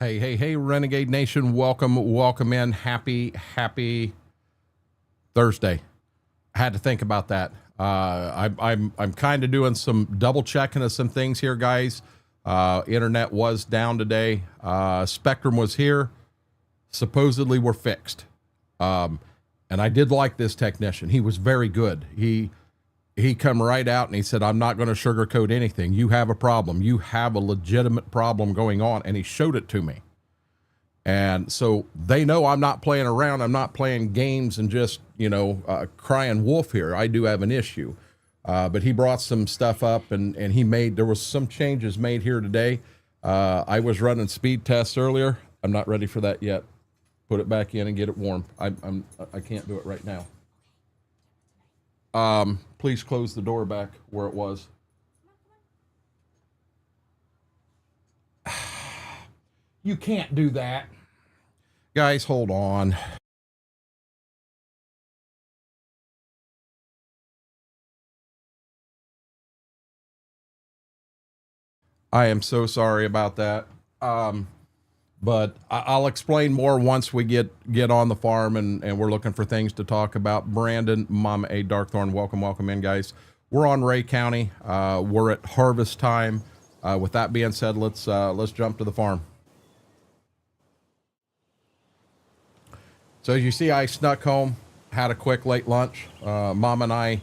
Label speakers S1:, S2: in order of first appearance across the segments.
S1: Hey, Renegade Nation, welcome in. Happy Thursday. I had to think about that. I'm kind of doing some double checking of some things here, guys. Internet was down today. Spectrum was here. Supposedly we're fixed. And I did like this technician. He was very good. He come right out and he said, I'm not going to sugarcoat anything. You have a problem. You have a legitimate problem going on. And he showed it to me. And so they know I'm not playing around. I'm not playing games and just, crying wolf here. I do have an issue. But he brought some stuff up and there was some changes made here today. I was running speed tests earlier. I'm not ready for that yet. Put it back in and get it warm. I can't do it right now. Please close the door back where it was. You can't do that. Guys, hold on. I am so sorry about that. But I'll explain more once we get on the farm and we're looking for things to talk about. Brandon, Mama A, Darkthorn, welcome in, guys. We're on Ray County. We're at harvest time. With that being said, let's jump to the farm. So as you see, I snuck home, had a quick late lunch. Mom and I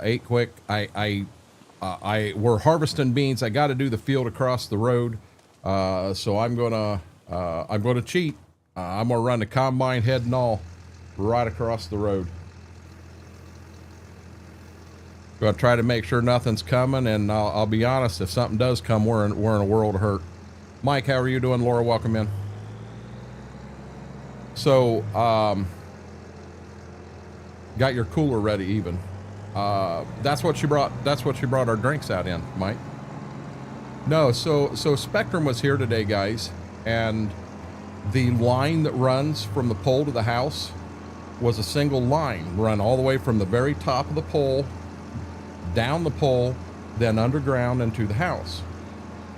S1: ate quick. We're harvesting beans. I got to do the field across the road. So I'm gonna cheat. I'm gonna run the combine head and all right across the road. Gonna try to make sure nothing's coming, and I'll be honest, if something does come, we're in a world of hurt. Mike, how are you doing? Laura, welcome in. So got your cooler ready even. That's what you brought our drinks out in, Mike. No, so Spectrum was here today, guys, and the line that runs from the pole to the house was a single line, run all the way from the very top of the pole, down the pole, then underground into the house.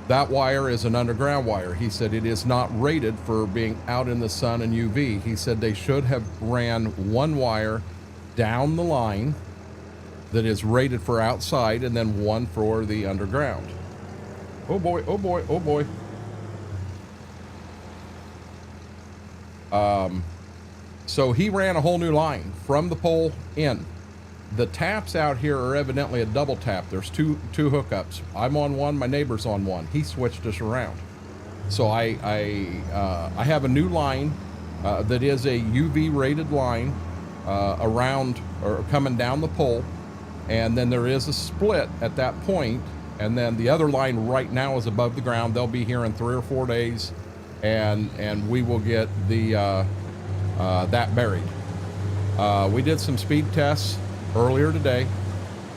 S1: That wire is an underground wire. He said it is not rated for being out in the sun and UV. He said they should have ran one wire down the line that is rated for outside and then one for the underground. Oh boy, oh boy, oh boy. So he ran a whole new line from the pole in. The taps out here are evidently a double tap. There's two hookups. I'm on one, my neighbor's on one. He switched us around. So I have a new line that is a UV rated line around or coming down the pole. And then there is a split at that point. And then the other line right now is above the ground. They'll be here in 3 or 4 days, and we will get the that buried. We did some speed tests earlier today,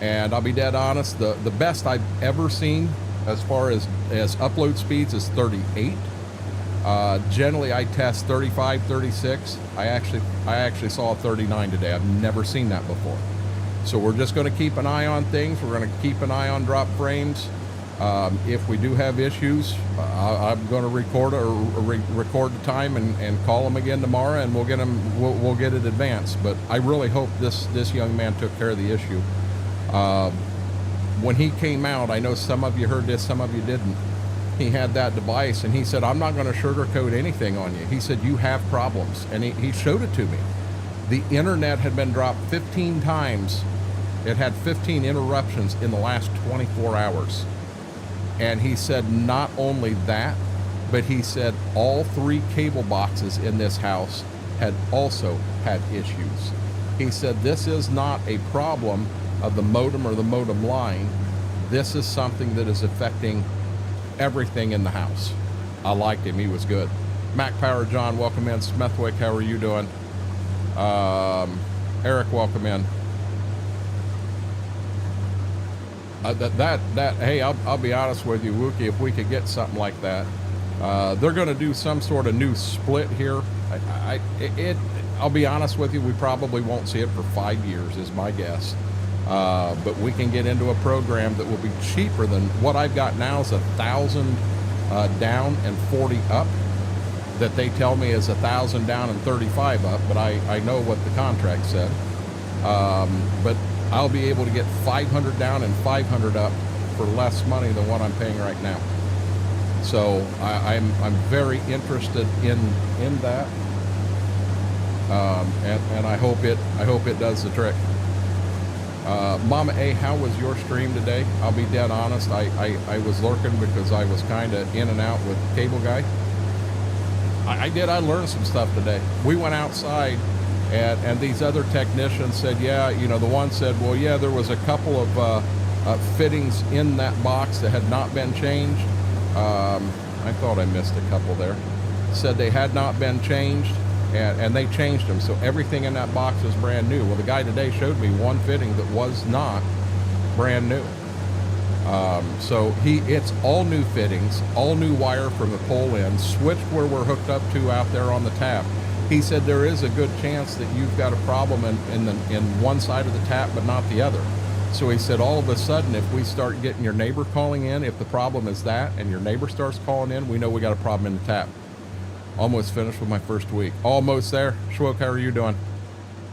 S1: and I'll be dead honest, the best I've ever seen as far as upload speeds is 38. Generally I test 35, 36. I actually saw a 39 today. I've never seen that before. So we're just going to keep an eye on things. We're going to keep an eye on drop frames. If we do have issues, I'm going to record the time and call them again tomorrow, and we'll get it advanced. But I really hope this young man took care of the issue. When he came out, I know some of you heard this, some of you didn't. He had that device, and he said, I'm not going to sugarcoat anything on you. He said, you have problems, and he showed it to me. The internet had been dropped 15 times. It had 15 interruptions in the last 24 hours. And he said not only that, but he said all 3 cable boxes in this house had also had issues. He said this is not a problem of the modem or the modem line. This is something that is affecting everything in the house. I liked him. He was good. Mac Power John, welcome in. Smithwick, how are you doing? Eric, welcome in. Hey, I'll be honest with you, Wookie, if we could get something like that, they're going to do some sort of new split here. I'll be honest with you, we probably won't see it for 5 years is my guess. But we can get into a program that will be cheaper than what I've got now is 1,000 down and 40 up that they tell me is 1,000 down and 35 up, but I know what the contract said. But I'll be able to get 500 down and 500 up for less money than what I'm paying right now. So I'm very interested in that, and I hope it does the trick. Mama A, how was your stream today? I'll be dead honest. I was lurking because I was kind of in and out with Cable Guy. I learned some stuff today. We went outside, and these other technicians said, yeah, you know, the one said, well, yeah, there was a couple of fittings in that box that had not been changed. I thought I missed a couple there. Said they had not been changed, and they changed them. So everything in that box was brand new. Well, the guy today showed me one fitting that was not brand new. So it's all new fittings, all new wire from the pole end, switched where we're hooked up to out there on the tap. He said there is a good chance that you've got a problem in one side of the tap, but not the other. So he said, all of a sudden, if we start getting your neighbor calling in, if the problem is that, and your neighbor starts calling in, we know we got a problem in the tap. Almost finished with my first week. Almost there. Schwook, how are you doing?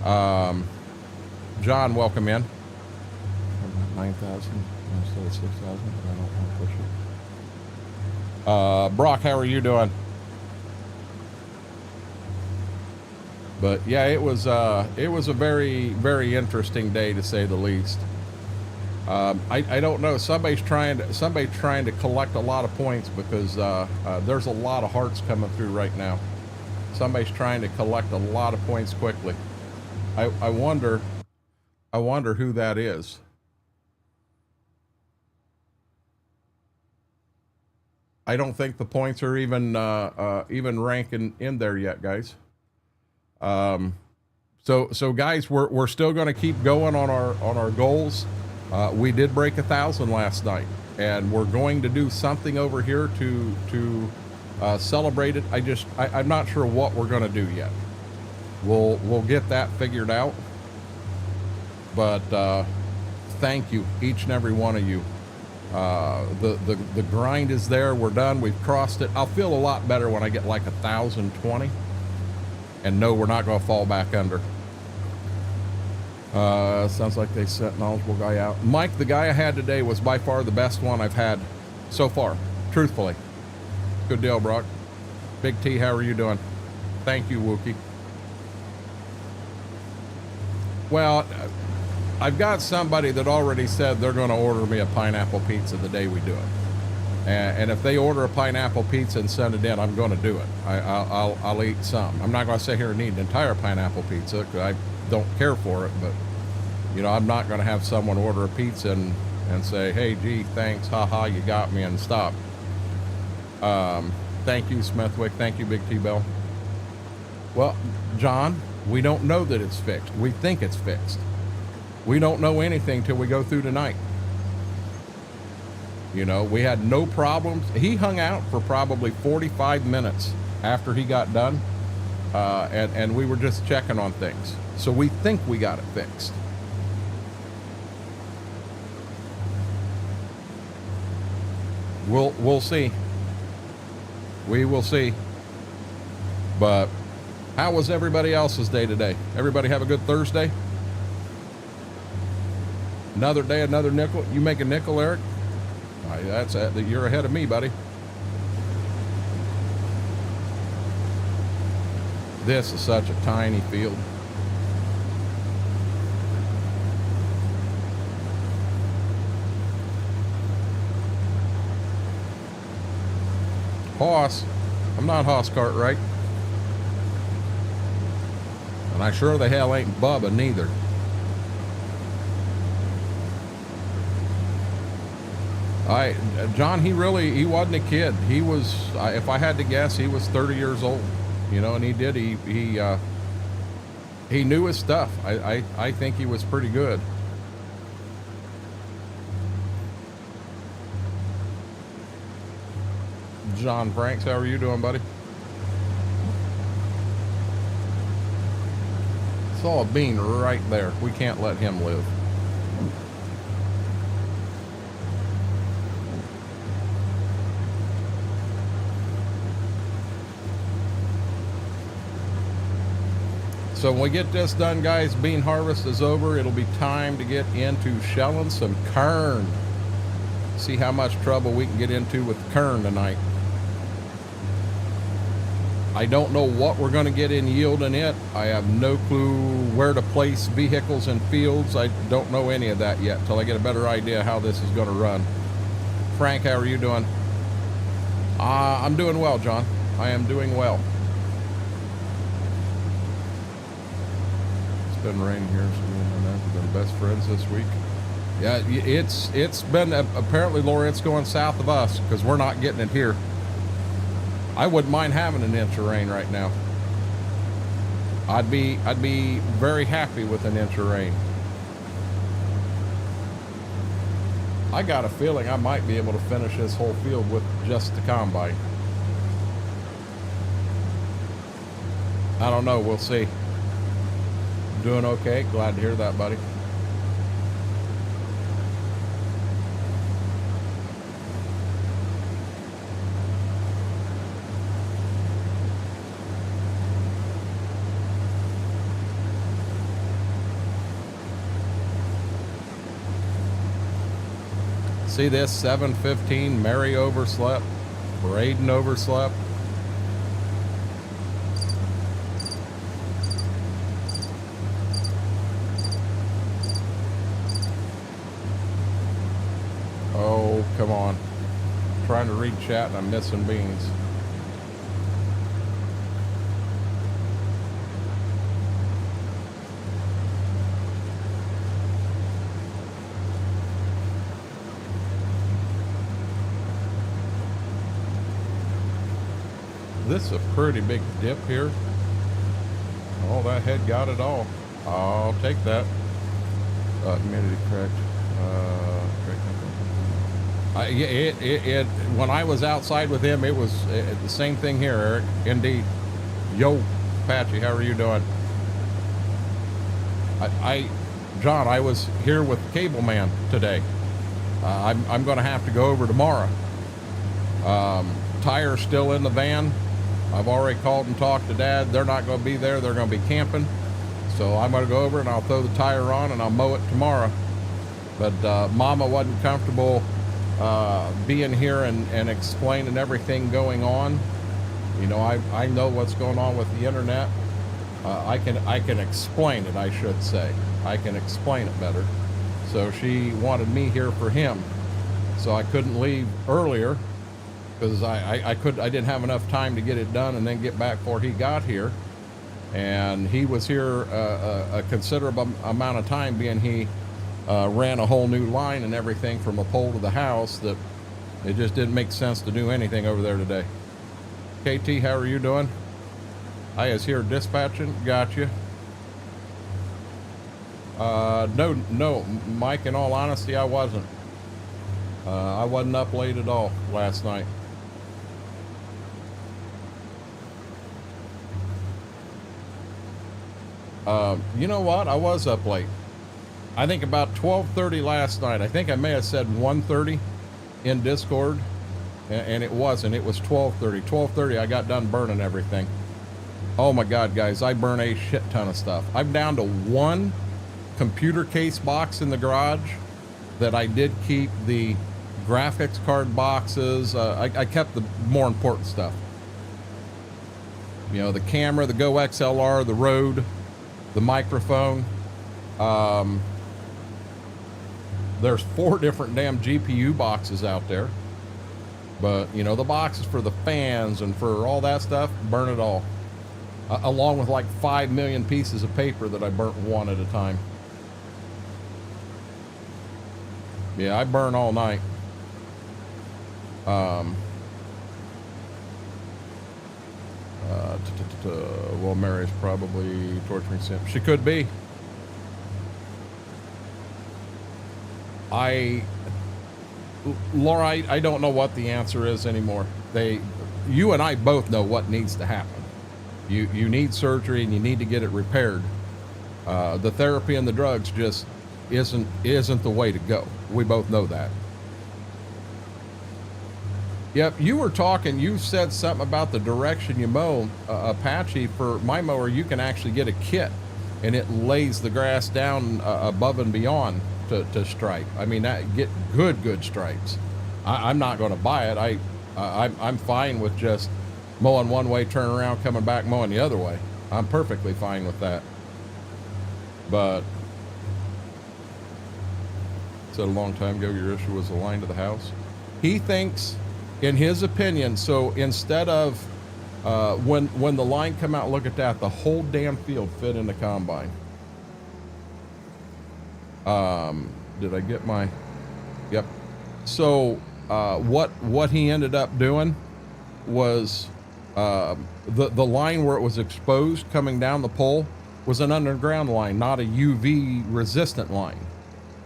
S1: John, welcome in. 9,000 instead of 6,000. I don't want to push it. Brock, how are you doing? But yeah, it was a very, very interesting day, to say the least. I don't know. Somebody's trying to collect a lot of points because there's a lot of hearts coming through right now. Somebody's trying to collect a lot of points quickly. I wonder who that is. I don't think the points are even ranking in there yet, guys. So guys, we're still going to keep going on our goals. We did break 1,000 last night, and we're going to do something over here to celebrate it. I'm not sure what we're going to do yet. We'll get that figured out. But thank you, each and every one of you. The grind is there. We're done. We've crossed it. I'll feel a lot better when I get like 1,020 and know we're not going to fall back under. Sounds like they sent knowledgeable guy out. Mike, the guy I had today was by far the best one I've had so far, truthfully. Good deal, Brock. Big T, how are you doing? Thank you, Wookie. Well, I've got somebody that already said they're going to order me a pineapple pizza the day we do it. And if they order a pineapple pizza and send it in, I'm going to do it. I'll eat some. I'm not going to sit here and eat an entire pineapple pizza because I don't care for it, but you know, I'm not going to have someone order a pizza and say, hey, gee, thanks, haha, you got me, and stop. Thank you, Smithwick. Thank you, Big T Bell. Well, John, we don't know that it's fixed. We think it's fixed. We don't know anything till we go through tonight. You know, we had no problems. He hung out for probably 45 minutes after he got done, and we were just checking on things. So we think we got it fixed. We'll see. We will see. But how was everybody else's day today? Everybody have a good Thursday? Another day, another nickel. You make a nickel, Eric? You're ahead of me, buddy. This is such a tiny field. Hoss. I'm not Hoss Cartwright. And I sure the hell ain't Bubba neither. John, he wasn't a kid. He was, if I had to guess, he was 30 years old, you know, and he knew his stuff. I think he was pretty good. John Franks, how are you doing, buddy? Saw a bean right there. We can't let him live. So when we get this done, guys, bean harvest is over. It'll be time to get into shelling some kern. See how much trouble we can get into with kern tonight. I don't know what we're going to get in yield in it. I have no clue where to place vehicles in fields. I don't know any of that yet till I get a better idea how this is going to run. Frank, how are you doing? I'm doing well, John. I am doing well. It's been raining here, so me and my nephew have been best friends this week. Yeah, it's been, apparently, Laura, it's going south of us because we're not getting it here. I wouldn't mind having an inch of rain right now. I'd be very happy with an inch of rain. I got a feeling I might be able to finish this whole field with just the combine. I don't know, we'll see. Doing okay, glad to hear that, buddy. See this 7:15, Mary overslept, Braden overslept. Oh, come on. I'm trying to read chat and I'm missing beans. This is a pretty big dip here. Oh, that head got it all. I'll take that. Humidity correct. When I was outside with him, it was the same thing here, Eric. Indeed. Yo, Patchy, how are you doing? John, I was here with Cable Man today. I'm going to have to go over tomorrow. Tire's still in the van. I've already called and talked to Dad. They're not going to be there. They're going to be camping. So I'm going to go over and I'll throw the tire on and I'll mow it tomorrow. But Mama wasn't comfortable being here and explaining everything going on. You know, I know what's going on with the internet. I can explain it, I should say. I can explain it better. So she wanted me here for him. So I couldn't leave earlier because I didn't have enough time to get it done and then get back before he got here. And he was here a considerable amount of time, being he ran a whole new line and everything from a pole to the house, that it just didn't make sense to do anything over there today. KT, how are you doing? I is here dispatching. Got you. No, Mike, in all honesty, I wasn't. I wasn't up late at all last night. You know what? I was up late. I think about 12:30 last night. I think I may have said 1:30 in Discord, and it wasn't. It was 12:30. 12:30, I got done burning everything. Oh my God, guys, I burn a shit ton of stuff. I'm down to one computer case box in the garage that I did keep the graphics card boxes. I kept the more important stuff. You know, the camera, the Go XLR, the Rode, the microphone. There's 4 different damn GPU boxes out there. But, you know, the boxes for the fans and for all that stuff, burn it all. Along with like 5 million pieces of paper that I burnt one at a time. Yeah, I burn all night. Well, Mary's probably torturing Sim. She could be. Laura, I don't know what the answer is anymore. You and I both know what needs to happen. You need surgery and you need to get it repaired. The therapy and the drugs just isn't the way to go. We both know that. Yep, you were talking, you said something about the direction you mow, Apache. For my mower, you can actually get a kit, and it lays the grass down above and beyond to stripe. I mean, that get good stripes. I'm not going to buy it. I'm fine with just mowing one way, turn around, coming back, mowing the other way. I'm perfectly fine with that. But said a long time ago, your issue was the line to the house. He thinks, in his opinion, so instead of when the line come out, look at that, the whole damn field fit in the combine. Did I get my? Yep. So what he ended up doing was the line where it was exposed coming down the pole was an underground line, not a UV resistant line.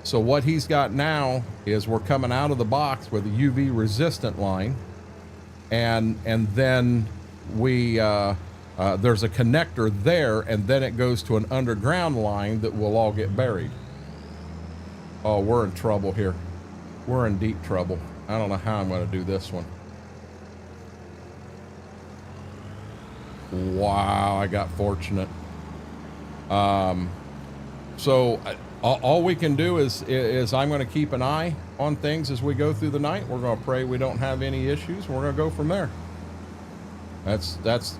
S1: So what he's got now is we're coming out of the box with a UV resistant line, and then we there's a connector there, and then it goes to an underground line that will all get buried. Oh, we're in trouble here. We're in deep trouble. I don't know how I'm going to do this one. Wow, I got fortunate. So all we can do is I'm going to keep an eye on things as we go through the night. We're going to pray we don't have any issues, and we're going to go from there. That's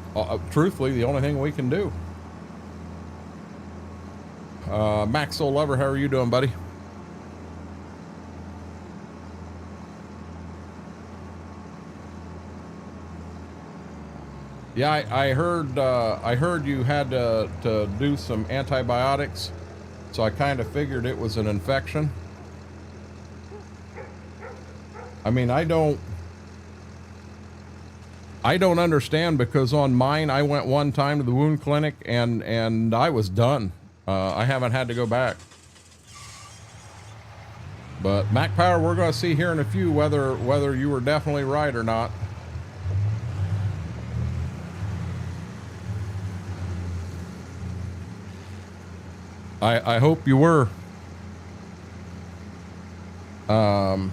S1: truthfully the only thing we can do. Max Soul Lover, how are you doing, buddy? Yeah, I heard you had to do some antibiotics, so I kind of figured it was an infection. I mean, I don't understand, because on mine, I went one time to the wound clinic and I was done. I haven't had to go back. But Mac Power, we're going to see here in a few whether you were definitely right or not. I hope you were. Well,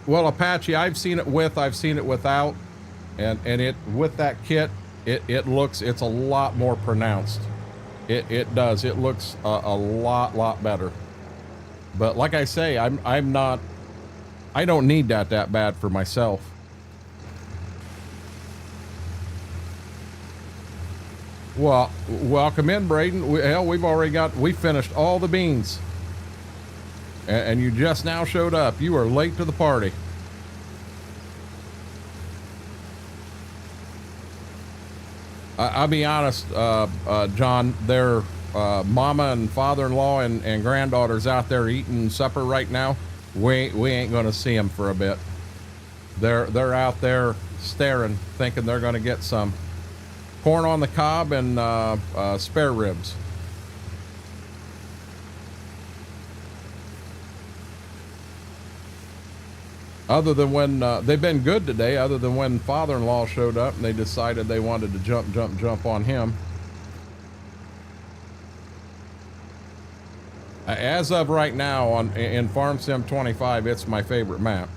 S1: well, Apache, I've seen it with, I've seen it without, and it with that kit, it's a lot more pronounced. It does. It looks a lot better. But like I say, I don't need that bad for myself. Well, welcome in, Braden. We finished all the beans. And you just now showed up. You are late to the party. I'll be honest, John, their mama and father-in-law and granddaughters out there eating supper right now. We ain't going to see them for a bit. They're out there staring, thinking they're going to get some corn on the cob and spare ribs. Other than when they've been good today, other than when father-in-law showed up and they decided they wanted to jump on him. As of right now in Farm Sim 25, it's my favorite map.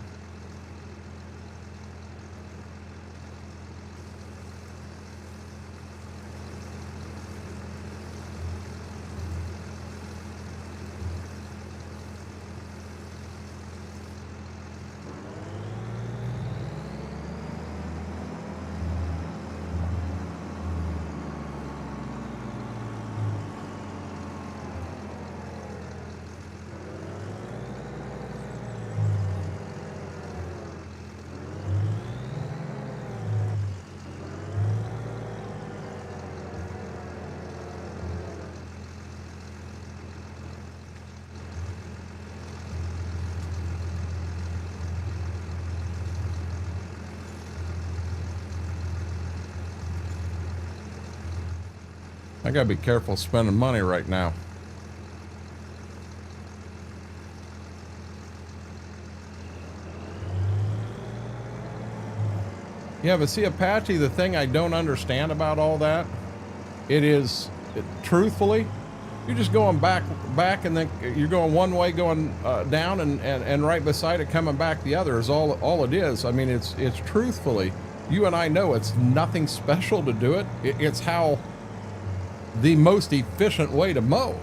S1: I gotta be careful spending money right now. Yeah, but see, Apache, the thing I don't understand about all that, truthfully, You're just going back, and then you're going one way, going down, and right beside it, coming back the other is all it is. I mean, it's truthfully, you and I know it's nothing special to do it. It's how the most efficient way to mow.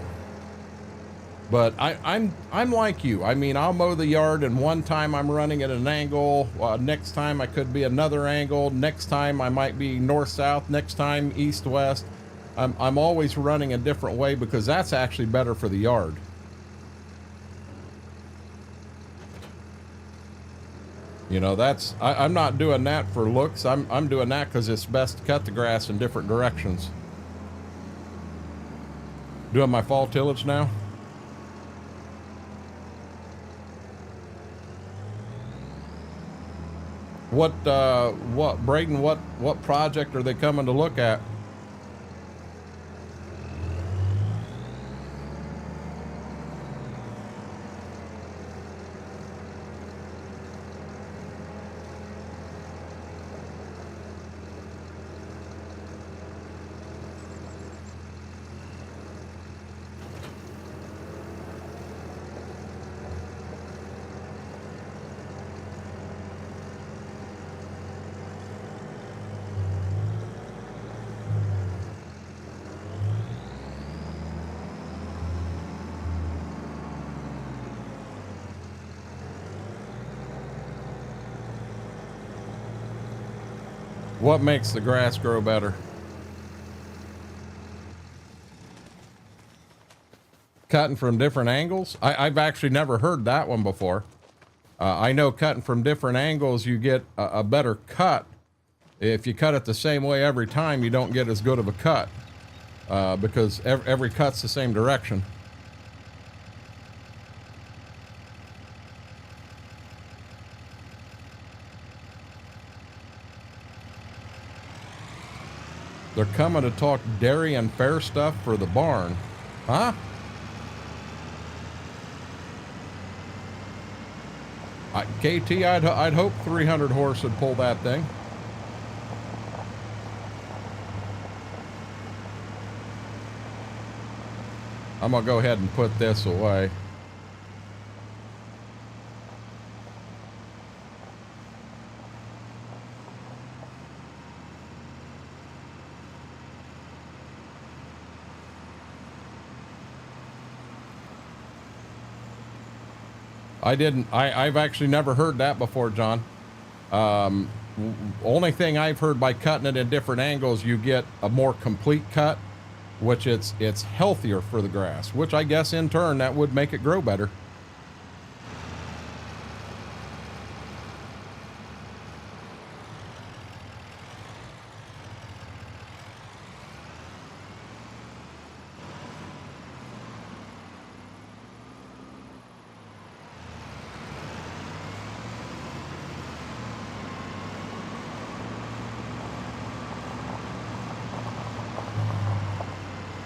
S1: But I'm like you. I mean, I'll mow the yard, and one time I'm running at an angle. Next time I could be another angle. Next time I might be north-south. Next time east-west. I'm always running a different way because that's actually better for the yard. You know, I'm not doing that for looks. I'm doing that because it's best to cut the grass in different directions. Doing my fall tillage now. What Braden, what project are they coming to look at? What makes the grass grow better? Cutting from different angles? I've actually never heard that one before. I know cutting from different angles, you get a better cut. If you cut it the same way every time, you don't get as good of a cut because every cut's the same direction. They're coming to talk dairy and fair stuff for the barn. Huh? KT, I'd hope 300 horse would pull that thing. I'm gonna go ahead and put this away. I've actually never heard that before, John. Only thing I've heard, by cutting it in different angles, you get a more complete cut, which it's healthier for the grass, which I guess in turn that would make it grow better.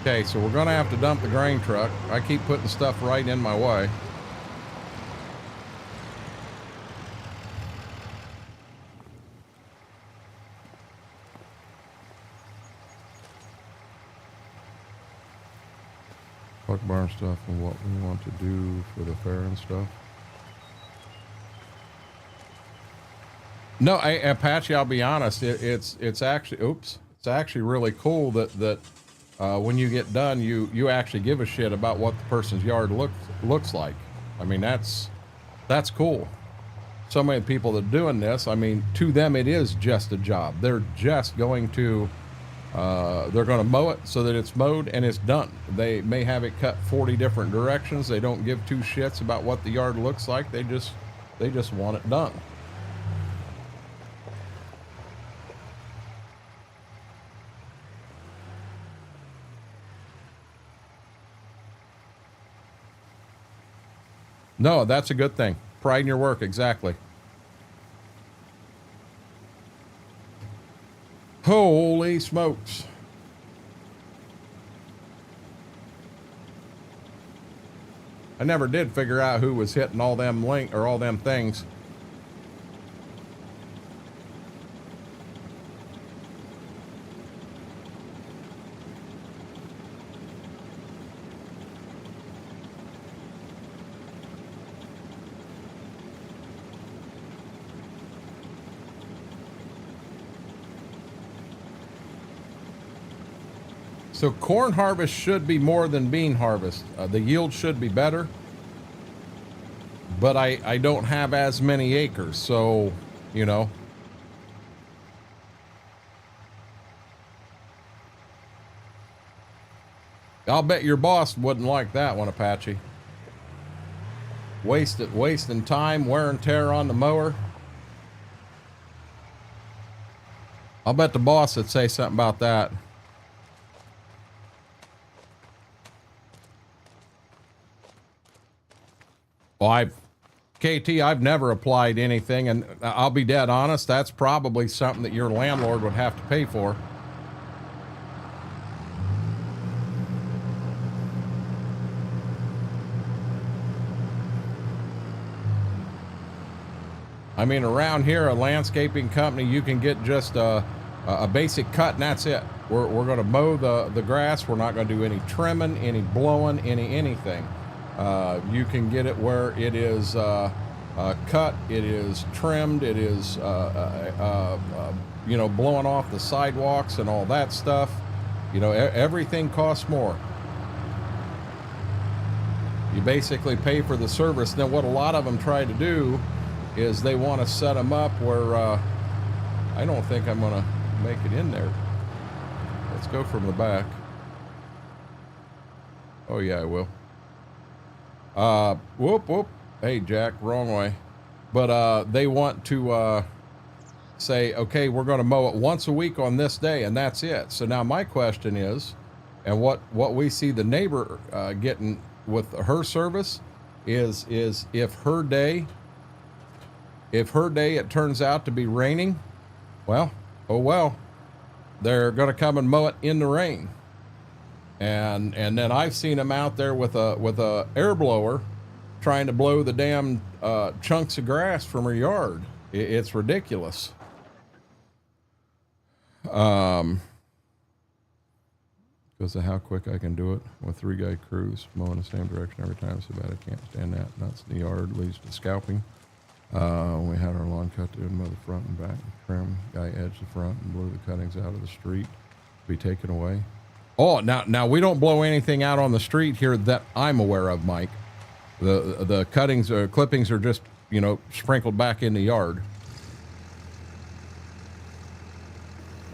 S1: Okay, so we're gonna have to dump the grain truck. I keep putting stuff right in my way. Talk barn stuff and what we want to do for the fair and stuff. No, Apache, I'll be honest. It's actually, it's actually really cool that when you get done, you actually give a shit about what the person's yard looks like. I mean, that's cool. So many people that are doing this, I mean, to them it is just a job. They're just going to they're going to mow it so that it's mowed and it's done. They may have it cut 40 different directions. They don't give two shits about what the yard looks like. They just want it done. No, that's a good thing. Pride in your work, exactly. Holy smokes. I never did figure out who was hitting all them all them things. So corn harvest should be more than bean harvest. The yield should be better, but I don't have as many acres, so, you know. I'll bet your boss wouldn't like that one, Apache. Wasting time, wear and tear on the mower. I'll bet the boss would say something about that. Well, KT, I've never applied anything, and I'll be dead honest, that's probably something that your landlord would have to pay for. I mean, around here, a landscaping company, you can get just a basic cut, and that's it. We're going to mow the grass. We're not going to do any trimming, any blowing, anything. You can get it where it is cut, it is trimmed, it is, you know, blowing off the sidewalks and all that stuff. You know, everything costs more. You basically pay for the service. Now, what a lot of them try to do is they want to set them up where I don't think I'm going to make it in there. Let's go from the back. Oh, yeah, I will. Whoop. Hey, Jack, wrong way. But they want to say, okay, we're going to mow it once a week on this day, and that's it. So now my question is, and what we see the neighbor getting with her service is if her day it turns out to be raining, well, oh well, they're going to come and mow it in the rain. And then I've seen them out there with a air blower trying to blow the damn chunks of grass from her yard. It's ridiculous. Because of how quick I can do it with 3-guy crews mowing the same direction every time. So bad I can't stand that. Nuts in the yard leads to scalping. We had our lawn cut to mow the front and back, trim, guy edged the front and blew the cuttings out of the street to be taken away. Oh, now we don't blow anything out on the street here that I'm aware of, Mike. The cuttings or clippings are just, you know, sprinkled back in the yard.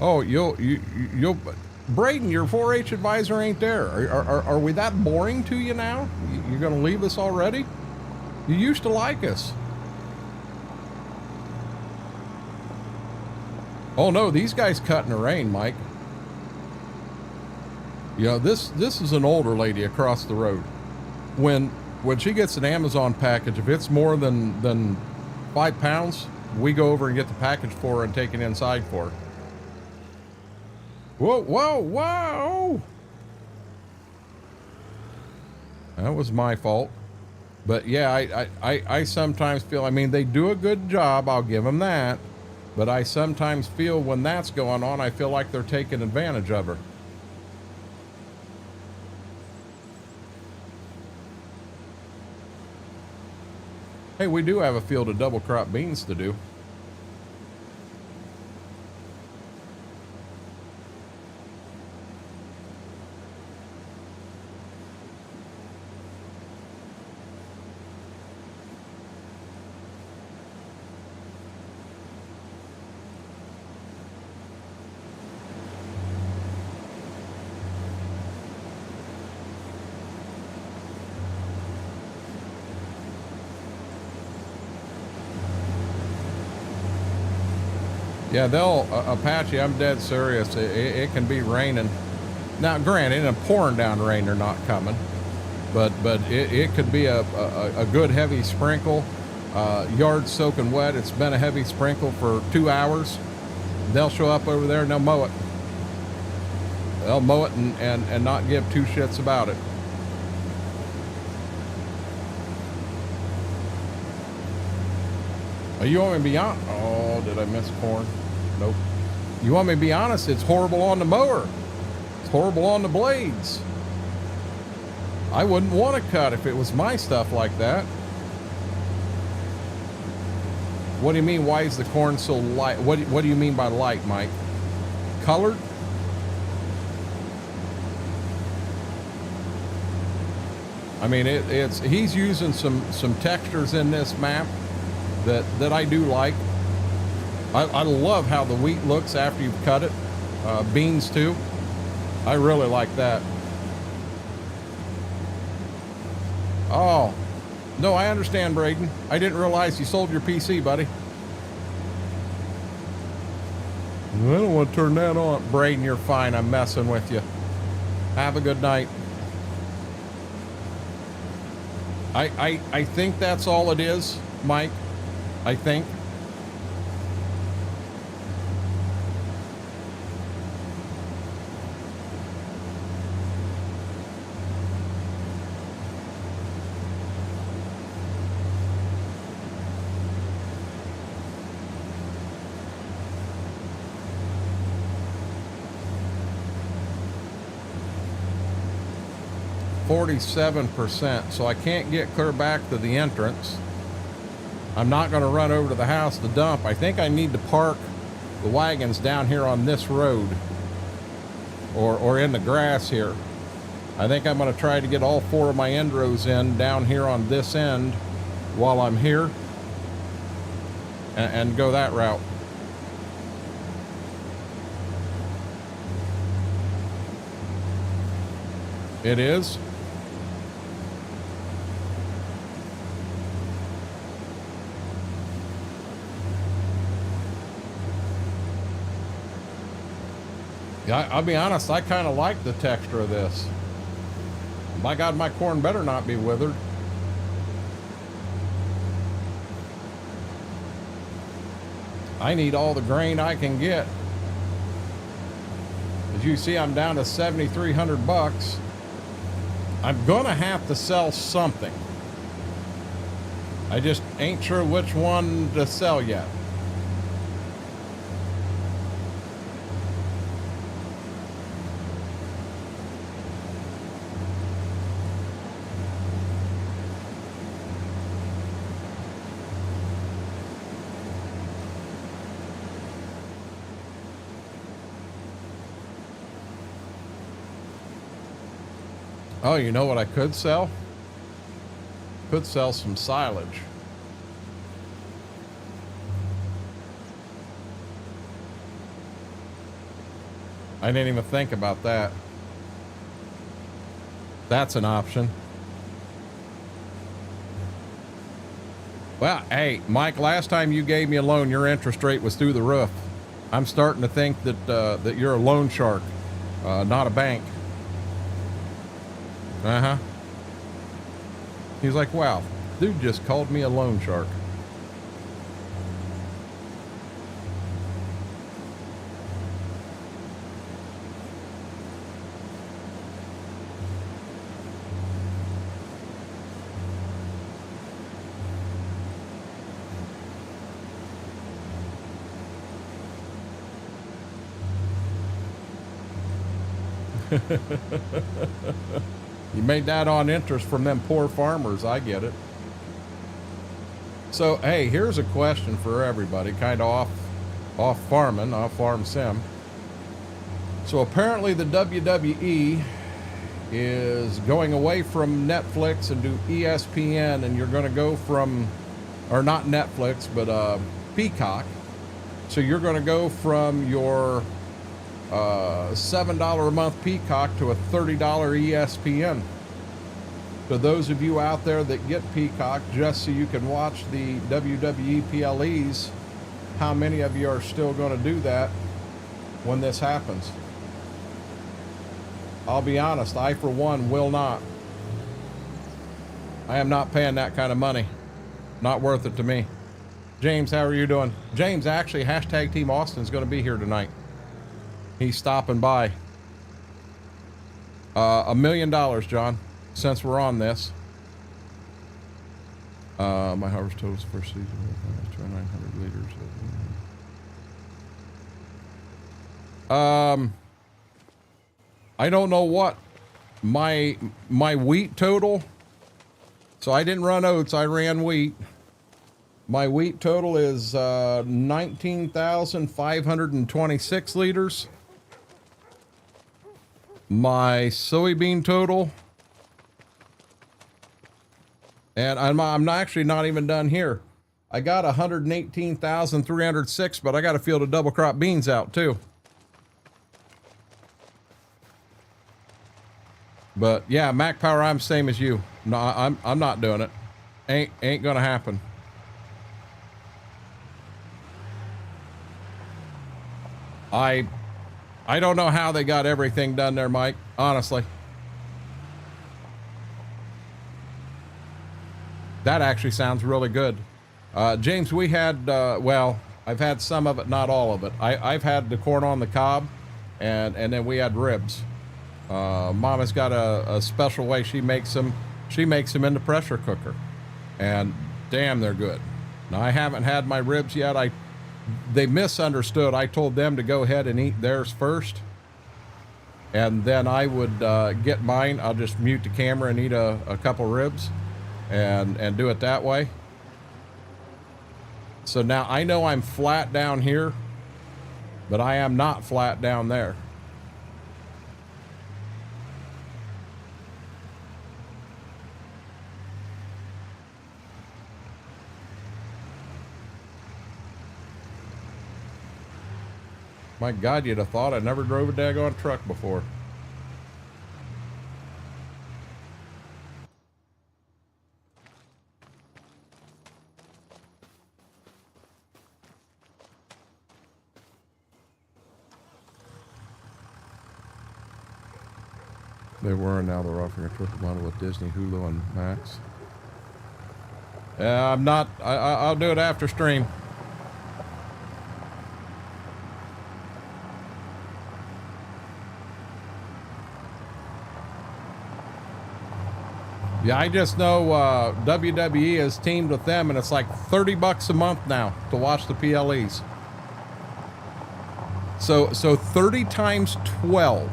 S1: Oh, you'll Braden, your 4-H advisor ain't there. Are we that boring to you now? You're going to leave us already? You used to like us. Oh no, these guys cut in the rain, Mike. You know, this is an older lady across the road. When she gets an Amazon package, if it's more than 5 pounds, we go over and get the package for her and take it inside for her. Whoa. That was my fault. But yeah, I sometimes feel, I mean, they do a good job, I'll give them that. But I sometimes feel when that's going on, I feel like they're taking advantage of her. Hey, we do have a field of double crop beans to do. Yeah, they'll, Apache, I'm dead serious. It can be raining. Now, granted, in a pouring down rain, they're not coming. But it could be a good heavy sprinkle. Yard soaking wet. It's been a heavy sprinkle for 2 hours. They'll show up over there and they'll mow it. They'll mow it and not give two shits about it. You want me to be honest? Oh, did I miss corn? Nope. You want me to be honest? It's horrible on the mower. It's horrible on the blades. I wouldn't want to cut if it was my stuff like that. What do you mean, why is the corn so light? What do you mean by light, Mike? Colored? I mean, he's using some textures in this map that I do like. I love how the wheat looks after you've cut it. Beans too. I really like that. Oh, no, I understand, Braden. I didn't realize you sold your PC, buddy. I don't want to turn that on. Braden, you're fine. I'm messing with you. Have a good night. I think that's all it is, Mike. I think. %, so I can't get clear back to the entrance. I'm not going to run over to the house to dump. I think I need to park the wagons down here on this road or in the grass here. I think I'm going to try to get all 4 of my end rows in down here on this end while I'm here and go that route. It is. I'll be honest, I kind of like the texture of this. My God, my corn better not be withered. I need all the grain I can get. As you see, I'm down to 7,300 bucks. I'm gonna have to sell something. I just ain't sure which one to sell yet. Oh, you know what I could sell? Could sell some silage. I didn't even think about that. That's an option. Well, hey, Mike, last time you gave me a loan, your interest rate was through the roof. I'm starting to think that that you're a loan shark, not a bank. Uh-huh. He's like, wow, dude just called me a loan shark. You made that on interest from them poor farmers. I get it. So, hey, here's a question for everybody, kind of off farming, off farm sim. So apparently the WWE is going away from Netflix and do ESPN, and you're going to go from, or not Netflix, but Peacock. So you're going to go from your $7 a month Peacock to a $30 ESPN. So those of you out there that get Peacock just so you can watch the WWE PLEs, how many of you are still going to do that when this happens? I'll be honest, I for one will not. I am not paying that kind of money. Not worth it to me. James, how are you doing? James, actually, hashtag Team Austin's going to be here tonight. He's stopping by. $1 million, John, since we're on this. My harvest totals first season, 2,900 liters. I don't know what my wheat total. So I didn't run oats, I ran wheat. My wheat total is 19,526 liters. My soybean total And I'm not actually not even done here. I got 118,306, but I got a field of double crop beans out too. But yeah, Mac Power, I'm same as you. No, I'm not doing it. Ain't gonna happen. I don't know how they got everything done there, Mike, honestly. That actually sounds really good. James, we had, well, I've had some of it, not all of it. I've had the corn on the cob, and then we had ribs. Mama's got a special way she makes them. She makes them in the pressure cooker, and damn, they're good. Now, I haven't had my ribs yet. They misunderstood. I told them to go ahead and eat theirs first, and then I would get mine. I'll just mute the camera and eat a couple ribs and do it that way. So now I know I'm flat down here, but I am not flat down there. My God, you'd have thought I never drove a daggone truck before. They were, and now they're offering a triple bundle with Disney, Hulu, and Max. Yeah, I'm not. I'll do it after stream. Yeah, I just know WWE has teamed with them, and it's like $30 a month now to watch the PLEs. So 30 times 12.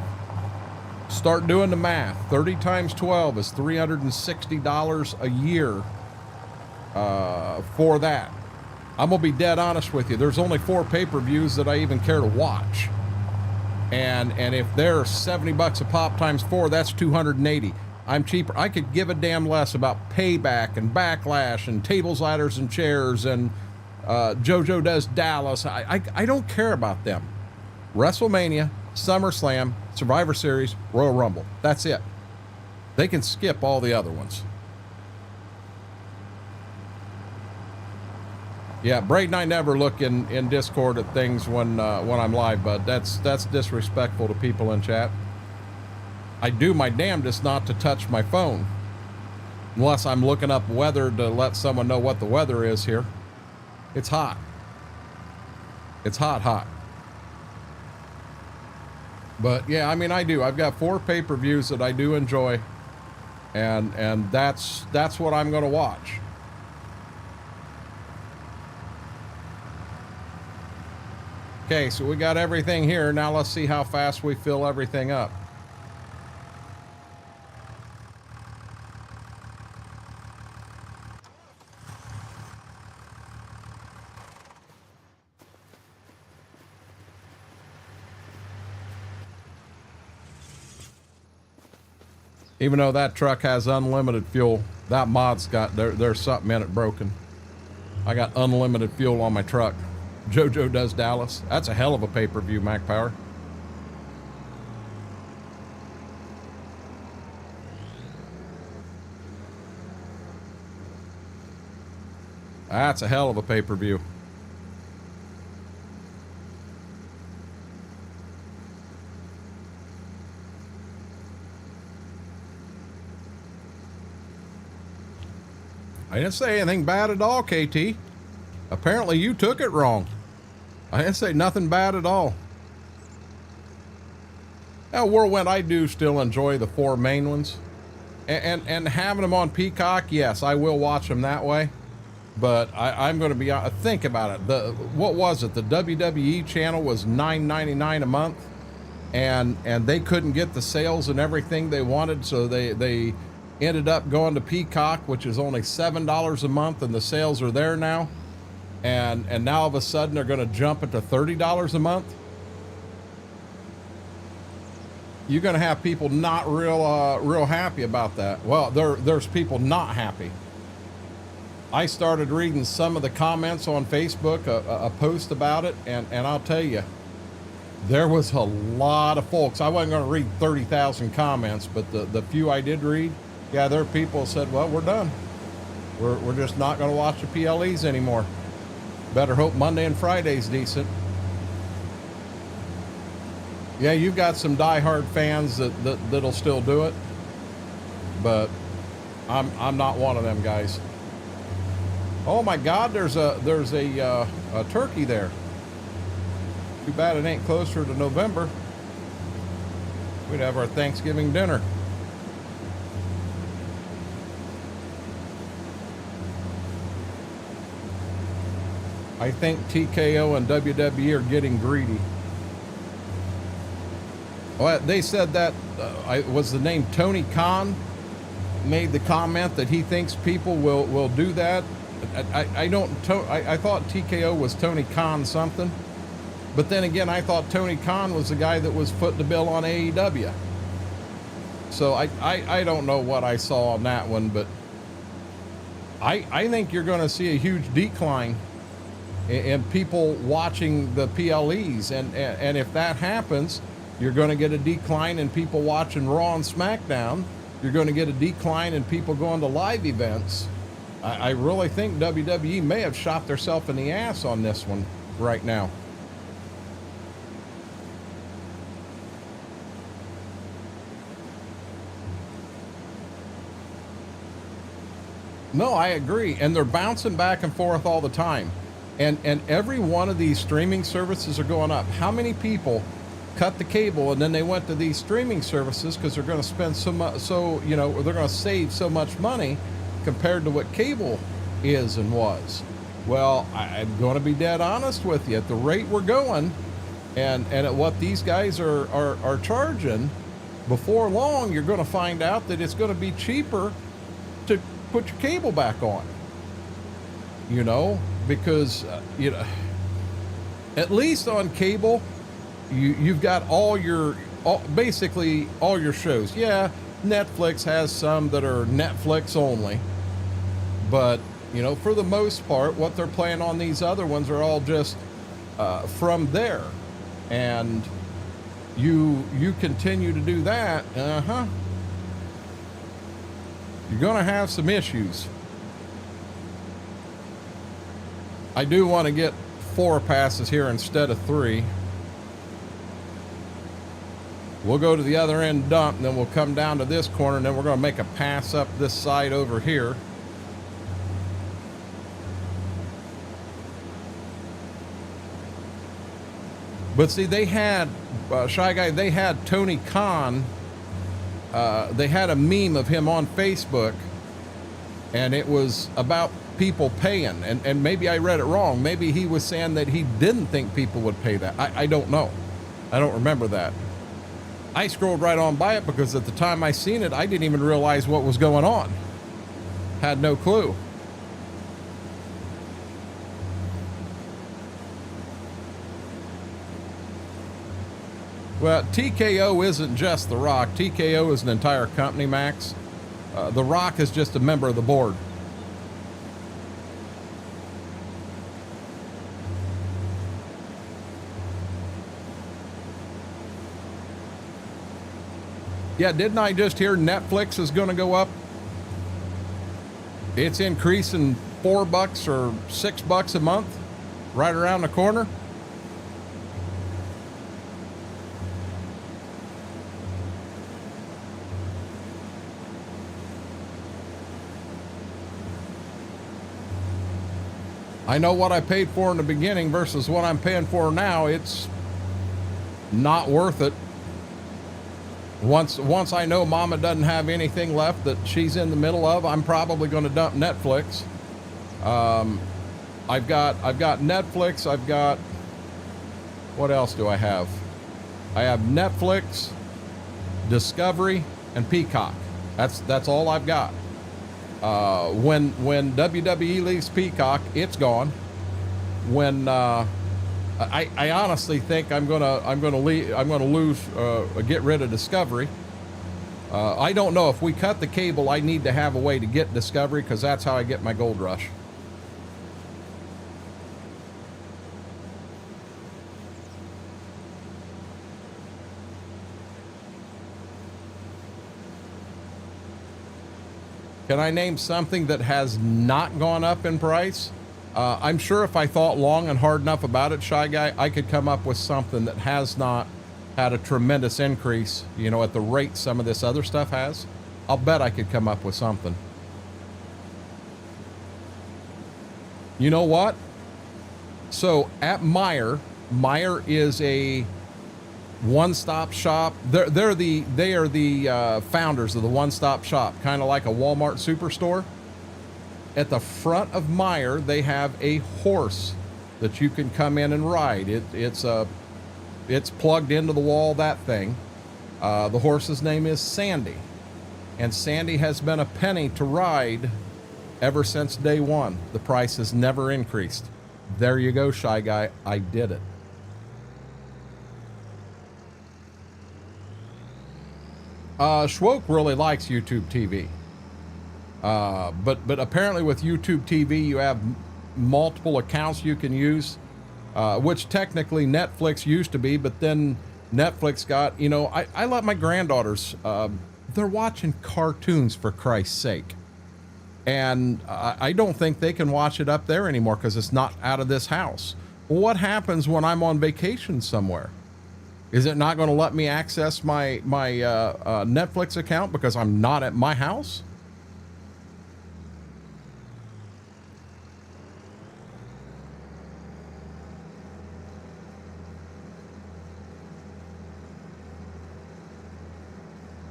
S1: Start doing the math. 30 times 12 is $360 a year for that. I'm gonna be dead honest with you. There's only 4 pay-per-views that I even care to watch, and if they're $70 a pop times 4, that's 280. I'm cheaper. I could give a damn less about Payback and Backlash and Tables, Ladders, and Chairs and JoJo Does Dallas. I don't care about them. WrestleMania, SummerSlam, Survivor Series, Royal Rumble. That's it. They can skip all the other ones. Yeah, Braden, I never look in Discord at things when I'm live, bud. That's disrespectful to people in chat. I do my damnedest not to touch my phone unless I'm looking up weather to let someone know what the weather is here. It's hot. It's hot. But yeah, I mean, I do. I've got 4 pay-per-views that I do enjoy, and that's what I'm going to watch. Okay, so we got everything here. Now let's see how fast we fill everything up. Even though that truck has unlimited fuel, that mod's got, there's something in it broken. I got unlimited fuel on my truck. JoJo Does Dallas. That's a hell of a pay-per-view, Mac Power. That's a hell of a pay-per-view. I didn't say anything bad at all, KT. Apparently you took it wrong. I didn't say nothing bad at all. Now, Whirlwind, I do still enjoy the 4 main ones. And having them on Peacock, yes, I will watch them that way. But I'm going to be, think about it. What was it? The WWE channel was $9.99 a month. And they couldn't get the sales and everything they wanted, so they ended up going to Peacock, which is only $7 a month, and the sales are there now. And now all of a sudden they're going to jump it to $30 a month. You're going to have people not real happy about that. Well, there's people not happy. I started reading some of the comments on Facebook, a post about it, and I'll tell you, there was a lot of folks. I wasn't going to read 30,000 comments, but the few I did read, yeah, there are people who said, well, we're done. We're just not going to watch the PLEs anymore. Better hope Monday and Friday's decent. Yeah, you've got some diehard fans that'll still do it, but I'm not one of them guys. Oh my God, there's a turkey there. Too bad it ain't closer to November. We'd have our Thanksgiving dinner. I think TKO and WWE are getting greedy. Well, they said that was the name Tony Khan made the comment that he thinks people will do that. I thought TKO was Tony Khan something, but then again, I thought Tony Khan was the guy that was footing the bill on AEW. So I don't know what I saw on that one, but I think you're going to see a huge decline in people watching the PLEs, and if that happens, you're going to get a decline in people watching Raw and SmackDown. You're going to get a decline in people going to live events. I really think WWE may have shot themselves in the ass on this one right now. No, I agree. And they're bouncing back and forth all the time. And every one of these streaming services are going up. How many people cut the cable and then they went to these streaming services because they're going to spend so much, they're going to save so much money compared to what cable is and was. Well, I'm going to be dead honest with you. At the rate we're going and at what these guys are charging, before long, you're going to find out that it's going to be cheaper to put your cable back on. Because, at least on cable, you've got basically all your shows. Yeah, Netflix has some that are Netflix only, but for the most part, what they're playing on these other ones are all just from there, and you continue to do that, you're gonna have some issues. I do want to get 4 passes here instead of 3. We'll go to the other end dump, and then we'll come down to this corner, and then we're going to make a pass up this side over here. But see, they had, Shy Guy, they had Tony Khan, they had a meme of him on Facebook, and it was about people paying, and maybe I read it wrong. Maybe he was saying that he didn't think people would pay that. I don't know. I don't remember that. I scrolled right on by it because at the time I seen it, I didn't even realize what was going on. Had no clue. Well, TKO isn't just The Rock. TKO is an entire company, Max. The Rock is just a member of the board. Yeah, didn't I just hear Netflix is going to go up? It's increasing $4 or $6 a month, right around the corner. I know what I paid for in the beginning versus what I'm paying for now. It's not worth it. Once I know Mama doesn't have anything left that she's in the middle of, I'm probably going to dump Netflix. I've got Netflix. I've got, what else do I have? I have Netflix, Discovery, and Peacock. That's all I've got. When WWE leaves Peacock, it's gone. When I honestly think I'm gonna get rid of Discovery, I don't know. If we cut the cable, I need to have a way to get Discovery, because that's how I get my gold rush. Can I name something that has not gone up in price? I'm sure if I thought long and hard enough about it, Shy Guy, I could come up with something that has not had a tremendous increase, you know, at the rate some of this other stuff has. I'll bet I could come up with something. You know what? So at Meijer is a one-stop shop. They are the founders of the one-stop shop, kind of like a Walmart superstore. At the front of Meijer, they have a horse that you can come in and ride. It's plugged into the wall, that thing. The horse's name is Sandy, and Sandy has been a penny to ride ever since day one. The price has never increased. There you go, Shy Guy. I did it. Schwoke really likes YouTube TV. But apparently with YouTube TV, you have multiple accounts you can use, which technically Netflix used to be, but then Netflix got, you know, I let my granddaughters, they're watching cartoons, for Christ's sake. And I don't think they can watch it up there anymore because it's not out of this house. Well, what happens when I'm on vacation somewhere? Is it not going to let me access my Netflix account because I'm not at my house?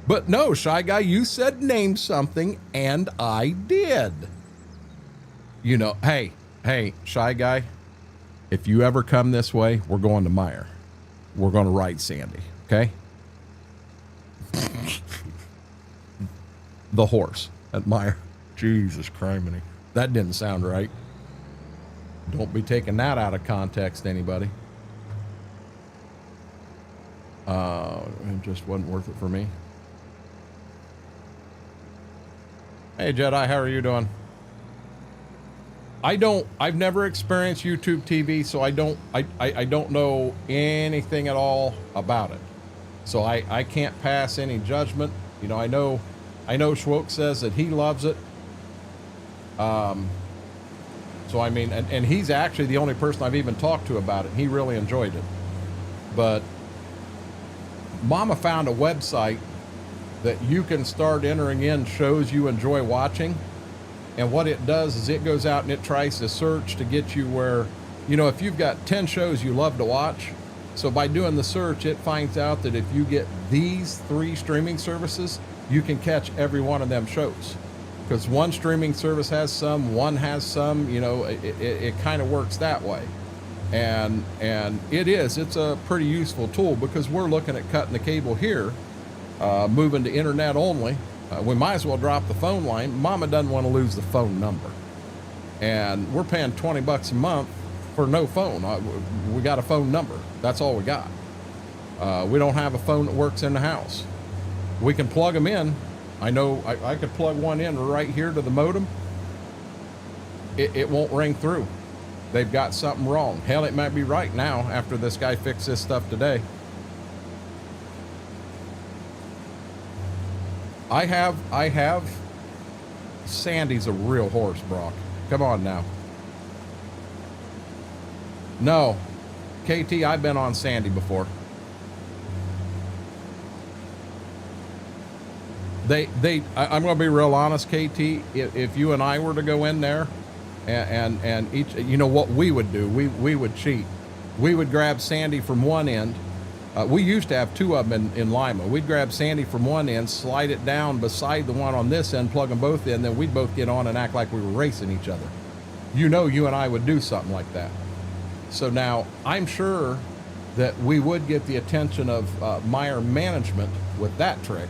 S1: But no, Shy Guy, you said name something, and I did. You know, hey, Shy Guy, if you ever come this way, we're going to Meijer. We're going to ride Sandy, okay? The horse at Meijer. Jesus criminy. That didn't sound right. Don't be taking that out of context, anybody. It just wasn't worth it for me. Hey Jedi, how are you doing? I've never experienced YouTube TV, so I don't know anything at all about it. So I can't pass any judgment. You know, I know Schwoke says that he loves it. So I mean, and he's actually the only person I've even talked to about it. He really enjoyed it. But Mama found a website that you can start entering in shows you enjoy watching. And what it does is it goes out and it tries to search to get you where, you know, if you've got 10 shows you love to watch, so by doing the search, it finds out that if you get these 3 streaming services, you can catch every one of them shows. Because one streaming service has some, one has some, you know, it kind of works that way. And it's a pretty useful tool, because we're looking at cutting the cable here, moving to internet only. We might as well drop the phone line. Mama doesn't want to lose the phone number. And we're paying $20 a month for no phone. We got a phone number. That's all we got. We don't have a phone that works in the house. We can plug them in. I know I could plug one in right here to the modem. It won't ring through. They've got something wrong. Hell, it might be right now after this guy fixed this stuff today. I have. Sandy's a real horse, Brock. Come on now. No. KT, I've been on Sandy before. I'm going to be real honest, KT. If you and I were to go in there and each, you know what we would do? We would cheat. We would grab Sandy from one end. We used to have 2 of them in Lima. We'd grab Sandy from one end, slide it down beside the one on this end, plug them both in, then we'd both get on and act like we were racing each other. You know, you and I would do something like that. So now, I'm sure that we would get the attention of Meijer management with that trick.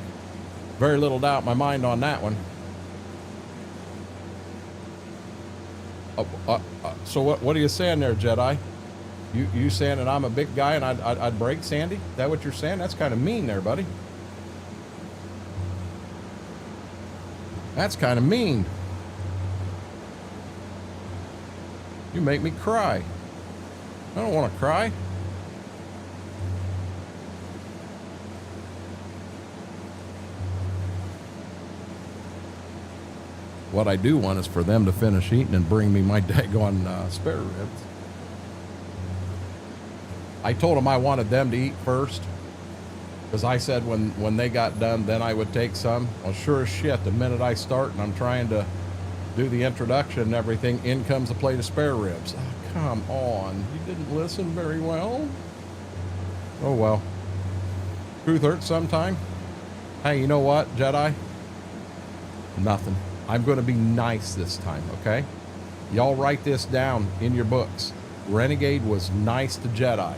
S1: Very little doubt in my mind on that one. So what are you saying there, Jedi? You saying that I'm a big guy and I'd break Sandy? Is that what you're saying? That's kind of mean there, buddy. That's kind of mean. You make me cry. I don't want to cry. What I do want is for them to finish eating and bring me my daggone spare ribs. I told them I wanted them to eat first, because I said when they got done, then I would take some. Well, sure as shit, the minute I start and I'm trying to do the introduction and everything, in comes a plate of spare ribs. Oh, come on. You didn't listen very well. Oh, well. Truth hurts sometime. Hey, you know what, Jedi? Nothing. I'm going to be nice this time, okay? Y'all write this down in your books. Renegade was nice to Jedi.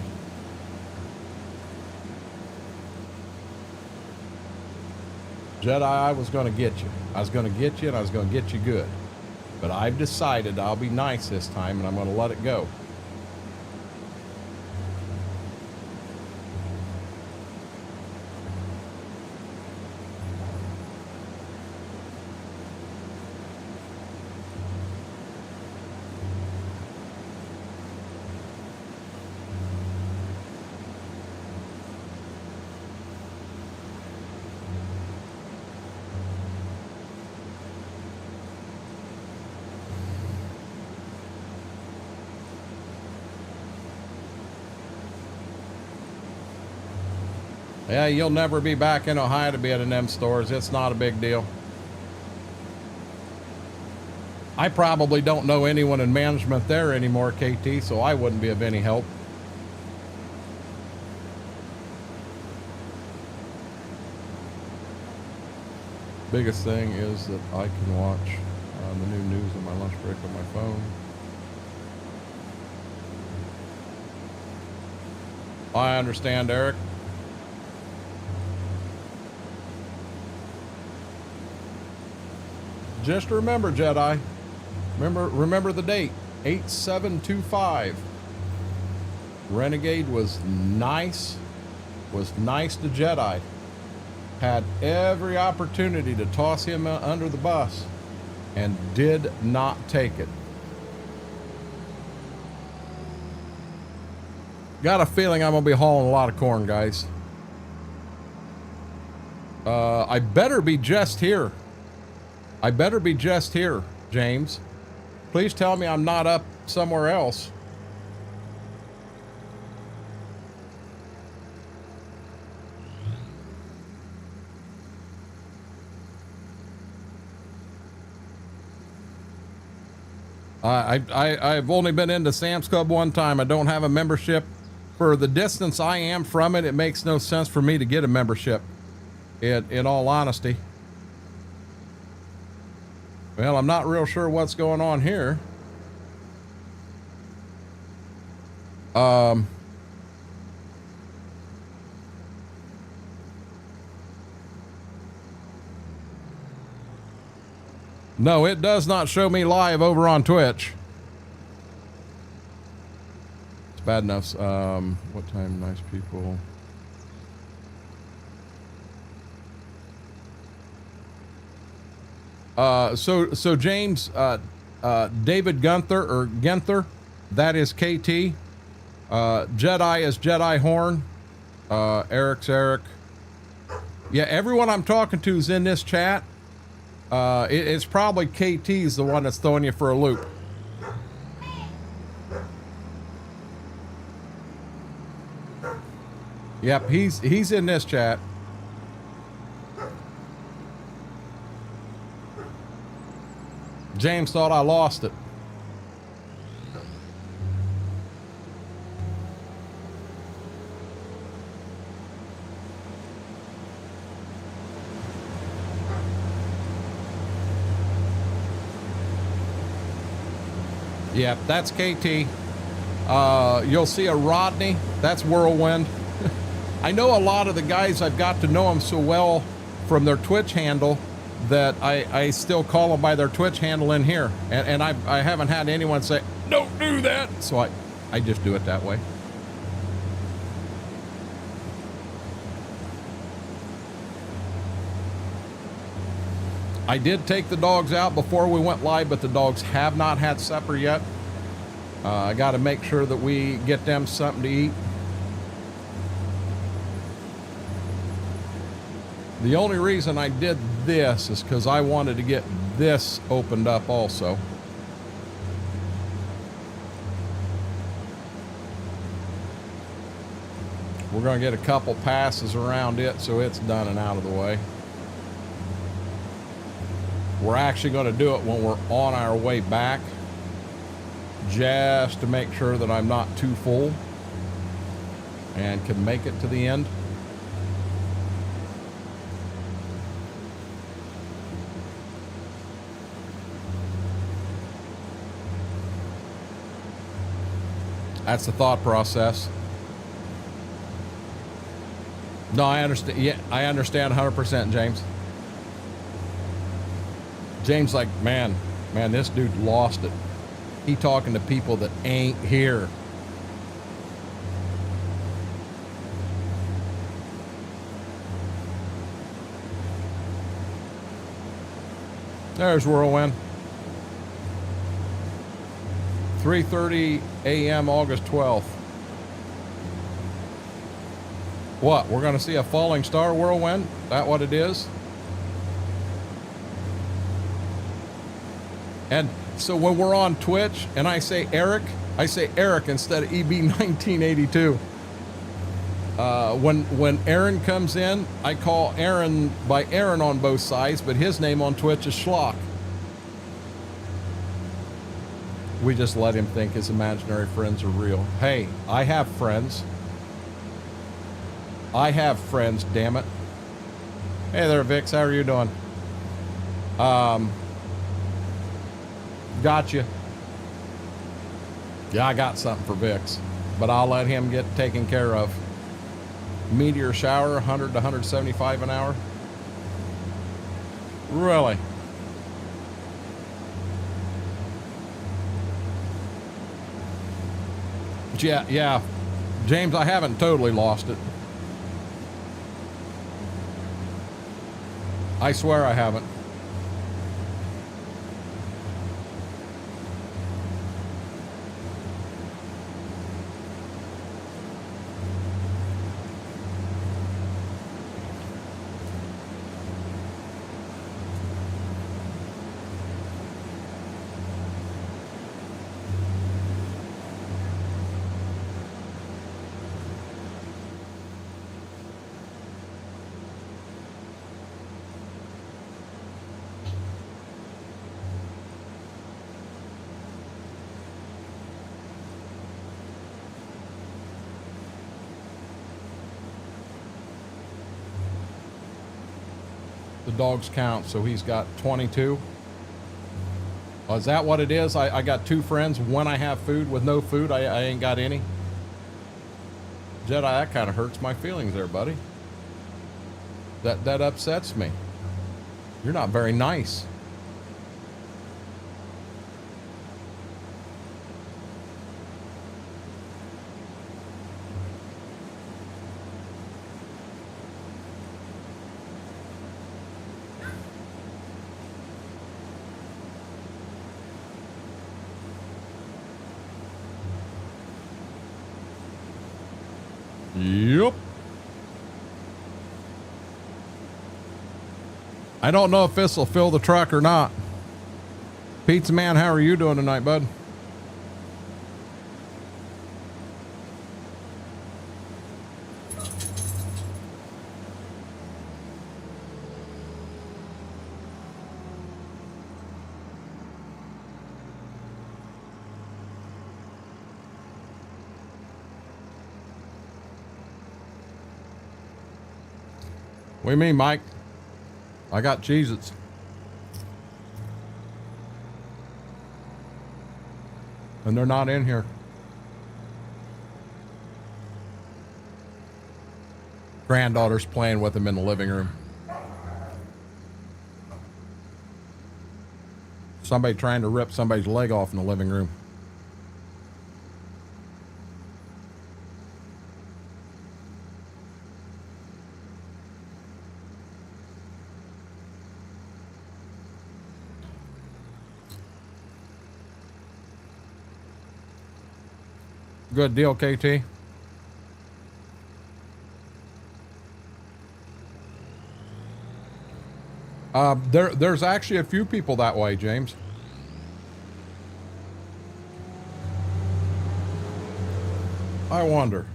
S1: Jedi, I was going to get you. I was going to get you, and I was going to get you good. But I've decided I'll be nice this time, and I'm going to let it go. Yeah, you'll never be back in Ohio to be at an M stores. It's not a big deal. I probably don't know anyone in management there anymore, KT, so I wouldn't be of any help. Biggest thing is that I can watch the new news on my lunch break on my phone. I understand, Eric. Just remember, Jedi, remember the date, 8725. Renegade was nice to Jedi. Had every opportunity to toss him under the bus and did not take it. Got a feeling I'm gonna be hauling a lot of corn, guys. I better be just here. I better be just here, James. Please tell me I'm not up somewhere else. I've only been into Sam's Club one time. I don't have a membership. For the distance I am from it, it makes no sense for me to get a membership, in all honesty. Well, I'm not real sure what's going on here. No, it does not show me live over on Twitch. It's bad enough. What time, nice people? So James, David Gunther or Genther, that is KT. Jedi is Jedi Horn. Eric's Eric. Yeah, everyone I'm talking to is in this chat. It's probably KT's the one that's throwing you for a loop. Yep, he's in this chat. James thought I lost it. Yep, that's KT. You'll see a Rodney. That's Whirlwind. I know a lot of the guys, I've got to know them so well from their Twitch handle that I still call them by their Twitch handle in here. And I haven't had anyone say, don't do that. So I just do it that way. I did take the dogs out before we went live, but the dogs have not had supper yet. I got to make sure that we get them something to eat. The only reason I did this is because I wanted to get this opened up also. We're going to get a couple passes around it so it's done and out of the way. We're actually going to do it when we're on our way back, just to make sure that I'm not too full and can make it to the end. That's the thought process. No, I understand. Yeah, I understand 100%, James. James, like, man, this dude lost it. He talking to people that ain't here. There's Whirlwind. 3:30 a.m. August 12th. What? We're going to see a falling star, Whirlwind? That what it is? And so when we're on Twitch and I say Eric instead of EB1982. When Aaron comes in, I call Aaron by Aaron on both sides, but his name on Twitch is Schlock. We just let him think his imaginary friends are real. Hey, I have friends. I have friends, damn it. Hey there, Vix. How are you doing? Gotcha. Yeah, I got something for Vix, but I'll let him get taken care of. Meteor shower, 100 to 175 an hour. Really? But yeah, James, I haven't totally lost it. I swear I haven't. The dogs count, so he's got 22. Oh, is that what it is? I got two friends. When I have food, with no food, I ain't got any. Jedi, that kind of hurts my feelings there, buddy. That upsets me. You're not very nice. Yep. I don't know if this will fill the truck or not. Pizza Man, how are you doing tonight, bud? What do you mean, Mike? I got Cheez-Its. And they're not in here. Granddaughter's playing with them in the living room. Somebody trying to rip somebody's leg off in the living room. Good deal, KT. There's actually a few people that way, James. I wonder.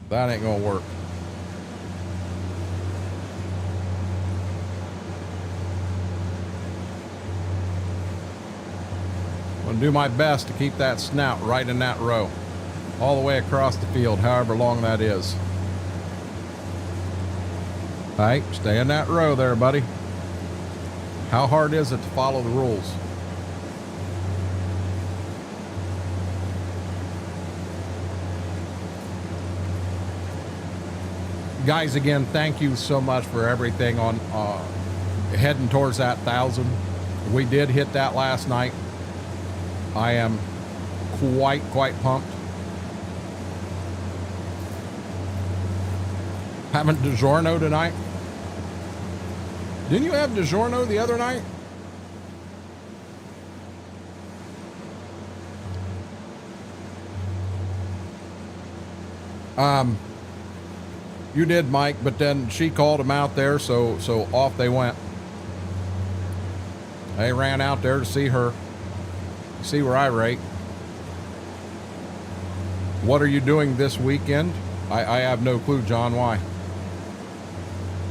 S1: That ain't gonna work. I'm gonna do my best to keep that snout right in that row, all the way across the field, however long that is. All right, stay in that row there, buddy. How hard is it to follow the rules? Guys, again, thank you so much for everything on heading towards that 1,000. We did hit that last night. I am quite pumped. Having DiGiorno tonight. Didn't you have DiGiorno the other night? You did, Mike, but then she called him out there, so off they went. They ran out there to see her, see where I rate. What are you doing this weekend? I have no clue, John. Why?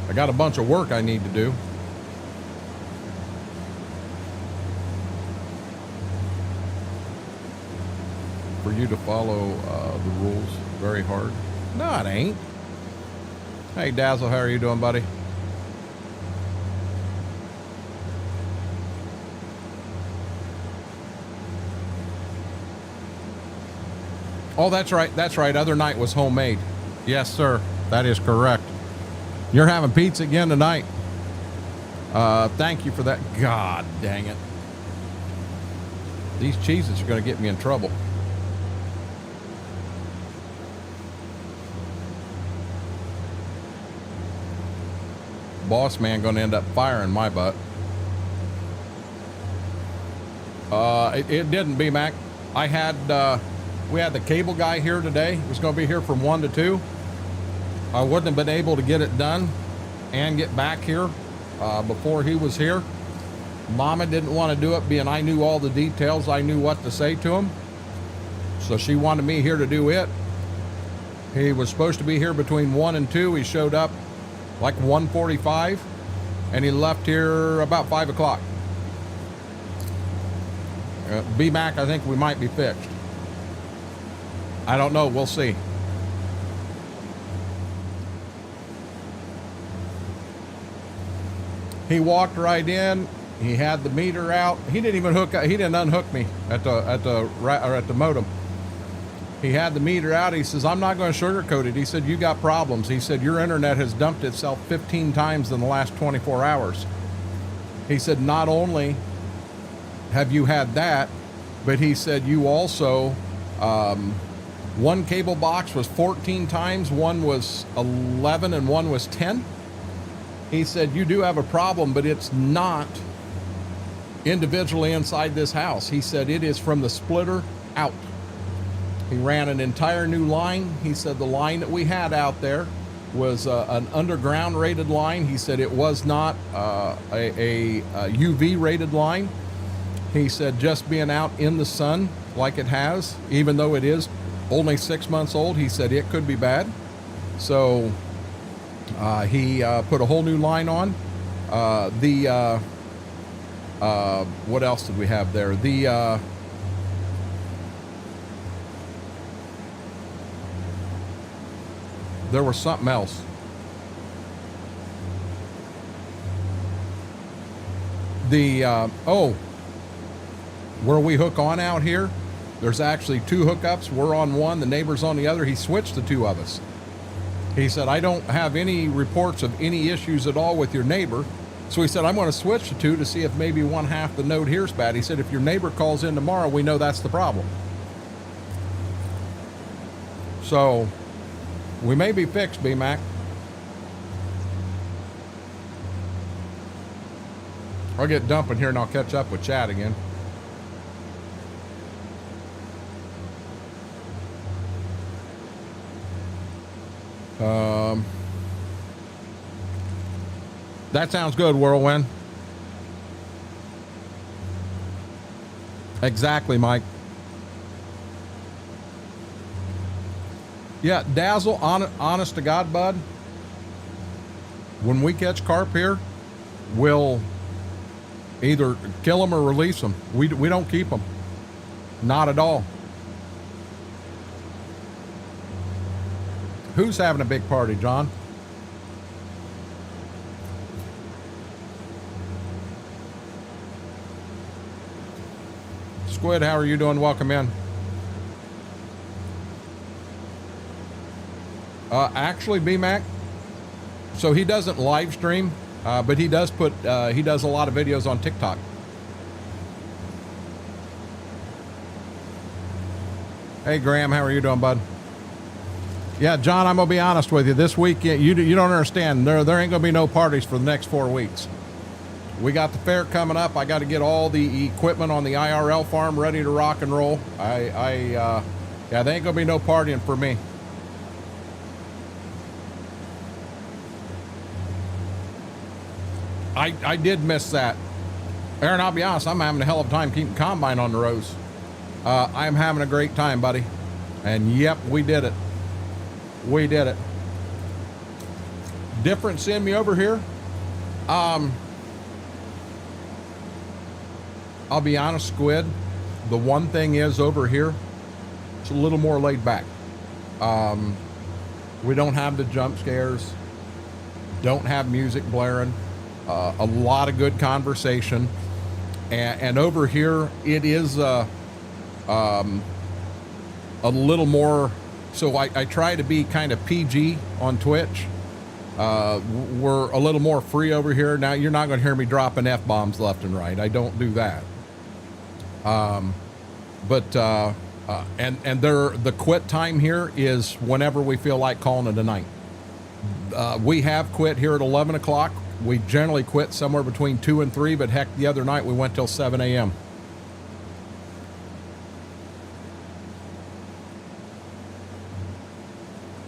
S1: I got a bunch of work I need to do. For you to follow the rules very hard. No, it ain't. Hey, Dazzle, how are you doing, buddy? Oh, that's right. That's right. Other night was homemade. Yes, sir. That is correct. You're having pizza again tonight. Thank you for that. God dang it. These cheeses are going to get me in trouble. Boss man going to end up firing my butt. It didn't, B-Mac. I had, we had the cable guy here today. He was going to be here from 1 to 2. I wouldn't have been able to get it done and get back here before he was here. Mama didn't want to do it, being I knew all the details. I knew what to say to him. So she wanted me here to do it. He was supposed to be here between 1 and 2. He showed up like 1:45, and he left here about 5 o'clock. B-Mac, I think we might be fixed. I don't know. We'll see. He walked right in. He had the meter out. He didn't even hook up. He didn't unhook me at the modem. He had the meter out. He says, I'm not going to sugarcoat it. He said, you got problems. He said, your internet has dumped itself 15 times in the last 24 hours. He said, not only have you had that, but he said, you also, one cable box was 14 times, one was 11, and one was 10. He said, you do have a problem, but it's not individually inside this house. He said, it is from the splitter out. He ran an entire new line. He said the line that we had out there was an underground rated line. He said it was not a UV rated line. He said just being out in the sun like it has, even though it is only 6 months old, he said it could be bad. So he put a whole new line on. What else did we have there? There was something else. Where we hook on out here, there's actually 2 hookups. We're on one, the neighbor's on the other. He switched the 2 of us. He said, I don't have any reports of any issues at all with your neighbor. So he said, I'm going to switch the 2 to see if maybe one half the node here's bad. He said, if your neighbor calls in tomorrow, we know that's the problem. So we may be fixed, B-Mac. I'll get dumping here and I'll catch up with Chad again. That sounds good, Whirlwind. Exactly, Mike. Yeah, Dazzle, honest to God, bud, when we catch carp here, we'll either kill them or release them. We don't keep them. Not at all. Who's having a big party, John? Squid, how are you doing? Welcome in. Actually, BMac, so he doesn't live stream, but he does he does a lot of videos on TikTok. Hey, Graham, how are you doing, bud? Yeah, John, I'm gonna be honest with you. This week, you don't understand. There ain't gonna be no parties for the next 4 weeks. We got the fair coming up. I got to get all the equipment on the IRL farm ready to rock and roll. Yeah, there ain't gonna be no partying for me. I did miss that. Aaron, I'll be honest, I'm having a hell of a time keeping combine on the rows. I'm having a great time, buddy. And yep, we did it. We did it. Difference in me over here. I'll be honest, Squid. The one thing is over here, it's a little more laid back. We don't have the jump scares. Don't have music blaring. A lot of good conversation. And over here, it is a little more. So I try to be kind of PG on Twitch. We're a little more free over here. Now, you're not going to hear me dropping F-bombs left and right. I don't do that. And the quit time here is whenever we feel like calling it a night. We have quit here at 11 o'clock. We generally quit somewhere between 2 and 3, but heck, the other night we went till 7 a.m.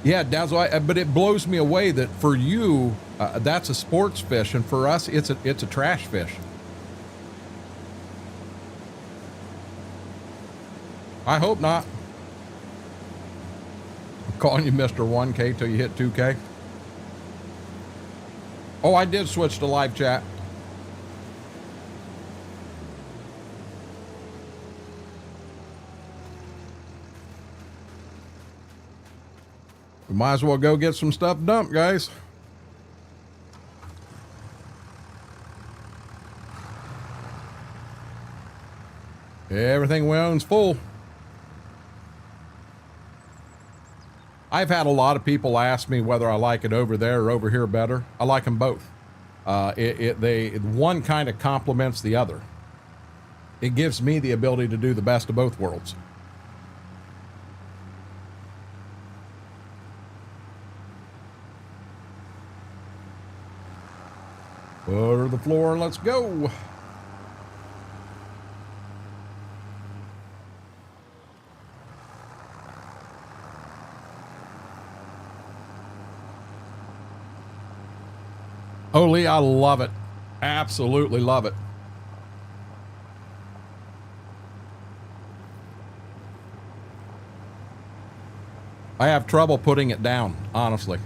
S1: Yeah, Dazzle, but it blows me away that for you, that's a sports fish, and for us, it's a trash fish. I hope not. I'm calling you Mr. 1K till you hit 2K. Oh, I did switch to live chat. We might as well go get some stuff dumped, guys. Everything we own's full. I've had a lot of people ask me whether I like it over there or over here better. I like them both. One kind of complements the other. It gives me the ability to do the best of both worlds. Butter the floor and let's go. Oh, Lee, I love it. Absolutely love it. I have trouble putting it down, honestly.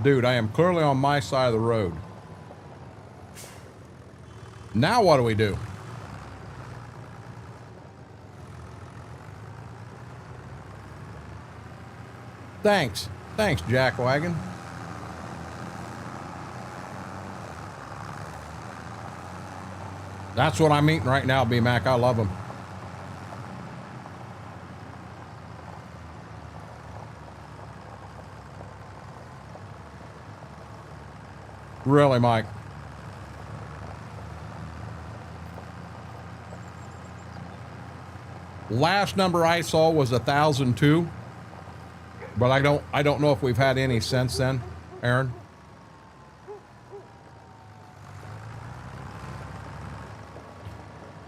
S1: Dude, I am clearly on my side of the road. Now what do we do? Thanks. Thanks, Jackwagon. That's what I'm eating right now, B-Mac. I love them. Really, Mike? Last number I saw was 1,002. But I don't know if we've had any since then, Aaron.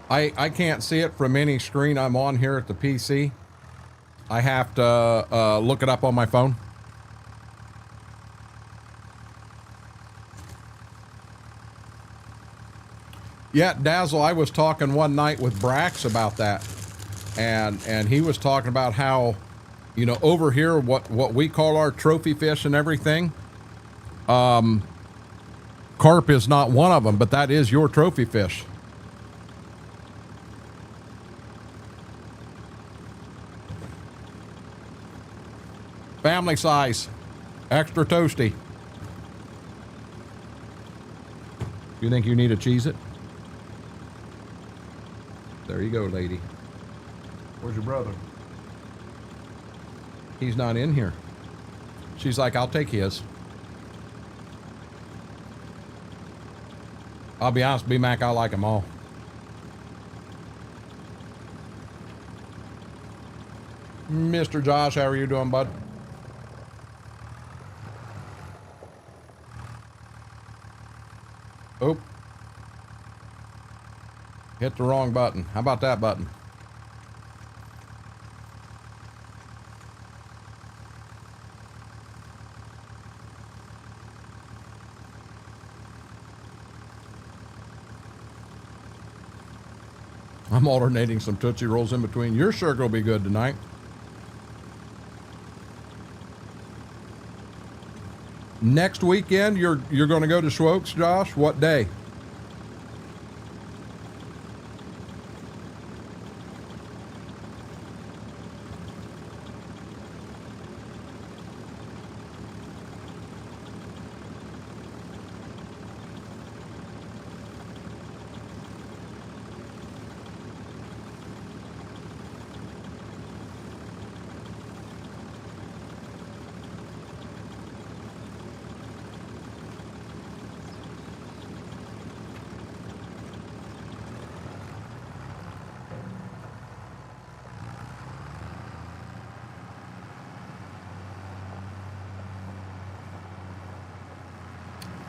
S1: I can't see it from any screen I'm on here at the PC. I have to look it up on my phone. Yeah, Dazzle, I was talking one night with Brax about that. And he was talking about how, you know, over here, what we call our trophy fish and everything, carp is not one of them, but that is your trophy fish. Family size, extra toasty. You think you need to cheese it? There you go, lady. Where's your brother? He's not in here. She's like, I'll take his. I'll be honest, B-Mac, I like them all. Mr. Josh, how are you doing, bud? Oh. Hit the wrong button. How about that button? I'm alternating some Tootsie Rolls in between. Your sugar will be good tonight. Next weekend, you're going to go to Schwoke's, Josh? What day?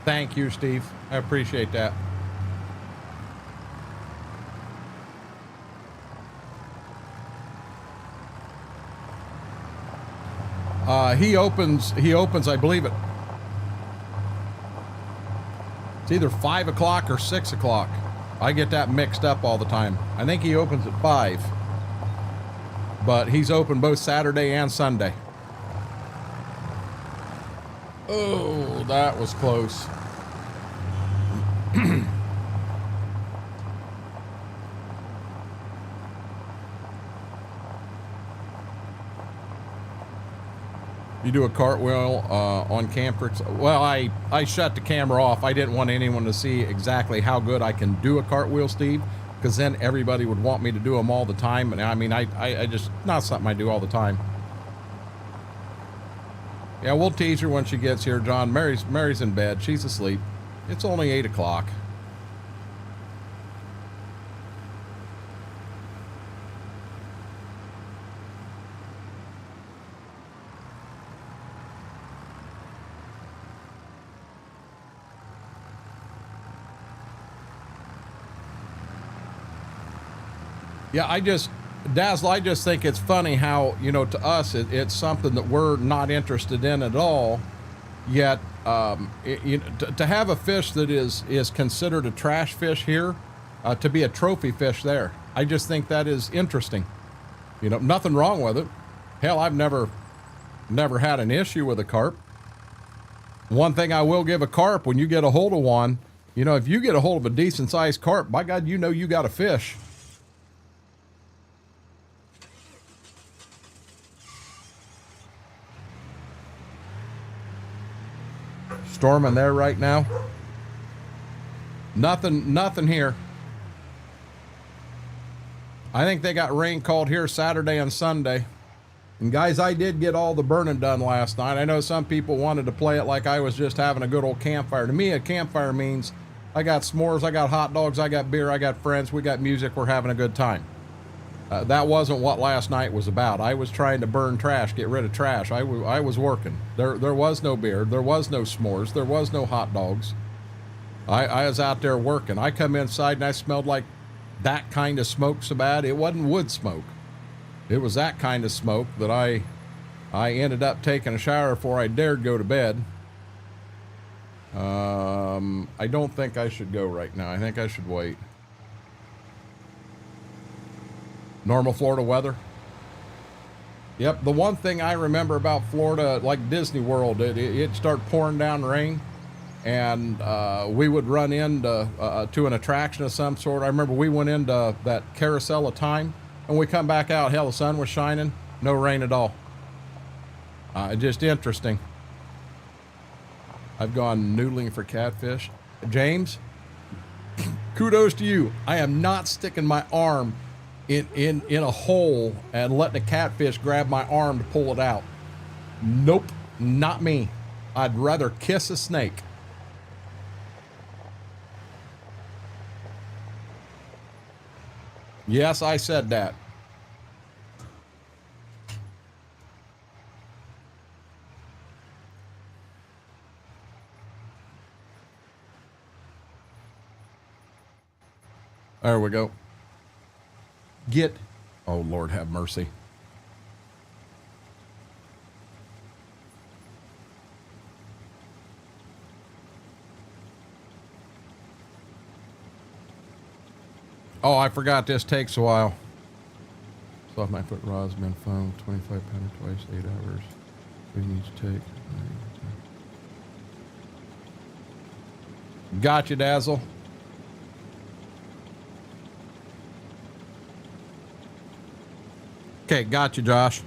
S1: Thank you, Steve. I appreciate that. He opens, I believe it's either 5 o'clock or 6 o'clock. I get that mixed up all the time. I think he opens at 5, but he's open both Saturday and Sunday. Oh, that was close. You do a cartwheel on camper. Well, I shut the camera off. I didn't want anyone to see exactly how good I can do a cartwheel, Steve, because then everybody would want me to do them all the time. And I mean, I just, not something I do all the time. Yeah, we'll tease her when she gets here, John. Mary's in bed. She's asleep. It's only 8 o'clock. Yeah, Dazzle, I just think it's funny how, you know, to us, it's something that we're not interested in at all. Yet, to have a fish that is considered a trash fish here, to be a trophy fish there, I just think that is interesting. You know, nothing wrong with it. Hell, I've never had an issue with a carp. One thing I will give a carp, when you get a hold of one, you know, if you get a hold of a decent sized carp, by God, you know you got a fish. Storming there right now. Nothing here. I think they got rain called here Saturday and Sunday. And guys, I did get all the burning done last night. I know some people wanted to play it like I was just having a good old campfire. To me, a campfire means I got s'mores, I got hot dogs, I got beer, I got friends, we got music, we're having a good time. That wasn't what last night was about. I was trying to burn trash, get rid of trash. I was working. There was no beer. There was no s'mores. There was no hot dogs. I was out there working. I come inside and I smelled like that kind of smoke so bad. It wasn't wood smoke. It was that kind of smoke that I ended up taking a shower before I dared go to bed. I don't think I should go right now. I think I should wait. Normal Florida weather. Yep, the one thing I remember about Florida, like Disney World, it started pouring down rain, and we would run into to an attraction of some sort. I remember we went into that Carousel of Time, and we come back out, hell, the sun was shining, no rain at all. Just interesting. I've gone noodling for catfish. James, kudos to you. I am not sticking my arm in a hole and letting a catfish grab my arm to pull it out. Nope, not me. I'd rather kiss a snake. Yes, I said that. There we go. Oh Lord have mercy. Oh, I forgot this takes a while. Soft my foot rod's been found 25 pounder twice, 8 hours. We need to take. Gotcha, Dazzle. Okay, gotcha, Josh.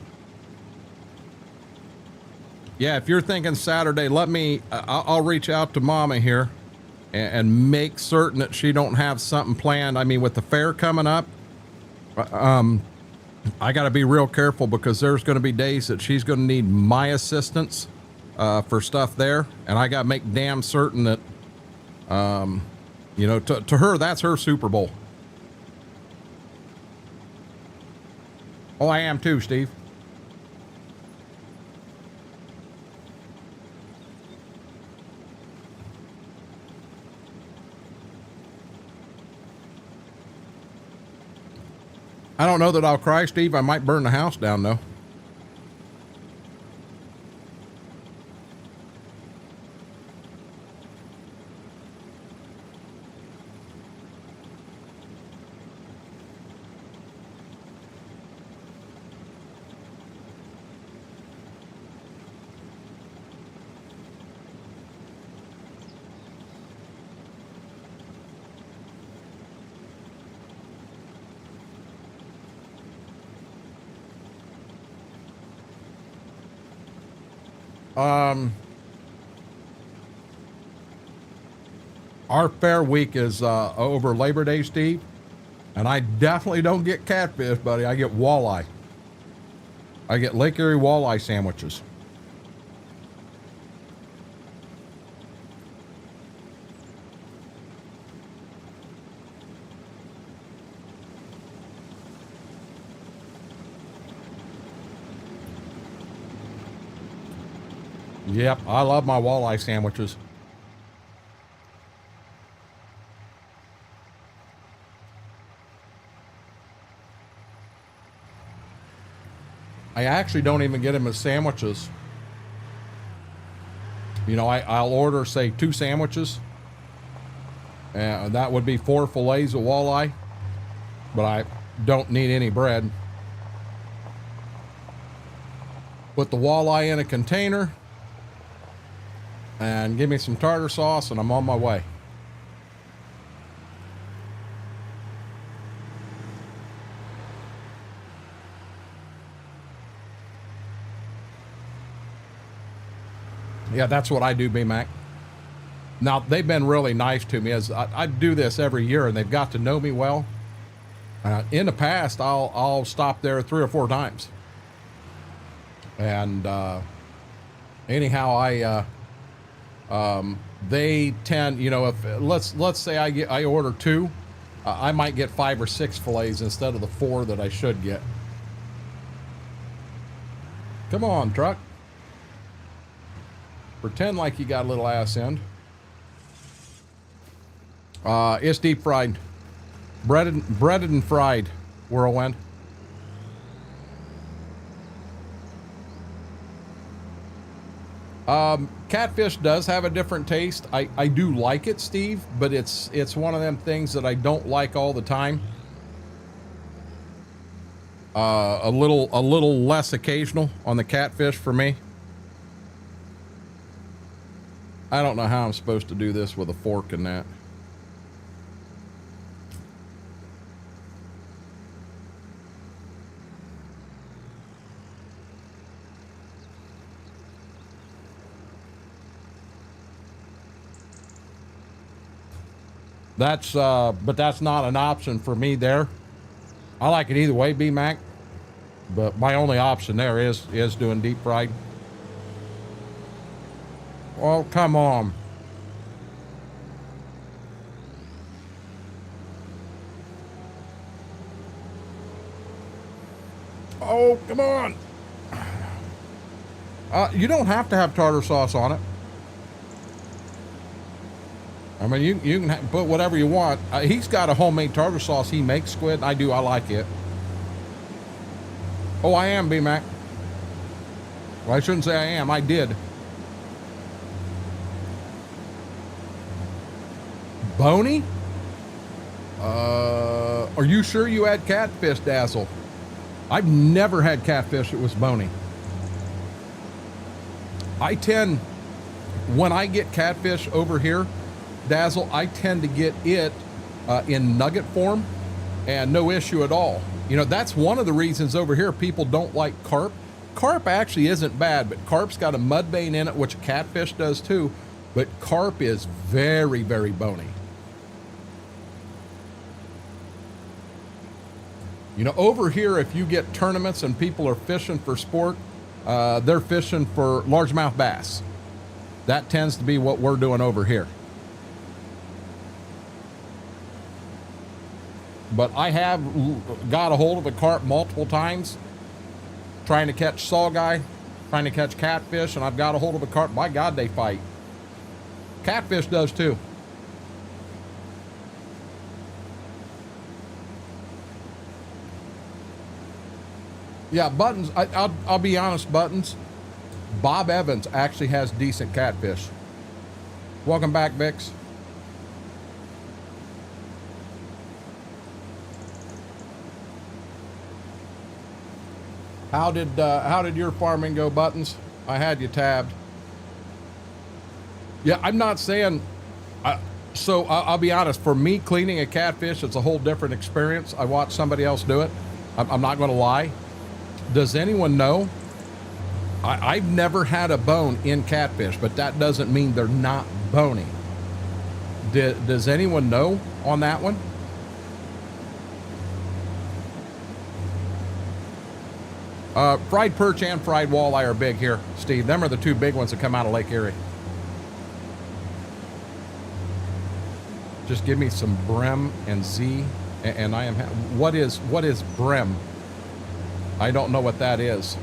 S1: Yeah, if you're thinking Saturday, let me, I'll reach out to Mama here and make certain that she don't have something planned. I mean, with the fair coming up, I got to be real careful because there's going to be days that she's going to need my assistance for stuff there. And I got to make damn certain that, you know, to her, that's her Super Bowl. Oh, I am too, Steve. I don't know that I'll cry, Steve. I might burn the house down, though. Our fair week is over Labor Day, Steve, and I definitely don't get catfish, buddy. I get walleye. I get Lake Erie walleye sandwiches. Yep, I love my walleye sandwiches. I actually don't even get them as sandwiches. You know, I'll order, say, 2 sandwiches. And that would be 4 fillets of walleye. But I don't need any bread. Put the walleye in a container. And give me some tartar sauce and I'm on my way. Yeah, that's what I do, B-Mac. Now, they've been really nice to me as I do this every year and they've got to know me well. In the past, I'll stop there 3 or 4 times. And anyhow, they tend, you know, if let's say I order 2 I might get 5 or 6 fillets instead of the 4 that I should get. Come on, truck. Pretend like you got a little ass end. It's deep fried. Breaded and fried, Whirlwind. Catfish does have a different taste. I do like it, Steve, but it's one of them things that I don't like all the time. A little less occasional on the catfish for me. I don't know how I'm supposed to do this with a fork and that. But that's not an option for me there. I like it either way, B-Mac. But my only option there is doing deep fried. Oh, come on. Oh, come on. You don't have to have tartar sauce on it. I mean, you can put whatever you want. He's got a homemade tartar sauce he makes, Squid. I do. I like it. Oh, I am, B-Mac. Well, I shouldn't say I am. I did. Bony? Are you sure you had catfish, Dazzle? I've never had catfish that was bony. When I get catfish over here, Dazzle, I tend to get it in nugget form and no issue at all. You know, that's one of the reasons over here people don't like carp. Carp actually isn't bad, but carp's got a mud vein in it, which catfish does too. But carp is very, very bony. You know, over here, if you get tournaments and people are fishing for sport, they're fishing for largemouth bass. That tends to be what we're doing over here. But I have got a hold of a carp multiple times, trying to catch saugeye, trying to catch catfish, and I've got a hold of a carp. By God, they fight. Catfish does too. Yeah, Buttons, I'll be honest, Buttons. Bob Evans actually has decent catfish. Welcome back, Bix. How did your farming go, Buttons? I had you tabbed. Yeah, I'm not saying. So I'll be honest. For me, cleaning a catfish, it's a whole different experience. I watched somebody else do it. I'm not going to lie. Does anyone know? I've never had a bone in catfish, but that doesn't mean they're not bony. Does anyone know on that one? Fried perch and fried walleye are big here, Steve. Them are the two big ones that come out of Lake Erie. Just give me some brim and Z, and I am. What is brim? I don't know what that is.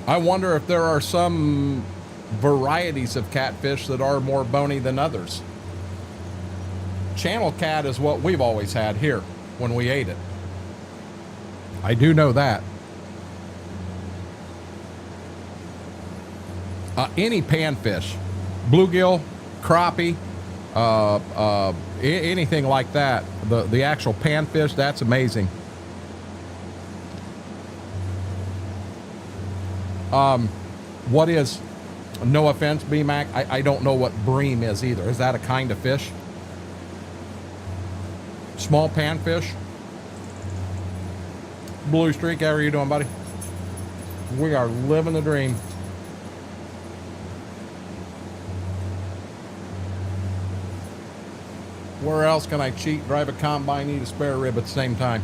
S1: I wonder if there are some varieties of catfish that are more bony than others. Channel cat is what we've always had here when we ate it. I do know that. Any panfish, bluegill, crappie, anything like that, the actual panfish, that's amazing. What is, no offense, B-Mac, I don't know what bream is either. Is that a kind of fish? Small panfish? Blue Streak, how are you doing, buddy? We are living the dream. Where else can I cheat, drive a combine, eat a spare rib at the same time?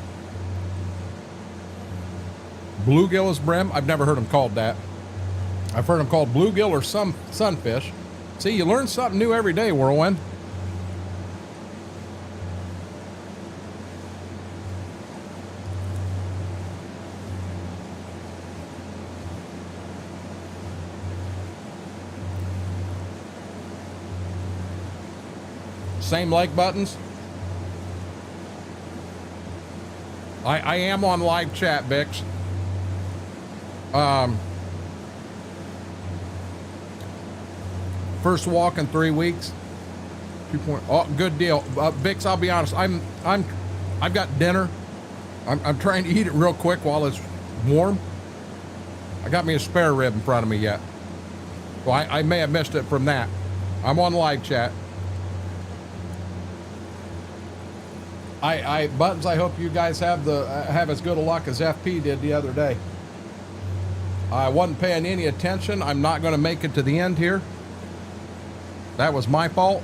S1: Bluegill is brim. I've never heard them called that. I've heard them called bluegill or some sunfish. See, you learn something new every day, Whirlwind. Same like buttons. I am on live chat, Bix. First walk in 3 weeks. 2 point. Oh, good deal, Bix. I'll be honest. I've got dinner. I'm trying to eat it real quick while it's warm. I got me a spare rib in front of me yet. Well, I may have missed it from that. I'm on live chat. Buttons, I hope you guys have as good a luck as FP did the other day. I wasn't paying any attention. I'm not going to make it to the end here. That was my fault.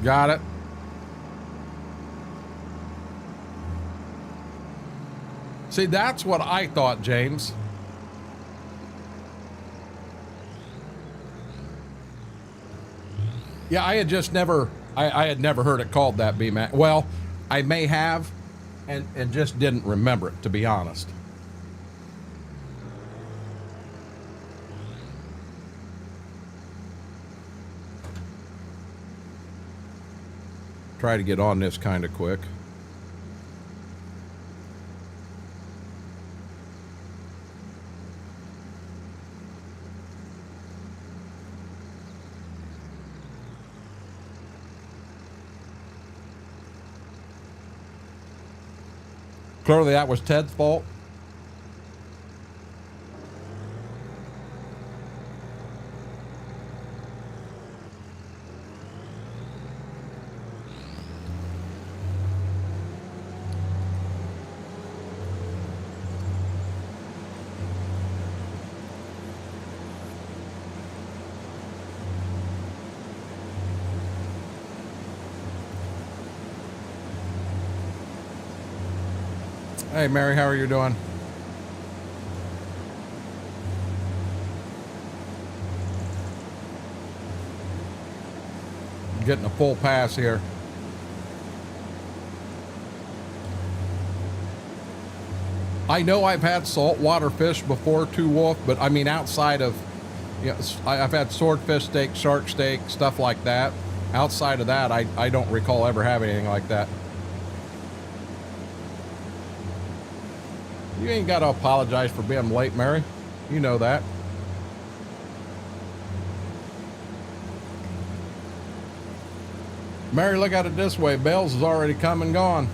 S1: Got it. See, that's what I thought, James. Yeah, I had just never, I had never heard it called that, B-Mac. Well, I may have, and just didn't remember it, to be honest. Try to get on this kind of quick. Clearly that was Ted's fault. Hey, Mary, how are you doing? Getting a full pass here. I know I've had saltwater fish before too, Wolf, but I mean outside of, you know, I've had swordfish steak, shark steak, stuff like that. Outside of that, I don't recall ever having anything like that. You ain't got to apologize for being late, Mary. You know that. Mary, look at it this way. Bells is already come and gone.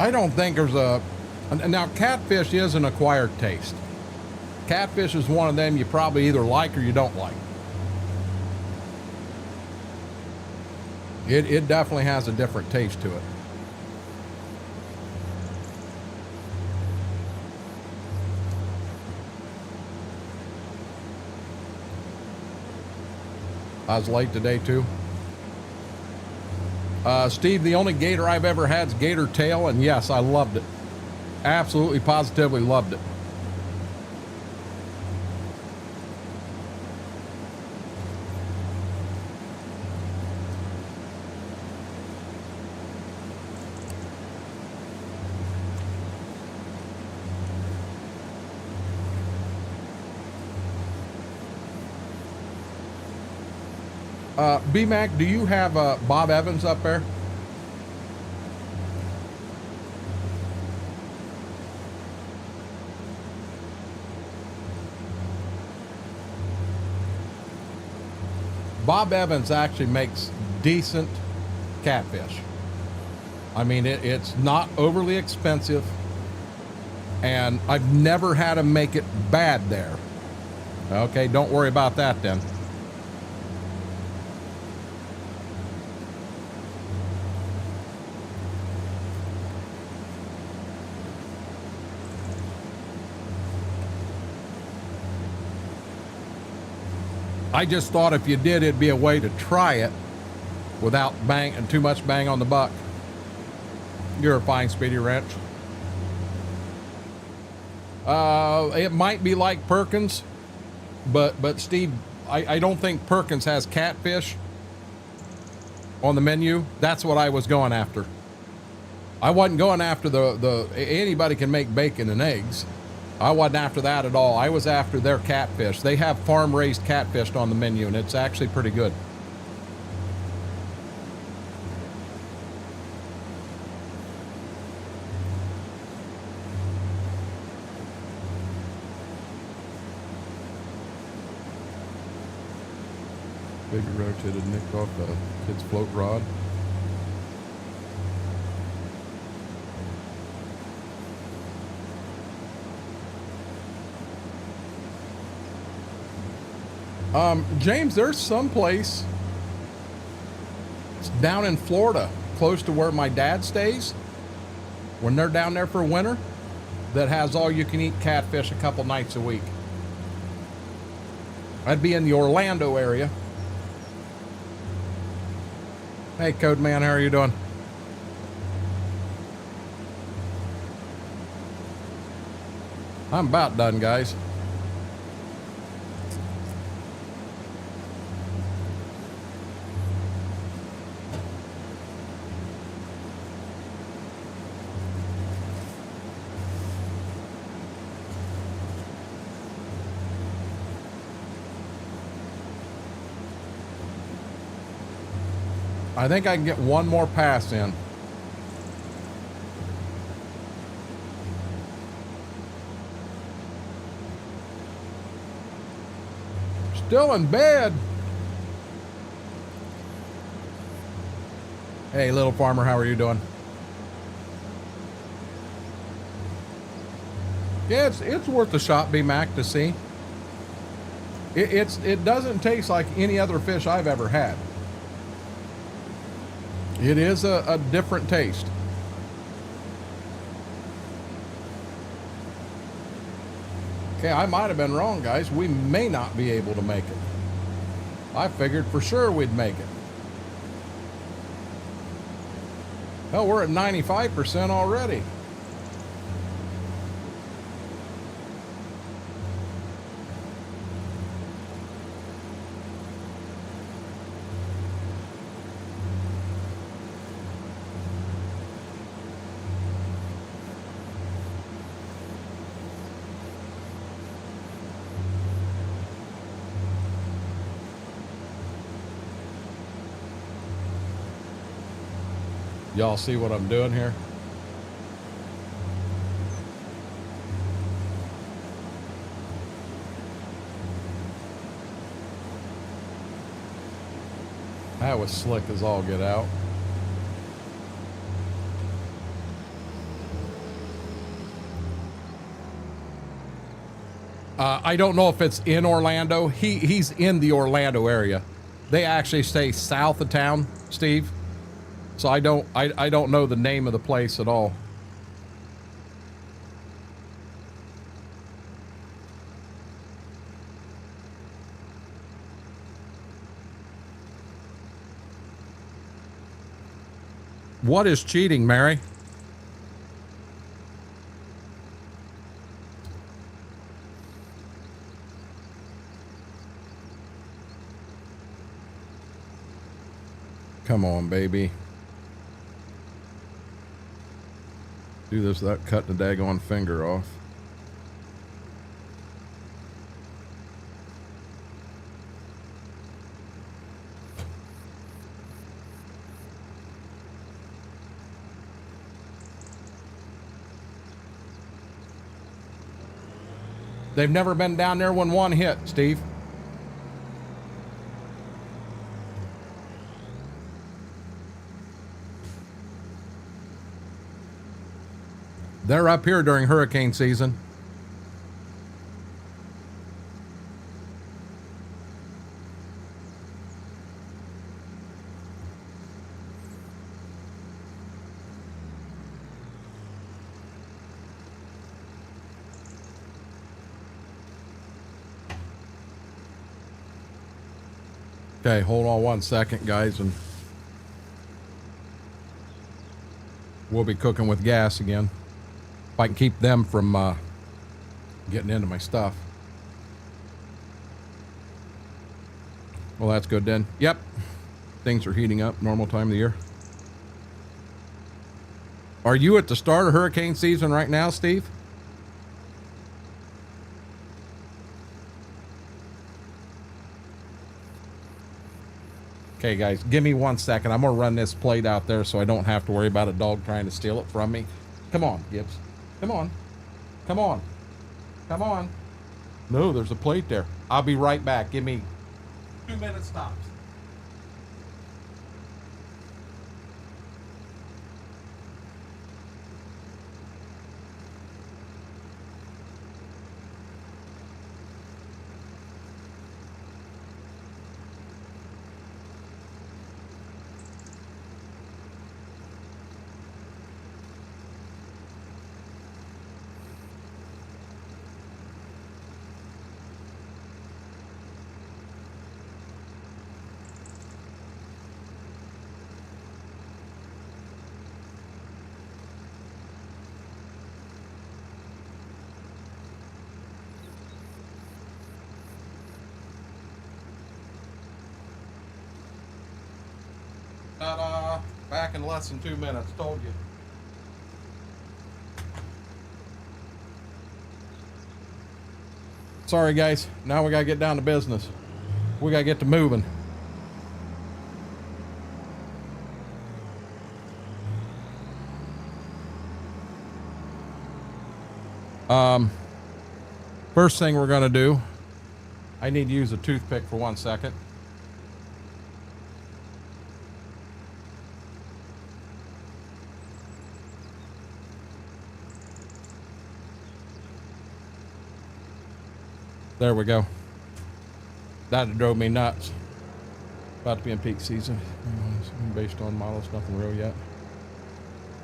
S1: I don't think there's a... Now, catfish is an acquired taste. Catfish is one of them you probably either like or you don't like. It definitely has a different taste to it. I was late today, too. Steve, the only gator I've ever had is gator tail, and yes, I loved it. Absolutely, positively loved it. B-Mac, do you have Bob Evans up there? Bob Evans actually makes decent catfish. I mean, it's not overly expensive, and I've never had him make it bad there. Okay, don't worry about that then. I just thought if you did, it'd be a way to try it without too much bang on the buck. You're a fine, Speedy Wrench. It might be like Perkins, but Steve, I don't think Perkins has catfish on the menu. That's what I was going after. I wasn't going after anybody can make bacon and eggs. I wasn't after that at all. I was after their catfish. They have farm-raised catfish on the menu, and it's actually pretty good. Baby rotated nicked off the kid's float rod. James, there's some place, it's down in Florida, close to where my dad stays, when they're down there for winter, that has all you can eat catfish a couple nights a week. I'd be in the Orlando area. Hey, Code Man, how are you doing? I'm about done, guys. I think I can get one more pass in. Still in bed. Hey, little farmer, how are you doing? Yeah, it's worth a shot, B-Mac, to see. It doesn't taste like any other fish I've ever had. It is a different taste. Okay, I might have been wrong, guys. We may not be able to make it. I figured for sure we'd make it. Hell, we're at 95% already. Y'all see what I'm doing here? That was slick as all get out. I don't know if it's in Orlando. He's in the Orlando area. They actually stay south of town, Steve. So I don't know the name of the place at all. What is cheating, Mary? Come on, baby. Do this without cutting the daggone finger off. They've never been down there when one hit, Steve. They're up here during hurricane season. Okay, hold on 1 second, guys, and we'll be cooking with gas again. If I can keep them from getting into my stuff. Well, that's good then. Yep, things are heating up, normal time of the year. Are you at the start of hurricane season right now, Steve? Okay, guys, give me 1 second. I'm going to run this plate out there so I don't have to worry about a dog trying to steal it from me. Come on, Gibbs. Come on. Come on. Come on. No, there's a plate there. I'll be right back. Give me 2 minutes tops. Ta-da! Back in less than 2 minutes, told you. Sorry guys, now we gotta get down to business. We gotta get to moving. First thing we're gonna do, I need to use a toothpick for 1 second. There we go. That drove me nuts. About to be in peak season. Based on models, nothing real yet.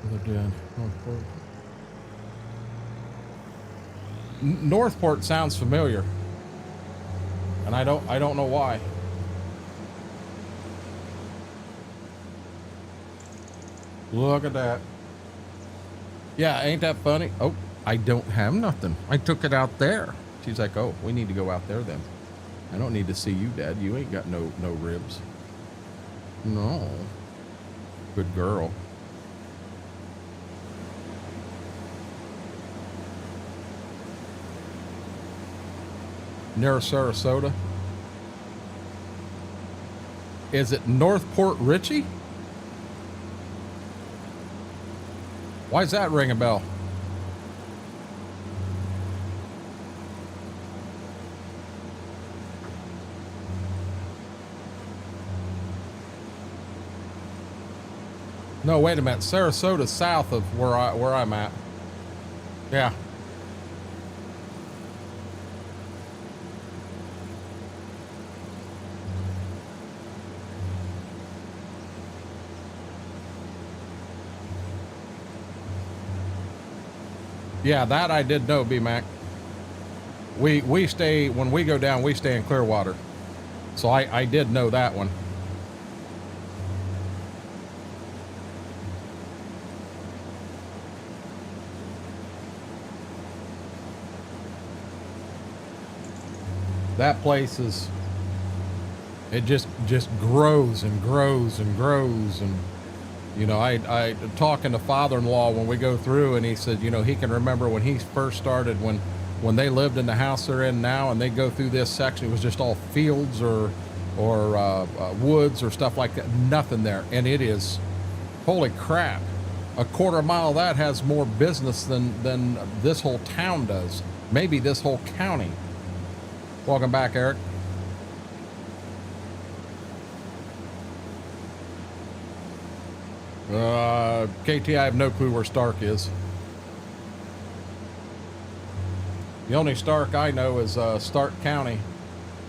S1: Other than Northport. Northport sounds familiar, and I don't know why. Look at that. Yeah, ain't that funny? Oh, I don't have nothing. I took it out there. She's like, oh, we need to go out there then. I don't need to see you, Dad. You ain't got no ribs. No. Good girl. Near Sarasota. Is it Northport Richie? Why's that ring a bell? No, wait a minute. Sarasota's south of where I'm at. Yeah. Yeah, that I did know, B-Mac. We stay, when we go down, we stay in Clearwater. So I did know that one. That place is, it just grows and grows and grows. And you know, I talking to father-in-law when we go through, and he said, you know, he can remember when he first started, when they lived in the house they're in now, and they go through this section, it was just all fields or woods or stuff like that, nothing there. And it is, holy crap, a quarter mile of that has more business than this whole town does. maybe this whole county. Welcome back, Eric. KT, I have no clue where Stark is. The only Stark I know is Stark County.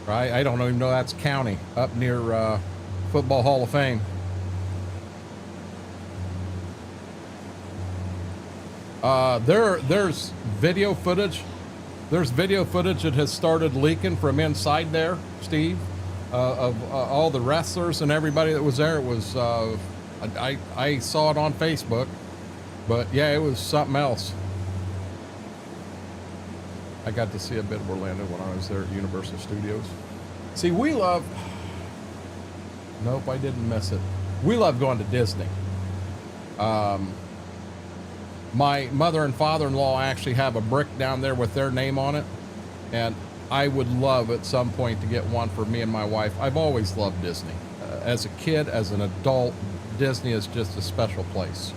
S1: Right? I don't even know that's county up near Football Hall of Fame. There's video footage. There's video footage that has started leaking from inside there, Steve, of all the wrestlers and everybody that was there. It was I saw it on Facebook, but yeah, it was something else. I got to see a bit of Orlando when I was there at Universal Studios. See, we love... Nope, I didn't miss it. We love going to Disney. My mother and father-in-law actually have a brick down there with their name on it. And I would love at some point to get one for me and my wife. I've always loved Disney. As a kid, as an adult, Disney is just a special place.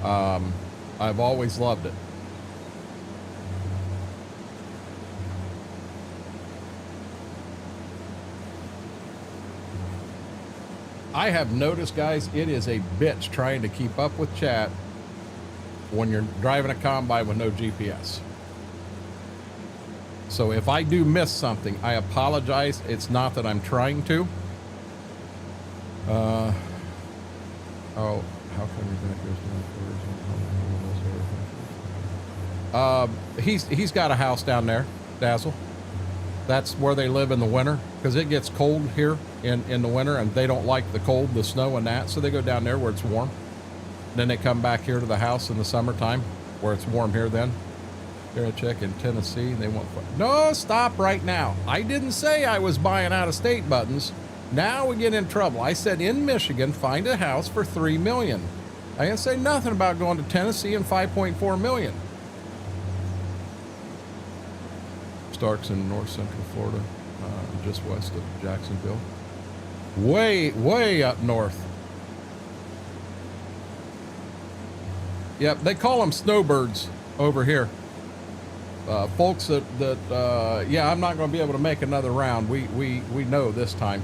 S1: I've always loved it. I have noticed, guys, it is a bitch trying to keep up with chat when you're driving a combine with no GPS. So if I do miss something, I apologize. It's not that I'm trying to. Oh, how come he's got a house down there, Dazzle. That's where they live in the winter, because it gets cold here in the winter, and they don't like the cold, the snow and that, so they go down there where it's warm. Then they come back here to the house in the summertime where it's warm here then. Here a chick in Tennessee, they want... No, stop right now. I didn't say I was buying out-of-state buttons. Now we get in trouble. I said in Michigan, find a house for $3 million. I didn't say nothing about going to Tennessee and $5.4 million. Stark's in north central Florida, just west of Jacksonville. Way up north. Yep, they call them snowbirds over here. Folks yeah, I'm not going to be able to make another round. We know this time.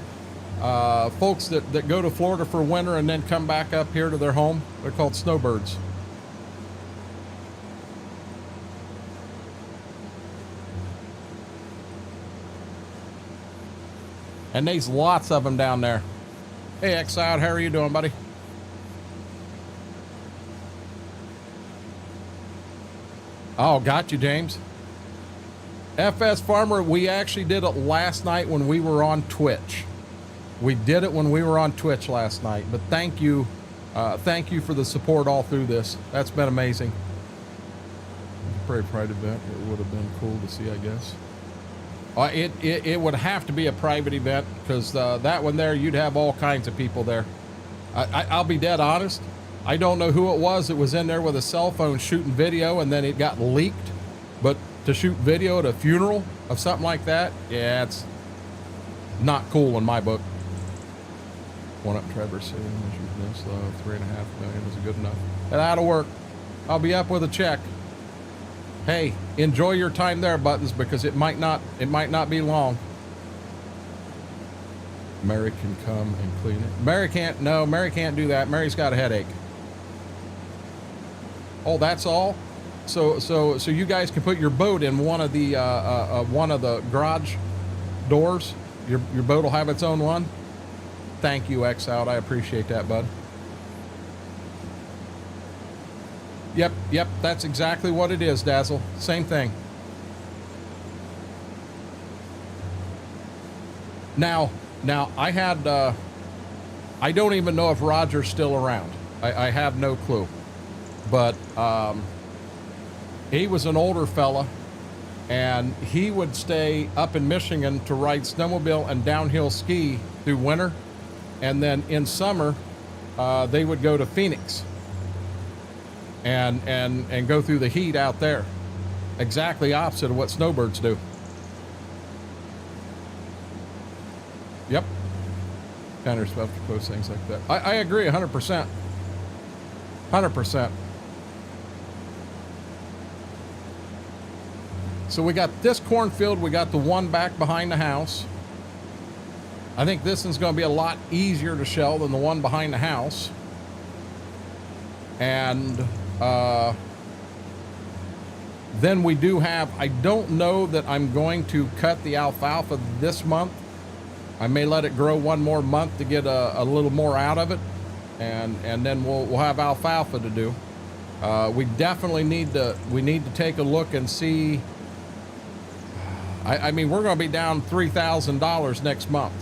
S1: Folks that go to Florida for winter and then come back up here to their home, they're called snowbirds. And there's lots of them down there. Hey, Exile, how are you doing, buddy? Oh, got you, James. FS Farmer, we actually did it last night when we were on Twitch. We did it when we were on Twitch last night. But thank you for the support all through this. That's been amazing. Prairie Pride event, it would have been cool to see, I guess. It would have to be a private event, because that one there, you'd have all kinds of people there. I'll be dead honest. I don't know who it was that was in there with a cell phone shooting video and then it got leaked. But to shoot video at a funeral of something like that, yeah, it's not cool in my book. One up Trevor saying, $3.5 million is good enough. That'll work. I'll be up with a check. Hey, enjoy your time there, Buttons, because it might not be long. Mary can come and clean it. Mary can't do that. Mary's got a headache. Oh, that's all? So you guys can put your boat in one of the garage doors. Your boat will have its own one. Thank you, X Out. I appreciate that, bud. Yep, that's exactly what it is, Dazzle. Same thing. Now I had, I don't even know if Roger's still around. I have no clue. But he was an older fella, and he would stay up in Michigan to ride snowmobile and downhill ski through winter. And then in summer, they would go to Phoenix and go through the heat out there. Exactly opposite of what snowbirds do. Yep. Kind of supposed to post things like that. I agree 100%. 100%. So we got this cornfield. We got the one back behind the house. I think this one's going to be a lot easier to shell than the one behind the house. And then we do have, I don't know that I'm going to cut the alfalfa this month. I may let it grow one more month to get a little more out of it. And then we'll have alfalfa to do. We definitely need to take a look and see. I mean, we're going to be down $3,000 next month.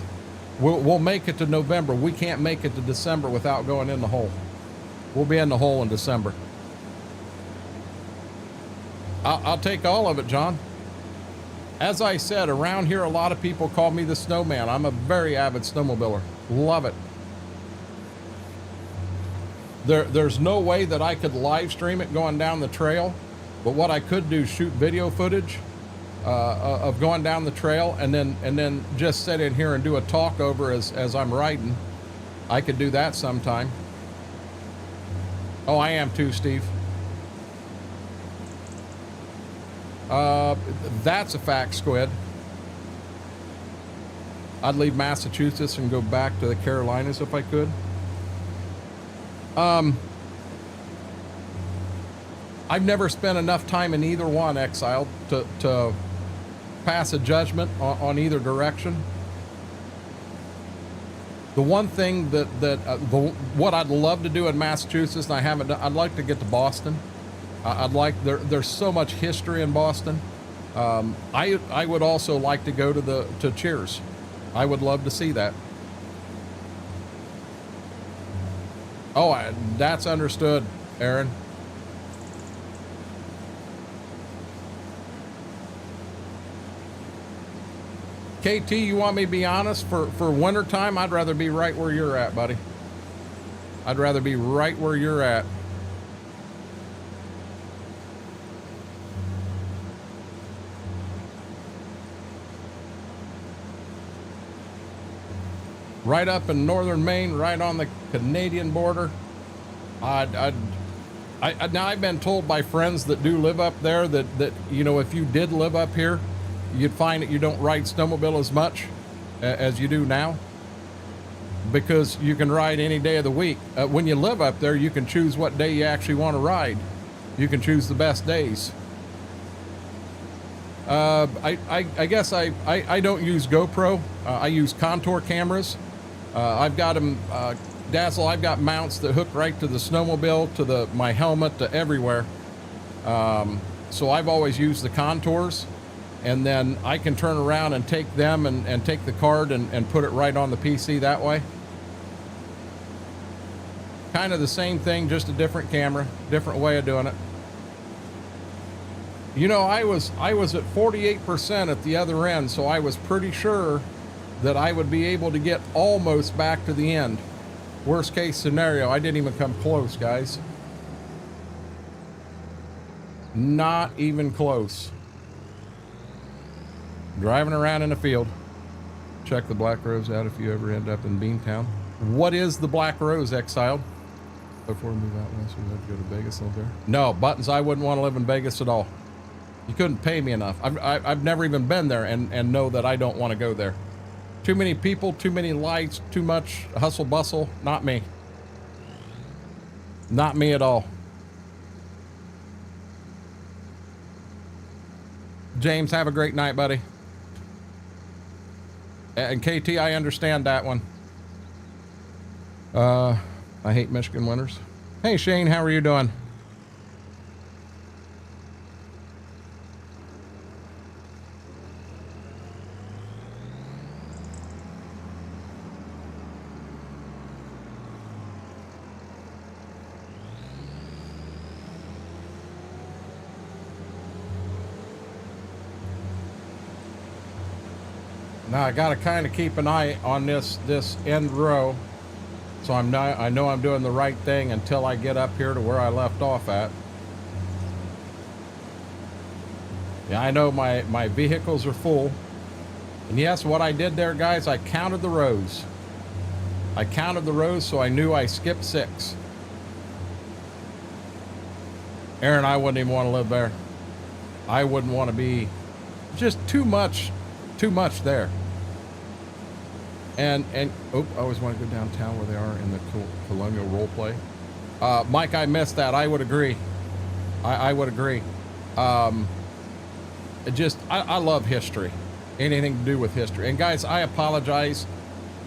S1: We'll make it to November. We can't make it to December without going in the hole. We'll be in the hole in December. I'll take all of it, John. As I said, around here, a lot of people call me the snowman. I'm a very avid snowmobiler. Love it. There's no way that I could live stream it going down the trail, but what I could do is shoot video footage of going down the trail, and then just sit in here and do a talk over as I'm riding. I could do that sometime. Oh, I am too, Steve. That's a fact, Squid. I'd leave Massachusetts and go back to the Carolinas if I could. I've never spent enough time in either one, Exiled, to pass a judgment on either direction. The one thing what I'd love to do in Massachusetts, and I haven't done, I'd like to get to Boston. There's so much history in Boston. I would also like to go to Cheers. I would love to see that. Oh, that's understood, Aaron. KT, you want me to be honest? For winter time, I'd rather be right where you're at, buddy. I'd rather be right where you're at. Right up in northern Maine, right on the Canadian border. Now I've been told by friends that do live up there that you know, if you did live up here, you'd find that you don't ride snowmobile as much as you do now, because you can ride any day of the week. When you live up there, you can choose what day you actually want to ride. You can choose the best days. I guess I don't use GoPro. I use contour cameras. I've got them, Dazzle, I've got mounts that hook right to the snowmobile, to my helmet, to everywhere. So I've always used the contours, and then I can turn around and take them and take the card and put it right on the PC that way. Kind of the same thing, just a different camera, different way of doing it. You know, I was at 48% at the other end, so I was pretty sure that I would be able to get almost back to the end. Worst case scenario, I didn't even come close, guys. Not even close. Driving around in the field. Check the Black Rose out if you ever end up in Beantown. What is the Black Rose, Exiled? Before we move out west, we have to go to Vegas over there. No, Buttons, I wouldn't want to live in Vegas at all. You couldn't pay me enough. I've never even been there and know that I don't want to go there. Too many people, too many lights, too much hustle bustle. Not me. Not me at all. James, have a great night, buddy. And KT, I understand that one. I hate Michigan winters. Hey, Shane, how are you doing? Now I got to kind of keep an eye on this end row, so I know I'm doing the right thing until I get up here to where I left off at. Yeah, I know my vehicles are full, and yes, what I did there, guys, I counted the rows. I counted the rows, so I knew I skipped 6. Aaron, I wouldn't even want to live there. I wouldn't want to be just too much there. And oh, I always want to go downtown where they are in the colonial role play. Mike, I missed that. I would agree. I would agree. I love history, anything to do with history. And guys, I apologize.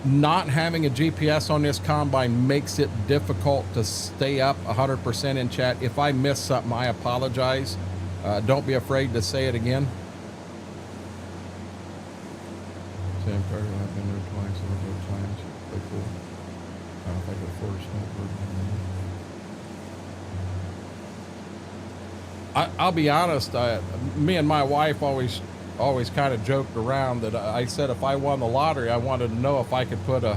S1: Not having a GPS on this combine makes it difficult to stay up 100% in chat. If I miss something, I apologize. Don't be afraid to say it again. Sam Carter, I've been there twice, several times. Pretty cool. I don't think I afford a snowboard. I'll be honest. Me and my wife always kind of joked around that I said if I won the lottery, I wanted to know if I could put a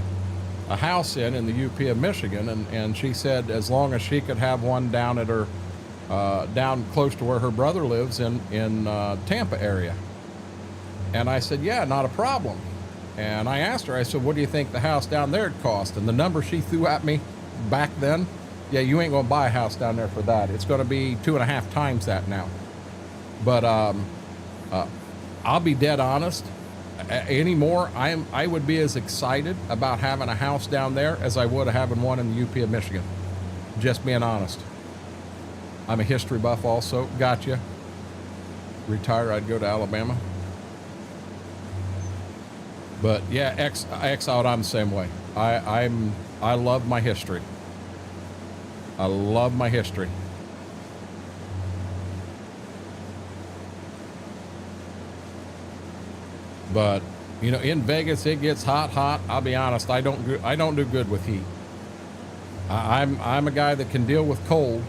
S1: house in the UP of Michigan, and she said as long as she could have one down at her down close to where her brother lives in Tampa area. And I said, yeah, not a problem. And I asked her, I said, what do you think the house down there would cost? And the number she threw at me back then, yeah, you ain't gonna buy a house down there for that. It's gonna be 2.5 times that now. But I'll be dead honest. Anymore, I would be as excited about having a house down there as I would having one in the UP of Michigan. Just being honest. I'm a history buff also. Gotcha. Retire, I'd go to Alabama. But yeah, X out, I'm the same way. I love my history. I love my history. But you know, in Vegas it gets hot. I'll be honest, I don't do good with heat. I'm a guy that can deal with cold.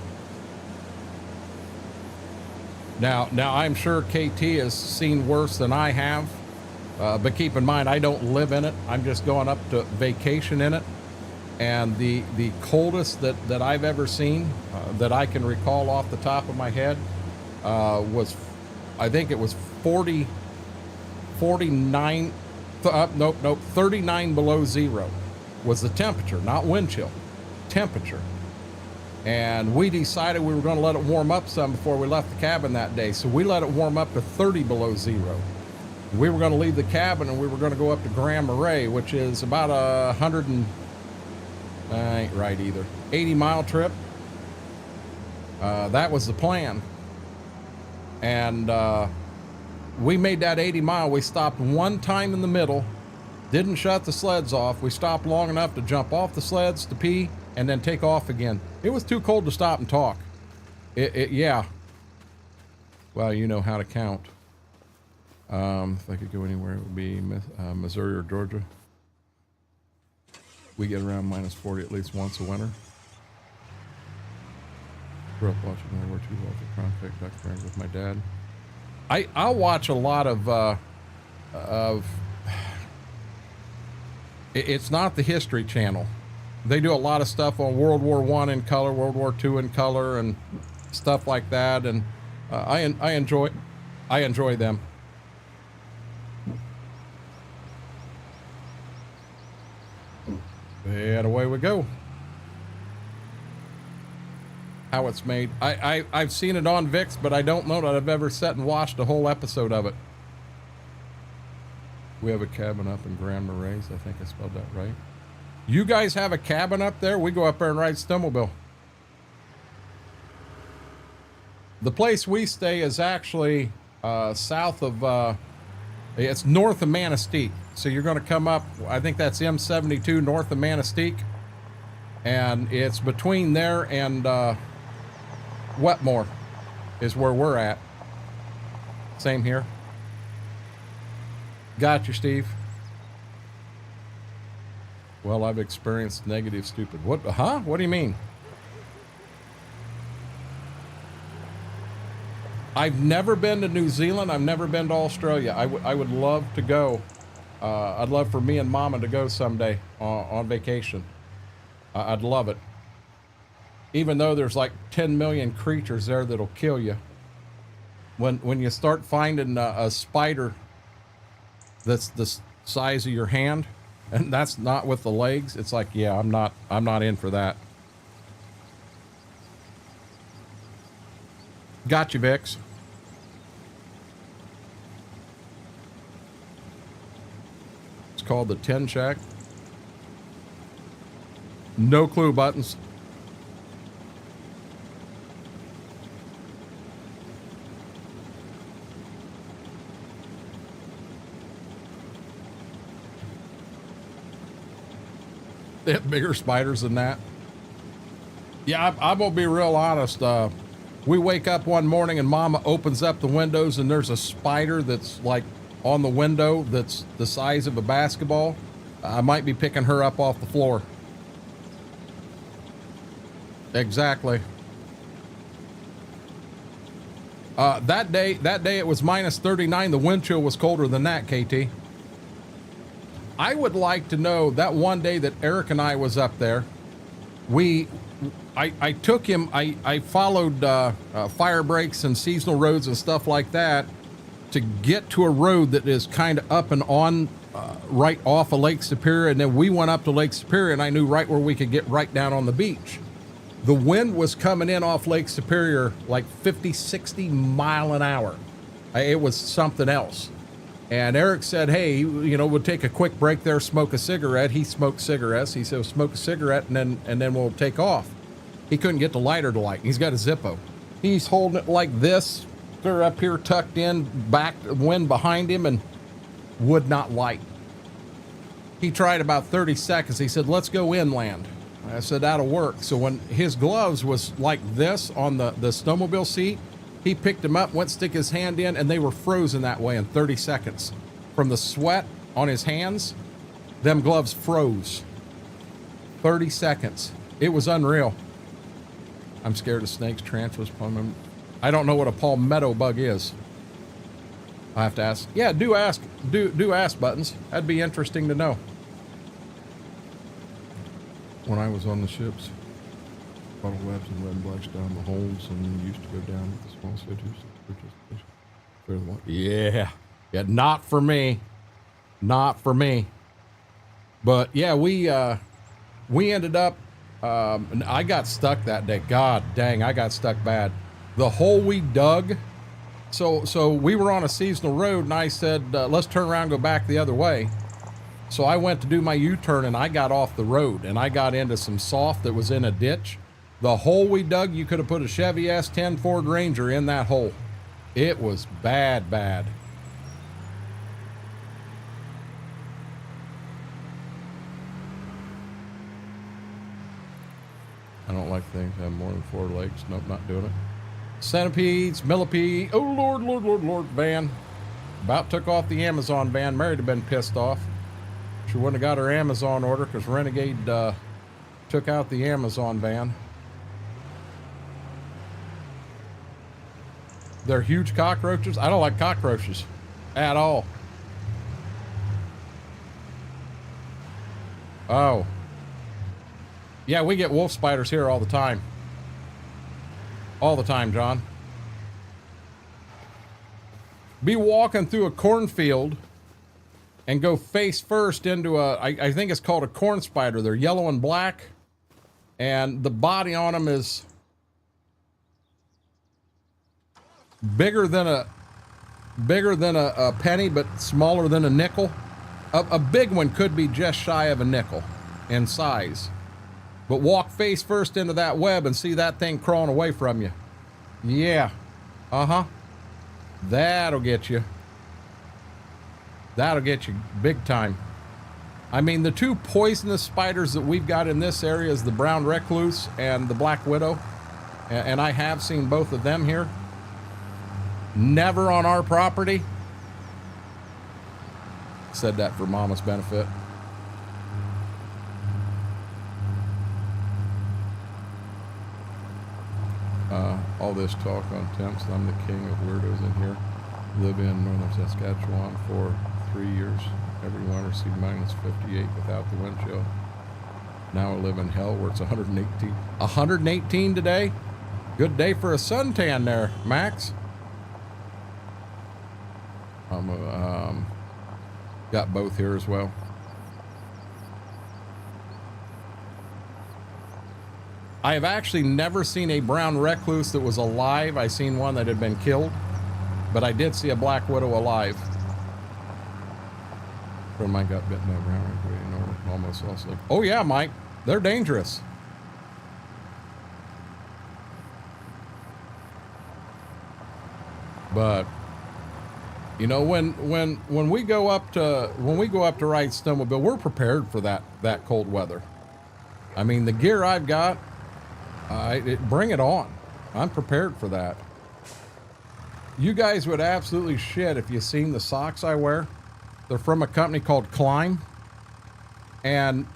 S1: Now I'm sure KT has seen worse than I have. But keep in mind, I don't live in it. I'm just going up to vacation in it. And the coldest that I've ever seen, that I can recall off the top of my head, was, I think it was 39 below zero was the temperature, not wind chill, temperature. And we decided we were going to let it warm up some before we left the cabin that day. So we let it warm up to 30 below zero. We were going to leave the cabin and we were going to go up to Grand Marais, which is about 80-mile trip. That was the plan. And we made that 80-mile. We stopped one time in the middle, didn't shut the sleds off. We stopped long enough to jump off the sleds to pee and then take off again. It was too cold to stop and talk. Yeah. Well, you know how to count. If I could go anywhere, it would be Missouri or Georgia. We get around -40 at least once a winter. Grew up watching World War II Walter Cronkite documentary with my dad. I'll watch a lot of it's not the History Channel. They do a lot of stuff on World War I in color, World War II in color, and stuff like that. And I enjoy them. And away we go. How it's made. I've seen it on VIX, but I don't know that I've ever sat and watched a whole episode of it. We have a cabin up in Grand Marais. I think I spelled that right. You guys have a cabin up there? We go up there and ride snowmobile. The place we stay is actually south of, it's north of Manistee. So you're going to come up, I think that's M72 north of Manistee. And it's between there and Wetmore is where we're at. Same here. Got you, Steve. Well, I've experienced negative stupid. What, huh? What do you mean? I've never been to New Zealand. I've never been to Australia. I would love to go. I'd love for me and Mama to go someday on vacation. I'd love it. Even though there's like 10 million creatures there that'll kill you. When you start finding a spider that's the size of your hand, and that's not with the legs, it's like, yeah, I'm not in for that. Got you, Vix. called the Tin Shack. No clue, Buttons. They have bigger spiders than that. Yeah, I'm gonna be real honest. We wake up one morning and Mama opens up the windows and there's a spider that's like on the window that's the size of a basketball. I might be picking her up off the floor. Exactly. That day it was minus 39. The wind chill was colder than that, KT. I would like to know that one day that Eric and I was up there, I took him, I followed fire breaks and seasonal roads and stuff like that to get to a road that is kind of up and on right off of Lake Superior. And then we went up to Lake Superior and I knew right where we could get right down on the beach. The wind was coming in off Lake Superior like 50, 60 mile an hour. It was something else. And Eric said, hey, you know, we'll take a quick break there, smoke a cigarette. He smoked cigarettes. He said, well, smoke a cigarette and then we'll take off. He couldn't get the lighter to light. He's got a Zippo. He's holding it like this. They're up here tucked in, back, wind behind him, and would not light. He tried about 30 seconds. He said, let's go inland. I said, that'll work. So when his gloves was like this on the snowmobile seat, he picked them up, went to stick his hand in, and they were frozen that way in 30 seconds. From the sweat on his hands, them gloves froze. 30 seconds. It was unreal. I'm scared of snakes, tarantulas, I don't know what a palmetto bug is. I have to ask. Yeah, do ask Buttons. That'd be interesting to know. When I was on the ships, bottle webs and red blacks down the holes and used to go down with the small switches. Yeah. Yeah, not for me. Not for me. But yeah, we ended up, and I got stuck that day. God dang, I got stuck bad. The hole we dug, so we were on a seasonal road and I said, let's turn around and go back the other way. So I went to do my U-turn and I got off the road and I got into some soft that was in a ditch. The hole we dug, you could have put a Chevy S10 Ford Ranger in that hole. It was bad, bad. I don't like things that have more than 4 legs. Nope, not doing it. Centipedes, millipede. Oh, Lord, Lord, Lord, Lord, van. About took off the Amazon van. Mary'd have been pissed off. She wouldn't have got her Amazon order because Renegade took out the Amazon van. They're huge cockroaches. I don't like cockroaches at all. Oh. Yeah, we get wolf spiders here all the time. All the time, John. Be walking through a cornfield and go face first into I think it's called a corn spider. They're yellow and black, and the body on them is bigger than a penny, but smaller than a nickel. A big one could be just shy of a nickel in size. But walk face first into that web and see that thing crawling away from you. Yeah. Uh-huh. That'll get you. That'll get you big time. I mean, the 2 poisonous spiders that we've got in this area is the brown recluse and the black widow. And I have seen both of them here. Never on our property. Said that for Mama's benefit. All this talk on temps. I'm the king of weirdos in here. Live in northern Saskatchewan for 3 years. Every winter see minus 58 without the wind chill. Now I live in hell where it's 118. 118 today? Good day for a suntan there, Max. Got both here as well. I have actually never seen a brown recluse that was alive. I seen one that had been killed, but I did see a black widow alive. when mine got bitten over. Almost lost it. Oh yeah, Mike, they're dangerous. But you know, when we go up to ride snowmobile, we're prepared for that cold weather. I mean, the gear I've got, bring it on. I'm prepared for that. You guys would absolutely shit if you seen the socks I wear. They're from a company called Climb. And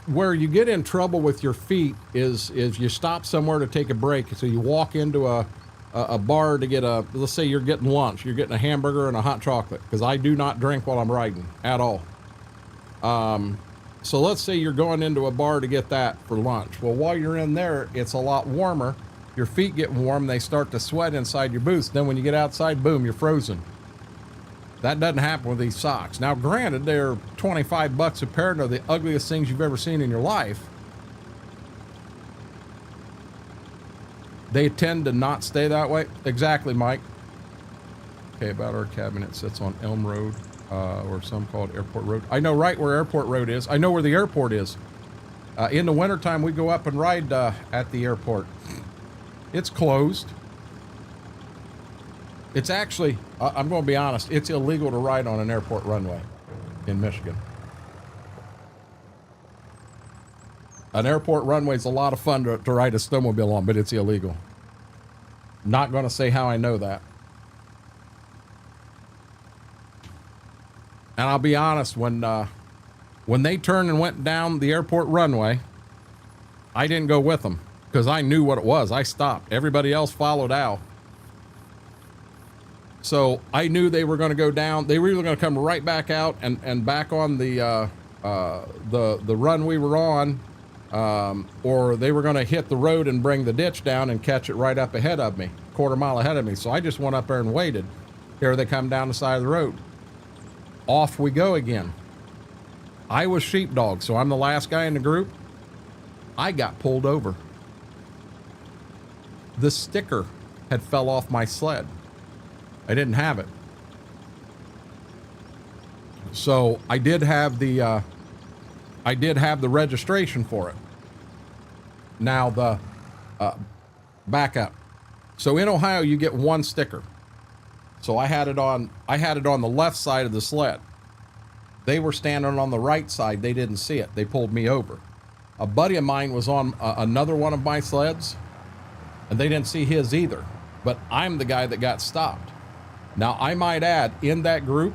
S1: where you get in trouble with your feet is you stop somewhere to take a break. So you walk into a bar to get let's say you're getting lunch. You're getting a hamburger and a hot chocolate, because I do not drink while I'm riding at all. So let's say you're going into a bar to get that for lunch. Well, while you're in there, it's a lot warmer. Your feet get warm, they start to sweat inside your boots. Then when you get outside, boom, you're frozen. That doesn't happen with these socks. Now, granted, they're 25 bucks a pair. They're the ugliest things you've ever seen in your life. They tend to not stay that way. Exactly, Mike. Okay, about our cabinet sits on Elm Road, or some call it Airport Road. I know right where Airport Road is. I know where the airport is. In the wintertime, we go up and ride at the airport. It's closed. It's actually, I'm going to be honest, it's illegal to ride on an airport runway in Michigan. An airport runway is a lot of fun to ride a snowmobile on, but it's illegal. Not going to say how I know that. And I'll be honest, when they turned and went down the airport runway, I didn't go with them because I knew what it was. I stopped. Everybody else followed Al. So I knew they were going to go down. They were either going to come right back out and back on the run we were on, or they were going to hit the road and bring the ditch down and catch it right up ahead of me, quarter mile ahead of me. So I just went up there and waited. Here they come down the side of the road. Off we go again. I was sheepdog, so I'm the last guy in the group. I got pulled over. The sticker had fell off my sled. I didn't have it. So I did have the registration for it. Now the back up. So in Ohio you get one sticker. So I had it on the left side of the sled. They were standing on the right side. They didn't see it. They pulled me over. A buddy of mine was on another one of my sleds, and they didn't see his either. But I'm the guy that got stopped. Now, I might add, in that group,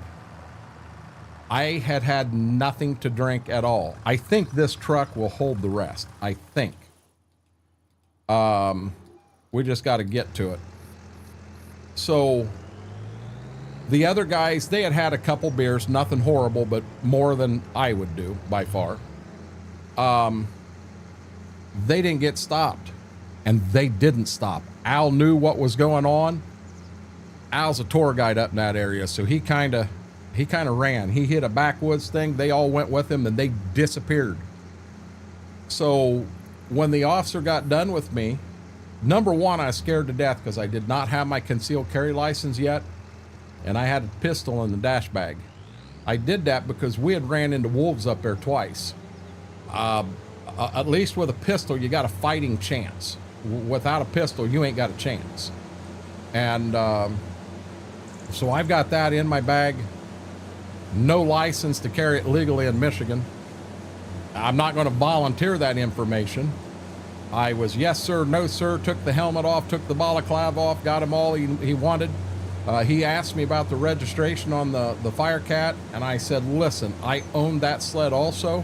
S1: I had nothing to drink at all. I think this truck will hold the rest. I think. We just got to get to it. So the other guys, they had a couple beers, nothing horrible, but more than I would do by far. They didn't get stopped, and they didn't stop. Al knew what was going on. Al's a tour guide up in that area, so he kind of ran. He hit a backwoods thing. They all went with him, and they disappeared. So when the officer got done with me, number one, I was scared to death because I did not have my concealed carry license yet, and I had a pistol in the dash bag. I did that because we had ran into wolves up there twice. At least with a pistol, you got a fighting chance. Without a pistol, you ain't got a chance. And so I've got that in my bag. No license to carry it legally in Michigan. I'm not going to volunteer that information. I was yes sir, no sir, took the helmet off, took the balaclava off, got him all he wanted. He asked me about the registration on the Firecat, and I said, listen, I own that sled also.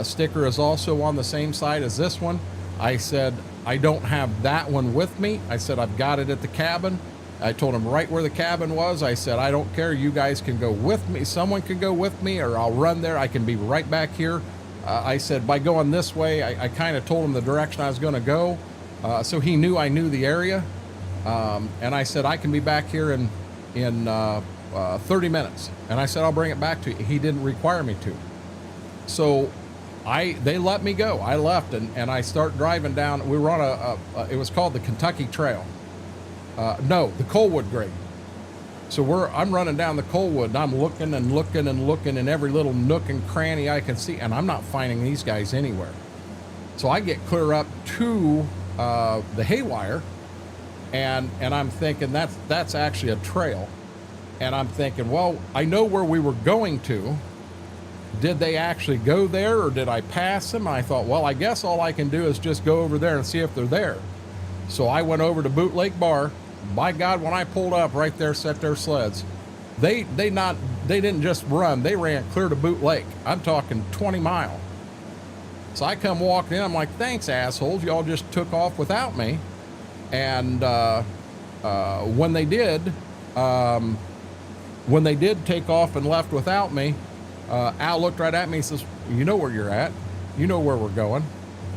S1: Sticker is also on the same side as this one. I said, I don't have that one with me. I said, I've got it at the cabin. I told him right where the cabin was. I said, I don't care. You guys can go with me. Someone can go with me, or I'll run there. I can be right back here. I said, by going this way, I kind of told him the direction I was going to go. So he knew I knew the area. And I said, I can be back here in 30 minutes. And I said, I'll bring it back to you. He didn't require me to. So they let me go. I left and I start driving down. We were on it was called the Kentucky Trail. No, the Coalwood Grade. So I'm running down the Coalwood, and I'm looking and looking and looking in every little nook and cranny I can see, and I'm not finding these guys anywhere. So I get clear up to the haywire, and I'm thinking that's actually a trail. And I'm thinking, well, I know where we were going to. Did they actually go there, or did I pass them? I thought, well, I guess all I can do is just go over there and see if they're there. So I went over to Boot Lake Bar. By God, when I pulled up, right there set their sleds. They didn't just run, they ran clear to Boot Lake. I'm talking 20 mile. So I come walking in, I'm like, thanks, assholes, y'all just took off without me. And when they did take off and left without me, Al looked right at me and says, you know where you're at, you know where we're going.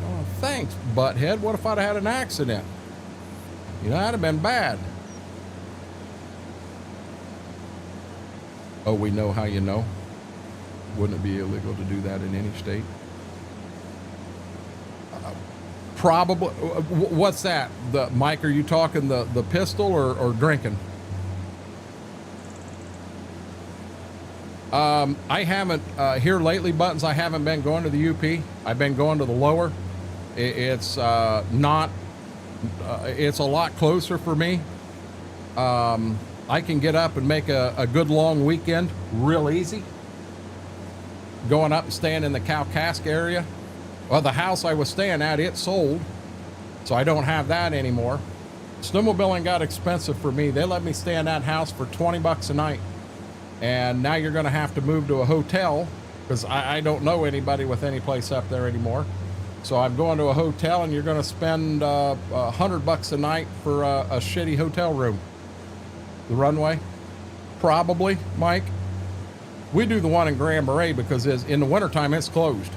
S1: Oh, thanks, butthead. What if I'd have had an accident? You know, that'd have been bad. Oh, we know how you know. Wouldn't it be illegal to do that in any state? Probably. What's that? Mike, are you talking the pistol or drinking? I haven't, here lately, Buttons, I haven't been going to the UP. I've been going to the lower. It's not... it's a lot closer for me. I can get up and make a good long weekend real easy. Going up and staying in the Cowcask area. Well, the house I was staying at, it sold, so I don't have that anymore. Snowmobiling got expensive for me. They let me stay in that house for 20 bucks a night. And now you're going to have to move to a hotel, because I don't know anybody with any place up there anymore. So I'm going to a hotel, and you're going to spend $100 a night for a shitty hotel room. The runway? Probably, Mike. We do the one in Grand Marais because in the wintertime it's closed.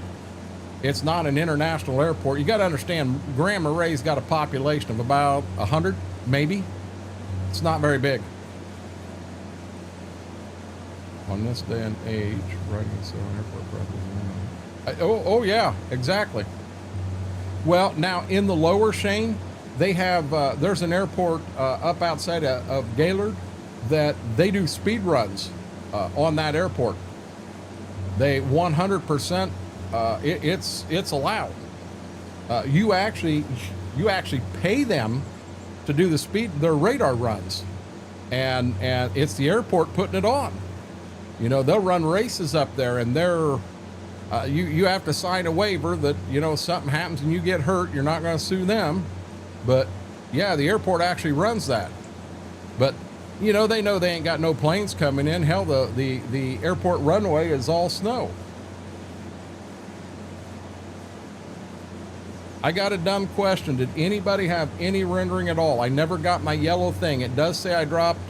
S1: It's not an international airport. You got to understand, Grand Marais got a population of about 100, maybe. It's not very big. On this day and age, running so an airport probably. Oh yeah, exactly. Well, now in the lower Shane, they have, there's an airport up outside of Gaylord that they do speed runs on that airport. They 100%, it's allowed. You actually pay them to do their radar runs, and it's the airport putting it on. You know, they'll run races up there, and they're you have to sign a waiver that, you know, something happens and you get hurt, you're not going to sue them. But yeah, the airport actually runs that. But you know they ain't got no planes coming in. Hell, the airport runway is all snow. I got a dumb question. Did anybody have any rendering at all? I never got my yellow thing. It does say I dropped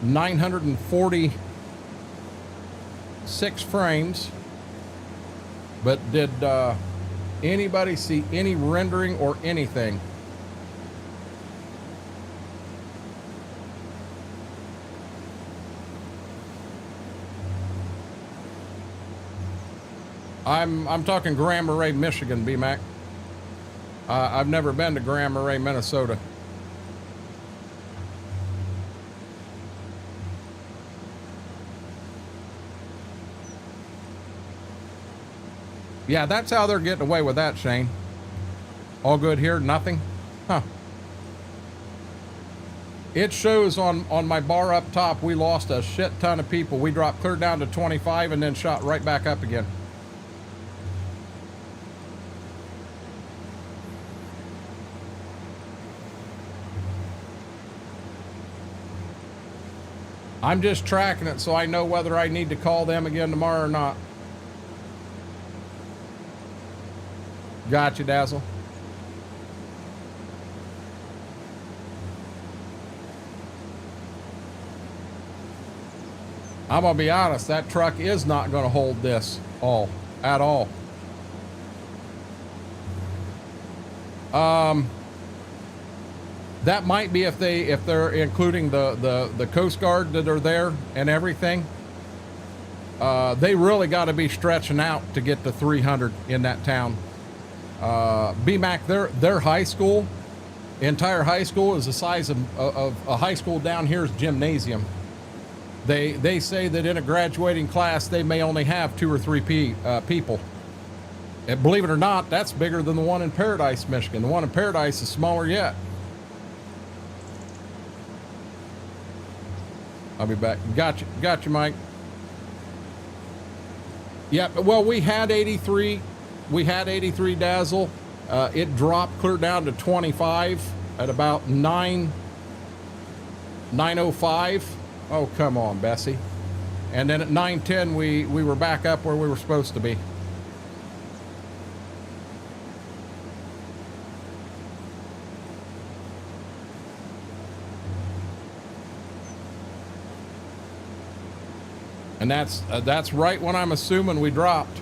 S1: 946 frames. But did anybody see any rendering or anything? I'm talking Grand Marais, Michigan, B-Mac. I've never been to Grand Marais, Minnesota. Yeah, that's how they're getting away with that, Shane. All good here, nothing? Huh. It shows on my bar up top, we lost a shit ton of people. We dropped clear down to 25 and then shot right back up again. I'm just tracking it so I know whether I need to call them again tomorrow or not. Gotcha, Dazzle. I'm gonna be honest, that truck is not gonna hold this at all. That might be if they're including the Coast Guard that are there and everything. They really got to be stretching out to get to 300 in that town. BMAC, their high school, entire high school is the size of a high school down here's gymnasium. They say that in a graduating class, they may only have 2 or 3 people. And believe it or not, that's bigger than the one in Paradise, Michigan. The one in Paradise is smaller yet. I'll be back. Got you, Mike. Yeah, well, we had 83 Dazzle. It dropped clear down to 25 at about 9:05. Oh, come on, Bessie. And then at 9:10, we were back up where we were supposed to be. And that's right when I'm assuming we dropped.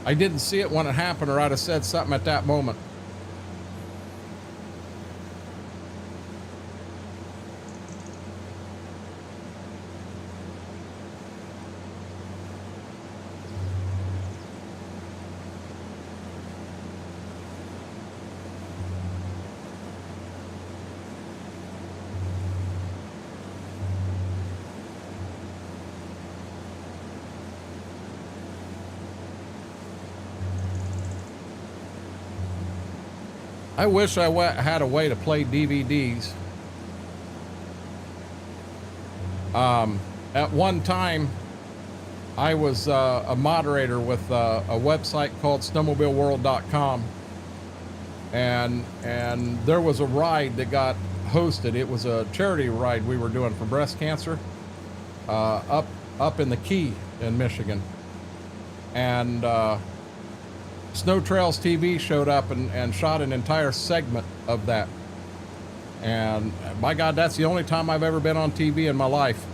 S1: I didn't see it when it happened, or I'd have said something at that moment. I wish I had a way to play DVDs. At one time, I was a moderator with a website called snowmobileworld.com, and there was a ride that got hosted. It was a charity ride we were doing for breast cancer up in the Key in Michigan, and Snow Trails TV showed up and shot an entire segment of that. And by God, that's the only time I've ever been on TV in my life.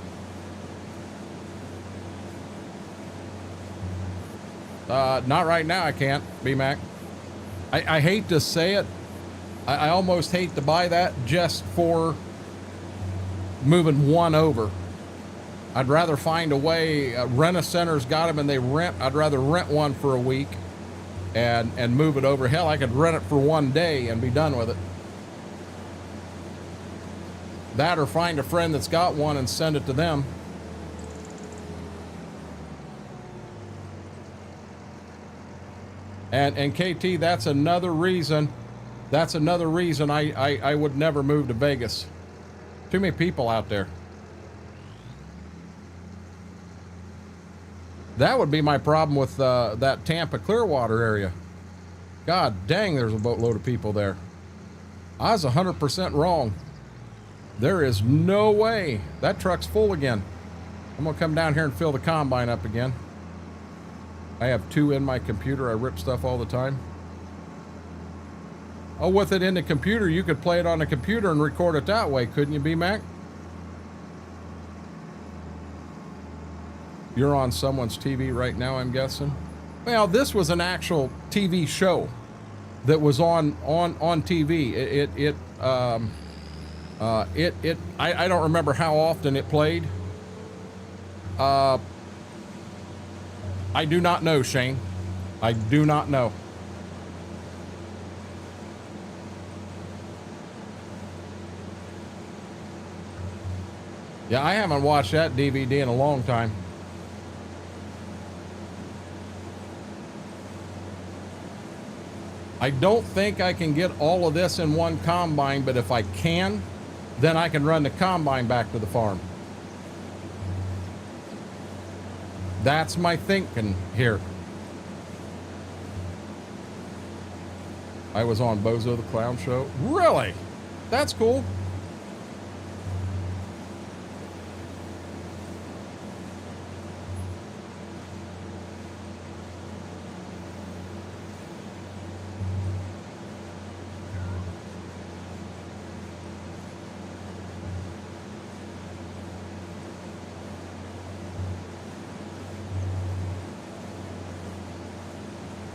S1: Not right now, I can't, B-Mac. I hate to say it. I almost hate to buy that just for moving one over. I'd rather find a way. Rent-A-Center's got them and they rent. I'd rather rent one for a week and move it over. Hell, I could rent it for one day and be done with it. That, or find a friend that's got one and send it to them. And KT, that's another reason I would never move to Vegas. Too many people out there. That would be my problem with that Tampa Clearwater area. God dang, there's a boatload of people there. I was 100% wrong. There is no way. That truck's full again. I'm gonna come down here and fill the combine up again. I have 2 in my computer. I rip stuff all the time. Oh, with it in the computer, you could play it on the computer and record it that way, couldn't you, B-Mac? You're on someone's TV right now, I'm guessing. Well, this was an actual TV show that was on TV. I don't remember how often it played. I do not know, Shane. I do not know. Yeah, I haven't watched that DVD in a long time. I don't think I can get all of this in one combine, but if I can, then I can run the combine back to the farm. That's my thinking here. I was on Bozo the Clown Show. Really? That's cool.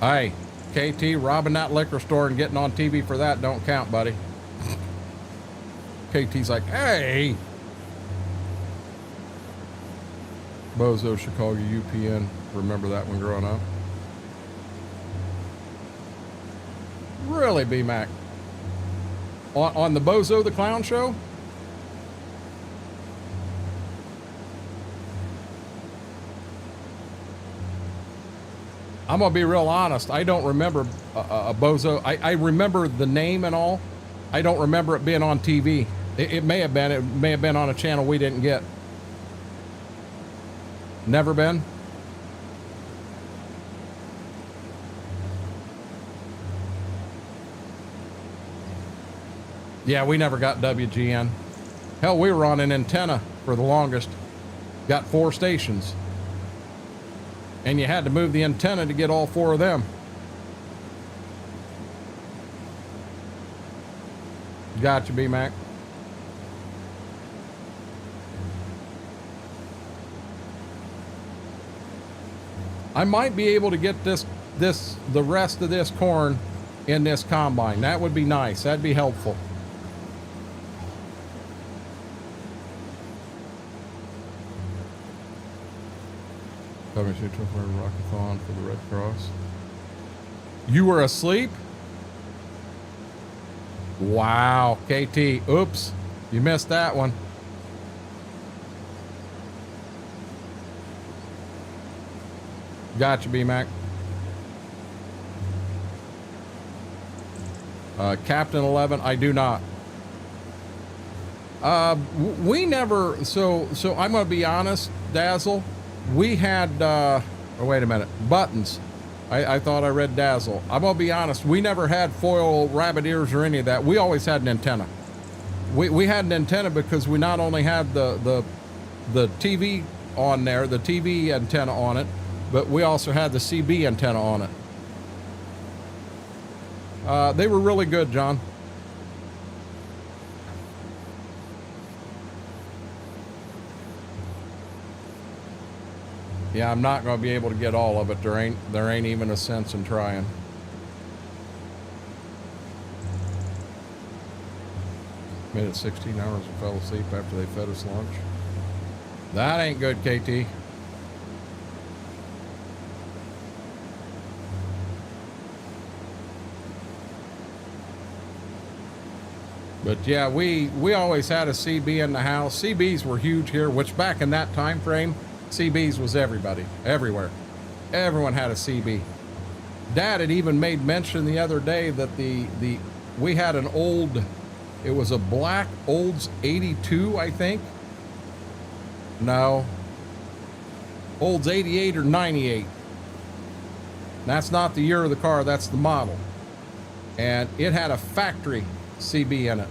S1: Hey, KT, robbing that liquor store and getting on TV for that don't count, buddy. KT's like, hey. Bozo, Chicago, UPN. Remember that one growing up? Really, B-Mac? On the Bozo the Clown Show? I'm gonna be real honest. I don't remember a Bozo. I remember the name and all. I don't remember it being on TV. It may have been. It may have been on a channel we didn't get. Never been. Yeah, we never got WGN. Hell, we were on an antenna for the longest. Got 4 stations. And you had to move the antenna to get all 4 of them. Gotcha, B-Mac. I might be able to get the rest of this corn in this combine. That would be nice. That'd be helpful. Rockathon for the Red Cross. You were asleep? Wow, KT. Oops, you missed that one. Gotcha, B-Mac. Captain 11, I do not. We never, so I'm gonna be honest, Dazzle. We had, oh, wait a minute, buttons. I thought I read Dazzle. I'm gonna be honest, we never had foil rabbit ears or any of that. We always had an antenna. We had an antenna because we not only had the TV on there, the TV antenna on it, but we also had the CB antenna on it. They were really good, John. Yeah, I'm not going to be able to get all of it. There ain't even a sense in trying. Made it 16 hours and fell asleep after they fed us lunch. That ain't good, KT. But yeah, we always had a CB in the house. CBs were huge here, which back in that time frame, CBs was everybody, everywhere. Everyone had a CB. Dad had even made mention the other day that we had an old, it was a black Olds 82, I think. No. Olds 88 or 98. That's not the year of the car, that's the model. And it had a factory CB in it.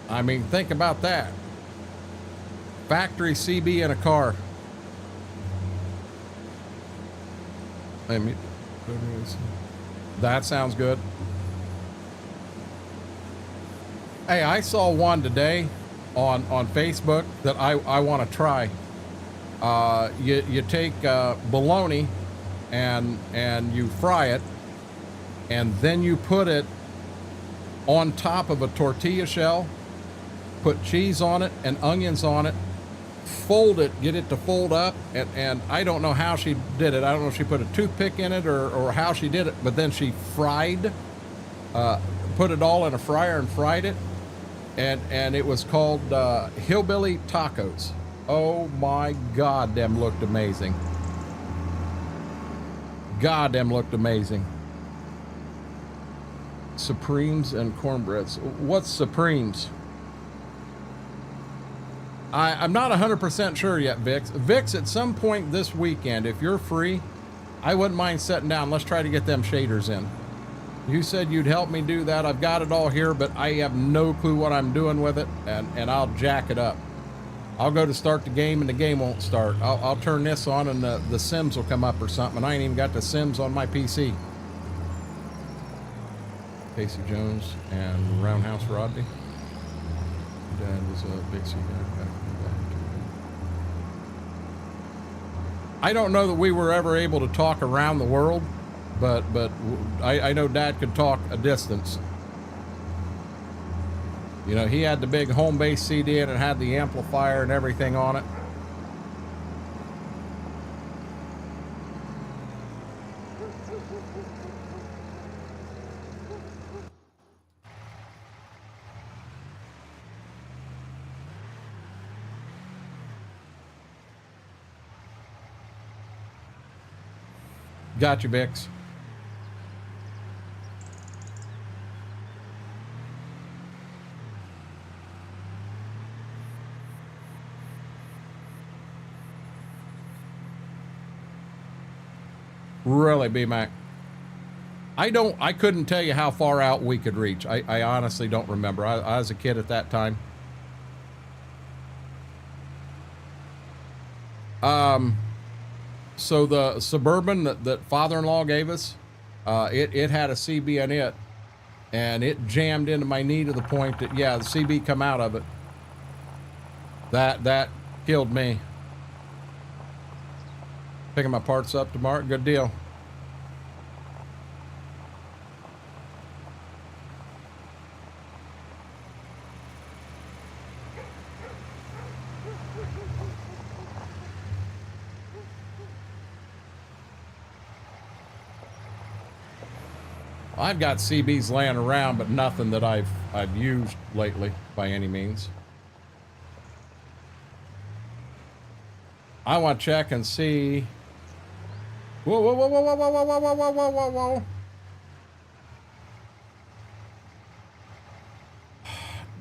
S1: I mean, think about that. Factory CB in a car. That sounds good. Hey, I saw one today on Facebook that I want to try. You take bologna and you fry it, and then you put it on top of a tortilla shell, put cheese on it and onions on it, fold it, get it to fold up, and I don't know how she did it. I don't know if she put a toothpick in it or how she did it, but then she fried, put it all in a fryer and fried it, and it was called Hillbilly Tacos. Oh my God, them looked amazing. God, them looked amazing. Supremes and cornbreads. What's Supremes? I'm not 100% sure yet, Vix. Vix, at some point this weekend, if you're free, I wouldn't mind sitting down. Let's try to get them shaders in. You said you'd help me do that. I've got it all here, but I have no clue what I'm doing with it, and I'll jack it up. I'll go to start the game, and the game won't start. I'll turn this on, and the Sims will come up or something, and I ain't even got the Sims on my PC. Casey Jones and Roundhouse Rodney. Dad was a big C guy. I don't know that we were ever able to talk around the world, but I know Dad could talk a distance. You know, he had the big home base CD and it had the amplifier and everything on it. Got you, Bix. Really, B-Mac. I couldn't tell you how far out we could reach. I honestly don't remember. I was a kid at that time. So the Suburban that father-in-law gave us, it had a CB in it, and it jammed into my knee to the point that, yeah, the CB come out of it. That killed me. Picking my parts up tomorrow. Good deal. I've got CBs laying around, but nothing that I've used lately by any means. I want to check and see. Whoa, whoa, whoa, whoa, whoa, whoa, whoa, whoa, whoa, whoa, whoa, whoa.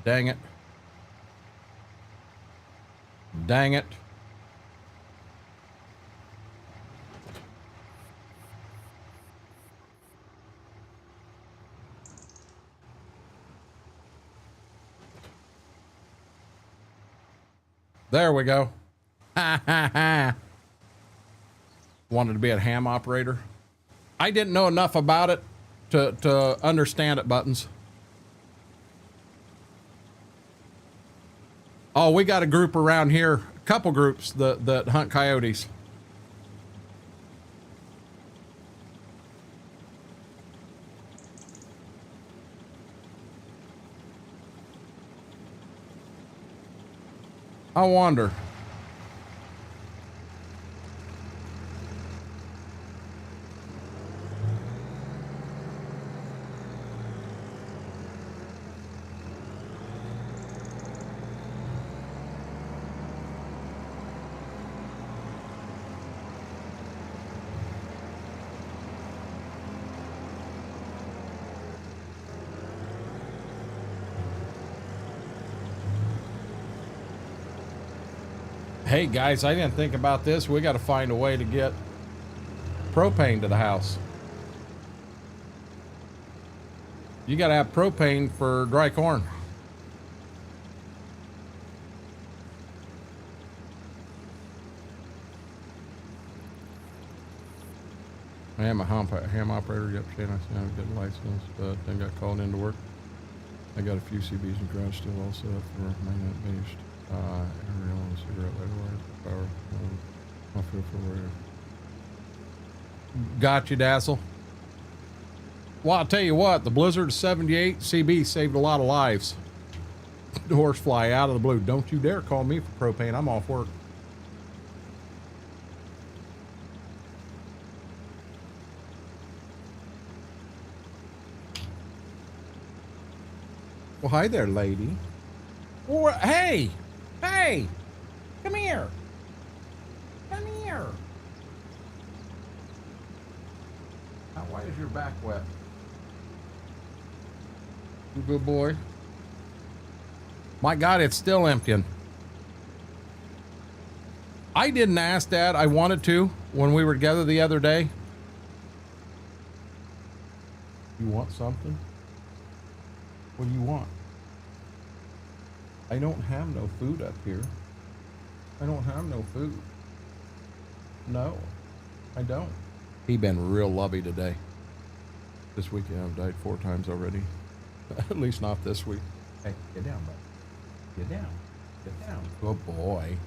S1: Dang it. Dang it. There we go. Ha ha ha. Wanted to be a ham operator. I didn't know enough about it to understand it, Buttons. Oh, we got a group around here, a couple groups that hunt coyotes. I wonder. Hey guys, I didn't think about this. We got to find a way to get propane to the house. You got to have propane for dry corn. I am a ham operator. Yep, Shane, I have a good license, but then got called into work. I got a few CBs in garage still also for mainnet based. Aerial and cigarette lighter power. I feel for radio. Got you, Dazzle. Well, I'll tell you what, the Blizzard 78 CB saved a lot of lives. Horsefly out of the blue. Don't you dare call me for propane. I'm off work. Well, hi there, lady. Well, hey! Hey! Come here! Come here! Now, why is your back wet? You good boy. My God, it's still emptying. I didn't ask Dad. I wanted to when we were together the other day. You want something? What do you want? I don't have no food up here. I don't have no food. No, I don't. He been real lovey today. This weekend I've died 4 times already. At least not this week. Hey, get down, bud. Get down. Get down. Good boy.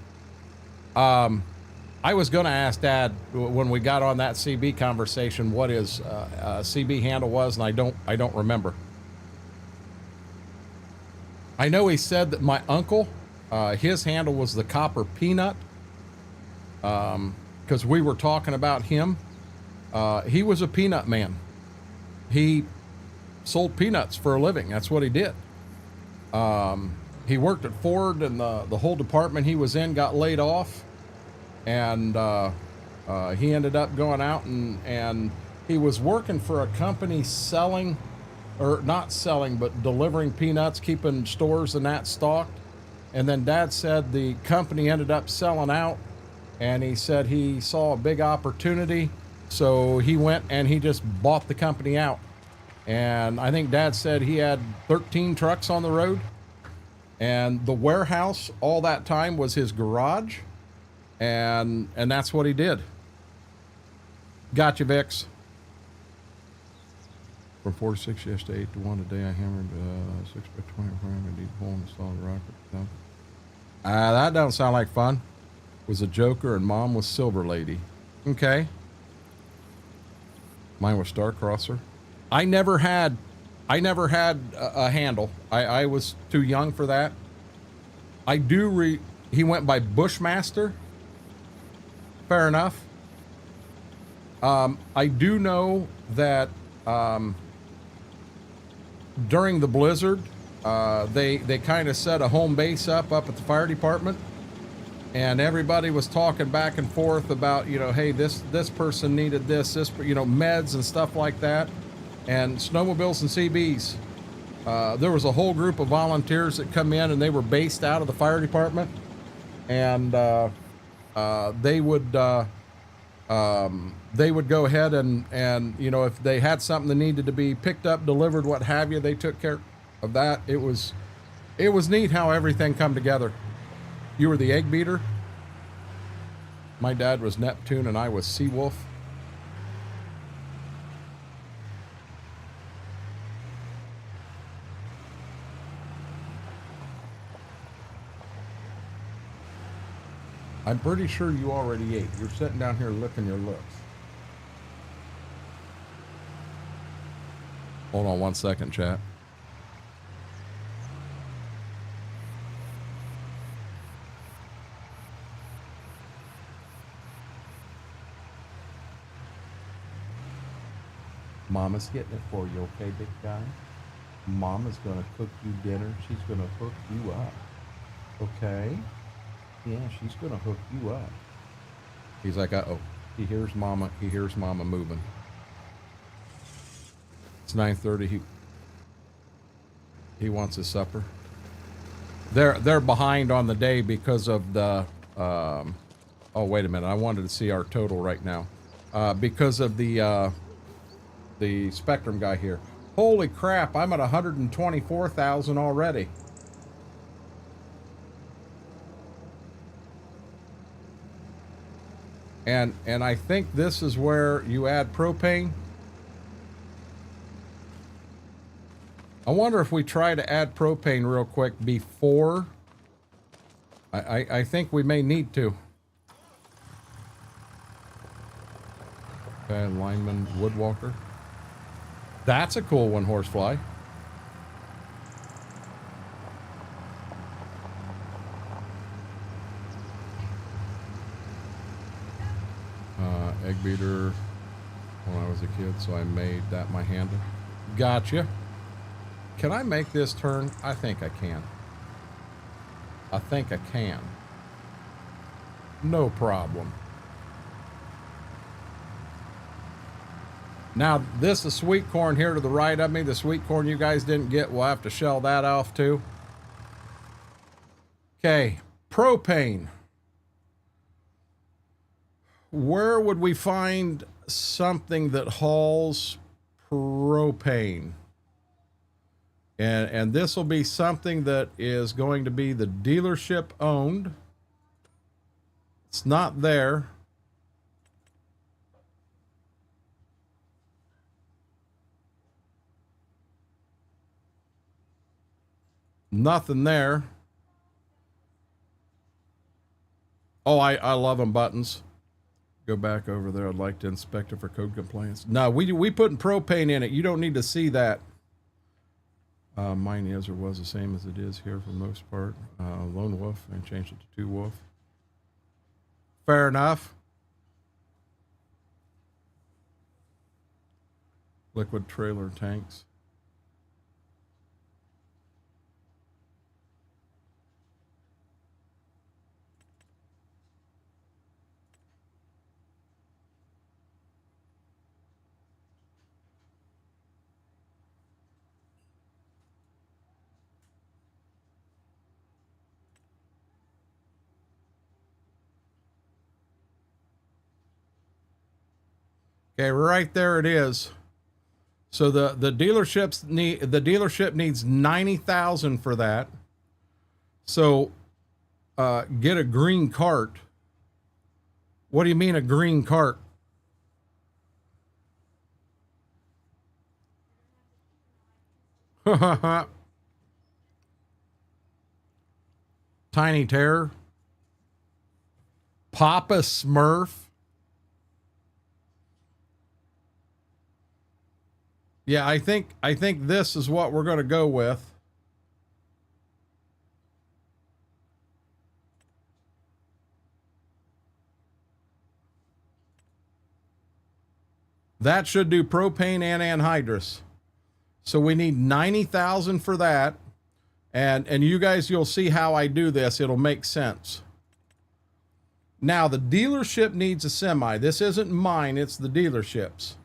S1: I was going to ask Dad when we got on that CB conversation what his CB handle was, and I don't remember. I know he said that my uncle, his handle was the Copper Peanut, because we were talking about him. He was a peanut man. He sold peanuts for a living. That's what he did. He worked at Ford, and the whole department he was in got laid off. And He ended up going out and he was working for a company selling, or not selling, but delivering peanuts, keeping stores and that stocked. And then Dad said the company ended up selling out, and he said he saw a big opportunity. So he went and he just bought the company out. And I think Dad said he had 13 trucks on the road. And the warehouse all that time was his garage. And that's what he did. Gotcha, Vix. From 46 yes to 8 to 1 today, I hammered 6 by 20 frame a deep hole in the solid rock. That don't sound like fun. Was a Joker and Mom was Silver Lady. Okay. Mine was Starcrosser. I never had a handle. I was too young for that. I do he went by Bushmaster. Fair enough. I do know that during the blizzard, they kind of set a home base up at the fire department, and everybody was talking back and forth about, you know, hey, this person needed this, you know, meds and stuff like that, and snowmobiles and CBs. There was a whole group of volunteers that come in, and they were based out of the fire department, and they would go ahead and you know, if they had something that needed to be picked up, delivered, what have you, they took care of that. It was neat how everything come together. You were the egg beater. My dad was Neptune and I was Seawolf. I'm pretty sure you already ate. You're sitting down here licking your lips. Hold on one second, chat. Mama's getting it for you, okay, big guy? Mama's gonna cook you dinner. She's gonna hook you up. Okay? Yeah, she's gonna hook you up. He's like, uh-oh. He hears Mama moving. It's 9:30. He wants his supper. They're behind on the day because of the oh, wait a minute. I wanted to see our total right now. Because of the Spectrum guy here. Holy crap, I'm at 124,000 already. And I think this is where you add propane. I wonder if we try to add propane real quick before. I think we may need to. Okay, lineman woodwalker. That's a cool one, horsefly. Egg beater when I was a kid, so I made that my handle. Gotcha. Can I make this turn? I think I can. I think I can. No problem. Now, this is sweet corn here to the right of me. The sweet corn you guys didn't get, we'll have to shell that off too. Okay, propane. Where would we find something that hauls propane? And this will be something that is going to be the dealership owned. It's not there. Nothing there. Oh, I love them buttons. Go back over there. I'd like to inspect it for code compliance. No, we putting propane in it. You don't need to see that. Mine is or was the same as it is here for the most part. Lone wolf and changed it to 2 wolf. Fair enough. Liquid trailer tanks. Okay, right there it is. So the dealership needs 90,000 for that. So get a green cart. What do you mean a green cart? Tiny Terror. Papa Smurf. Yeah, I think this is what we're going to go with. That should do propane and anhydrous. So we need 90,000 for that. And you guys, you'll see how I do this. It'll make sense. Now, the dealership needs a semi. This isn't mine, it's the dealership's.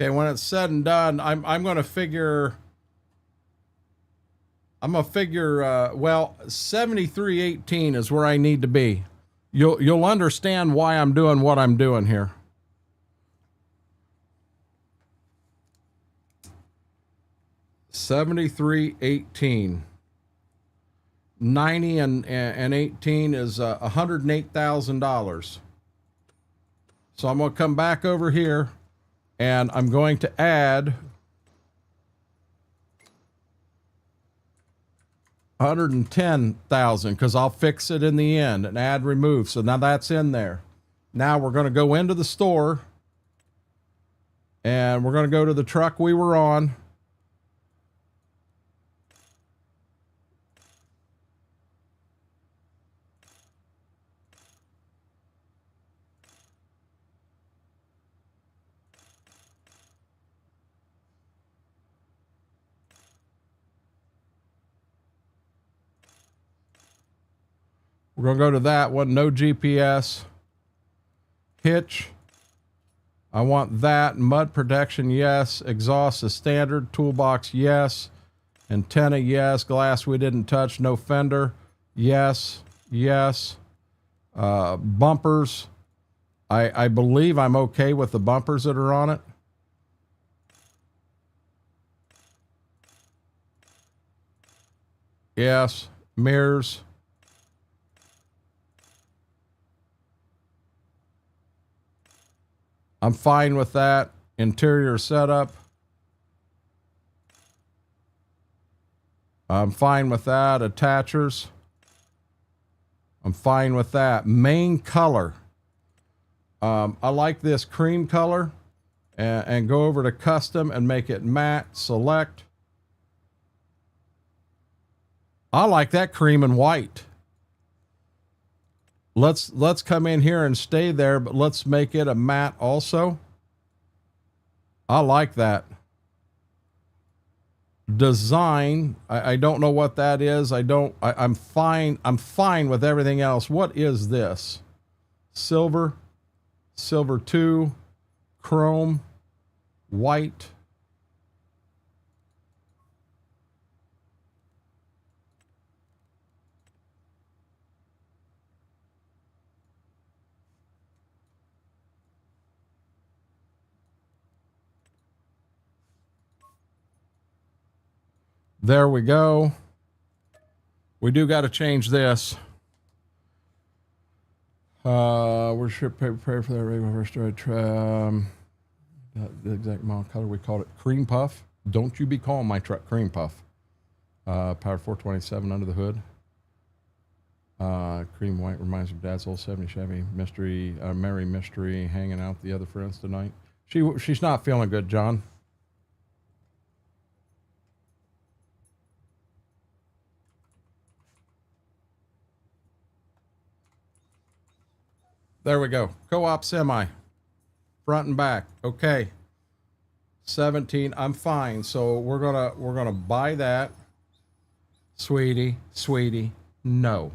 S1: Okay, when it's said and done, I'm gonna figure. Well, 7318 is where I need to be. You'll understand why I'm doing what I'm doing here. $73.18. 90 and 18 is $108,000. So I'm going to come back over here and I'm going to add 110,000 because I'll fix it in the end and add remove. So now that's in there. Now we're going to go into the store and we're going to go to the truck we were on. We're going to go to that one. No GPS. Hitch. I want that. Mud protection, yes. Exhaust is standard. Toolbox, yes. Antenna, yes. Glass we didn't touch. No fender, yes. Yes. Bumpers. I believe I'm okay with the bumpers that are on it. Yes. Mirrors. I'm fine with that. Interior setup. I'm fine with that. Attachers. I'm fine with that. Main color. I like this cream color. And go over to custom and make it matte. Select. I like that cream and white. Let's come in here and stay there, but let's make it a matte also. I like that. Design, I don't know what that is. I'm fine with everything else. What is this? Silver, silver 2, chrome, white. There we go. We do got to change this. We should prepare for that regular first the exact model color. We called it cream puff. Don't you be calling my truck cream puff. Power 427 under the hood. Cream white reminds me of Dad's old 70 Chevy. Mystery, Mary Mystery hanging out with the other friends tonight. She's not feeling good, John. There we go. Co-op semi. Front and back. Okay. 17. I'm fine. So we're gonna buy that. Sweetie. No.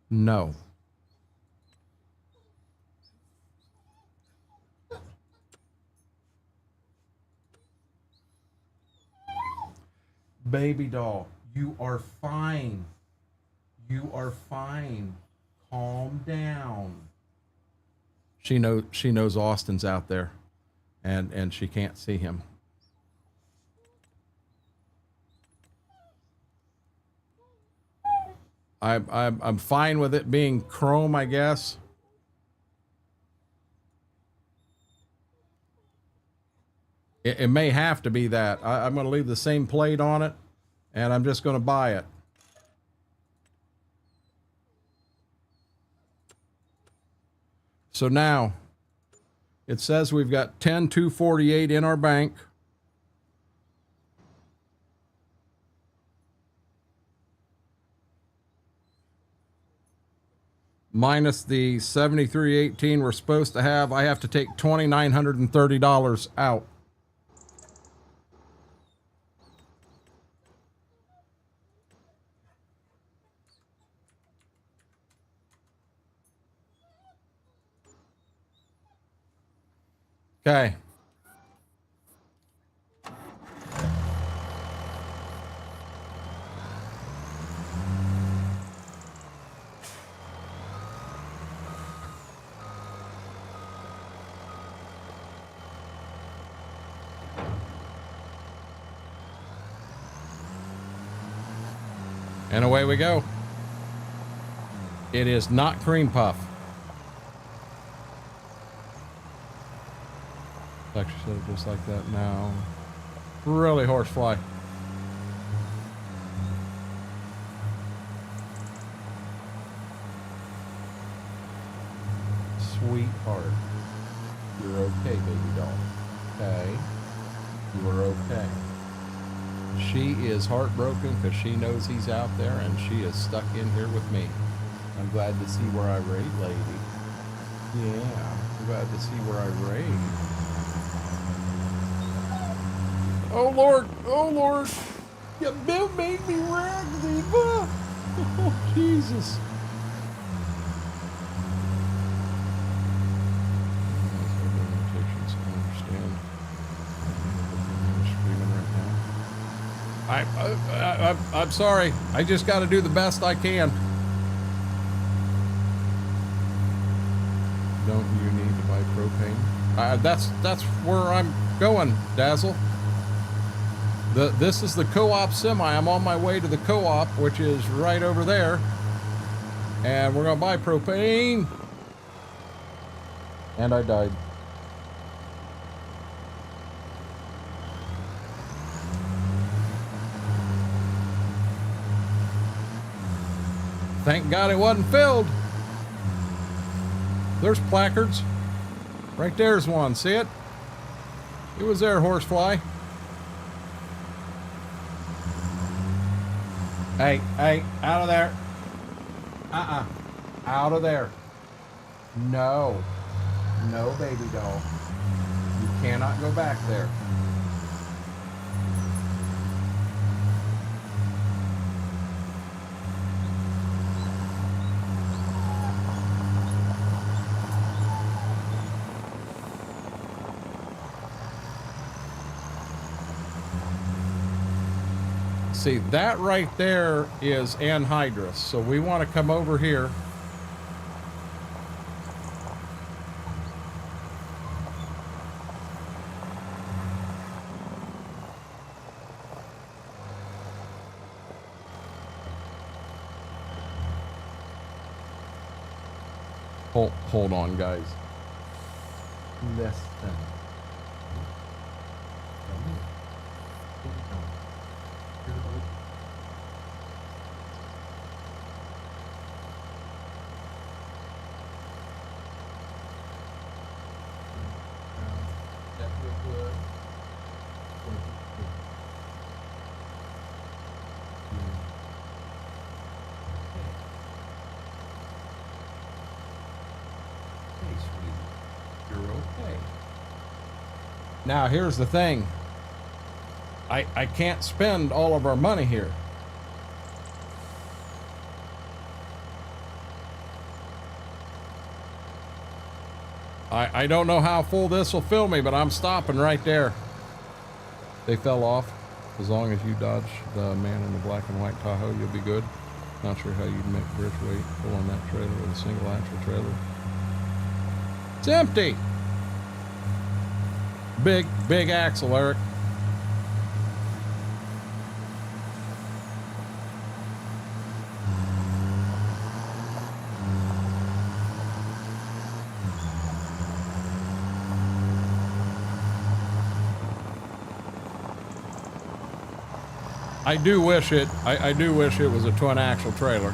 S1: No. Baby doll, you are fine. You are fine. Calm down. She knows Austin's out there, and she can't see him. I'm fine with it being chrome, I guess. It may have to be that. I'm going to leave the same plate on it, and I'm just going to buy it. So now, it says we've got 10,248 in our bank. Minus the 73.18 we're supposed to have, I have to take $2,930 out. Okay. And away we go. It is not cream puff. Actually said it just like that now. Really horsefly. Sweetheart. You're okay, baby doll. Okay? You are okay. She is heartbroken because she knows he's out there and she is stuck in here with me. I'm glad to see where I rate, lady. Yeah, I'm glad to see where I rate. Oh Lord, oh Lord. You made me raggedy. Oh, Jesus. I'm sorry. I just got to do the best I can. Don't you need to buy propane? That's where I'm going, Dazzle. This is the co-op semi. I'm on my way to the co-op, which is right over there. And we're going to buy propane. And I died. Thank God it wasn't filled. There's placards. Right there's one. See it? It was there, horsefly. Hey, out of there. Out of there. No. No, baby doll. You cannot go back there. See, that right there is anhydrous. So we want to come over here. Hold on, guys. Less than. Now, here's the thing. I can't spend all of our money here. I don't know how full this will fill me, but I'm stopping right there. They fell off. As long as you dodge the man in the black and white Tahoe, you'll be good. Not sure how you'd make bridge weight pull on that trailer with a single axle trailer. It's empty. Big axle, Eric. I do wish it was a twin axle trailer.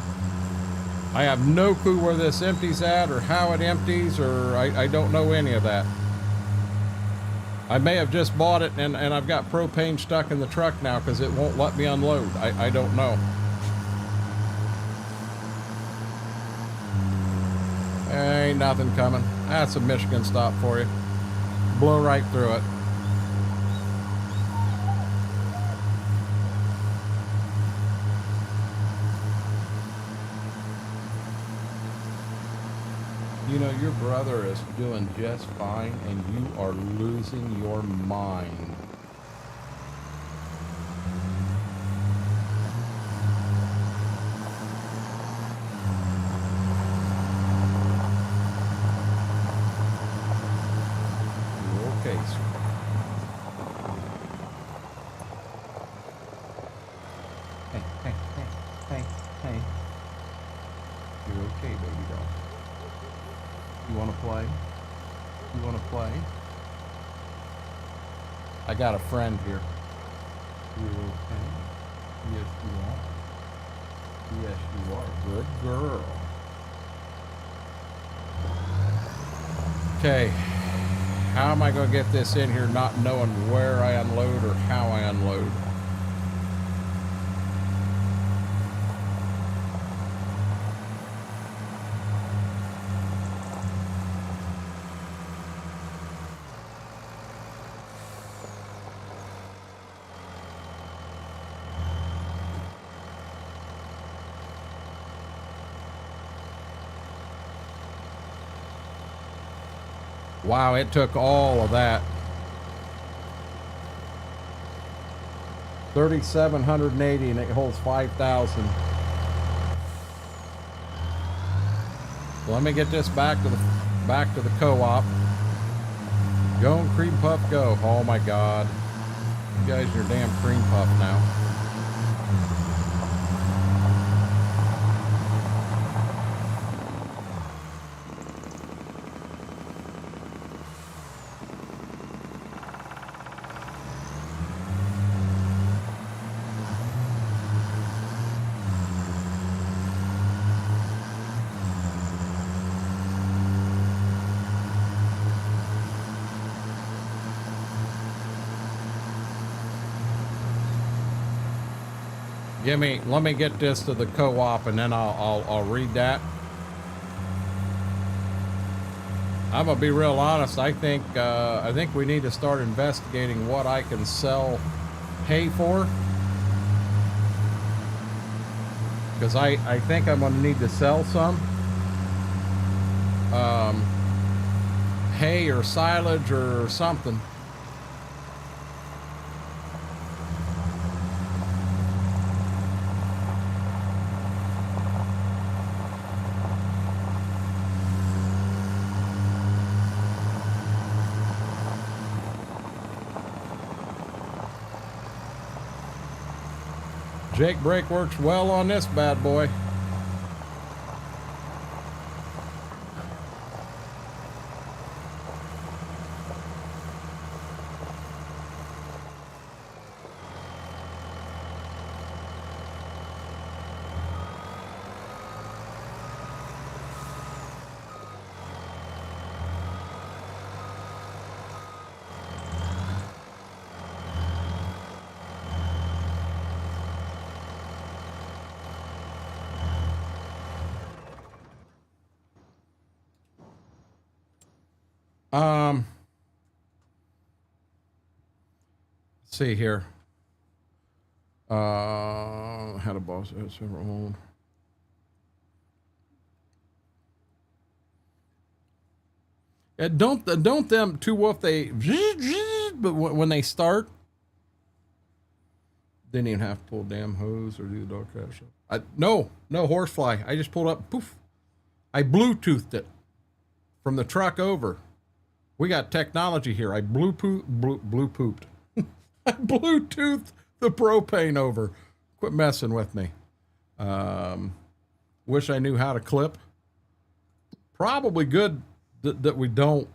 S1: I have no clue where this empties at or how it empties, or I don't know any of that. I may have just bought it and I've got propane stuck in the truck now because it won't let me unload. I don't know. Ain't nothing coming. That's a Michigan stop for you. Blow right through it. You know, your brother is doing just fine and you are losing your mind. You're okay, sir. Hey. You're okay, baby doll. You want to play? You want to play? I got a friend here. You're okay. Yes, you are. Yes, you are. Good girl. Okay. How am I going to get this in here not knowing where I unload or how I unload? Wow, it took all of that. 3,780 and it holds 5,000. Let me get this back to the co-op. Go and cream puff go. Oh my God. You guys are damn cream puff now. Let me get this to the co-op and then I'll read that. I'm gonna be real honest. I think we need to start investigating what I can sell hay for, because I think I'm gonna need to sell some hay or silage or something. Jake brake works well on this bad boy. Let's see here. Had a boss several old. Don't them two wolf they but when they start didn't even have to pull damn hose or do the dog crash. No horsefly. I just pulled up, poof. I Bluetoothed it from the truck over. We got technology here. I blue pooped. I Bluetoothed the propane over. Quit messing with me. Wish I knew how to clip. Probably good that we don't.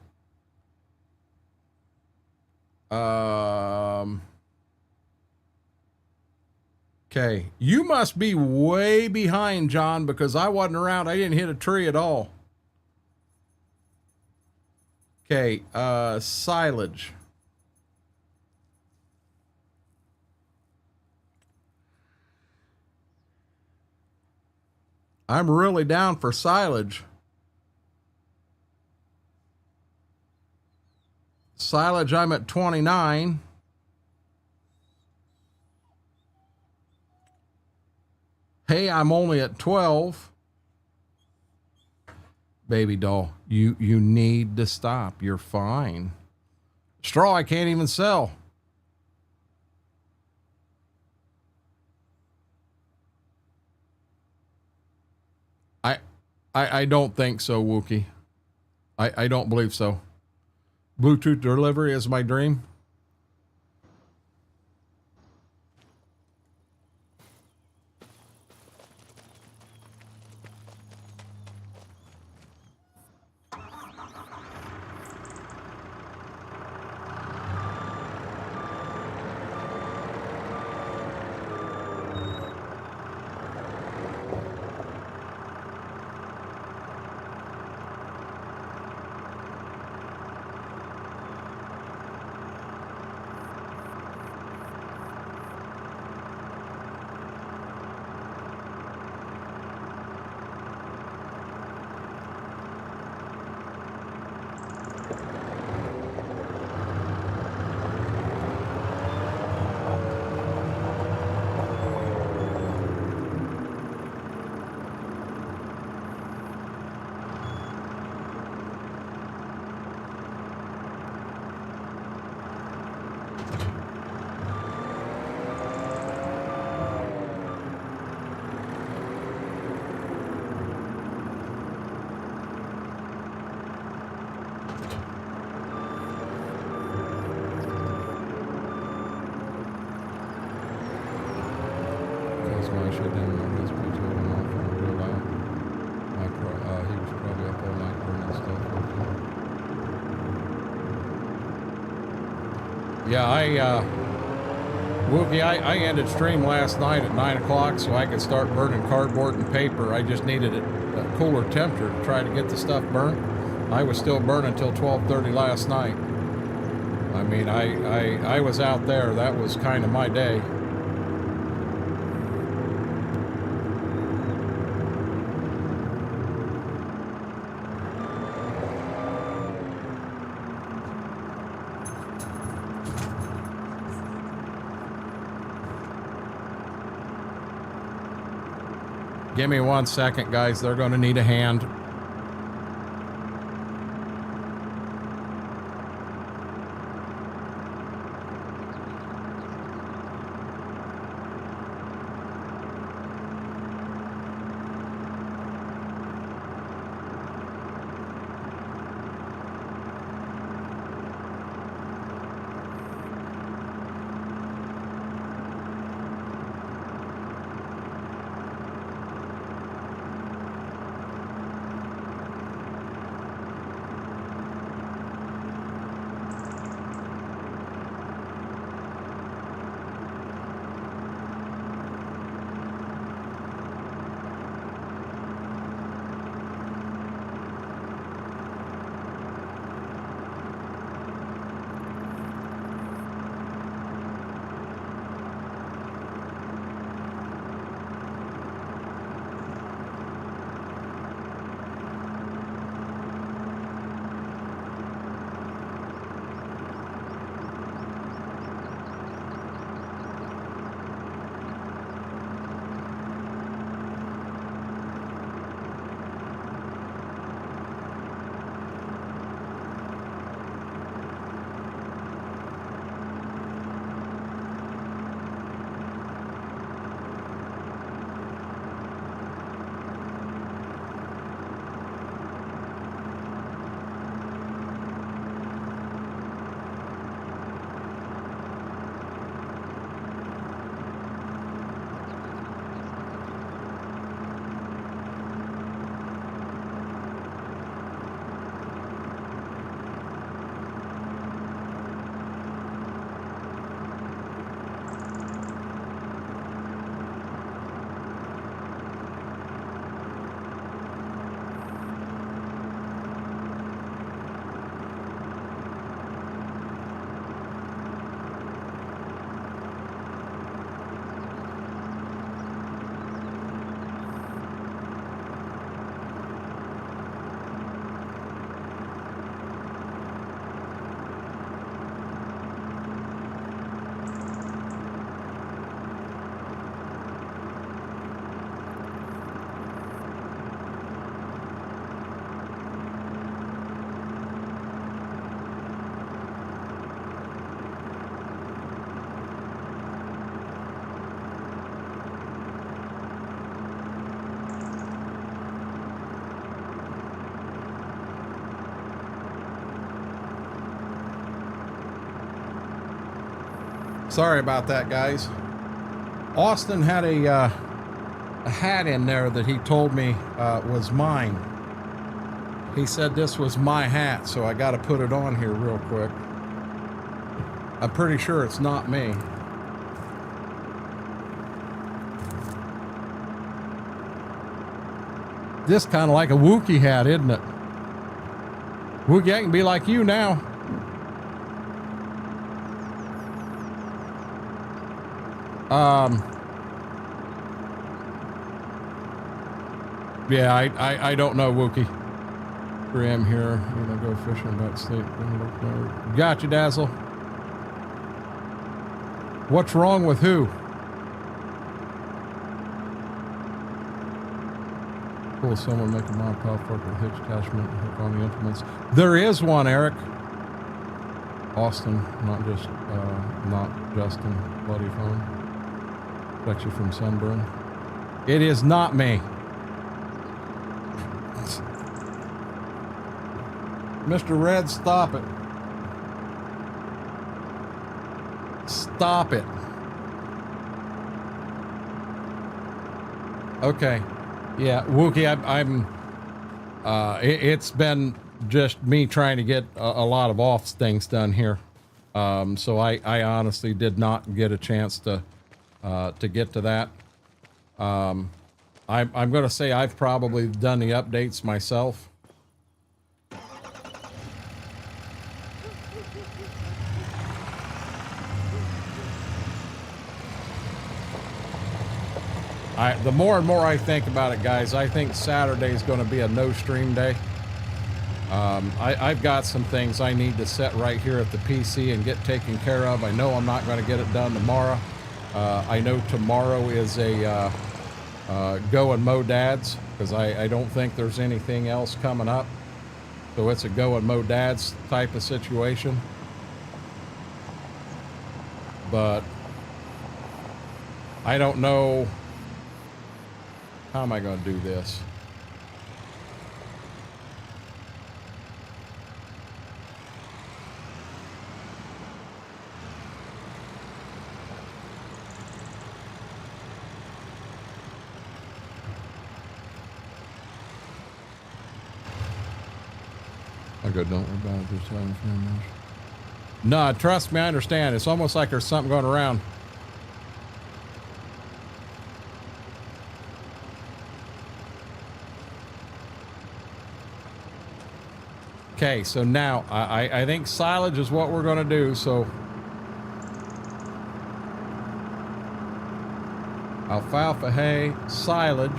S1: Okay, you must be way behind, John, because I wasn't around. I didn't hit a tree at all. Okay, silage. I'm really down for silage. Silage, I'm at 29. Hey, I'm only at 12. Baby doll, you need to stop. You're fine. Straw, I can't even sell. I don't think so, Wookie. I don't believe so. Bluetooth delivery is my dream. Yeah, Wookie, I ended stream last night at 9 o'clock so I could start burning cardboard and paper. I just needed a cooler temperature to try to get the stuff burnt. I was still burning until 12:30 last night. I mean, I was out there. That was kind of my day. Give me 1 second, guys. They're going to need a hand. Sorry about that, guys. Austin had a hat in there that he told me was mine. He said this was my hat, so I got to put it on here real quick. I'm pretty sure it's not me. This kind of like a Wookiee hat, isn't it? Wookiee, I can be like you now. Yeah, I don't know, Wookiee. 3 a.m. here. I'm gonna go fishing about sleep. Gotcha, Dazzle. What's wrong with who? Cool, someone make a mod power fork with hitch attachment and hook on the implements. There is one, Eric. Austin, not Justin. Bloody phone. Protects you from sunburn. It is not me. Mr. Red, stop it. Stop it. Okay. Yeah, Wookiee, it's been just me trying to get a lot of off things done here. So I honestly did not get a chance to get to that. I'm going to say I've probably done the updates myself. The more and more I think about it, guys, I think Saturday is going to be a no stream day. I've got some things I need to set right here at the PC and get taken care of. I know I'm not going to get it done tomorrow. I know tomorrow is a go and mow dads, because I don't think there's anything else coming up. So it's a go and mow dads type of situation. But I don't know. How am I going to do this? I go, don't worry about it this time. No, trust me, I understand. It's almost like there's something going around. Okay, so now I think silage is what we're going to do. So alfalfa hay, silage.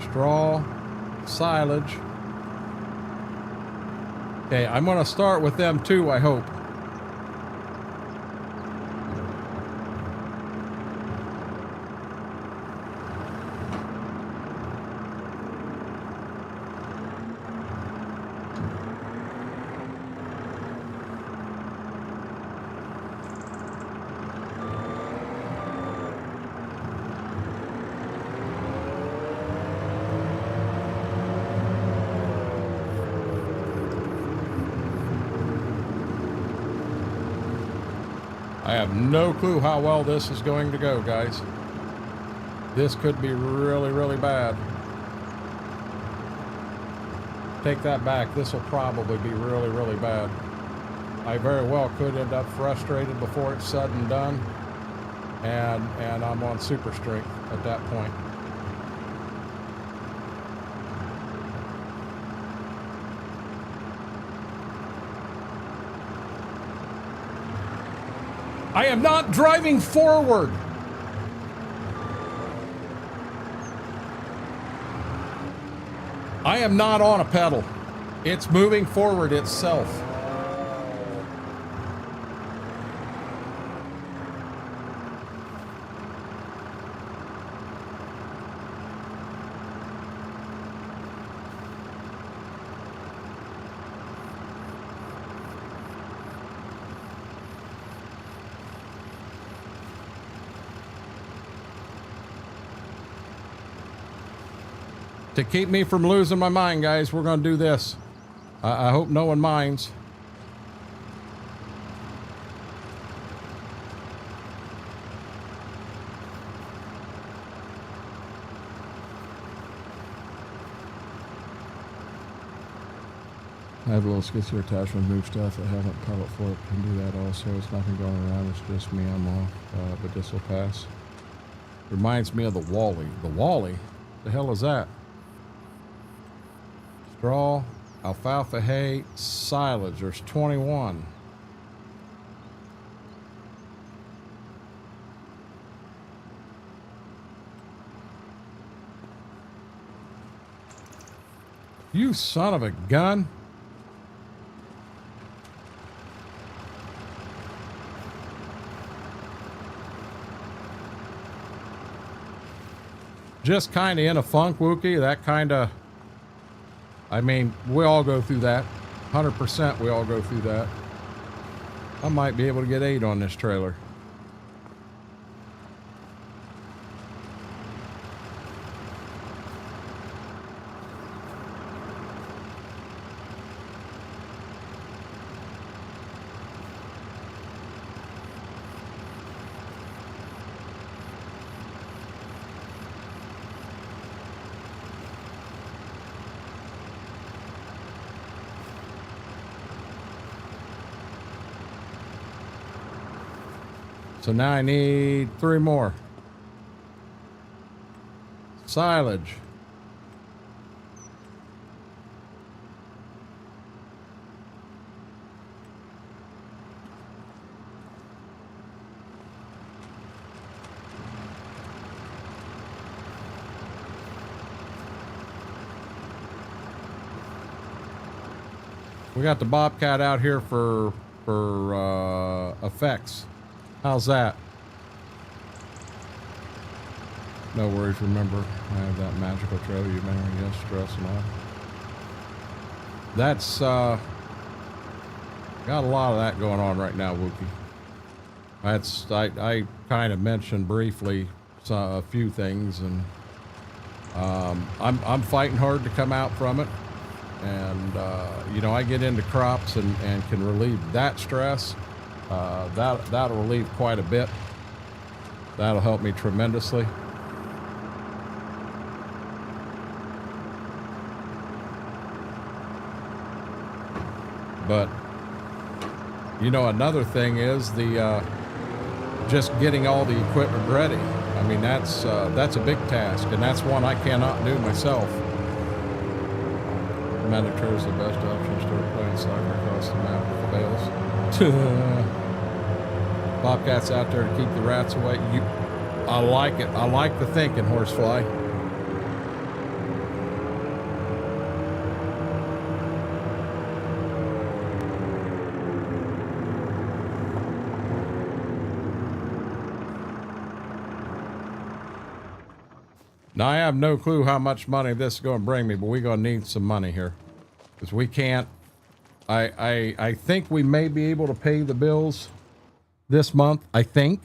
S1: Straw, silage. Okay, I'm going to start with them too, I hope. I have no clue how well this is going to go, guys. This could be really, really bad. Take that back. This will probably be really, really bad. I very well could end up frustrated before it's said and done. And I'm on super strength at that point. I am not driving forward. I am not on a pedal. It's moving forward itself. To keep me from losing my mind, guys, we're going to do this. I hope no one minds. I have a little skid steer attachment, move stuff. I haven't pellet fork can do that also. It's nothing going around. It's just me. I'm off, but this will pass. Reminds me of the Wally. The Wally? The hell is that? Straw, alfalfa hay, silage. There's 21. You son of a gun. Just kind of in a funk, Wookie. That kind of, I mean, we all go through that. 100% we all go through that. I might be able to get 8 on this trailer. So now I need 3 more. Silage. We got the Bobcat out here for effects. How's that? No worries, remember, I have that magical trailer you marry, yes, stress and all. That's, got a lot of that going on right now, Wookie. I kind of mentioned briefly a few things, and I'm fighting hard to come out from it. And, you know, I get into crops and can relieve that stress. That'll relieve quite a bit. That'll help me tremendously. But, you know, another thing is the just getting all the equipment ready. I mean, that's a big task, and that's one I cannot do myself. Mandatory is the best option. Start playing soccer across the map with bales. Bobcat's out there to keep the rats away. I like it. I like the thinking, Horsefly. Now, I have no clue how much money this is going to bring me, but we're going to need some money here. Because we can't... I think we may be able to pay the bills this month, I think.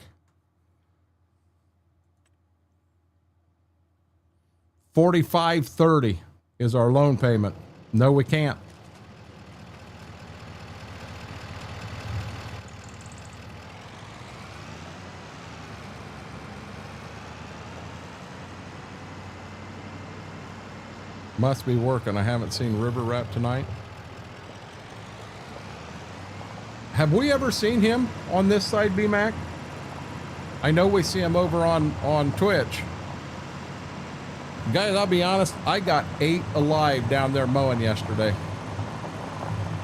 S1: $45.30 is our loan payment. No, we can't. Must be working. I haven't seen River Rat tonight. Have we ever seen him on this side, B-Mac? I know we see him over on Twitch. Guys, I'll be honest, I got 8 alive down there mowing yesterday.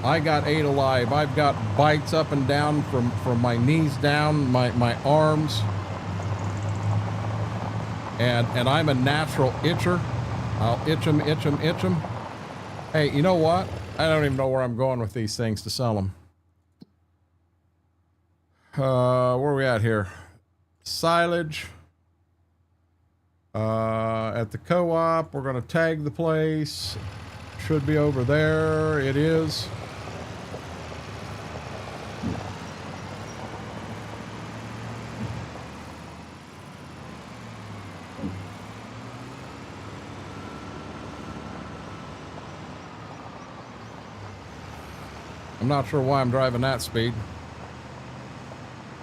S1: I got 8 alive. I've got bites up and down from my knees down, my arms. And I'm a natural itcher. I'll itch them. Hey, you know what? I don't even know where I'm going with these things to sell them. Where are we at here? Silage. At the co-op, we're going to tag the place. Should be over there. It is. I'm not sure why I'm driving that speed.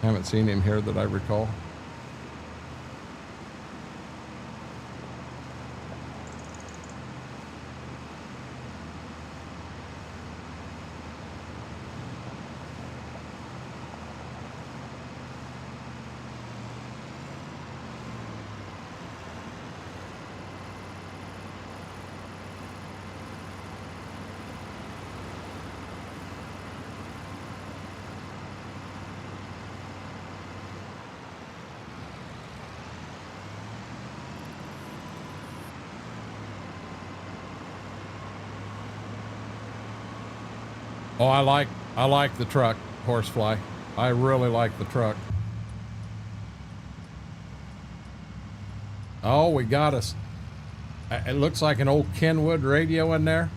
S1: Haven't seen him here that I recall. Oh, I like the truck, Horsefly. I really like the truck. Oh, we got us. It looks like an old Kenwood radio in there.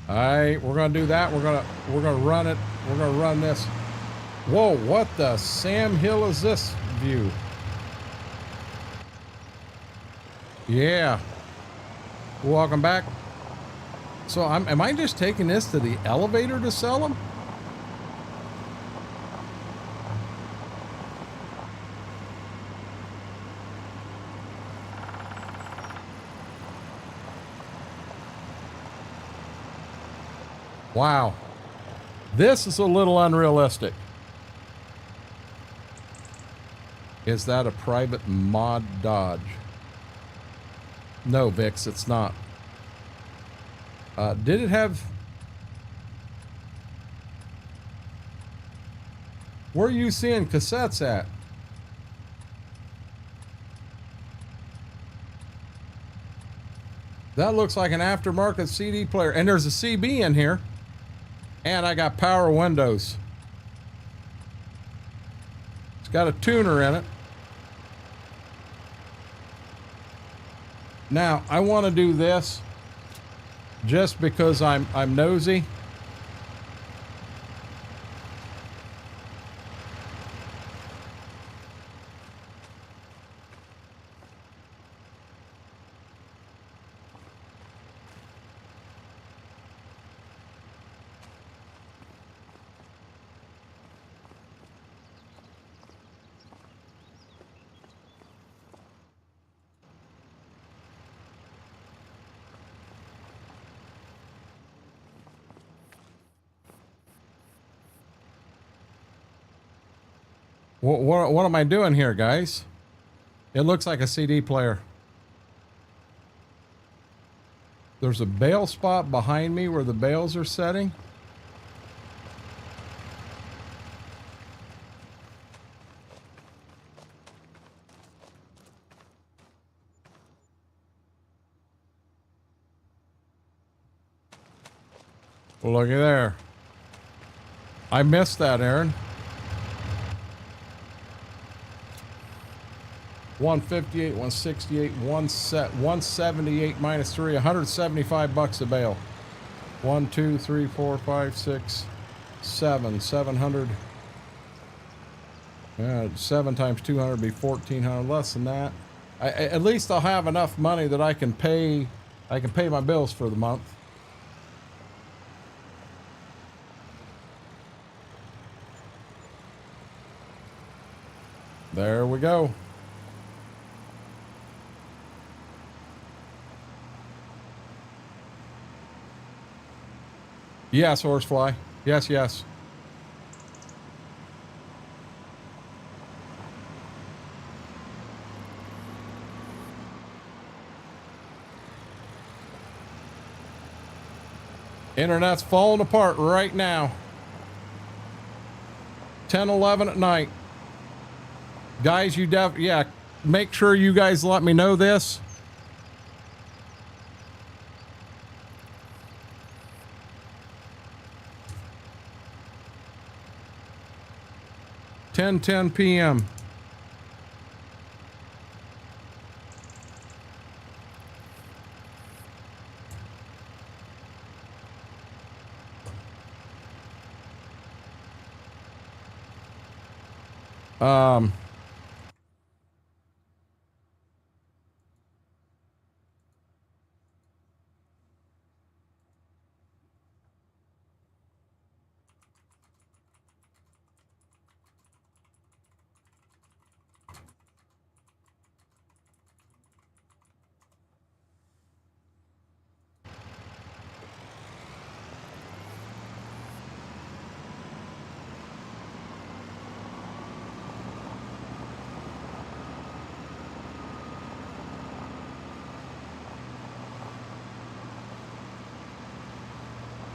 S1: All right, we're gonna do that. We're gonna run it. We're gonna run this. Whoa, what the Sam Hill is this view? Yeah. Welcome back. So am I just taking this to the elevator to sell them? Wow. This is a little unrealistic. Is that a private mod Dodge? No, Vix, it's not. Did it have... Where are you seeing cassettes at? That looks like an aftermarket CD player. And there's a CB in here. And I got power windows. It's got a tuner in it. Now, I want to do this just because I'm nosy. What am I doing here, guys? It looks like a CD player. There's a bale spot behind me where the bales are setting. Looky there. I missed that, Aaron. 158, 168, 178 minus 3, 175 bucks a bale. 1, 2, 3, 4, 5, 6, 7, 700. 7 times 200 would be 1,400. Less than that. At least I'll have enough money that I can pay my bills for the month. There we go. Yes, Horsefly. Yes, yes. Internet's falling apart right now. 10:11 at night. Guys, yeah, make sure you guys let me know this. ten p.m.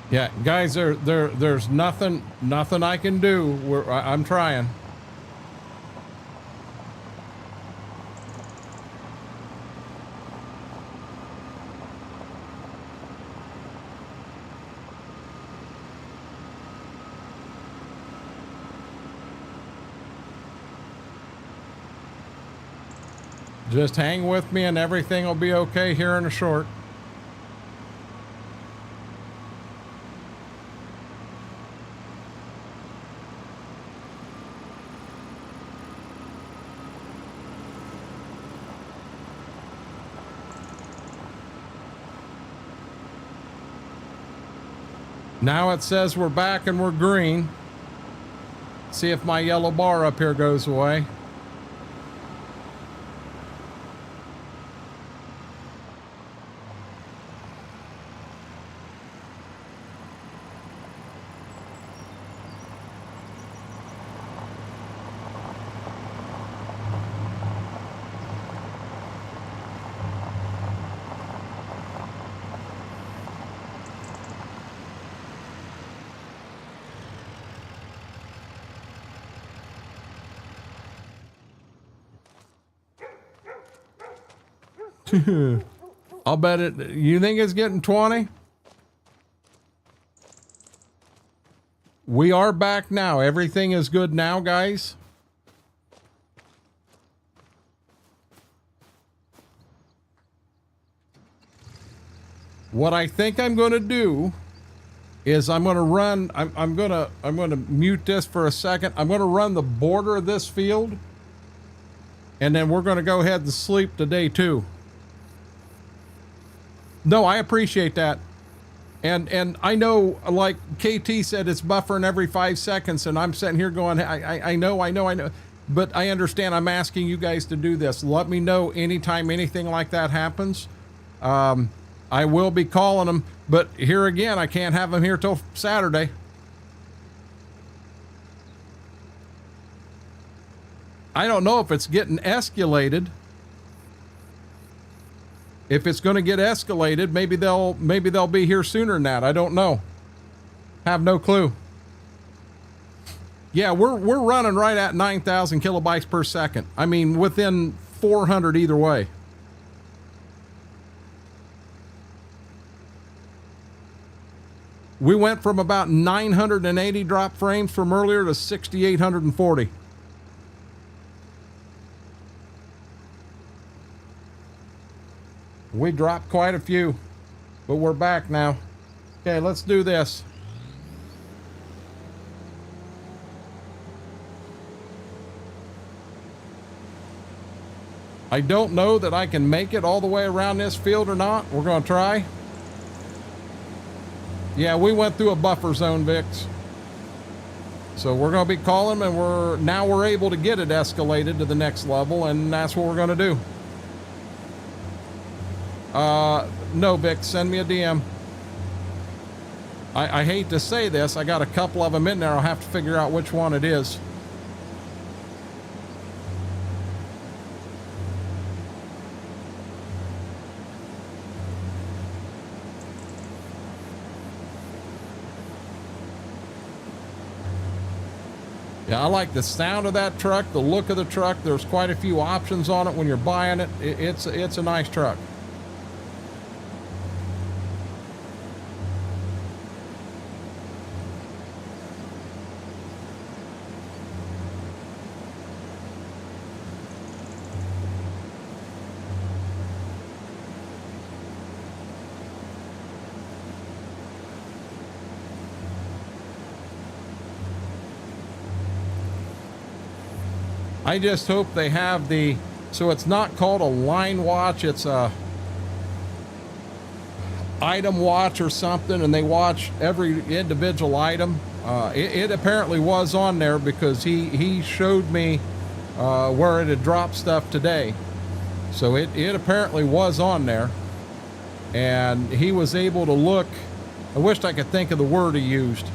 S1: Yeah, guys, there's nothing I can do. I'm trying. Just hang with me and everything will be okay here in a short. Now it says we're back and we're green. See if my yellow bar up here goes away. I'll bet it. You think it's getting 20? We are back now. Everything is good now, guys. What I think I'm going to do is I'm going to run. I'm going to mute this for a second. I'm going to run the border of this field, and then we're going to go ahead and sleep today too. No, I appreciate that. And I know, like KT said, it's buffering every 5 seconds, and I'm sitting here going, I know. But I understand I'm asking you guys to do this. Let me know anytime anything like that happens. I will be calling them, but here again, I can't have them here till Saturday. I don't know if it's getting escalated. If it's going to get escalated, maybe they'll be here sooner than that. I don't know. Have no clue. Yeah, we're running right at 9,000 kilobytes per second. I mean, within 400 either way. We went from about 980 drop frames from earlier to 6,840. We dropped quite a few, but we're back now. Okay, let's do this. I don't know that I can make it all the way around this field or not. We're going to try. Yeah, we went through a buffer zone, Vix. So we're going to be calling, and we're able to get it escalated to the next level, and that's what we're going to do. No, Vic, send me a DM. I hate to say this. I got a couple of them in there. I'll have to figure out which one it is. Yeah, I like the sound of that truck, the look of the truck. There's quite a few options on it when you're buying it. It's a nice truck. I just hope they have so it's not called a line watch, it's a item watch or something, and they watch every individual item. It apparently was on there because he showed me where it had dropped stuff today. So it apparently was on there, and he was able to look. I wished I could think of the word he used.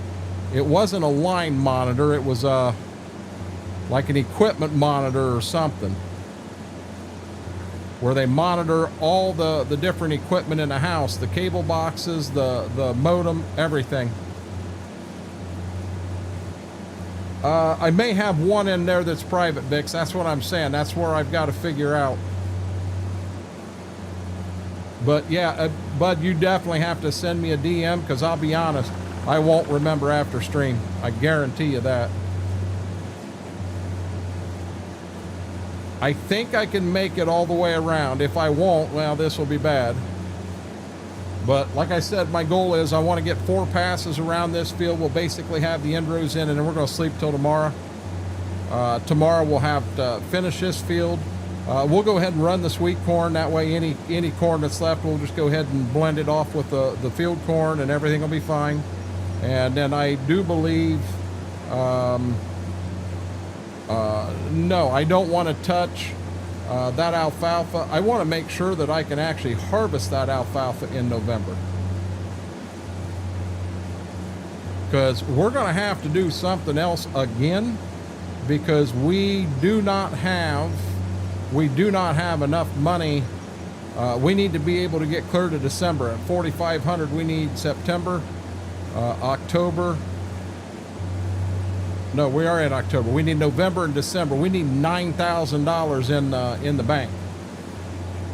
S1: It wasn't a line monitor, it was like an equipment monitor or something. where they monitor all the different equipment in the house, the cable boxes, the modem, everything. I may have one in there that's private, Bix. That's what I'm saying. That's where I've got to figure out. But yeah, Bud, you definitely have to send me a DM, because I'll be honest, I won't remember after stream. I guarantee you that. I think I can make it all the way around. If I won't, well, this will be bad. But like I said, my goal is I want to get 4 passes around this field. We'll basically have the end rows in, and then we're going to sleep till tomorrow. Tomorrow we'll have to finish this field. We'll go ahead and run the sweet corn. That way any corn that's left, we'll just go ahead and blend it off with the field corn, and everything will be fine. And then I do believe, no, I don't want to touch that alfalfa. I want to make sure that I can actually harvest that alfalfa in November, because we're going to have to do something else again, because we do not have enough money. We need to be able to get clear to December. At 4,500, we need September, October. No, we are in October. We need November and December. We need $9,000 in the bank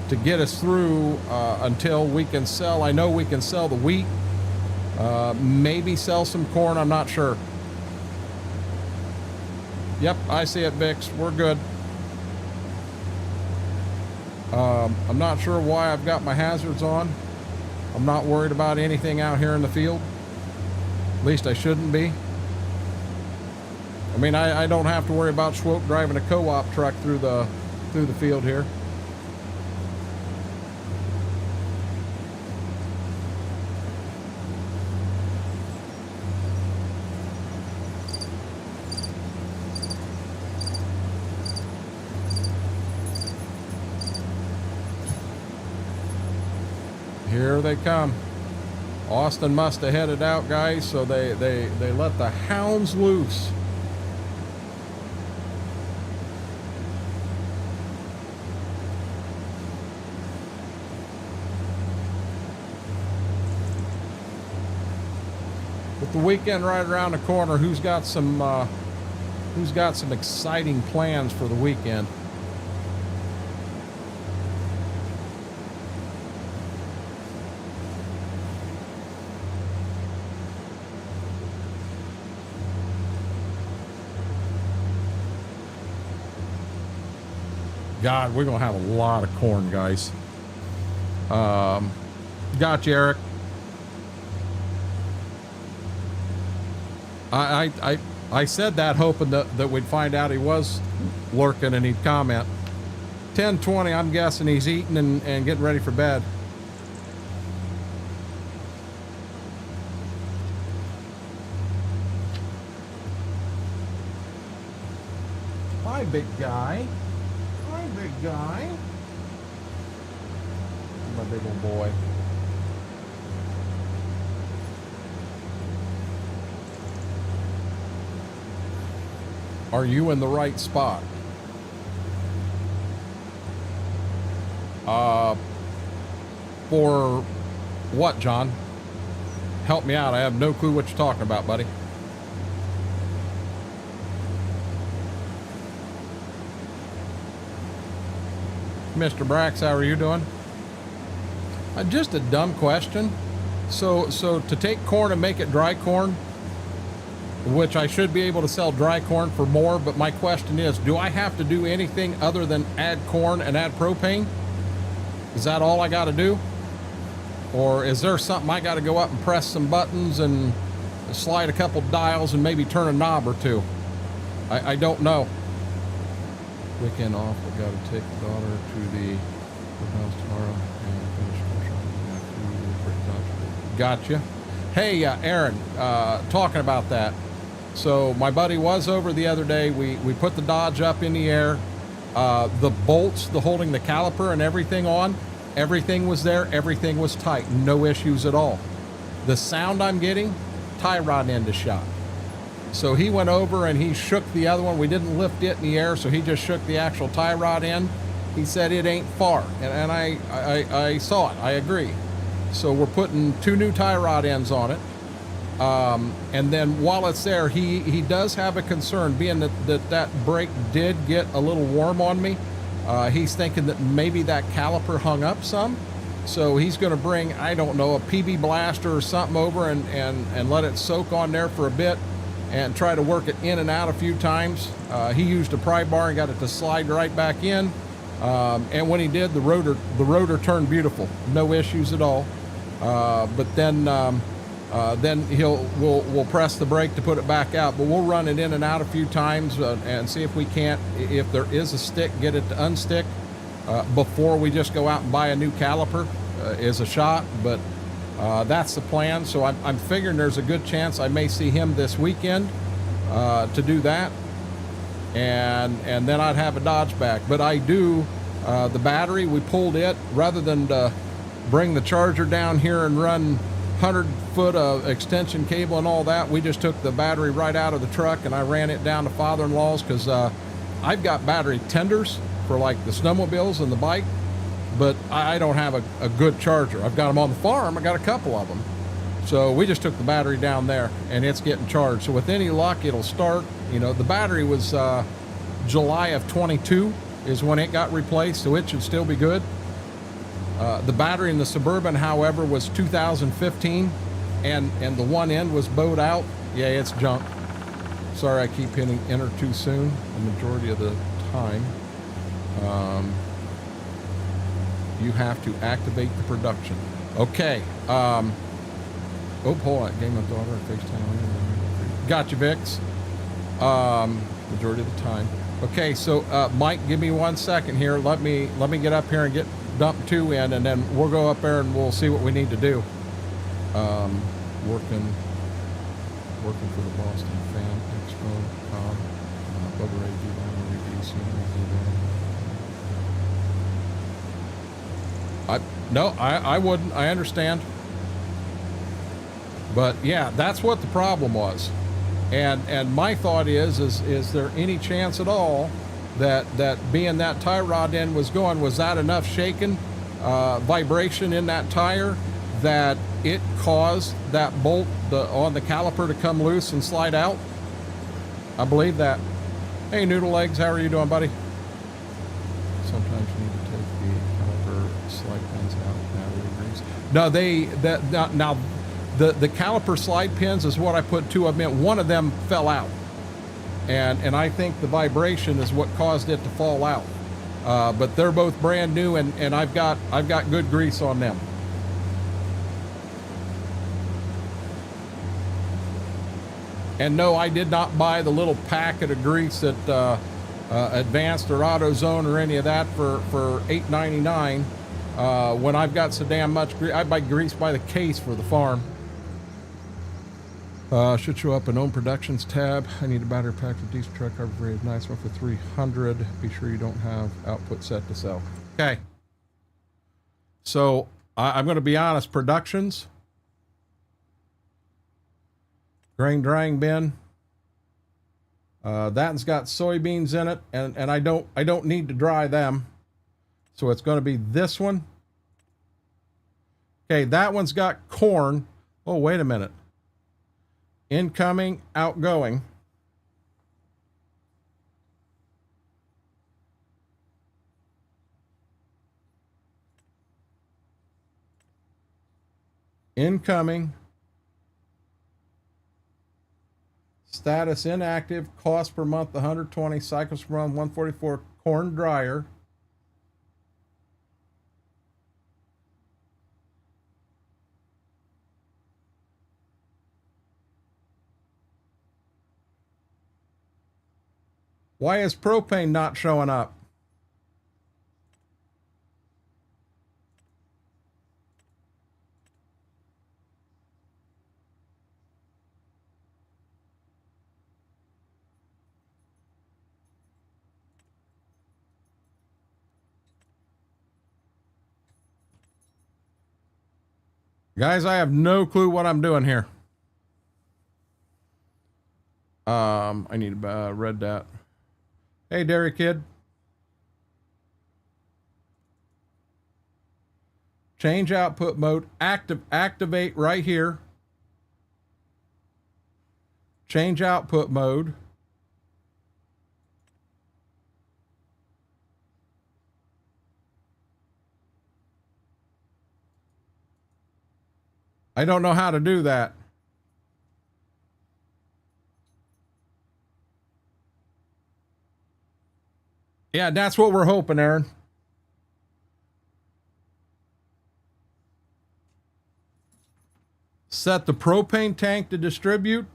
S1: to get us through until we can sell. I know we can sell the wheat, maybe sell some corn. I'm not sure. Yep, I see it, Bix. We're good. I'm not sure why I've got my hazards on. I'm not worried about anything out here in the field. At least I shouldn't be. I mean, I don't have to worry about Swope driving a co-op truck through the field here. Here they come. Austin must have headed out, guys, so they let the hounds loose. With the weekend right around the corner, who's got some exciting plans for the weekend? God, we're gonna have a lot of corn, guys. Gotcha, Eric. I said that hoping that we'd find out he was lurking and he'd comment. 10:20, I'm guessing he's eating and getting ready for bed. Hi, big guy. Hi, big guy. My big old boy. Are you in the right spot? For what, John? Help me out. I have no clue what you're talking about, buddy. Mr. Brax, how are you doing? Just a dumb question. So to take corn and make it dry corn, which I should be able to sell dry corn for more, but my question is, do I have to do anything other than add corn and add propane? Is that all I got to do? Or is there something I got to go up and press some buttons and slide a couple dials and maybe turn a knob or two? I don't know. Weekend off, we got to take the daughter to the house tomorrow and finish shopping. Gotcha. Hey, Aaron, talking about that. So my buddy was over the other day. We put the Dodge up in the air. The bolts, holding the caliper and everything on, everything was there. Everything was tight. No issues at all. The sound I'm getting, tie rod end is shot. So he went over and he shook the other one. We didn't lift it in the air, so he just shook the actual tie rod end. He said it ain't far, and I saw it. I agree. So we're putting 2 new tie rod ends on it. And then while it's there, he does have a concern, being that brake did get a little warm on me. He's thinking that maybe that caliper hung up some. So he's going to bring, I don't know, a PB blaster or something over and let it soak on there for a bit and try to work it in and out a few times. He used a pry bar and got it to slide right back in. And when he did, the rotor turned beautiful, no issues at all. But then we'll press the brake to put it back out. But we'll run it in and out a few times and see if we can't, if there is a stick, get it to unstick before we just go out and buy a new caliper. Is a shot, but that's the plan. So I'm figuring there's a good chance I may see him this weekend to do that. And then I'd have a Dodge back. But I do, the battery, we pulled it, rather than bring the charger down here and run 100-foot of extension cable and all that, we just took the battery right out of the truck and I ran it down to father-in-law's, because I've got battery tenders for like the snowmobiles and the bike, but I don't have a good charger. I've got them on the farm, I got a couple of them. So we just took the battery down there and it's getting charged. So with any luck, it'll start. You know, the battery was July of 22 is when it got replaced, so it should still be good. The battery in the Suburban, however, was 2015 and the one end was bowed out. Yeah, it's junk. Sorry, I keep hitting enter too soon the majority of the time. You have to activate the production. Okay. Oh, hold on. Game of daughter, FaceTime. Gotcha, Vix. Majority of the time. Okay, so Mike, give me 1 second here. Let me get up here and get dump 2 in, and then we'll go up there and we'll see what we need to do. Working for the Boston Fan Expo. Bubba Ray, no, I wouldn't. I understand. But yeah, that's what the problem was. And my thought is there any chance at all that being that tie rod end was going, was that enough shaking, vibration in that tire that it caused that bolt on the caliper to come loose and slide out? I believe that. Hey, Noodle Legs, how are you doing, buddy? Sometimes you need to take the caliper slide pins out. Now the caliper slide pins is what I put 2 of them in. One of them fell out, and I think the vibration is what caused it to fall out. But they're both brand new, and I've got good grease on them. And no, I did not buy the little packet of grease at Advanced or AutoZone or any of that for $8.99. When I've got so damn much grease, I buy grease by the case for the farm. Should show up in Own Productions tab. I need a battery pack for diesel truck carbureted. Nice one for 300. Be sure you don't have output set to sell. Okay. So I'm going to be honest. Productions, grain drying bin. That one's got soybeans in it, and I don't need to dry them. So it's going to be this one. Okay, that one's got corn. Oh, wait a minute. Incoming, outgoing. Incoming. Status inactive. Cost per month 120. Cycles per month 144. Corn dryer. Why is propane not showing up? Guys, I have no clue what I'm doing here. I need to read that. Hey, Dairy Kid. Change output mode. Activate right here. Change output mode. I don't know how to do that. Yeah, that's what we're hoping, Aaron. Set the propane tank to distribute.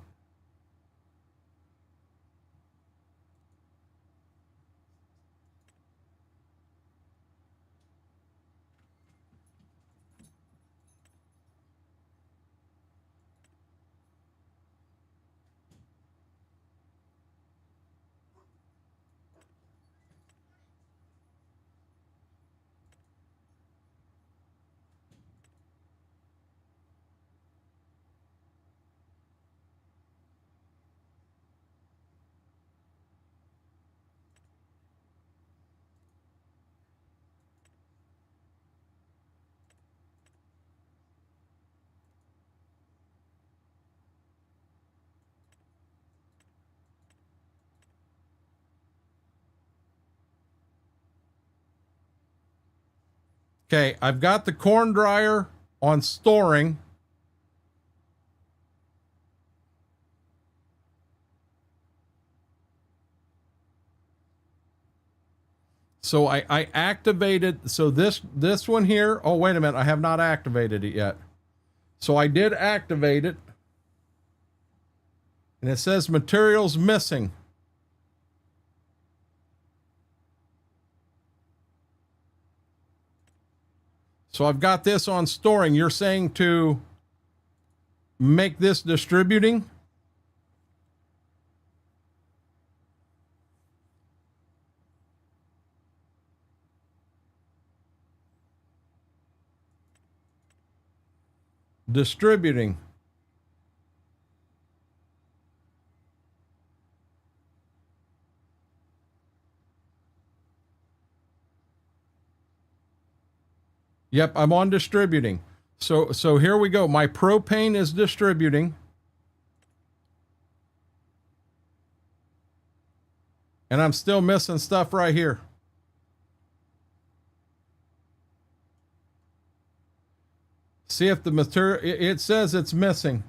S1: Okay, I've got the corn dryer on storing. So I activated, so this one here, oh, wait a minute, I have not activated it yet. So I did activate it. And it says materials missing. So I've got this on storing. You're saying to make this distributing? Distributing. Yep, I'm on distributing. So here we go. My propane is distributing. And I'm still missing stuff right here. See if the material, it says it's missing.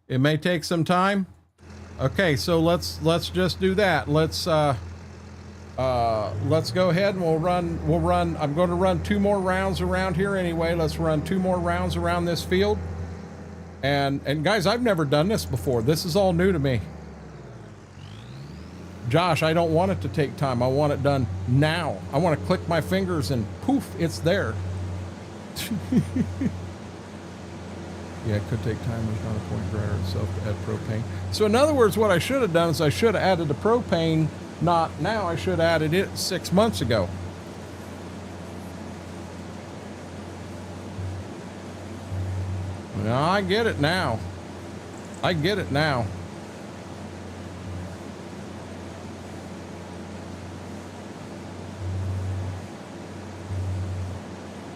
S1: It may take some time. Okay, so let's just do that. Let's go ahead and we'll run. I'm going to run 2 more rounds around here anyway. Let's run 2 more rounds around this field. And guys, I've never done this before. This is all new to me. Josh, I don't want it to take time. I want it done now. I want to click my fingers and poof, it's there. Yeah, it could take time. There's not a point dryer itself to add propane. So in other words, what I should have done is I should have added the propane, not now. I should have added it 6 months ago. No, I get it now. I get it now.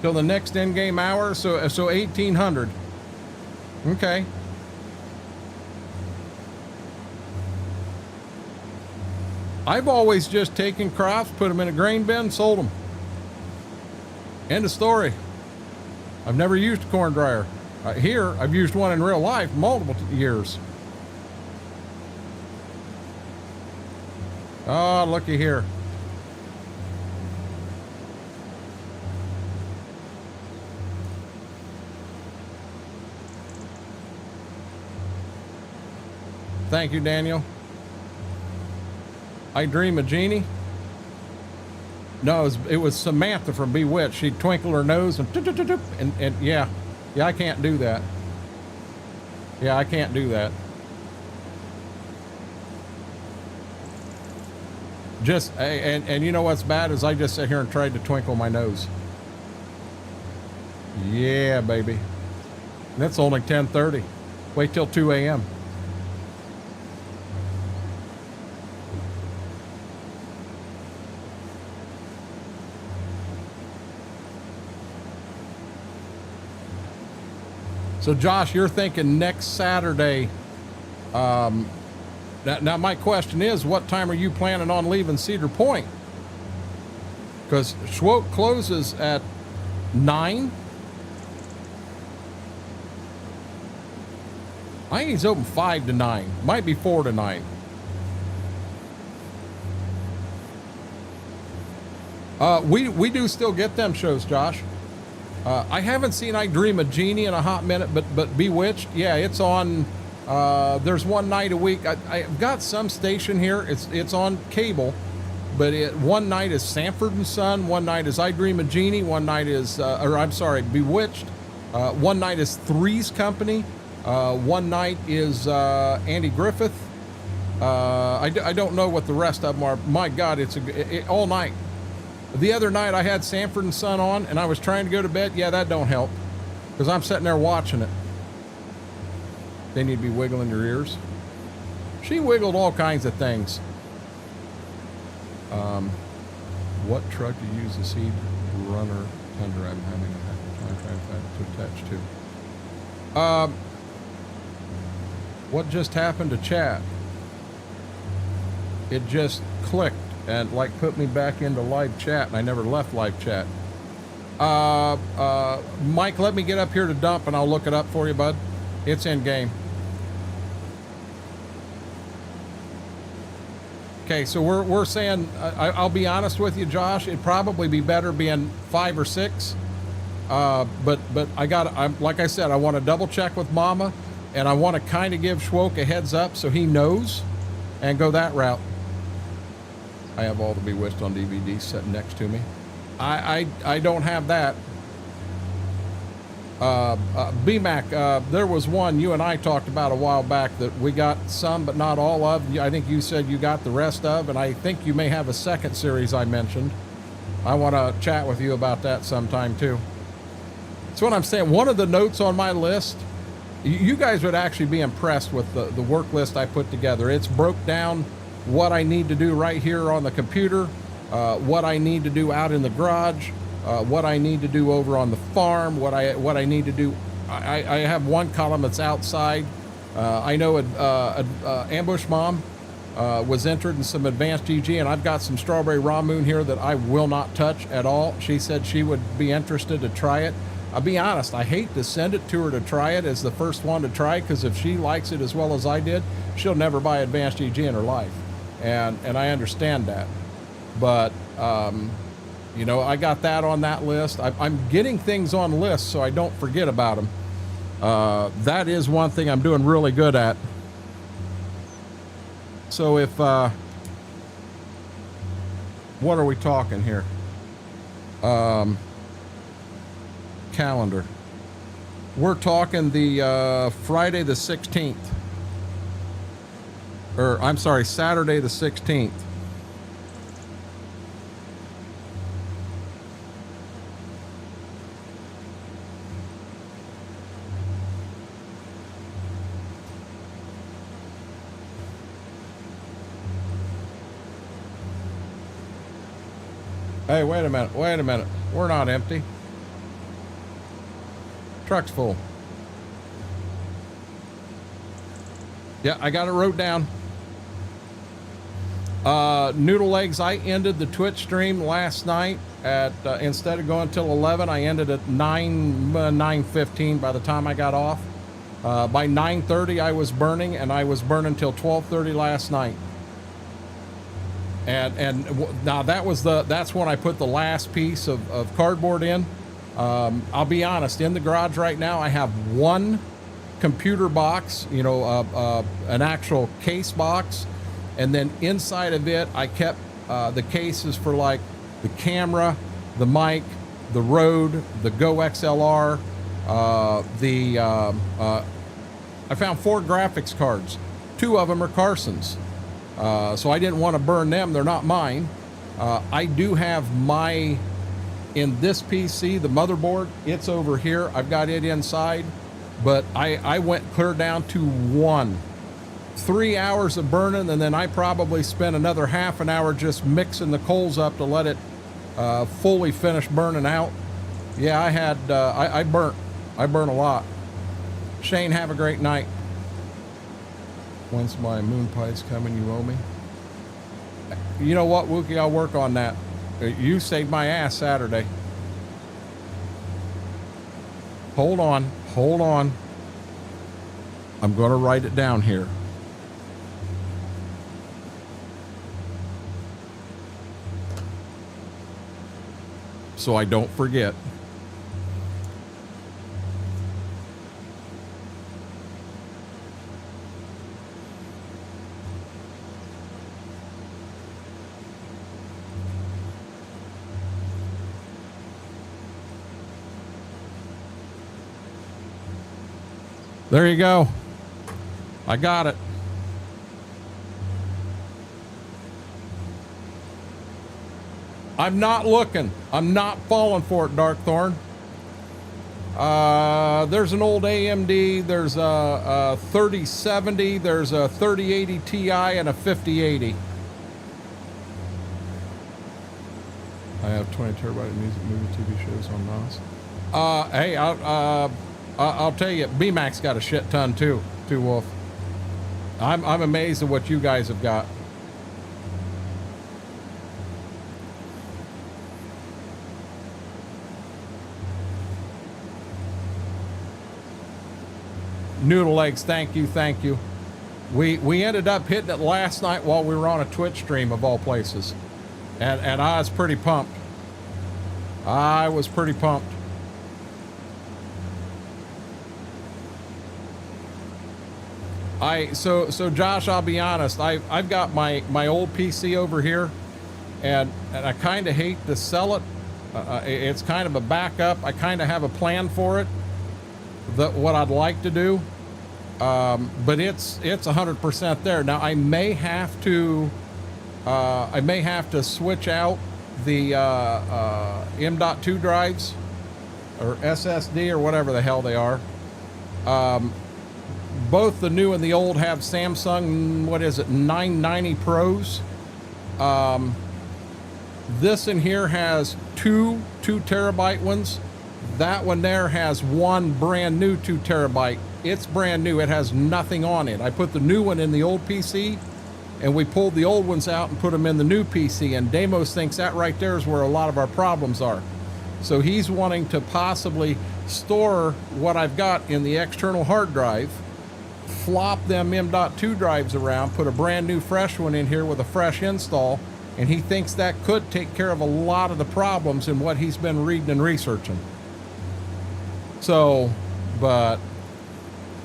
S1: Till the next in-game hour, so 1800. Okay. I've always just taken crops, put them in a grain bin, sold them. End of story. I've never used a corn dryer. Here, I've used one in real life multiple years. Oh, looky here. Thank you, Daniel. I dream a genie. No, it was Samantha from Bewitched. She'd twinkle her nose and yeah, I can't do that. Yeah, I can't do that. Just and you know what's bad is I just sit here and tried to twinkle my nose. Yeah, baby. And it's only 10:30. Wait till 2 a.m. So Josh, you're thinking next Saturday. Now my question is, what time are you planning on leaving Cedar Point? Because Schwoke closes at 9. I think he's open 5 to 9. Might be 4 to 9. We do still get them shows, Josh. I haven't seen I Dream of Jeannie in a hot minute, but Bewitched, yeah, it's on. There's one night a week. I've got some station here. It's on cable, but one night is Sanford and Son. One night is I Dream of Jeannie. One night is, Bewitched. One night is Three's Company. One night is Andy Griffith. I don't know what the rest of them are. My God, it's all night. The other night I had Sanford and Son on, and I was trying to go to bed. Yeah, that don't help, because I'm sitting there watching it. Then you'd be wiggling your ears. She wiggled all kinds of things. What truck do you use the seed runner Tundra? I'm having a time trying to find it to attach to. What just happened to chat? It just clicked and like put me back into live chat, and I never left live chat. Mike, let me get up here to dump and I'll look it up for you, bud. It's in game. Okay, so we're saying, I'll be honest with you, Josh, it'd probably be better being 5 or 6. But I'm like I said, I want to double check with Mama, and I want to kind of give Schwoke a heads up so he knows and go that route. I have all the Bewitched on DVD sitting next to me. I don't have that. BMAC, there was one you and I talked about a while back that we got some but not all of. I think you said you got the rest of, and I think you may have a second series I mentioned. I want to chat with you about that sometime too. That's what I'm saying. One of the notes on my list, you guys would actually be impressed with the work list I put together. It's broke down what I need to do right here on the computer, what I need to do out in the garage, what I need to do over on the farm, what I need to do. I have one column that's outside. I know Ambush Mom was entered in some advanced GG, and I've got some strawberry raw moon here that I will not touch at all. She said she would be interested to try it. I'll be honest, I hate to send it to her to try it as the first one to try, because if she likes it as well as I did, she'll never buy advanced GG in her life. And I understand that. But, you know, I got that on that list. I'm getting things on lists so I don't forget about them. That is one thing I'm doing really good at. So if, what are we talking here? Calendar. We're talking the Friday the 16th. Or, I'm sorry, Saturday the 16th. Hey, wait a minute. We're not empty. Truck's full. Yeah, I got it wrote down. Noodle Legs, I ended the Twitch stream last night at, instead of going till 11, I ended at 9:15 by the time I got off. By 9:30 I was burning, and I was burning till 12:30 last night. And now that's when I put the last piece of cardboard in. I'll be honest, in the garage right now I have one computer box, you know, an actual case box, and then inside of it I kept the cases for like the camera, the mic, the Rode, the Go XLR, I found 4 graphics cards. 2 of them are Carson's. So I didn't want to burn them. They're not mine. I do have in this PC, the motherboard, it's over here. I've got it inside, but I went clear down to 1. 3 hours of burning, and then I probably spent another half an hour just mixing the coals up to let it fully finish burning out. Yeah, I burnt a lot. Shane, have a great night. When's my moon pies coming? You owe me. You know what, Wookie? I'll work on that. You saved my ass Saturday. Hold on. I'm going to write it down here. So I don't forget. There you go. I got it. I'm not looking. I'm not falling for it, Darkthorn. There's an old AMD. There's a 3070. There's a 3080 Ti and a 5080. I have 20 terabyte of music, movie, TV shows on NOS. Hey, I'll tell you, BMAX got a shit ton too, Wolf. I'm amazed at what you guys have got. Noodle Legs, thank you. We ended up hitting it last night while we were on a Twitch stream of all places. And I was pretty pumped. I was pretty pumped. So Josh, I'll be honest, I've got my old PC over here, and I kind of hate to sell it. It's kind of a backup. I kind of have a plan for it, what I'd like to do, but it's 100% there. Now I may have to switch out the M.2 drives or SSD or whatever the hell they are. Both the new and the old have Samsung, 990 Pros. This in here has two 2 terabyte ones. That one there has one brand new 2 terabyte. It's brand new. It has nothing on it. I put the new one in the old PC, and we pulled the old ones out and put them in the new PC. And Damos thinks that right there is where a lot of our problems are. So he's wanting to possibly store what I've got in the external hard drive, flop them M.2 drives around, put a brand new fresh one in here with a fresh install, and he thinks that could take care of a lot of the problems in what he's been reading and researching. So, but,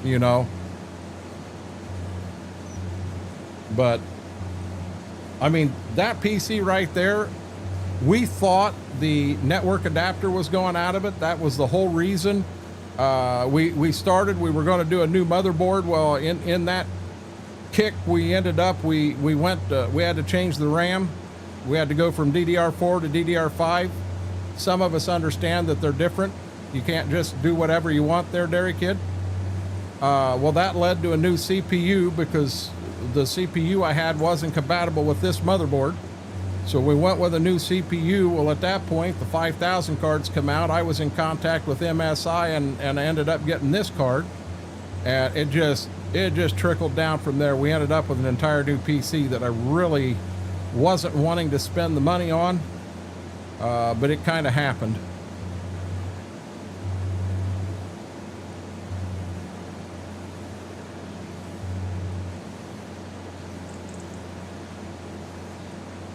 S1: you know, but, I mean, that PC right there, we thought the network adapter was going out of it. That was the whole reason. We were going to do a new motherboard. Well, in that kick, we ended up, we had to change the RAM. We had to go from DDR4 to DDR5. Some of us understand that they're different. You can't just do whatever you want there, Dairy Kid. Well, that led to a new CPU because the CPU I had wasn't compatible with this motherboard. So we went with a new CPU. Well, at that point, the 5000 cards come out. I was in contact with MSI and I ended up getting this card. And it just trickled down from there. We ended up with an entire new PC that I really wasn't wanting to spend the money on, but it kind of happened.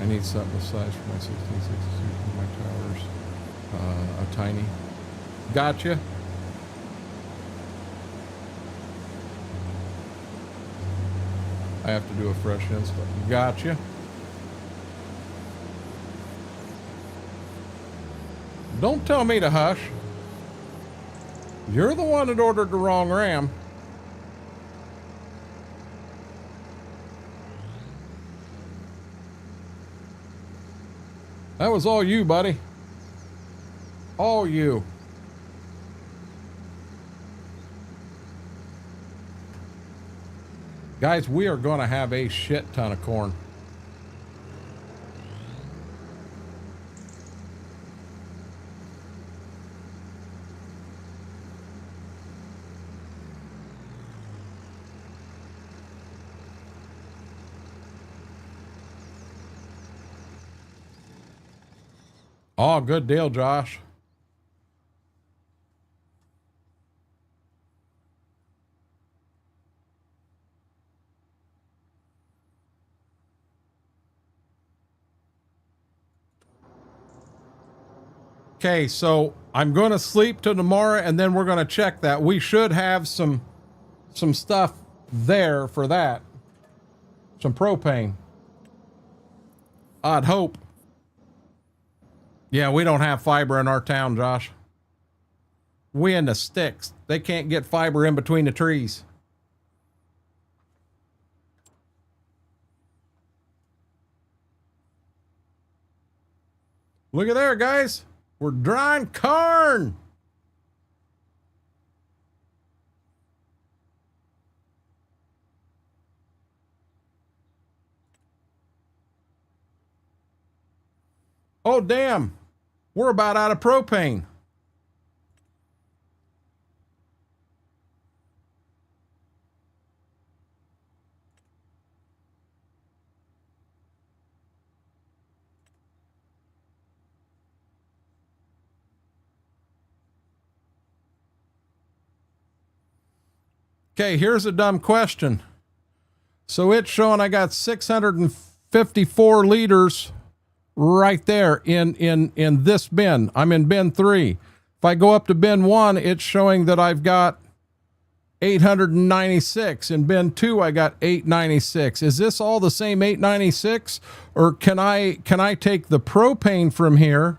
S1: I need something the size for my 1662 for my towers. A tiny. Gotcha. I have to do a fresh install. Gotcha. Don't tell me to hush. You're the one that ordered the wrong ram. That was all you, buddy. All you. Guys, we are going to have a shit ton of corn. Oh, good deal, Josh. Okay, so I'm going to sleep till tomorrow, and then we're going to check that. We should have some stuff there for that. Some propane. I'd hope. Yeah, we don't have fiber in our town, Josh. We in the sticks. They can't get fiber in between the trees. Look at there, guys. We're drying corn. Oh, damn. We're about out of propane. Okay, here's a dumb question. So it's showing I got 654 liters right there in this bin. I'm in bin 3. If I go up to bin 1, it's showing that I've got 896. In bin 2, I got 896. Is this all the same 896, or can I take the propane from here?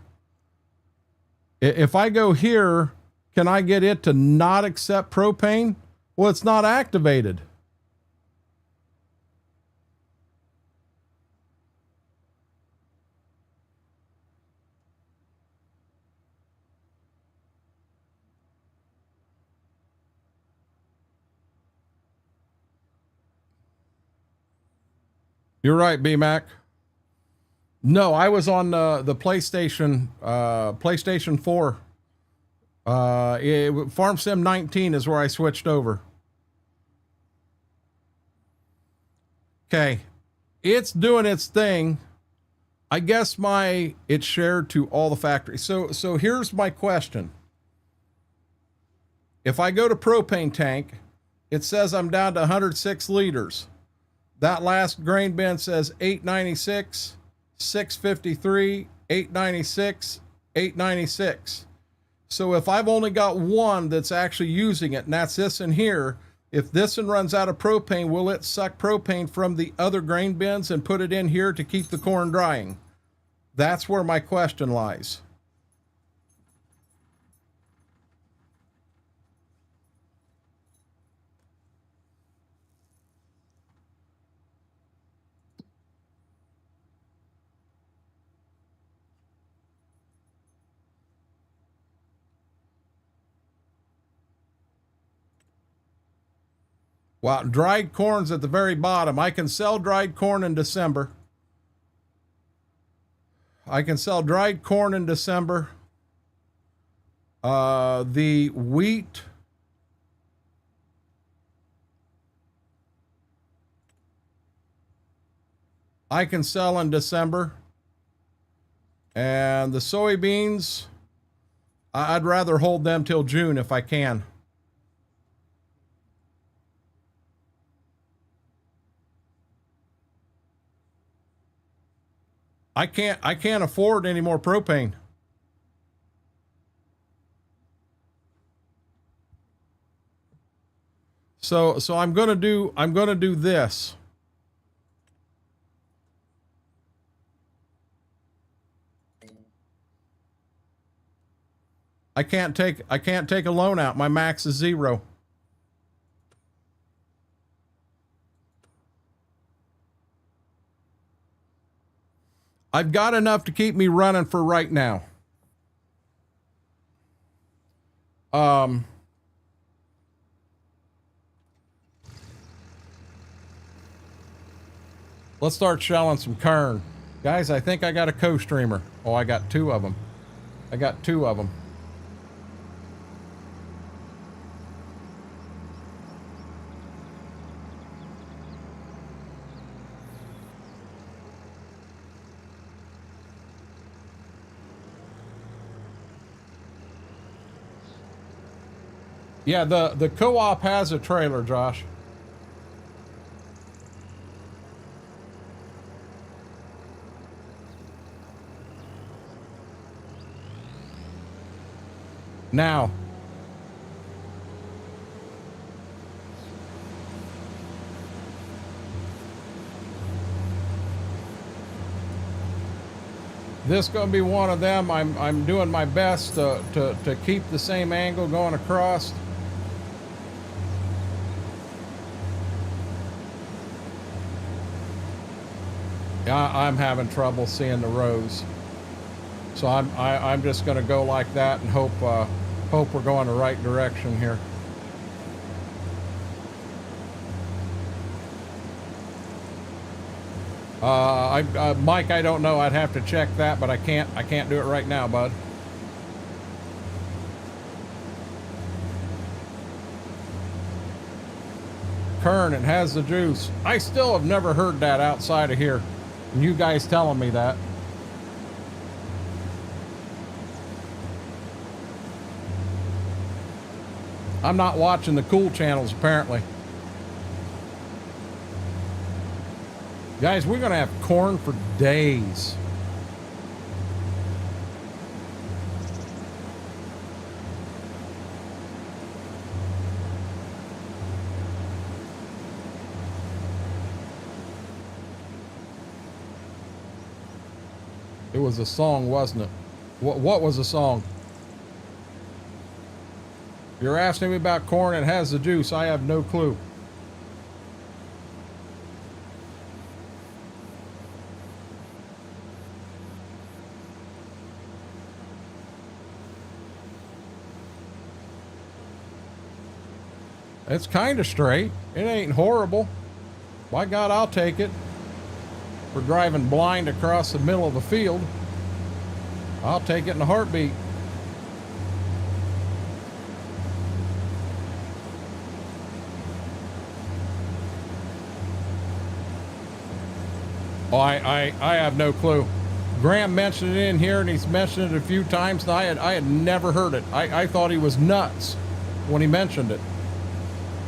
S1: If I go here, can I get it to not accept propane? Well, it's not activated. You're right, B-Mac. No, I was on the PlayStation 4. Farm Sim 19 is where I switched over. Okay, it's doing its thing. I guess it's shared to all the factories. So here's my question. If I go to propane tank, it says I'm down to 106 liters. That last grain bin says 896, 653, 896, 896. So if I've only got one that's actually using it, and that's this in here, if this one runs out of propane, will it suck propane from the other grain bins and put it in here to keep the corn drying? That's where my question lies. Well, dried corn's at the very bottom. I can sell dried corn in December. I can sell dried corn in December. The wheat. I can sell in December. And the soybeans, I'd rather hold them till June if I can. I can't afford any more propane. So I'm gonna do this. I can't take a loan out. My max is 0. I've got enough to keep me running for right now. Let's start shelling some kern. Guys, I think I got a co-streamer. Oh, I got 2 of them. I got 2 of them. Yeah, the co-op has a trailer, Josh. Now, this is going to be one of them. I'm doing my best to keep the same angle going across. Yeah, I'm having trouble seeing the rows, so I'm just going to go like that and hope we're going the right direction here. Mike, I don't know. I'd have to check that, but I can't do it right now, bud. Kern, it has the juice. I still have never heard that outside of here. And you guys telling me that. I'm not watching the cool channels, apparently. Guys, we're going to have corn for days. It was a song, wasn't it? What was the song? You're asking me about corn. It has the juice. I have no clue. It's kind of straight. It ain't horrible. By God, I'll take it. We're driving blind across the middle of the field. I'll take it in a heartbeat. Oh, I have no clue. Graham mentioned it in here, and he's mentioned it a few times, and I had never heard it. I thought he was nuts when he mentioned it.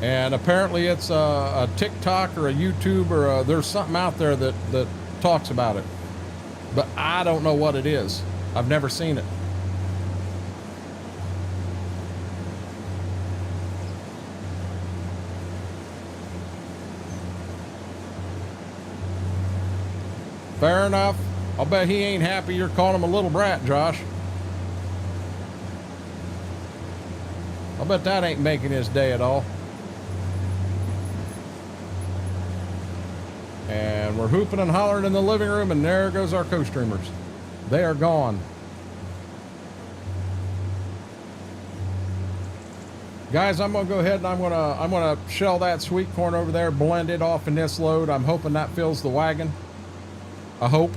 S1: And apparently it's a TikTok or a YouTube or there's something out there that talks about it. But I don't know what it is. I've never seen it. Fair enough. I'll bet he ain't happy you're calling him a little brat, Josh. I'll bet that ain't making his day at all. And we're hooping and hollering in the living room, and there goes our co-streamers. They are gone. Guys, I'm gonna go ahead and I'm gonna shell that sweet corn over there, blend it off in this load. I'm hoping that fills the wagon. I hope.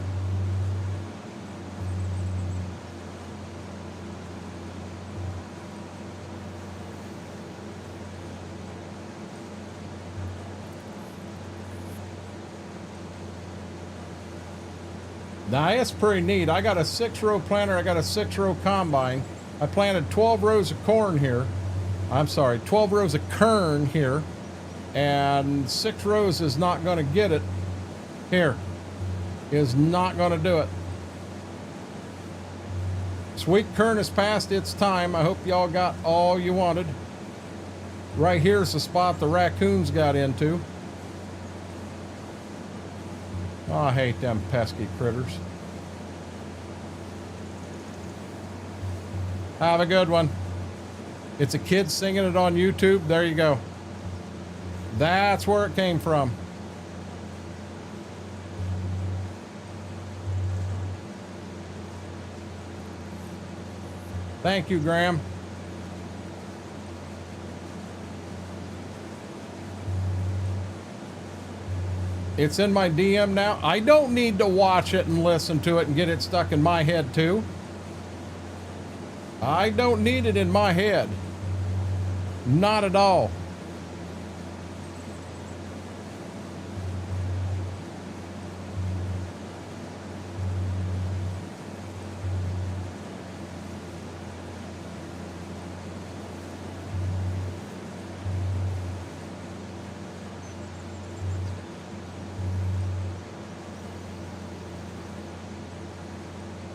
S1: Now, it's pretty neat. I got a 6-row planter. I got a 6-row combine. I planted 12 rows of corn here. I'm sorry, 12 rows of kern here. And 6 rows is not going to get it. Here. Is not going to do it. Sweet kern has passed its time. I hope y'all got all you wanted. Right here's the spot the raccoons got into. Oh, I hate them pesky critters. Have a good one. It's a kid singing it on YouTube. There you go. That's where it came from. Thank you, Graham. It's in my DM now. I don't need to watch it and listen to it and get it stuck in my head too. I don't need it in my head. Not at all.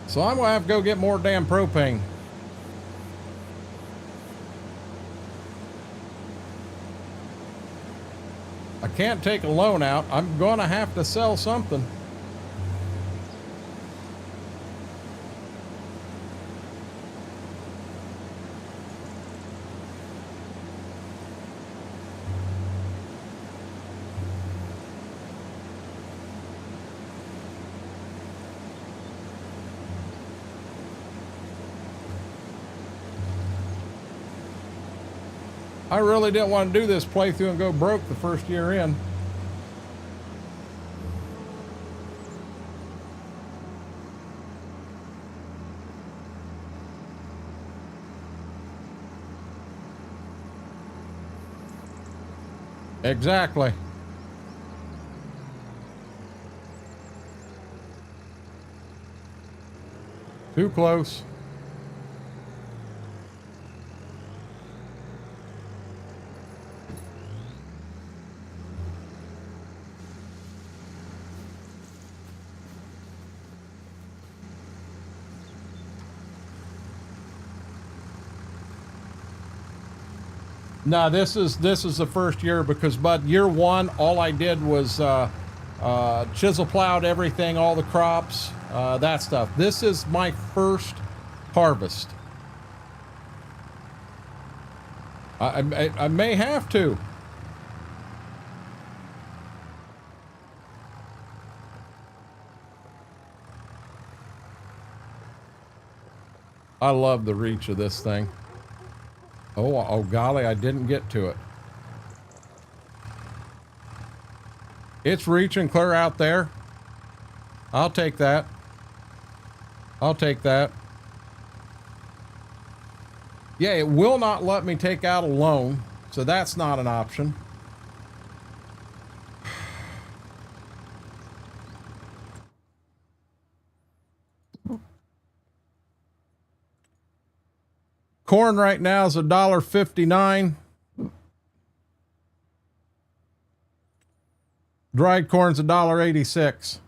S1: So I'm gonna have to go get more damn propane. I can't take a loan out. I'm gonna have to sell something. I really didn't want to do this playthrough and go broke the first year in. Exactly. Too close. No, this is the first year because, Bud, year one, all I did was chisel plowed everything, all the crops, that stuff. This is my first harvest. I may have to. I love the reach of this thing. Oh golly, I didn't get to it. It's reaching clear out there. I'll take that. I'll take that. Yeah, it will not let me take out a loan, so that's not an option. Corn right now is $1.59. Dried corn's $1.86.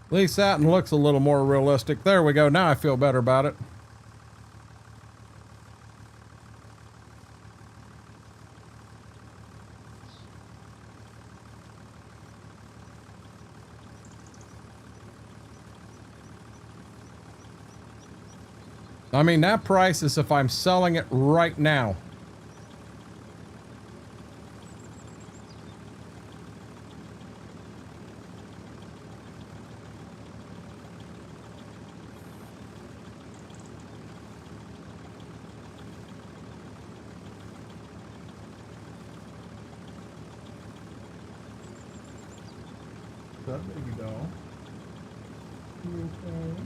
S1: At least that one looks a little more realistic. There we go. Now I feel better about it. I mean, that price is if I'm selling it right now. What's up, baby doll? You okay?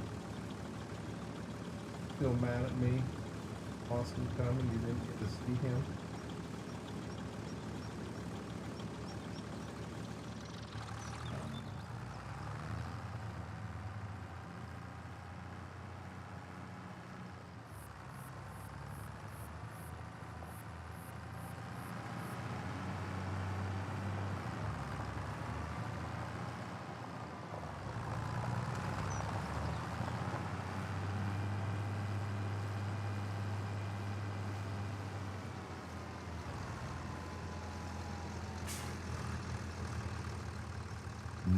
S1: Still mad at me? Austin coming, you didn't get to see him?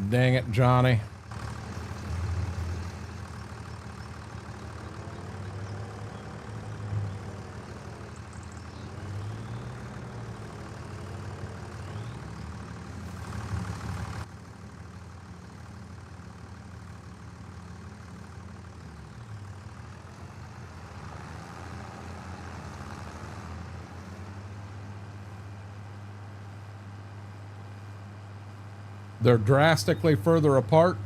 S1: Dang it, Johnny. They're drastically further apart.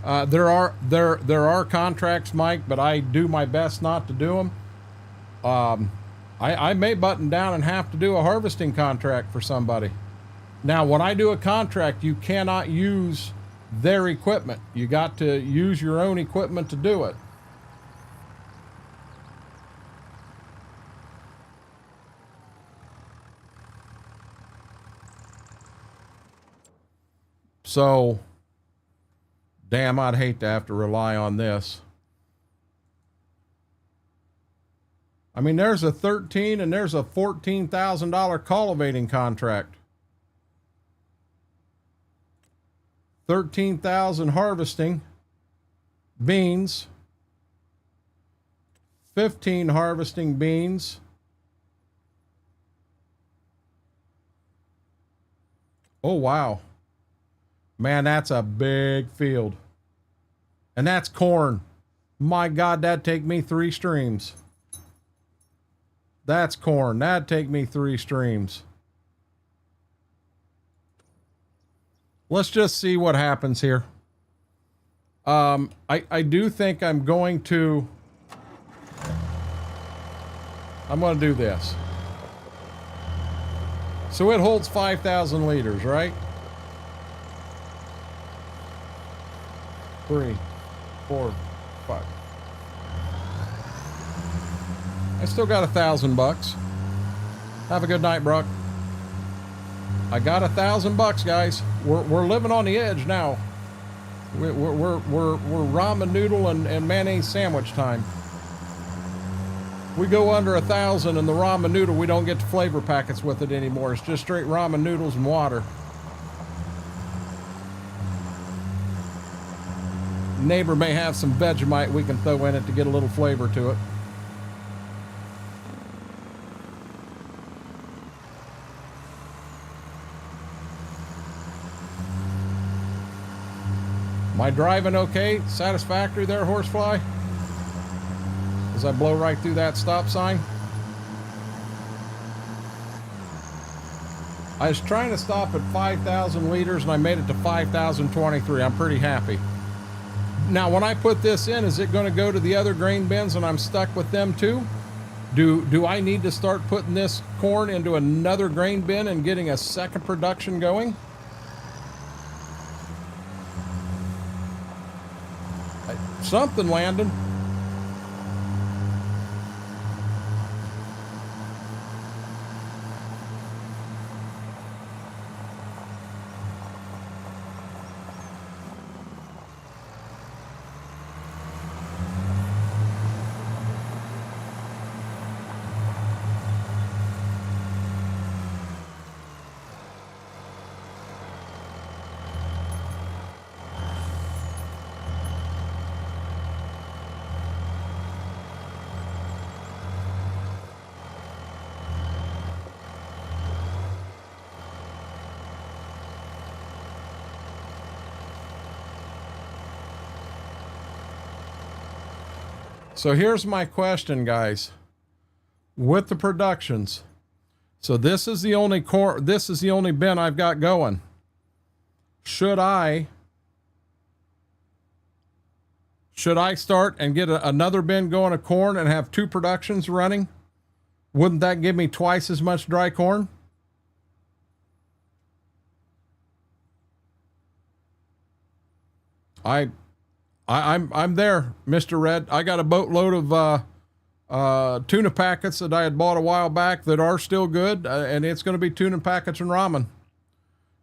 S1: There are contracts, Mike, but I do my best not to do them. I may button down and have to do a harvesting contract for somebody. Now, when I do a contract, you cannot use their equipment. You got to use your own equipment to do it. So, damn, I'd hate to have to rely on this. I mean, there's a $13,000 and there's a $14,000 cultivating contract. 13,000 harvesting beans, 15 harvesting beans. Oh, wow. Man, that's a big field. And that's corn. My God, that'd take me 3 streams. That's corn. That'd take me 3 streams. Let's just see what happens here. I do think I'm going to do this. So it holds 5,000 liters, right? 3, 4, 5. I still got $1,000. Have a good night, Brock. I got $1,000, guys. We're living on the edge now. We're ramen noodle and mayonnaise sandwich time. We go under 1,000 and the ramen noodle, we don't get the flavor packets with it anymore. It's just straight ramen noodles and water. Neighbor may have some Vegemite we can throw in it to get a little flavor to it. Am I driving okay? Satisfactory there, Horsefly? As I blow right through that stop sign? I was trying to stop at 5,000 liters and I made it to 5,023. I'm pretty happy. Now, when I put this in, is it going to go to the other grain bins and I'm stuck with them too? Do I need to start putting this corn into another grain bin and getting a second production going? Something, Landon. So here's my question, guys. With the productions, so this is the only bin I've got going. Should I start and get another bin going of corn and have 2 productions running? Wouldn't that give me twice as much dry corn? I'm there, Mr. Red. I got a boatload of tuna packets that I had bought a while back that are still good, and it's going to be tuna packets and ramen.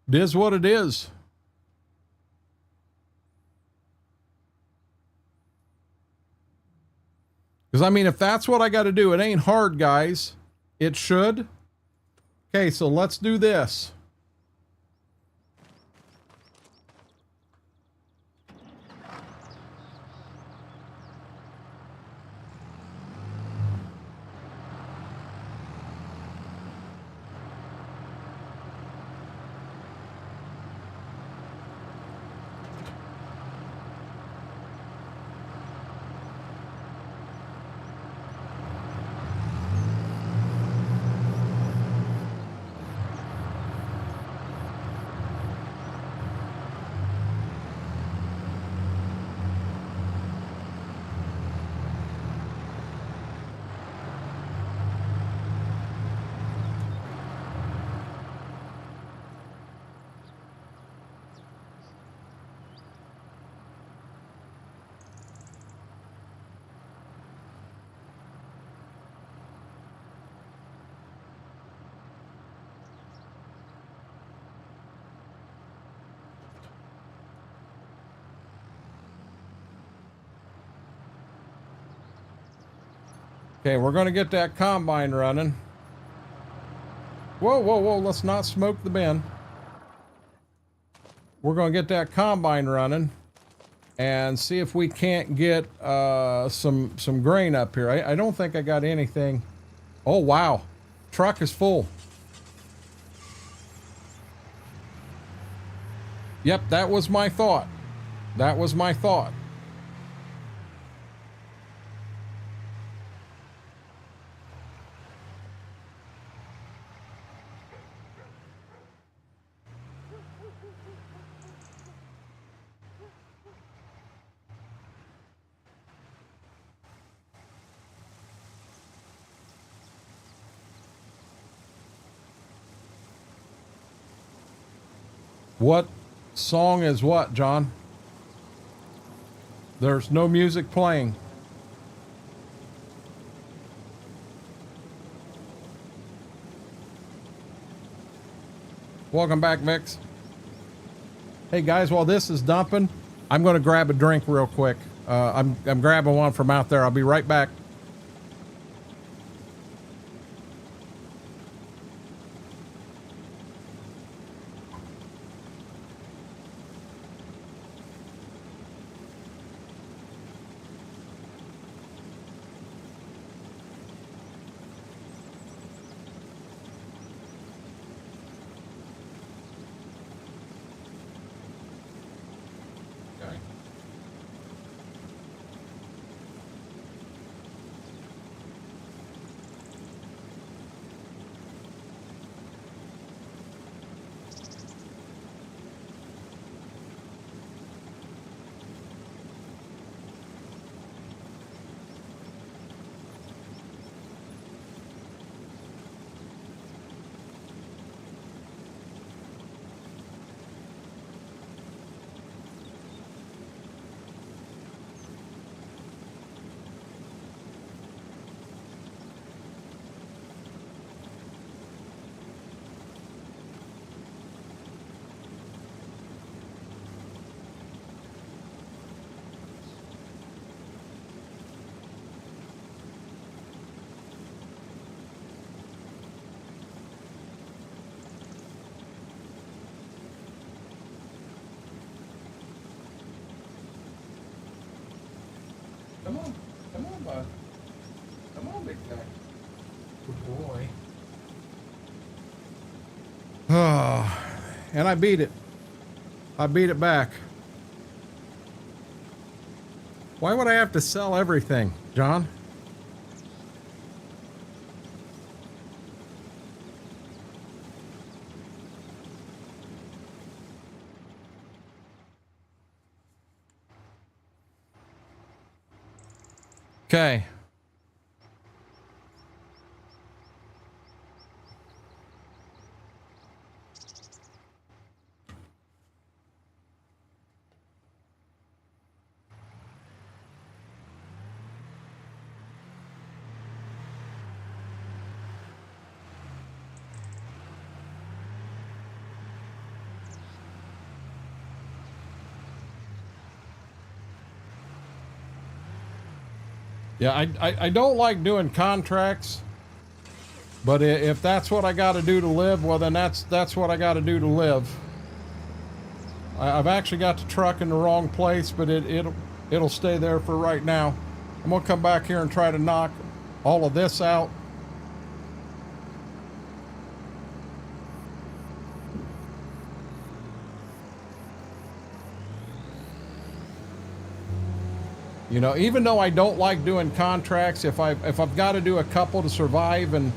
S1: It is what it is. Because, I mean, if that's what I got to do, it ain't hard, guys. It should. Okay, so let's do this. Okay, we're going to get that combine running. Whoa, whoa, whoa, let's not smoke the bin. We're going to get that combine running and see if we can't get some grain up here. I don't think I got anything. Oh, wow. Truck is full. Yep, that was my thought. That was my thought. What song is what, John? There's no music playing. Welcome back, Vix. Hey guys, while this is dumping, I'm going to grab a drink real quick. I'm grabbing one from out there. I'll be right back. Come on, bud. Come on, big guy. Good boy. Oh, and I beat it. I beat it back. Why would I have to sell everything, John? Okay. Yeah, I don't like doing contracts But if that's what I got to do to live, well, then that's what I got to do to live. I've actually got the truck in the wrong place, but it'll stay there for right now. I'm gonna come back here and try to knock all of this out. You know, even though I don't like doing contracts, if I've got to do a couple to survive and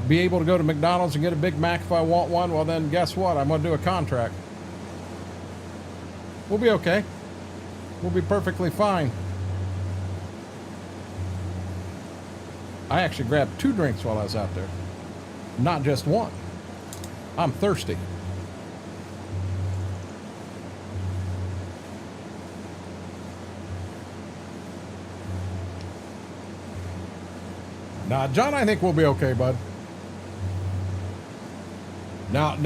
S1: be able to go to McDonald's and get a Big Mac if I want one, well then guess what? I'm gonna do a contract. We'll be okay. We'll be perfectly fine. I actually grabbed 2 drinks while I was out there, not just one. I'm thirsty. Nah, John, I think we'll be okay, bud. Now,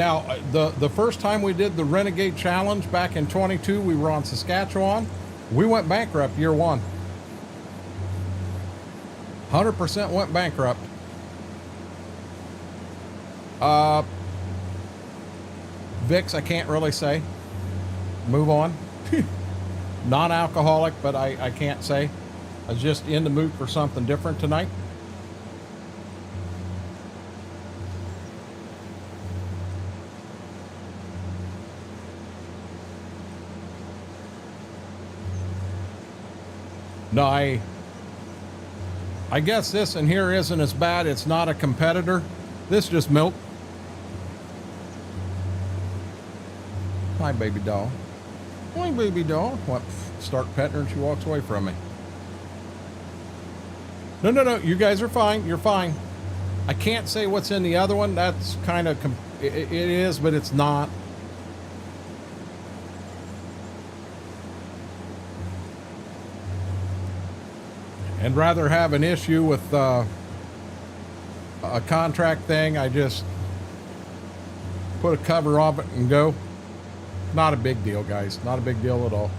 S1: the first time we did the Renegade Challenge back in 22, we were on Saskatchewan. We went bankrupt year 1. 100% went bankrupt. Vicks, I can't really say. Move on. Non-alcoholic, but I can't say. I was just in the mood for something different tonight. No, I guess this in here isn't as bad. It's not a competitor. This is just milk. Hi, baby doll. Hi, baby doll. What? Start petting her and she walks away from me. No. You guys are fine. You're fine. I can't say what's in the other one. That's kind of... it is, but it's not. And rather have an issue with a contract thing, I just put a cover on it and go. Not a big deal, guys. Not a big deal at all.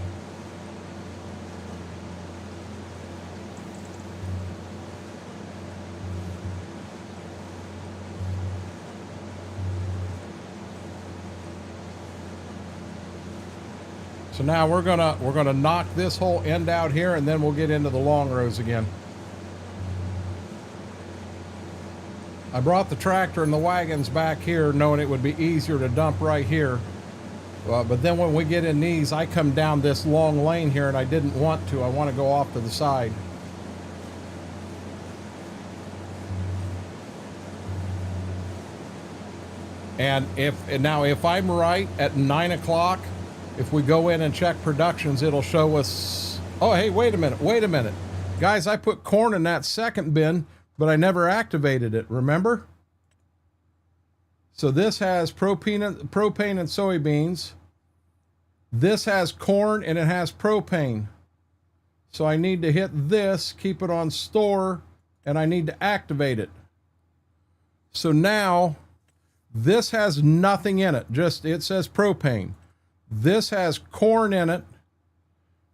S1: So now we're gonna knock this whole end out here, and then we'll get into the long rows again. I brought the tractor and the wagons back here knowing it would be easier to dump right here. But then when we get in these, I come down this long lane here, and I didn't want to. I want to go off to the side. And if I'm right, at 9 o'clock, if we go in and check productions, it'll show us... Oh, hey, wait a minute. Guys, I put corn in that second bin, but I never activated it, remember? So this has propane and soybeans. This has corn and it has propane. So I need to hit this, keep it on store, and I need to activate it. So now, this has nothing in it, just it says propane. This has corn in it.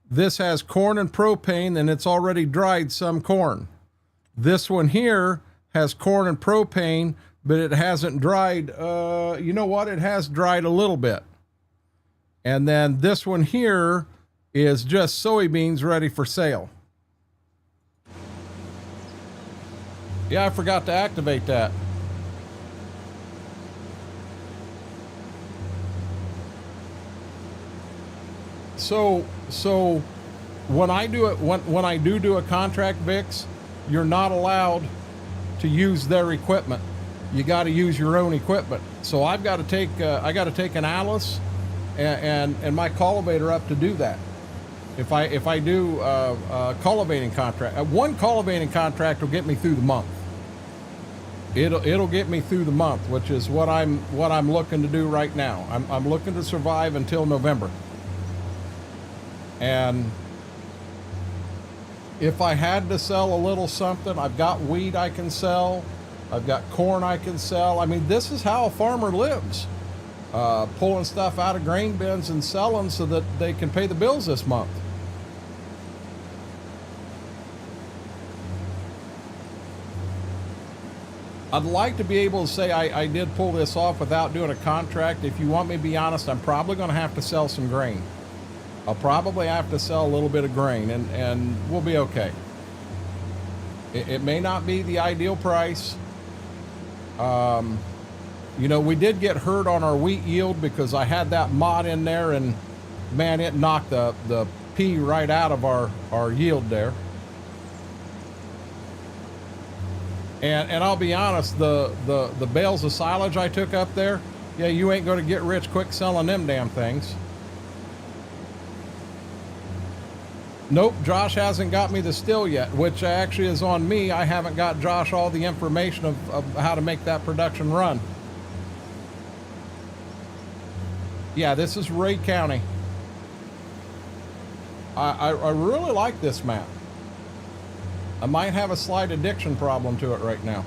S1: This has corn and propane, and it's already dried some corn. This one here has corn and propane, but it hasn't dried. You know what? It has dried a little bit. And then this one here is just soybeans ready for sale. Yeah, I forgot to activate that. So when I do it, when I do a contract, Vix, you're not allowed to use their equipment. You got to use your own equipment. So I've got to take an Alice and my cultivator up to do that. If I do a cultivating contract, one cultivating contract will get me through the month. It'll get me through the month, which is what I'm looking to do right now. I'm looking to survive until November. And if I had to sell a little something, I've got wheat I can sell. I've got corn I can sell. I mean, this is how a farmer lives. Pulling stuff out of grain bins and selling so that they can pay the bills this month. I'd like to be able to say I did pull this off without doing a contract. If you want me to be honest, I'm probably going to have to sell some grain. I'll probably have to sell a little bit of grain, and we'll be okay. It may not be the ideal price. You know, we did get hurt on our wheat yield because I had that mod in there, and man, it knocked the pea right out of our yield there. And I'll be honest, the bales of silage I took up there, yeah, you ain't going to get rich quick selling them damn things. Nope, Josh hasn't got me the still yet, which actually is on me. I haven't got Josh all the information of how to make that production run. Yeah, this is Ray County. I really like this map. I might have a slight addiction problem to it right now.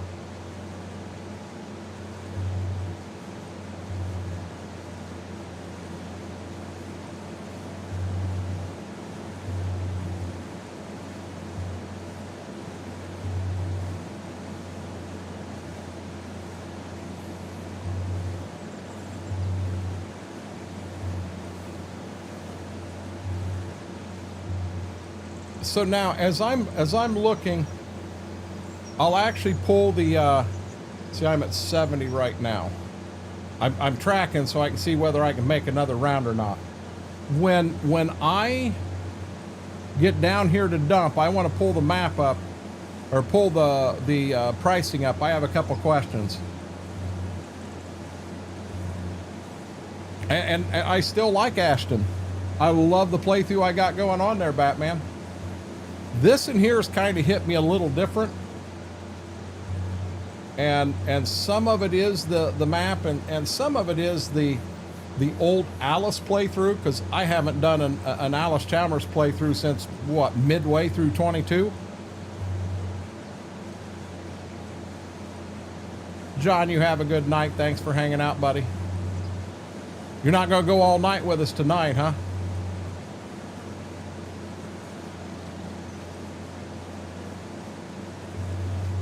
S1: So now, as I'm looking, I'll actually pull the. See, I'm at 70 right now. I'm tracking so I can see whether I can make another round or not. When I get down here to dump, I want to pull the map up, or pull the pricing up. I have a couple questions, and I still like Ashton. I love the playthrough I got going on there, Batman. This in here has kind of hit me a little different, and some of it is the map, and some of it is the old Alice playthrough, because I haven't done an Alice Chalmers playthrough since what, midway through 22. John, you have a good night. Thanks for hanging out, buddy. You're not going to go all night with us tonight, huh?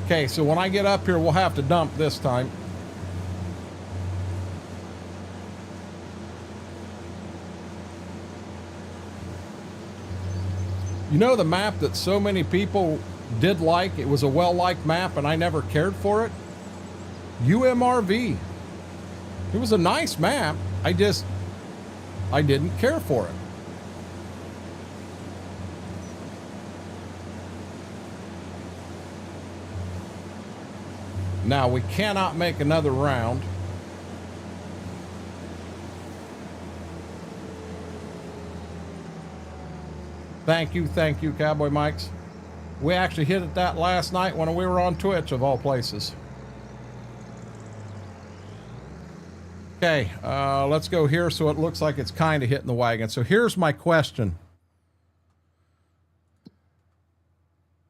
S1: Okay, so when I get up here, we'll have to dump this time. You know the map that so many people did like? It was a well-liked map and I never cared for it? UMRV. It was a nice map. I didn't care for it. Now, we cannot make another round. Thank you, Cowboy Mikes. We actually hit it that last night when we were on Twitch, of all places. Okay, let's go here so it looks like it's kind of hitting the wagon. So here's my question.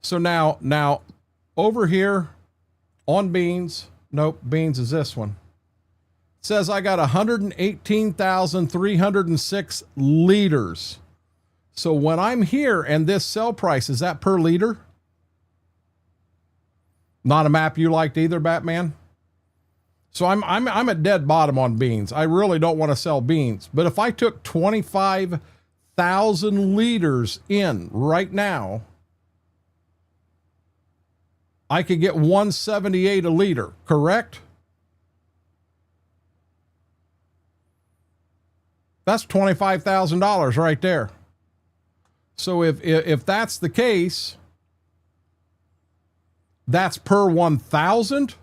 S1: So now, over here, on beans, nope, beans is this one. It says I got 118,306 liters. So when I'm here and this sell price, is that per liter? Not a map you liked either, Batman? So I'm at dead bottom on beans. I really don't want to sell beans. But if I took 25,000 liters in right now, I could get 178 a liter, correct? That's $25,000 right there. So if that's the case, that's per 1,000.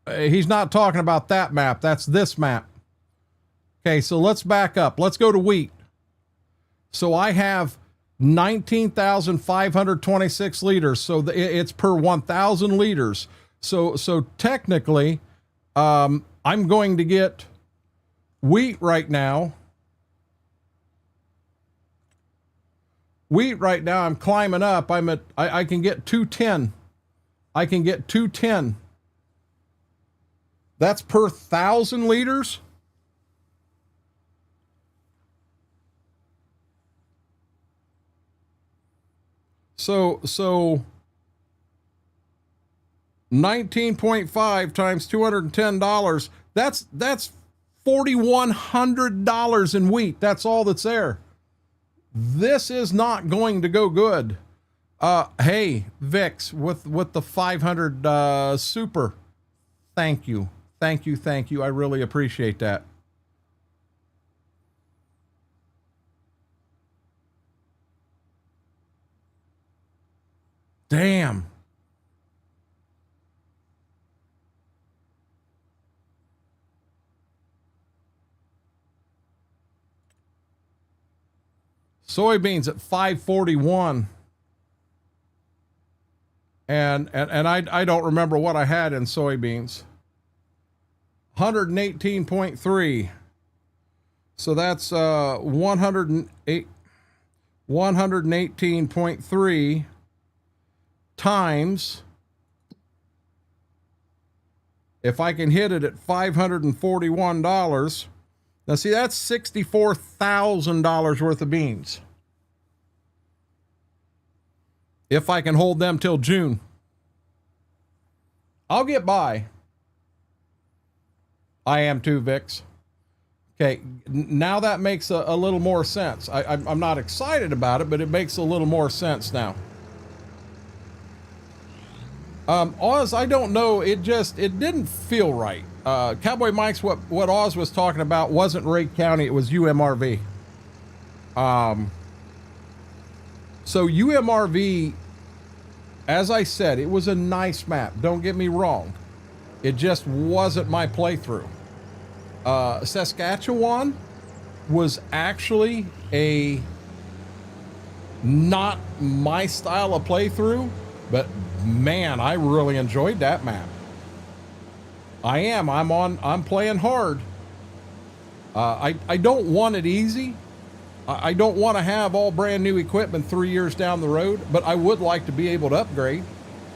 S1: He's not talking about that map. That's this map. Okay, so let's back up. Let's go to wheat. So I have 19,526 liters. So it's per 1,000 liters. So technically, I'm going to get wheat right now. I'm climbing up. I can get 210. I can get 210. That's per 1,000 liters. So 19.5 times $210. That's $4,100 in wheat. That's all that's there. This is not going to go good. Hey, Vix, with the 500 super. Thank you. Thank you. Thank you. I really appreciate that. Damn. Soybeans at 541. And I don't remember what I had in soybeans. 118.3. So that's 118.3 times, if I can hit it at $541. Now see, that's $64,000 worth of beans. If I can hold them till June, I'll get by. I am too, Vix. Okay, now that makes a little more sense. I'm not excited about it, but it makes a little more sense now. Oz, I don't know. It didn't feel right. Cowboy Mike's what Oz was talking about wasn't Rake County. It was UMRV. So UMRV, as I said, it was a nice map. Don't get me wrong. It just wasn't my playthrough. Saskatchewan was actually not my style of playthrough, but man, I really enjoyed that map. I'm playing hard. I don't want it easy. I don't want to have all brand new equipment 3 years down the road, but I would like to be able to upgrade.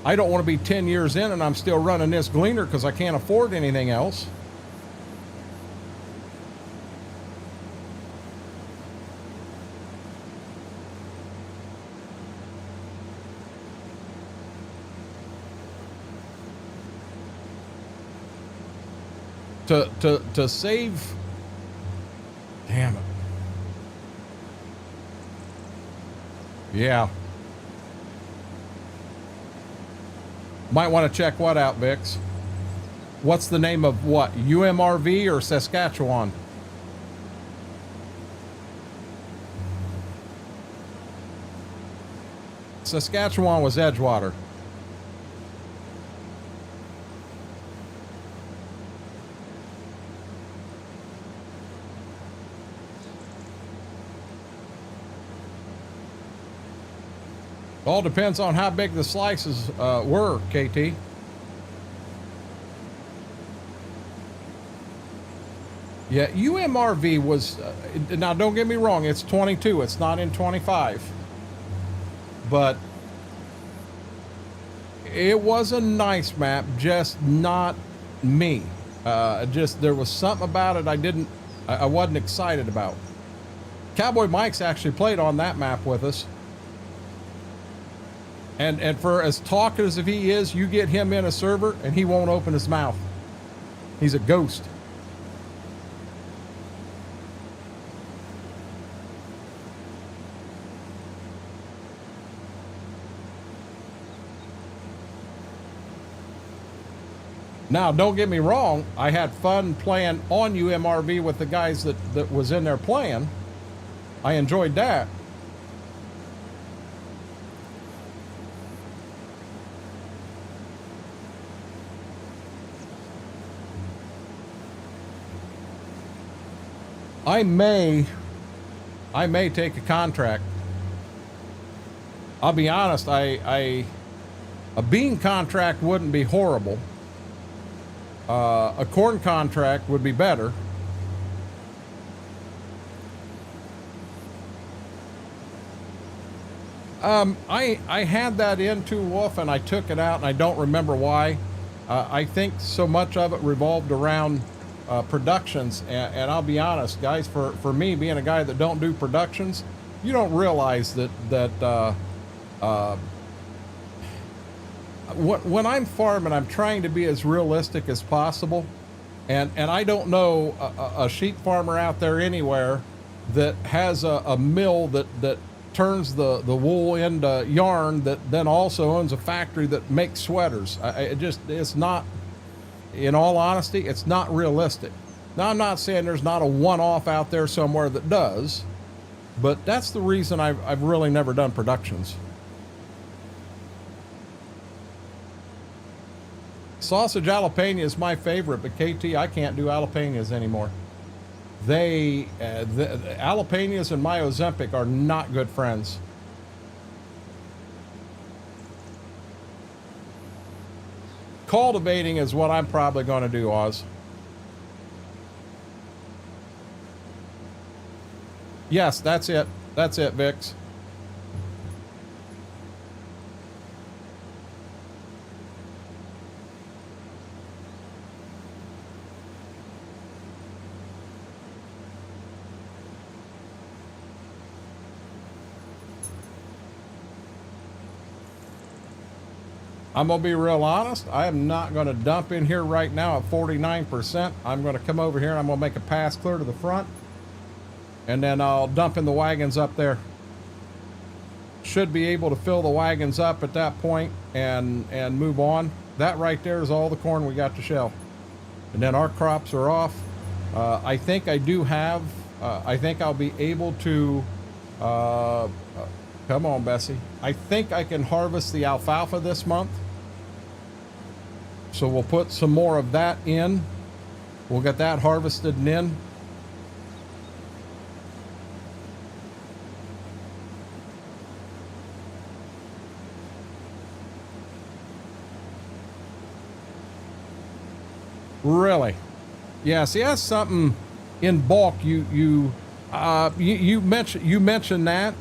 S1: I don't want to be 10 years in and I'm still running this Gleaner because I can't afford anything else. To save, damn it. Yeah. Might want to check what out, Vix. What's the name of what? UMRV or Saskatchewan? Saskatchewan was Edgewater. All depends on how big the slices were, KT. Yeah, UMRV was, now don't get me wrong, it's 22, it's not in 25. But it was a nice map, just not me. There was something about it I wasn't excited about. Cowboy Mike's actually played on that map with us. And for as talkative as he is, you get him in a server and he won't open his mouth. He's a ghost. Now, don't get me wrong. I had fun playing on UMRV with the guys that was in there playing. I enjoyed that. I may take a contract. I'll be honest, a bean contract wouldn't be horrible. A corn contract would be better. I had that in too, Wolf, and I took it out, and I don't remember why. I think so much of it revolved around productions, and I'll be honest, guys, for me being a guy that don't do productions, you don't realize that When I'm farming, I'm trying to be as realistic as possible. And I don't know a sheep farmer out there anywhere that has a mill that turns the wool into yarn that then also owns a factory that makes sweaters. It's not, in all honesty, it's not realistic. Now, I'm not saying there's not a one-off out there somewhere that does, but that's the reason I've really never done productions. Sausage jalapeno is my favorite, but KT, I can't do jalapenos anymore. The jalapenos and my Ozempic are not good friends. Cultivating is what I'm probably going to do, Oz. Yes, that's it. That's it, Vix. I'm going to be real honest. I am not going to dump in here right now at 49%. I'm going to come over here and I'm going to make a pass clear to the front. And then I'll dump in the wagons up there. Should be able to fill the wagons up at that point and move on. That right there is all the corn we got to shell. And then our crops are off. I think I do have, I think I'll be able to, come on, Bessie. I think I can harvest the alfalfa this month. So we'll put some more of that in. We'll get that harvested and in. Really? Yeah, see, that's something in bulk you mentioned that.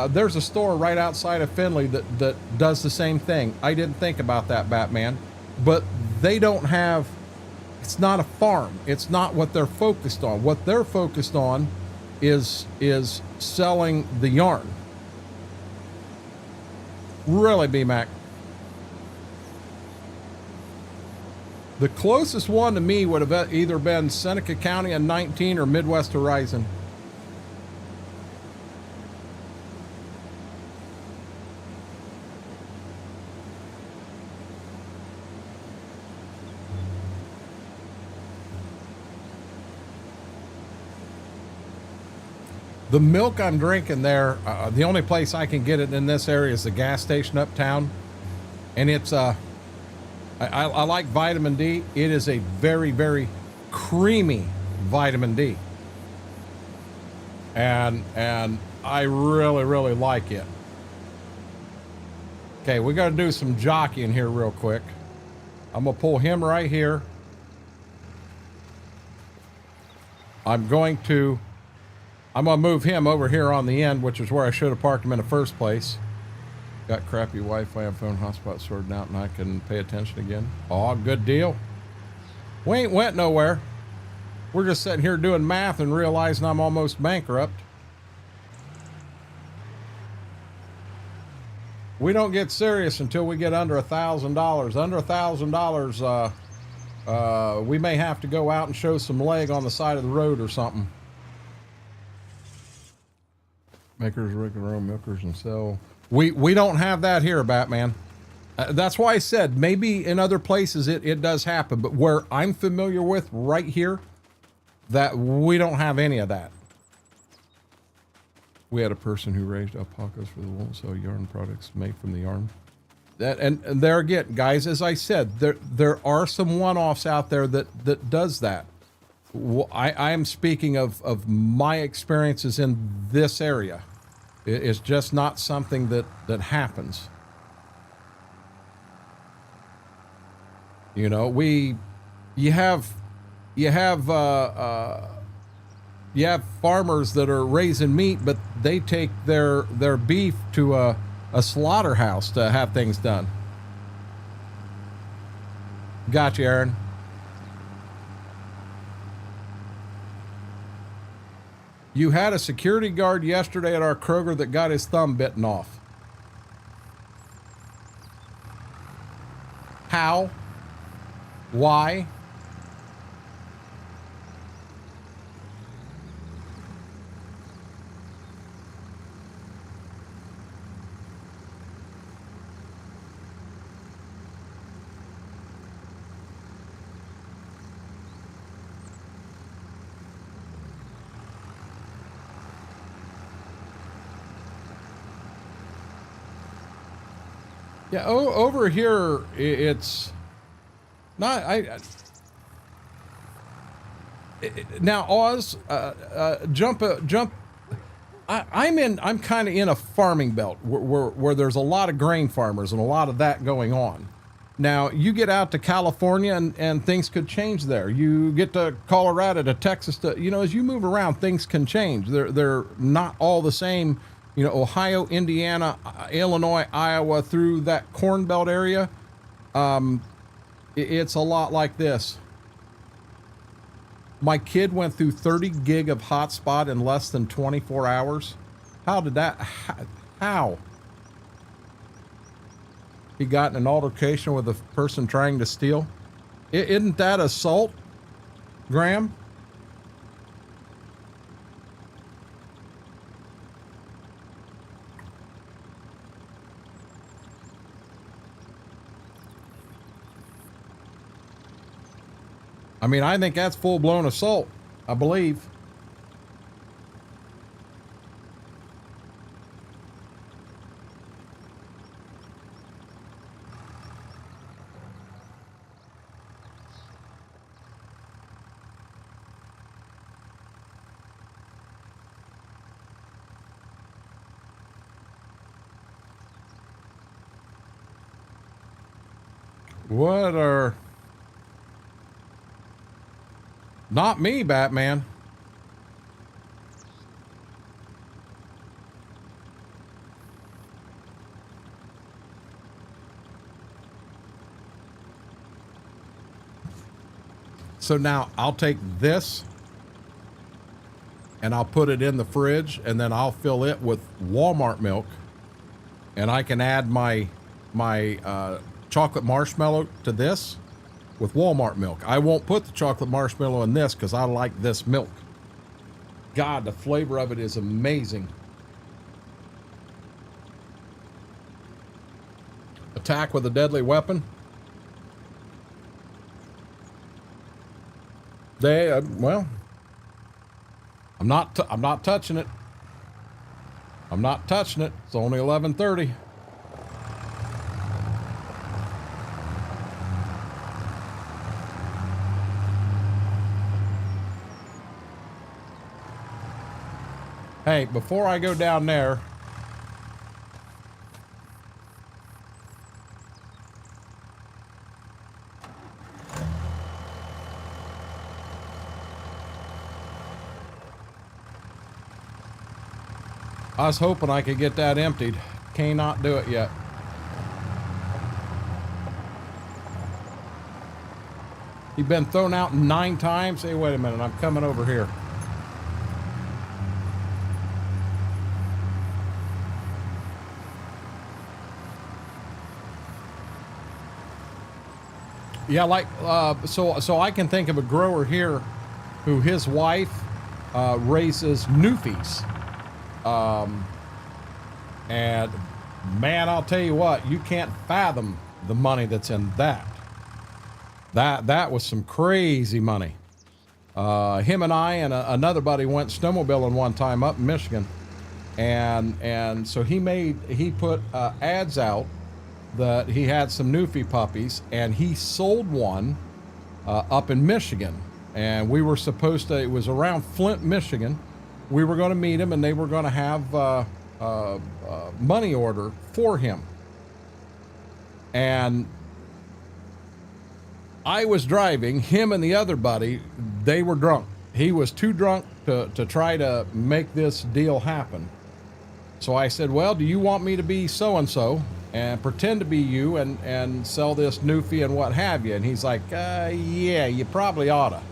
S1: There's a store right outside of Findlay that does the same thing. I didn't think about that, Batman. But they don't have, it's not a farm. It's not what they're focused on. What they're focused on is selling the yarn. Really, B-Mac. The closest one to me would have either been Seneca County in 19 or Midwest Horizon. The milk I'm drinking there, the only place I can get it in this area is the gas station uptown. And it's, I like vitamin D. It is a very, very creamy vitamin D. And I really, really like it. Okay, we got to do some jockeying here real quick. I'm going to pull him right here. I'm going to move him over here on the end, which is where I should have parked him in the first place. Got crappy Wi-Fi and phone hotspot sorted out and I can pay attention again. Oh, good deal. We ain't went nowhere. We're just sitting here doing math and realizing I'm almost bankrupt. We don't get serious until we get under $1,000. Under $1,000, we may have to go out and show some leg on the side of the road or something. Makers, rig and roll, milkers, and sell. We don't have that here, Batman. That's why I said maybe in other places it does happen, but where I'm familiar with right here, that we don't have any of that. We had a person who raised alpacas for the wool, so yarn products made from the yarn. And there again, guys, as I said, there are some one-offs out there that does that. I am speaking of my experiences in this area. It's just not something that happens. You know, you have farmers that are raising meat, but they take their beef to a slaughterhouse to have things done. Gotcha, Aaron. You had a security guard yesterday at our Kroger that got his thumb bitten off. How? Why? Yeah, over here, it's not. Now, Oz, jump. I'm kind of in a farming belt where there's a lot of grain farmers and a lot of that going on. Now, you get out to California and things could change there. You get to Colorado, to Texas, as you move around, things can change. They're not all the same. Ohio, Indiana, Illinois, Iowa, through that Corn Belt area, it's a lot like this. My kid went through 30 gig of hotspot in less than 24 hours. How did that, how? He got in an altercation with a person trying to steal. Isn't that assault, Graham? I mean, I think that's full-blown assault, I believe. What are... Not me, Batman. So now I'll take this and I'll put it in the fridge, and then I'll fill it with Walmart milk, and I can add my chocolate marshmallow to this with Walmart milk. I won't put the chocolate marshmallow in this because I like this milk. God, the flavor of it is amazing. Attack with a deadly weapon. Well, I'm not touching it. I'm not touching it. It's only 11:30. Hey, before I go down there, I was hoping I could get that emptied. Cannot do it yet. You've been thrown out 9 times? Hey, wait a minute, I'm coming over here. Yeah, like, so I can think of a grower here who his wife raises Newfies. And man, I'll tell you what, you can't fathom the money that's in that. That was some crazy money. Him and I and another buddy went snowmobiling one time up in Michigan. And so he put ads out that he had some Newfie puppies, and he sold one up in Michigan. And we were supposed to, it was around Flint, Michigan. We were going to meet him, and they were going to have a money order for him. And I was driving, him and the other buddy, they were drunk. He was too drunk to try to make this deal happen. So I said, well, do you want me to be so-and-so and pretend to be you and sell this Newfie and what have you? And he's like, yeah, you probably oughta.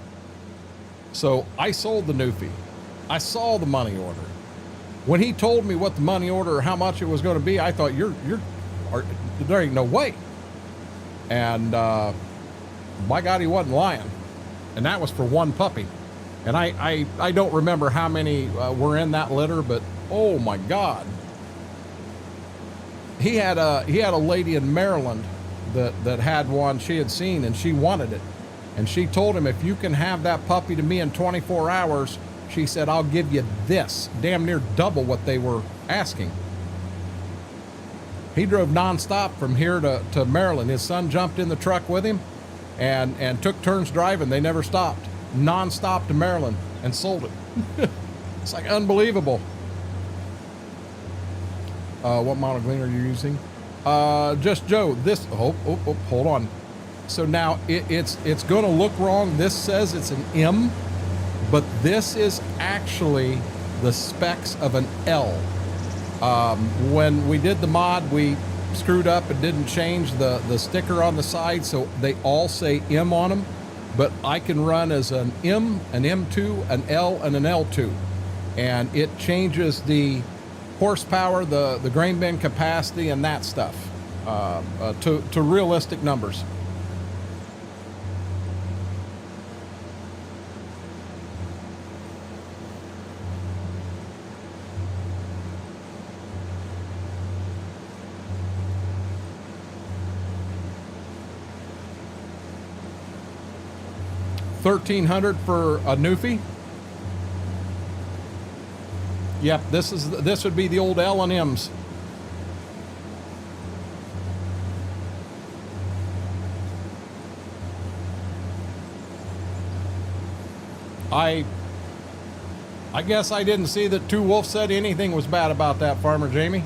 S1: So I sold the Newfie. I saw the money order. When he told me what the money order or how much it was going to be, I thought, there ain't no way. And by God, he wasn't lying. And that was for one puppy. And I don't remember how many were in that litter, but oh my God. He had a lady in Maryland that had one she had seen, and she wanted it. And she told him, if you can have that puppy to me in 24 hours, she said, I'll give you this, damn near double what they were asking. He drove nonstop from here to Maryland. His son jumped in the truck with him and took turns driving. They never stopped. Nonstop to Maryland and sold it. It's like unbelievable. What model gleaner are you using? Just Joe. This. Oh, hold on. So now it's going to look wrong. This says it's an M, but this is actually the specs of an L. When we did the mod, we screwed up and didn't change the sticker on the side, so they all say M on them, but I can run as an M, an M2, an L, and an L2, and it changes the horsepower, the grain bin capacity, and that stuff to realistic numbers. $1,300 for a Newfie. Yep, this would be the old L&Ms. I guess I didn't see that Two Wolf said anything was bad about that, Farmer Jamie.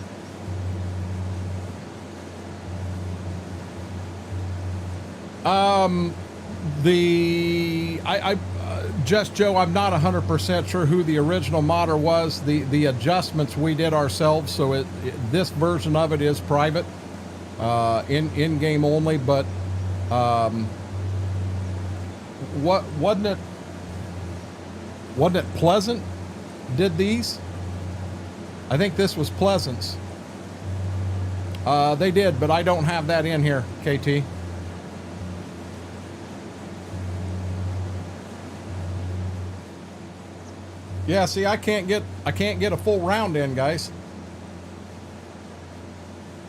S1: Just Joe, I'm not 100% sure who the original modder was. The adjustments we did ourselves, so this version of it is private, in game only. But wasn't it Pleasant did these? I think this was Pleasant's. They did, but I don't have that in here, KT. Yeah, see, I can't get a full round in, guys.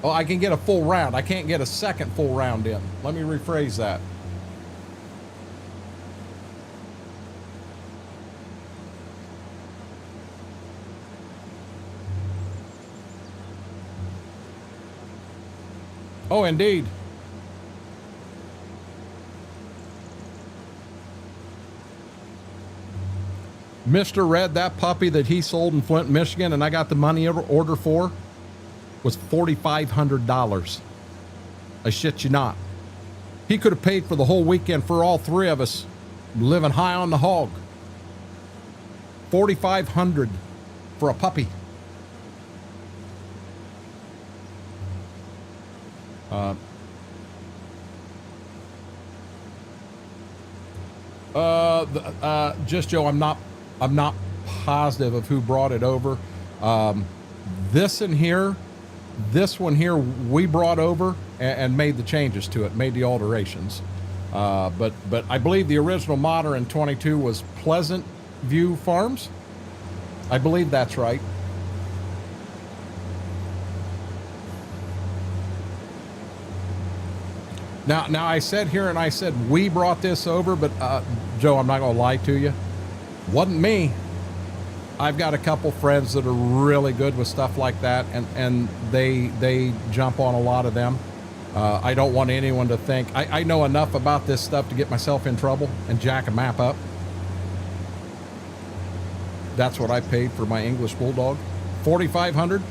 S1: Oh, I can get a full round. I can't get a second full round in. Let me rephrase that. Oh, indeed. Mr. Red, that puppy that he sold in Flint, Michigan, and I got the money order for, was $4,500. I shit you not. He could have paid for the whole weekend for all three of us living high on the hog. $4,500 for a puppy. Just Joe, I'm not positive of who brought it over. This one here, we brought over and made the changes to it, made the alterations. But I believe the original modder in 22 was Pleasant View Farms. I believe that's right. Now I said here and I said we brought this over, but Joe, I'm not gonna lie to you. Wasn't me. I've got a couple friends that are really good with stuff like that, and they jump on a lot of them. I don't want anyone to think I know enough about this stuff to get myself in trouble and jack a map up. That's what I paid for my English Bulldog, $4,500.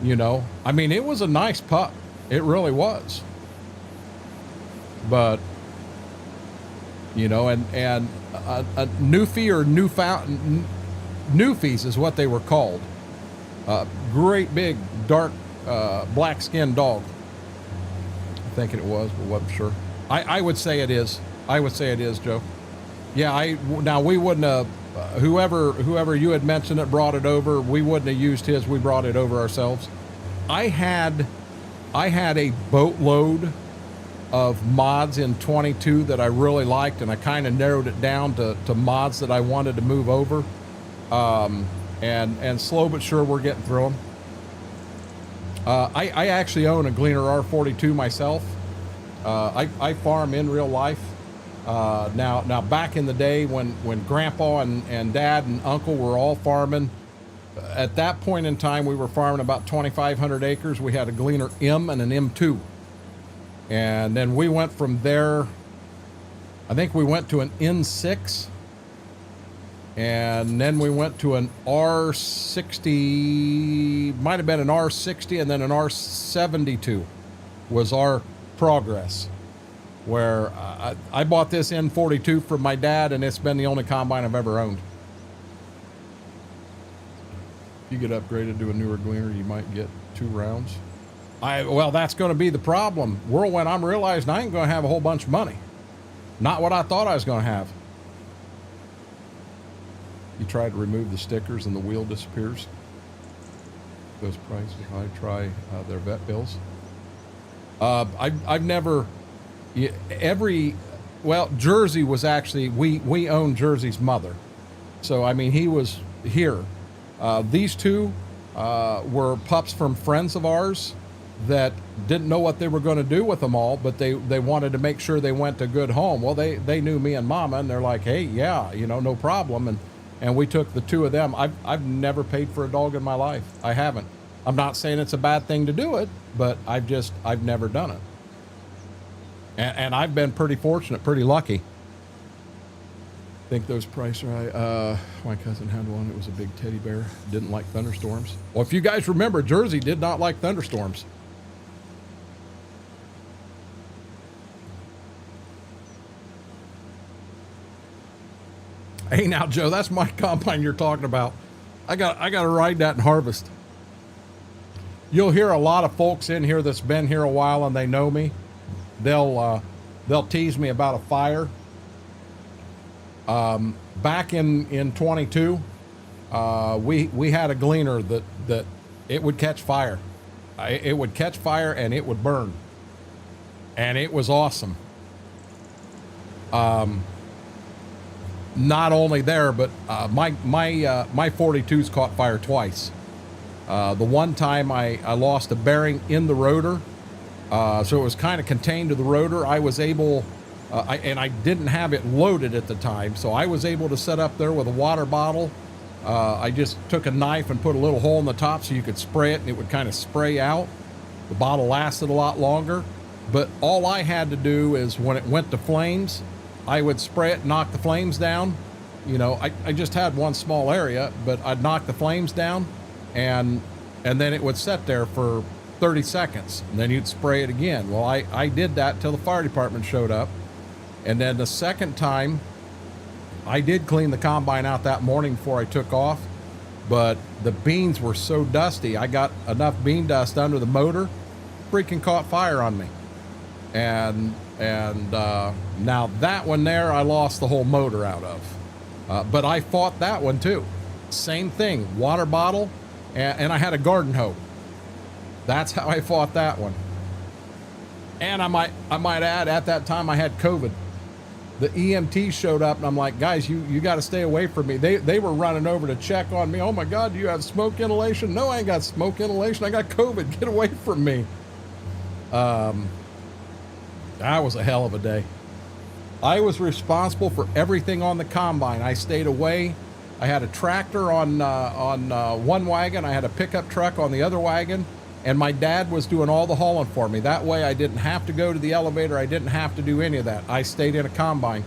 S1: You know, I mean, it was a nice pup. It really was. But you know, and a Newfie or Newfies is what they were called. Great big dark black skinned dog. I'm thinking it was, but wasn't sure. I would say it is. I would say it is, Joe. Yeah, now we wouldn't have. Whoever you had mentioned it brought it over. We wouldn't have used his. We brought it over ourselves. I had I had a boatload of mods in 22 that I really liked, and I kind of narrowed it down to mods that I wanted to move over. And slow but sure, we're getting through them. I actually own a Gleaner R42 myself. I farm in real life. Now back in the day when Grandpa and Dad and Uncle were all farming, at that point in time, we were farming about 2,500 acres. We had a Gleaner M and an M2. And then we went from there, I think we went to an N6. And then we went to an R60, might have been an R60, and then an R72 was our progress. Where I bought this N42 from my dad, and it's been the only combine I've ever owned. If you get upgraded to a newer Gleaner, you might get 2 rounds. Well, that's going to be the problem. Whirlwind, I'm realizing I ain't going to have a whole bunch of money. Not what I thought I was going to have. You try to remove the stickers and the wheel disappears. Those prices high. Try their vet bills. I've never... Well, Jersey was actually... We own Jersey's mother. So, I mean, he was here. These two were pups from friends of ours that didn't know what they were going to do with them all, but they wanted to make sure they went to a good home. Well, they knew me and Mama, and they're like, hey, yeah, you know, no problem. And we took the 2 of them. I've never paid for a dog in my life. I haven't. I'm not saying it's a bad thing to do it, but I've never done it. And I've been pretty fortunate, pretty lucky. I think those prices are high. My cousin had one. It was a big teddy bear. Didn't like thunderstorms. Well, if you guys remember, Jersey did not like thunderstorms. Hey, now, Joe, that's my combine you're talking about. I got to ride that and harvest. You'll hear a lot of folks in here that's been here a while and they know me. They'll tease me about a fire. Back in 22, we had a Gleaner that it would catch fire. It would catch fire and it would burn. And it was awesome. Not only there, but my 42s caught fire twice. The one time I lost a bearing in the rotor, so it was kind of contained to the rotor. I was able, and I didn't have it loaded at the time, so I was able to set up there with a water bottle. I just took a knife and put a little hole in the top so you could spray it and it would kind of spray out. The bottle lasted a lot longer, but all I had to do is when it went to flames, I would spray it, knock the flames down. You know, I just had one small area, but I'd knock the flames down and then it would sit there for 30 seconds and then you'd spray it again. Well, I did that till the fire department showed up. And then the second time I did clean the combine out that morning before I took off, but the beans were so dusty. I got enough bean dust under the motor, freaking caught fire on me. And now that one there, I lost the whole motor out of. But I fought that one too. Same thing, water bottle, and I had a garden hoe. That's how I fought that one. And I might add, at that time I had COVID. The EMT showed up and I'm like, guys, you got to stay away from me. They were running over to check on me. Oh my God, do you have smoke inhalation? No, I ain't got smoke inhalation. I got COVID. Get away from me. That was a hell of a day. I was responsible for everything on the combine. I stayed away. I had a tractor on one wagon. I had a pickup truck on the other wagon. And my dad was doing all the hauling for me. That way I didn't have to go to the elevator. I didn't have to do any of that. I stayed in a combine.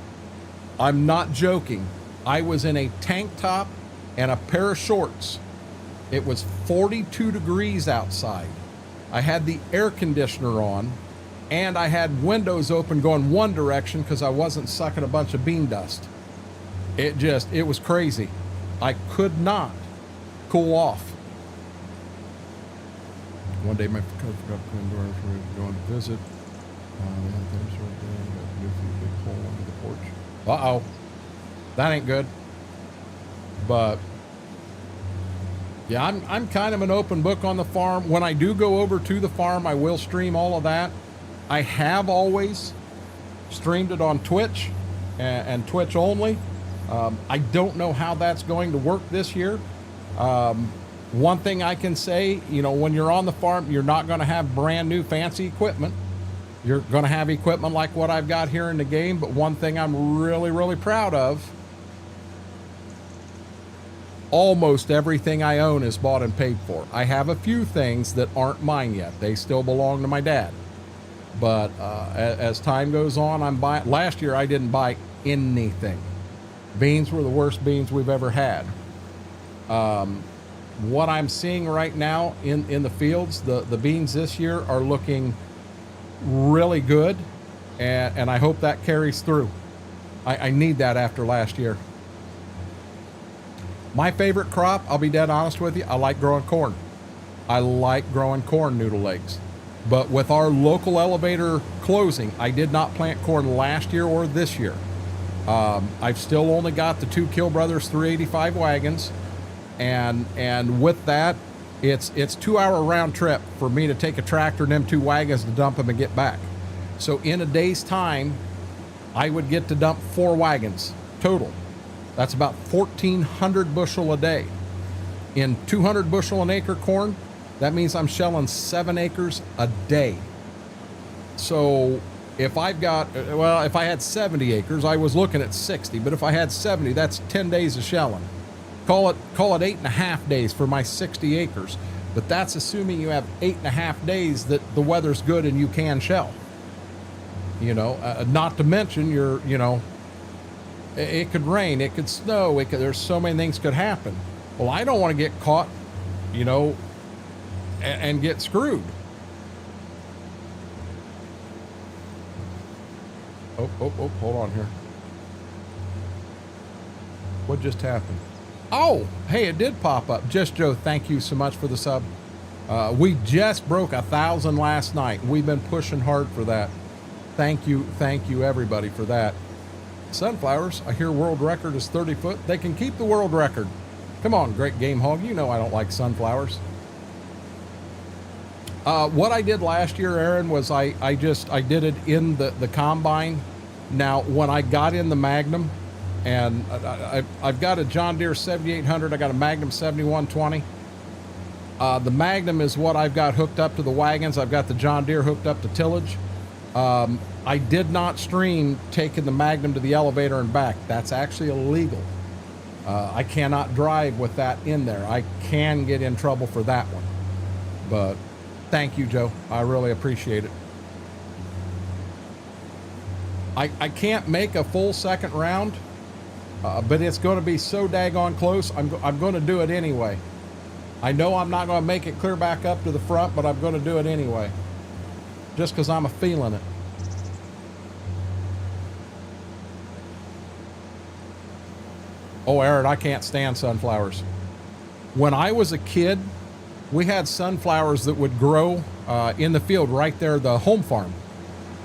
S1: I'm not joking. I was in a tank top and a pair of shorts. It was 42 degrees outside. I had the air conditioner on and I had windows open going one direction because I wasn't sucking a bunch of bean dust. It was crazy. I could not cool off. One day my cousin forgot to clean doors. We were going to visit. Things right there. Got a big hole under the porch. Uh-oh. That ain't good. But Yeah, I'm kind of an open book on the farm. When I do go over to the farm, I will stream all of that. I have always streamed it on Twitch and Twitch only. I don't know how that's going to work this year. One thing I can say, you know, when you're on the farm, you're not going to have brand new fancy equipment. You're going to have equipment like what I've got here in the game. But one thing I'm really, really proud of, almost everything I own is bought and paid for. I have a few things that aren't mine yet. They still belong to my dad. But as time goes on, I'm buying. Last year, I didn't buy anything. Beans were the worst beans we've ever had. What I'm seeing right now in the fields, the beans this year are looking really good, and I hope that carries through. I need that after last year. My favorite crop, I'll be dead honest with you, I like growing corn. I like growing corn noodle legs. But with our local elevator closing, I did not plant corn last year or this year. I've still only got the 2 Kill Brothers 385 wagons, and with that, it's 2-hour round trip for me to take a tractor and them 2 wagons to dump them and get back. So in a day's time, I would get to dump 4 wagons total. That's about 1,400 bushel a day. In 200 bushel an acre corn, that means I'm shelling 7 acres a day. So if I've got, well, if I had 70 acres, I was looking at 60, but if I had 70, that's 10 days of shelling. Call it 8.5 days for my 60 acres. But that's assuming you have 8.5 days that the weather's good and you can shell. You know, not to mention it could rain, it could snow, there's so many things could happen. Well, I don't want to get caught, and get screwed. Oh, hold on here. What just happened? Oh, hey, it did pop up. Just Joe, thank you so much for the sub. We just broke 1,000 last night. We've been pushing hard for that. Thank you everybody for that. Sunflowers, I hear world record is 30 foot. They can keep the world record. Come on, Great Game Hog, you know I don't like sunflowers. What I did last year, Aaron, was I did it in the combine. Now, when I got in the Magnum, and I've got a John Deere 7800, I got a Magnum 7120. The Magnum is what I've got hooked up to the wagons. I've got the John Deere hooked up to tillage. I did not stream taking the Magnum to the elevator and back. That's actually illegal. I cannot drive with that in there. I can get in trouble for that one. But thank you, Joe. I really appreciate it. I can't make a full second round, but it's going to be so daggone close. I'm going to do it anyway. I know I'm not going to make it clear back up to the front, but I'm going to do it anyway. Just because I'm feeling it. Oh, Aaron, I can't stand sunflowers. When I was a kid, we had sunflowers that would grow in the field right there, the home farm.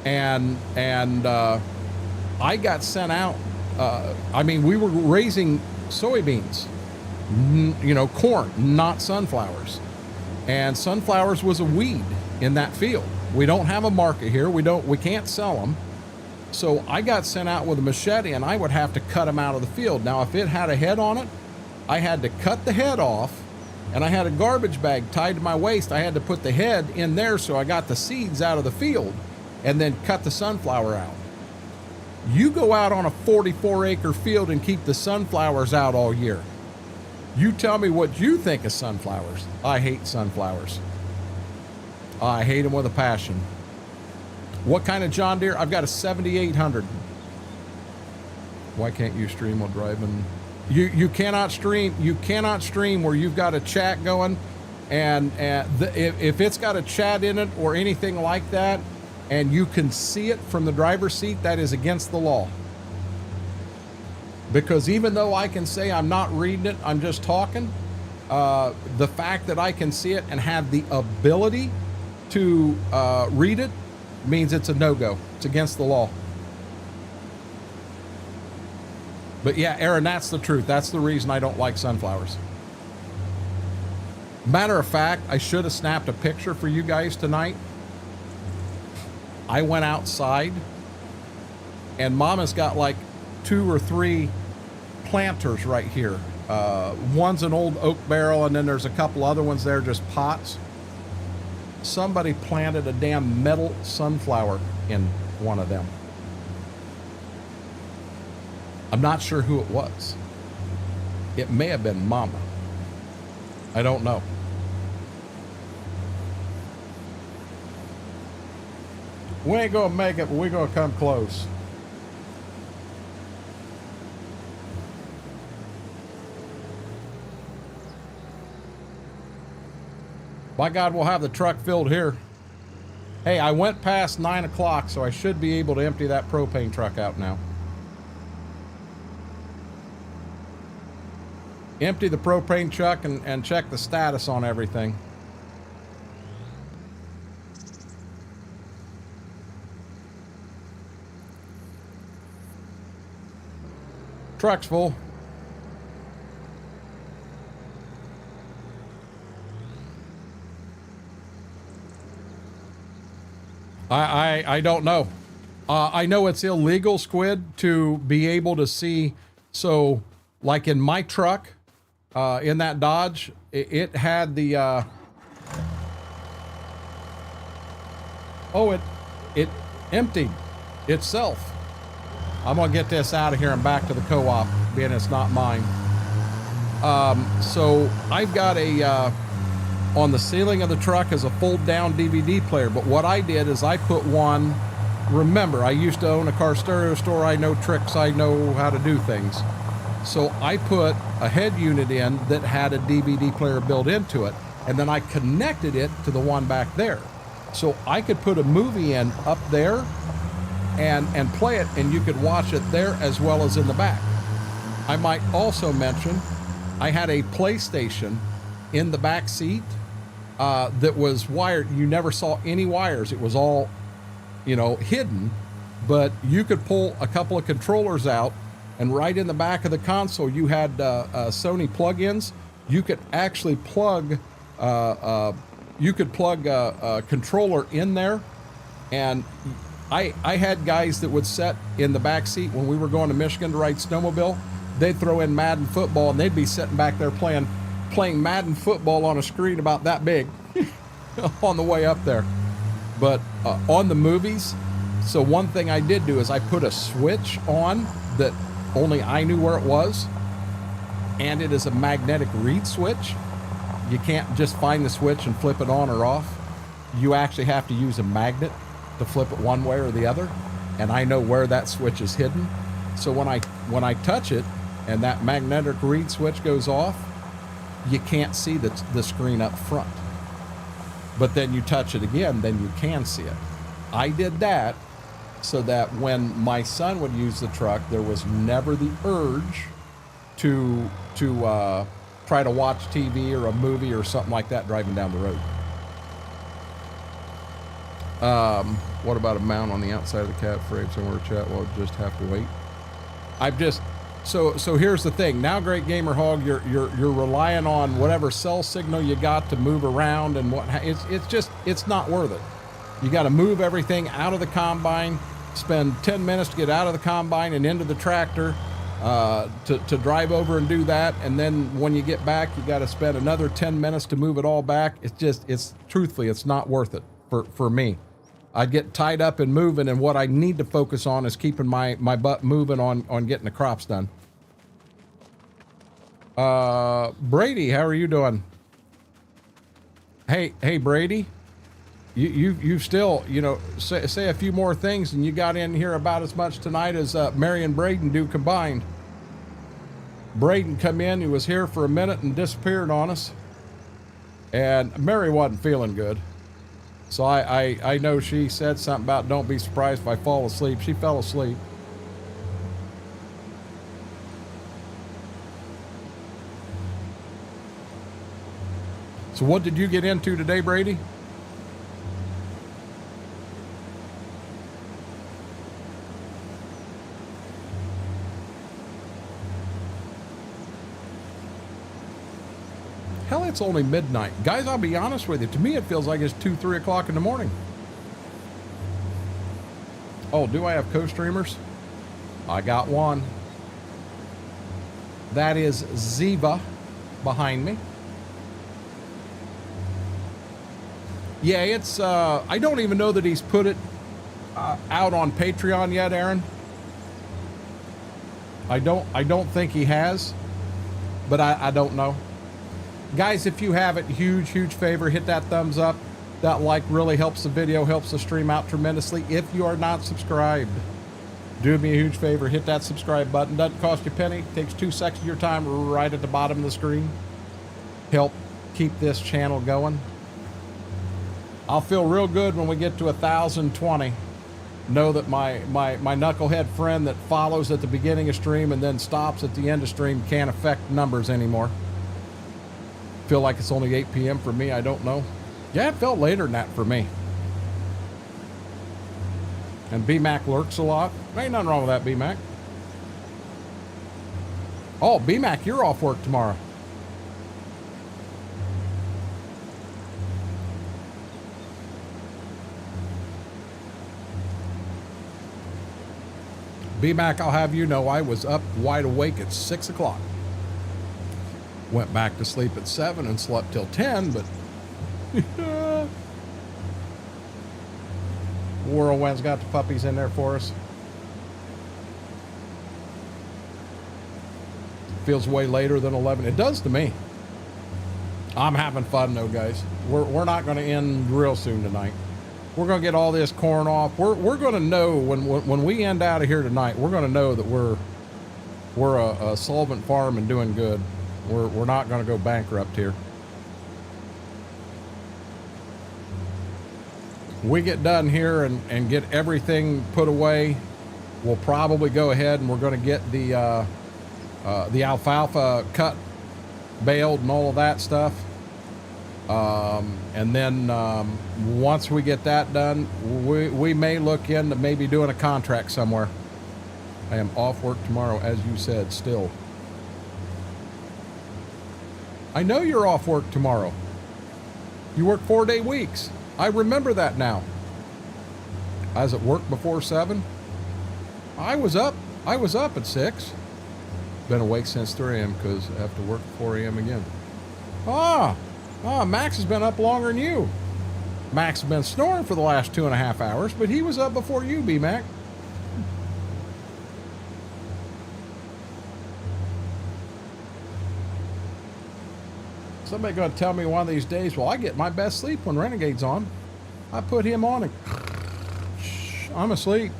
S1: And I got sent out. We were raising soybeans, corn, not sunflowers. And sunflowers was a weed in that field. We don't have a market here. We can't sell them. So I got sent out with a machete, and I would have to cut them out of the field. Now, if it had a head on it, I had to cut the head off, and I had a garbage bag tied to my waist. I had to put the head in there so I got the seeds out of the field, and then cut the sunflower out. You go out on a 44-acre field and keep the sunflowers out all year. You tell me what you think of sunflowers. I hate sunflowers. I hate them with a passion. What kind of John Deere? I've got a 7800. Why can't you stream while driving? You cannot stream. You cannot stream where you've got a chat going, and if it's got a chat in it or anything like that, and you can see it from the driver's seat, that is against the law. Because even though I can say I'm not reading it, I'm just talking, the fact that I can see it and have the ability to read it means it's a no-go. It's against the law. But yeah, Aaron, that's the truth. That's the reason I don't like sunflowers. Matter of fact, I should have snapped a picture for you guys tonight. I went outside and Mama's got like 2 or 3 planters right here. One's an old oak barrel, and then there's a couple other ones there, just pots. Somebody planted a damn metal sunflower in one of them. I'm not sure who it was. It may have been Mama. I don't know. We ain't gonna make it, but we're gonna come close. By God, we'll have the truck filled here. Hey, I went past 9 o'clock, so I should be able to empty that propane truck out now. Empty the propane truck and check the status on everything. Truck's full. I don't know. I know it's illegal, Squid, to be able to see. So, like in my truck, in that Dodge, it had the. It emptied itself. I'm gonna get this out of here and back to the co-op, being it's not mine. So I've got a. On the ceiling of the truck is a fold-down DVD player, but what I did is I put one. Remember, I used to own a car stereo store. I know tricks. I know how to do things. So I put a head unit in that had a DVD player built into it, and then I connected it to the one back there. So I could put a movie in up there and play it, and you could watch it there as well as in the back. I might also mention I had a PlayStation in the back seat that was wired. You never saw any wires. It was all, hidden, but you could pull a couple of controllers out, and right in the back of the console, you had Sony plug-ins. You could actually plug, a controller in there, and I had guys that would sit in the back seat when we were going to Michigan to ride snowmobile. They'd throw in Madden football, and they'd be sitting back there playing Madden football on a screen about that big on the way up there. But on the movies, so one thing I did do is I put a switch on that only I knew where it was, and it is a magnetic reed switch. You can't just find the switch and flip it on or off. You actually have to use a magnet to flip it one way or the other, and I know where that switch is hidden. So when I touch it and that magnetic reed switch goes off, you can't see the screen up front. But then you touch it again, then you can see it. I did that so that when my son would use the truck, there was never the urge to try to watch TV or a movie or something like that driving down the road. What about a mount on the outside of the cab frame somewhere, chat? Well, just have to wait. So here's the thing. Now, Great Gamer Hog, you're relying on whatever cell signal you got to move around, and it's not worth it. You got to move everything out of the combine, spend 10 minutes to get out of the combine and into the tractor, to drive over and do that, and then when you get back, you got to spend another 10 minutes to move it all back. Truthfully, it's not worth it for me. I get tied up in moving, and what I need to focus on is keeping my butt moving on getting the crops done. Brady, how are you doing? Hey, Brady, you still, say a few more things, and you got in here about as much tonight as Mary and Braden do combined. Braden come in, he was here for a minute and disappeared on us, and Mary wasn't feeling good. So I know she said something about don't be surprised if I fall asleep. She fell asleep. So what did you get into today, Brady? Hell, it's only midnight. Guys, I'll be honest with you. To me, it feels like it's 2, 3 o'clock in the morning. Oh, do I have co-streamers? I got one. That is Ziva behind me. Yeah, it's, I don't even know that he's put it out on Patreon yet, Aaron. I don't think he has, but I don't know. Guys, if you have it, huge favor, hit that thumbs up. That like really helps the video, helps the stream out tremendously. If you are not subscribed, do me a huge favor, hit that subscribe button. Doesn't cost you a penny, takes 2 seconds of your time right at the bottom of the screen. Help keep this channel going. I'll feel real good when we get to 1,020. Know that my knucklehead friend that follows at the beginning of stream and then stops at the end of stream can't affect numbers anymore. Feel like it's only 8 p.m. for me, I don't know. Yeah, it felt later than that for me. And B-Mac lurks a lot. Ain't nothing wrong with that, B-Mac. Oh, B-Mac, you're off work tomorrow. B-Mac, I'll have you know, I was up wide awake at 6 o'clock. Went back to sleep at 7 and slept till 10, but Whirlwind's got the puppies in there for us. Feels way later than 11. It does to me. I'm having fun though, guys. We're not going to end real soon tonight. We're going to get all this corn off. We're going to know when we end out of here tonight, we're going to know that we're a solvent farm and doing good. We're not going to go bankrupt here. We get done here and get everything put away. We'll probably go ahead and we're going to get the alfalfa cut, baled, and all of that stuff. And then once we get that done, we may look into maybe doing a contract somewhere. I am off work tomorrow, as you said, still. I know you're off work tomorrow. You work 4-day weeks. I remember that now. I was at work before 7. I was up at 6. Been awake since 3 a.m. because I have to work at 4 a.m. again. Max has been up longer than you. Max has been snoring for the last 2.5 hours, but he was up before you, B-Mac. Somebody going to tell me one of these days, well, I get my best sleep when Renegade's on. I put him on and I'm asleep.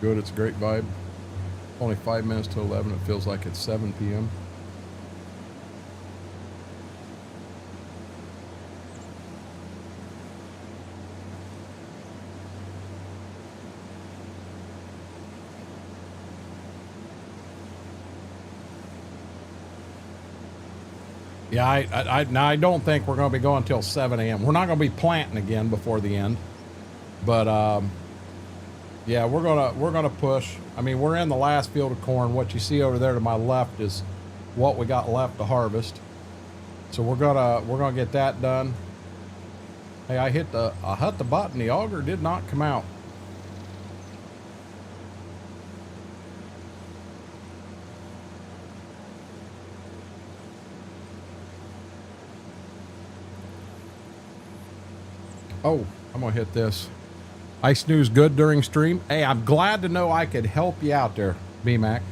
S1: Good, it's a great vibe. Only 5 minutes to 11. It feels like it's 7 p.m. Yeah, I don't think we're going to be going until 7 a.m. We're not going to be planting again before the end, but yeah, we're gonna push. I mean, we're in the last field of corn. What you see over there to my left is what we got left to harvest. So we're gonna get that done. Hey, I hit the button. The auger did not come out. Oh, I'm gonna hit this. I snooze good during stream. Hey, I'm glad to know I could help you out there, B-Mac.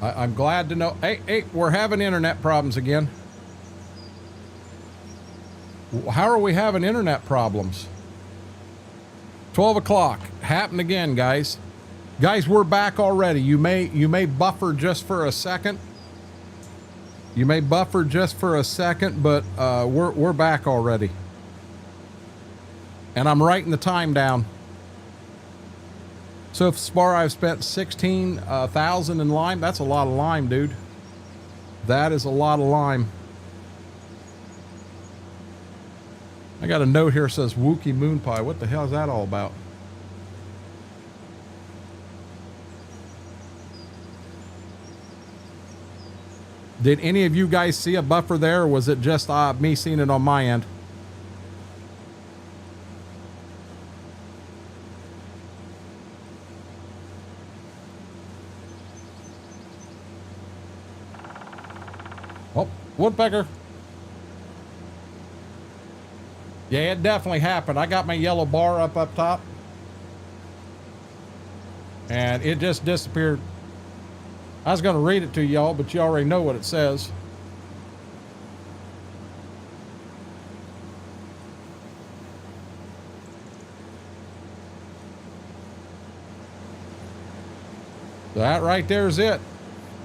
S1: I'm glad to know. Hey, we're having internet problems again. How are we having internet problems? 12 o'clock. Happened again, guys. Guys, we're back already. You may buffer just for a second. You may buffer just for a second, but we're back already. And I'm writing the time down. So far I've spent 16,000 in lime. That's a lot of lime, dude. That is a lot of lime. I got a note here that says Wookie Moon Pie. What the hell is that all about? Did any of you guys see a buffer there, or was it just me seeing it on my end? Oh, woodpecker. Yeah, it definitely happened. I got my yellow bar up top. And it just disappeared. I was going to read it to y'all, but you already know what it says. That right there is it.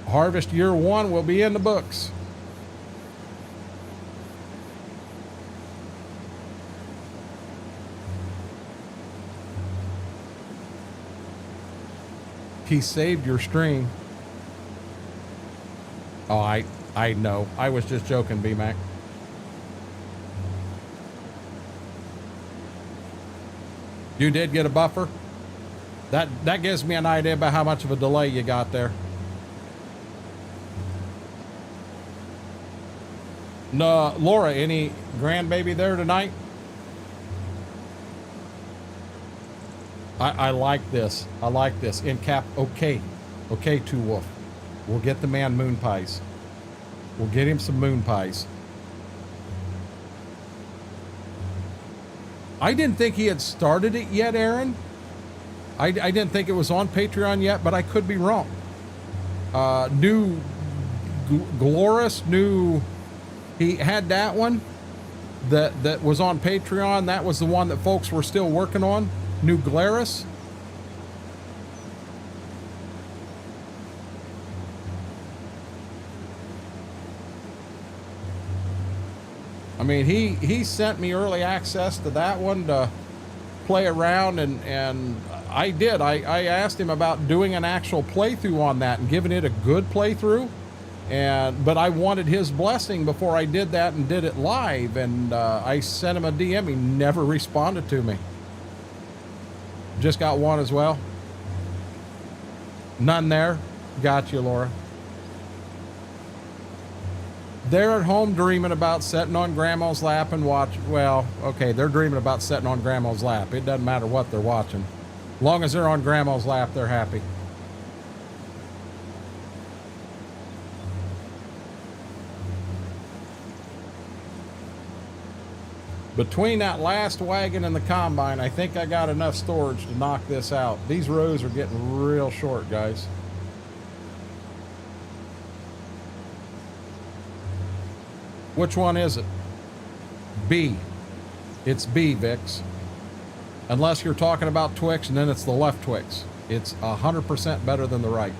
S1: Harvest year 1 will be in the books. He saved your stream. Oh, I know. I was just joking, B-Mac. You did get a buffer? That gives me an idea about how much of a delay you got there. No, Laura, any grandbaby there tonight? I like this. I like this. In cap, okay. Okay, Two Wolf. We'll get the man moon pies. We'll get him some moon pies. I didn't think he had started it yet, Aaron. I didn't think it was on Patreon yet, but I could be wrong. New Glorious, he had that one that was on Patreon. That was the one that folks were still working on. New Glarus. I mean, he sent me early access to that one to play around, and I did. I asked him about doing an actual playthrough on that and giving it a good playthrough, but I wanted his blessing before I did that and did it live, and I sent him a DM. He never responded to me. Just got one as well. None there. Got you, Laura. They're at home dreaming about sitting on grandma's lap and watch. Well, okay, they're dreaming about sitting on grandma's lap. It doesn't matter what they're watching. As long as they're on grandma's lap, they're happy. Between that last wagon and the combine, I think I got enough storage to knock this out. These rows are getting real short, guys. Which one is it? B. It's B, Vix. Unless you're talking about Twix, and then it's the left Twix. It's 100% better than the right.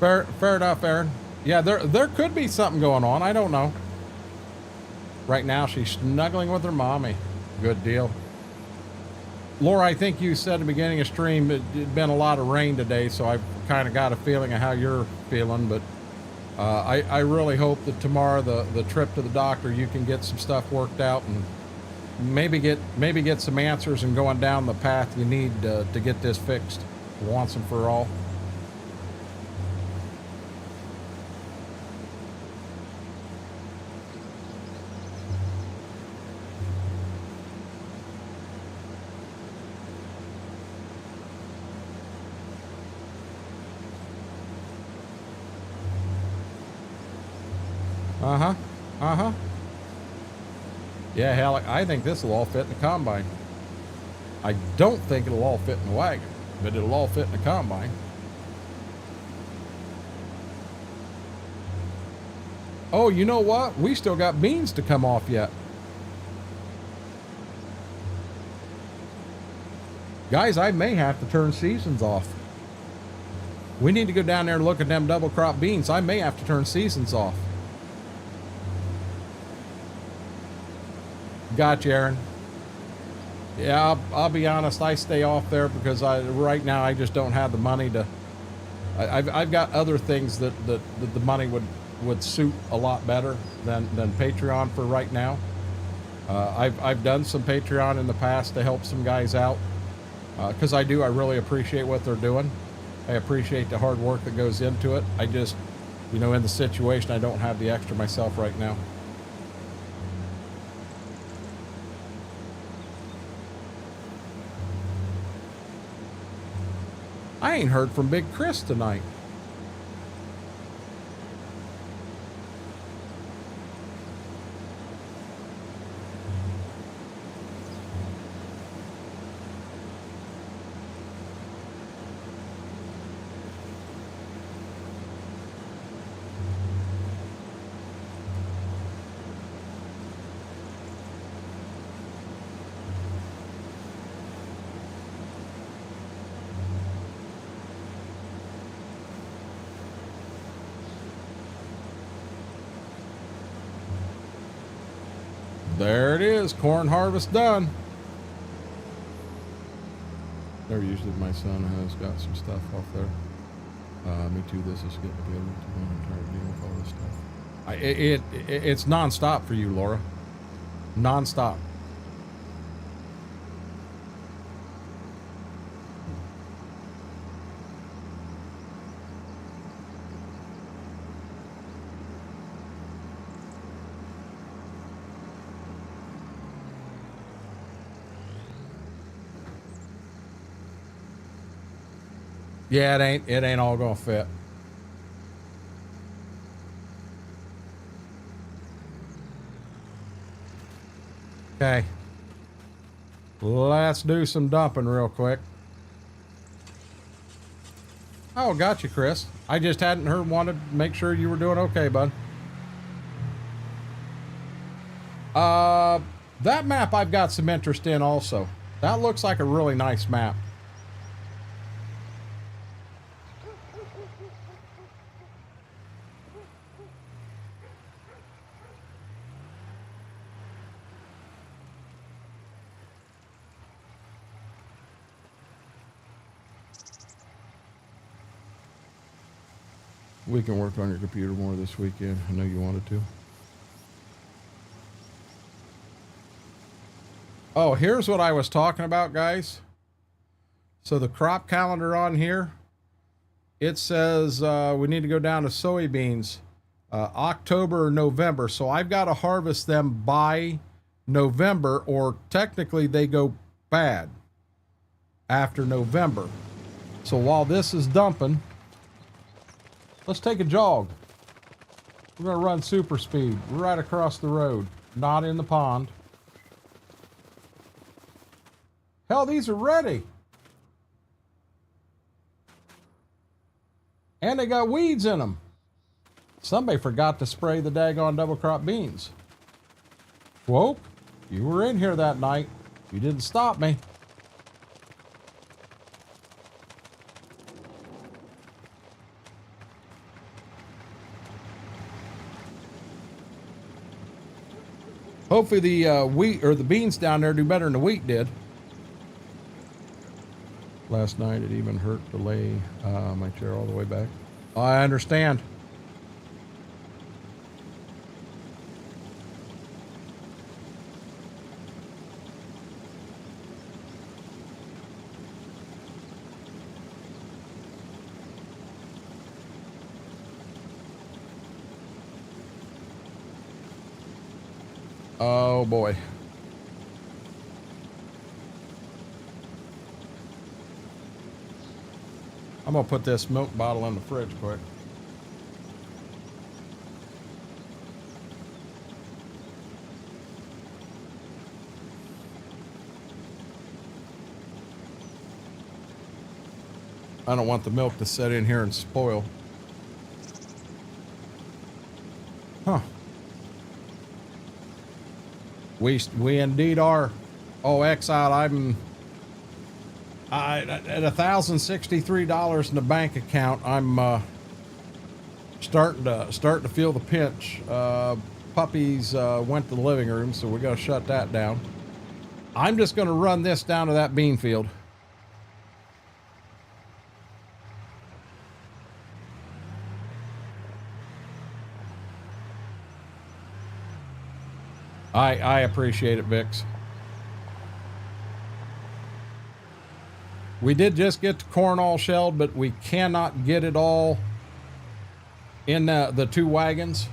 S1: Fair enough, Aaron. Yeah, there could be something going on. I don't know. Right now, she's snuggling with her mommy. Good deal. Laura, I think you said at the beginning of stream it'd been a lot of rain today, so I've kind of got a feeling of how you're feeling. But I really hope that tomorrow, the trip to the doctor, you can get some stuff worked out and maybe get some answers and going down the path you need to get this fixed once and for all. Yeah, hell, I think this will all fit in the combine. I don't think it'll all fit in the wagon, but it'll all fit in the combine. Oh, you know what? We still got beans to come off yet. Guys, I may have to turn seasons off. We need to go down there and look at them double crop beans. I may have to turn seasons off. Gotcha, Aaron. Yeah, I'll be honest. I stay off there because right now I just don't have the money to. I've got other things that the money would suit a lot better than Patreon for right now. I've done some Patreon in the past to help some guys out, because I really appreciate what they're doing. I appreciate the hard work that goes into it. I just, you know, in the situation, I don't have the extra myself right now. I ain't heard from Big Chris tonight. There it is, corn harvest done. They're usually my son has got some stuff off there. Me too. This is getting to be a little too long. I'm tired of dealing with all this stuff. It's nonstop for you, Laura. Nonstop. Yeah, it ain't all gonna fit. Okay. Let's do some dumping real quick. Oh, got you, Chris. I just wanted to make sure you were doing okay, bud. That map I've got some interest in also. That looks like a really nice map. We can work on your computer more this weekend. I know you wanted to. Oh, here's what I was talking about, guys. So the crop calendar on here, it says we need to go down to soybeans October or November. So I've got to harvest them by November, or technically they go bad after November. So while this is dumping, let's take a jog. We're going to run super speed right across the road, not in the pond. Hell, these are ready. And they got weeds in them. Somebody forgot to spray the daggone double crop beans. Whoa, you were in here that night. You didn't stop me. Hopefully the wheat or the beans down there do better than the wheat did. Last night it even hurt to lay my chair all the way back. I understand. Oh boy. I'm gonna put this milk bottle in the fridge quick. I don't want the milk to sit in here and spoil. Huh. We indeed are. Oh, exile, I'm at $1,063 in the bank account. I'm starting to feel the pinch. Puppies went to the living room, so we got to shut that down. I'm just going to run this down to that bean field. I appreciate it, Vix. We did just get the corn all shelled, but we cannot get it all in the 2 wagons.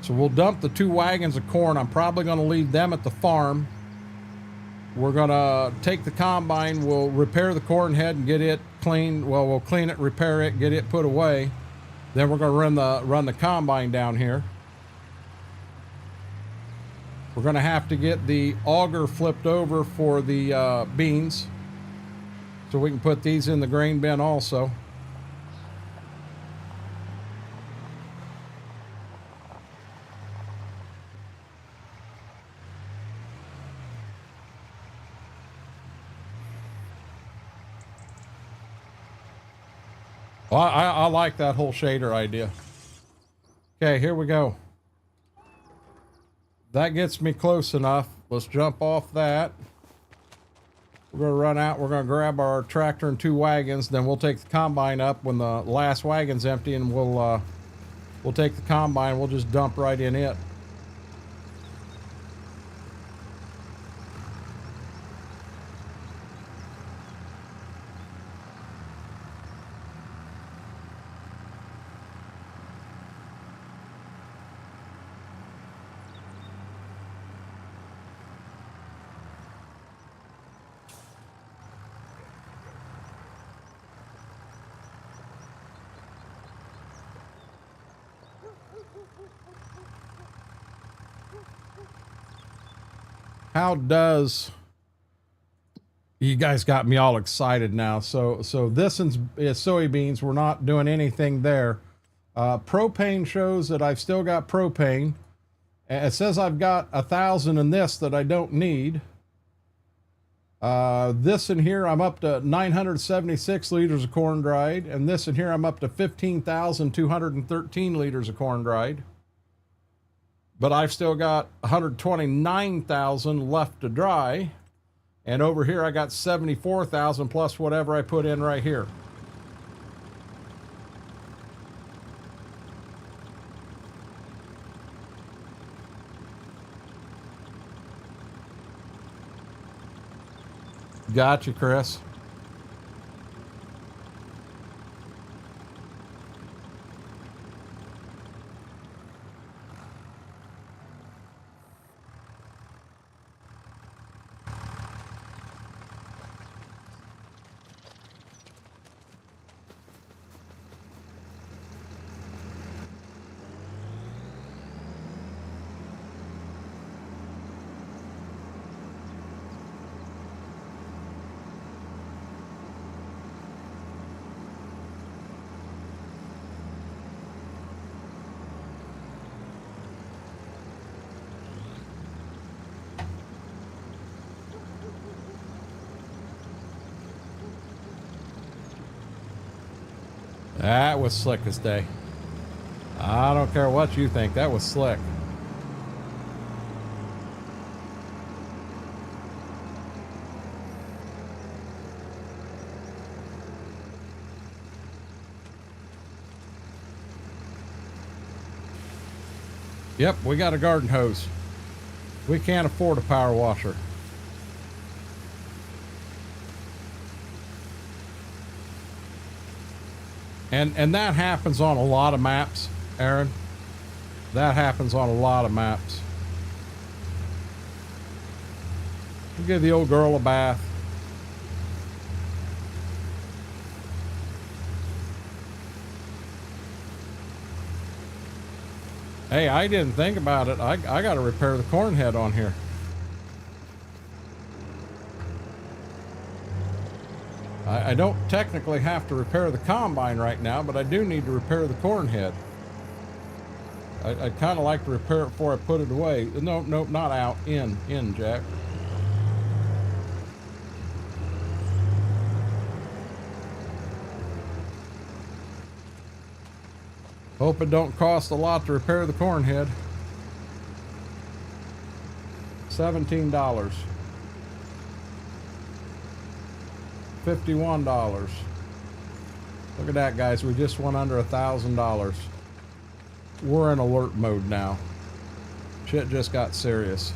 S1: So we'll dump the 2 wagons of corn. I'm probably going to leave them at the farm. We're going to take the combine. We'll repair the corn head and get it clean. Well, we'll clean it, repair it, get it put away. Then we're going to run the combine down here. We're going to have to get the auger flipped over for the beans, so we can put these in the grain bin also. Well, I like that whole shader idea. Okay, here we go. That gets me close enough. Let's jump off that. We're going to run out. We're going to grab our tractor and 2 wagons. Then we'll take the combine up when the last wagon's empty, and we'll take the combine. We'll just dump right in it. How does... You guys got me all excited now. So this is soybeans. We're not doing anything there. Propane shows that I've still got propane. It says I've got 1,000 in this that I don't need. This in here, I'm up to 976 liters of corn dried. And this in here, I'm up to 15,213 liters of corn dried. But I've still got 129,000 left to dry. And over here, I got 74,000 plus whatever I put in right here. Gotcha, Chris. That was slick as day. I don't care what you think. That was slick. Yep, we got a garden hose. We can't afford a power washer. And that happens on a lot of maps, Aaron. That happens on a lot of maps. We'll give the old girl a bath. Hey, I didn't think about it. I got to repair the corn head on here. I don't technically have to repair the combine right now, but I do need to repair the corn head. I'd kind of like to repair it before I put it away. No, not out. In, Jack. Hope it don't cost a lot to repair the corn head. $17. $51. Look at that, guys. We just went under $1,000. We're in alert mode now. Shit just got serious.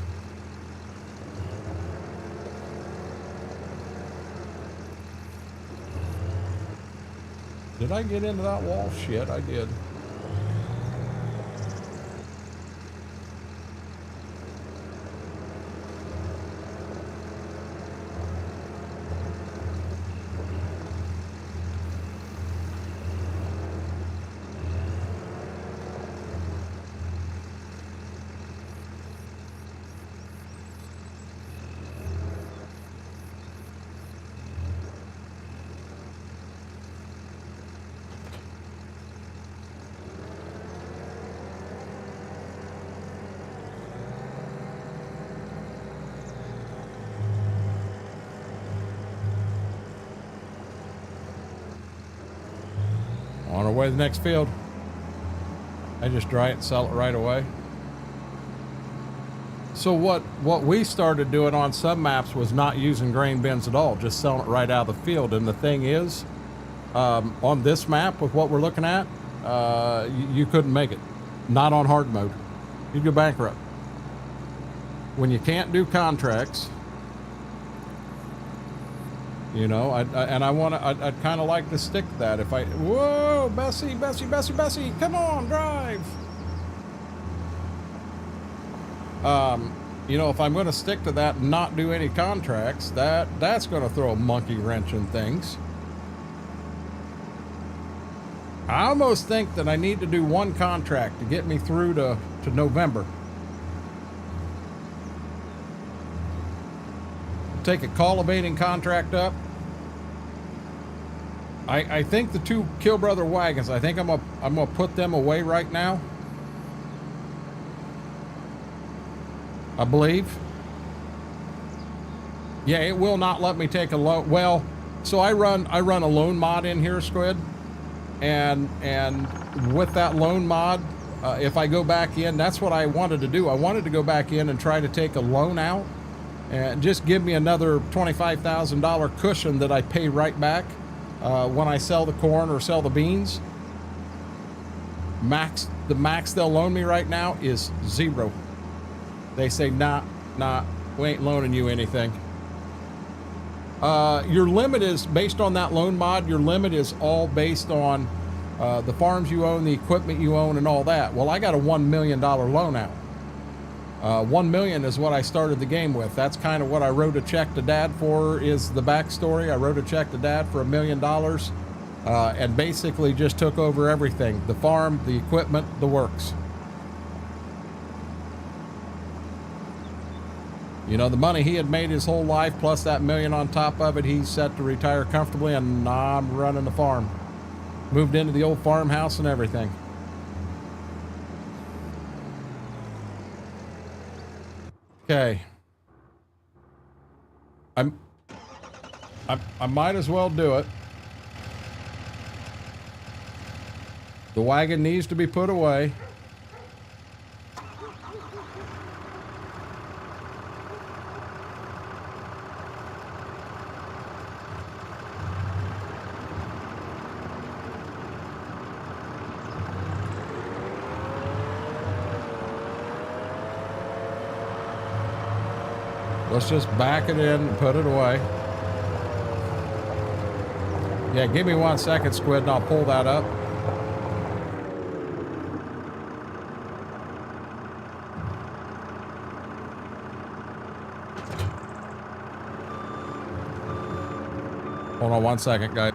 S1: Did I get into that wall? Shit, I did. On our way to the next field. I just dry it and sell it right away. So what we started doing on some maps was not using grain bins at all, just selling it right out of the field. And the thing is, on this map with what we're looking at, you couldn't make it. Not on hard mode. You'd go bankrupt. When you can't do contracts, you know, I'd kind of like to stick to that. If whoa, Bessie, come on, drive. You know, if I'm going to stick to that and not do any contracts, that's going to throw a monkey wrench in things. I almost think that I need to do one contract to get me through to November. Take a cultivating contract up. I think the two Kill Brother wagons, I think I'm gonna put them away right now. I believe. Yeah, it will not let me take a loan. Well, so I run a loan mod in here, Squid, and with that loan mod, if I go back in, that's what I wanted to do. I wanted to go back in and try to take a loan out and just give me another $25,000 cushion that I pay right back when I sell the corn or sell the beans. The max they'll loan me right now is 0. They say, nah, we ain't loaning you anything. Your limit is based on that loan mod. Your limit is all based on the farms you own, the equipment you own, and all that. Well, I got a $1 million loan out. 1 million is what I started the game with. That's kind of what I wrote a check to Dad for, is the backstory. I wrote a check to Dad for $1 million and basically just took over everything. The farm, the equipment, the works. You know, the money he had made his whole life, plus that $1 million on top of it, he's set to retire comfortably, and I'm running the farm. Moved into the old farmhouse and everything. Okay. I might as well do it. The wagon needs to be put away. Let's just back it in and put it away. Yeah, give me 1 second, Squid, and I'll pull that up. Hold on 1 second, guys.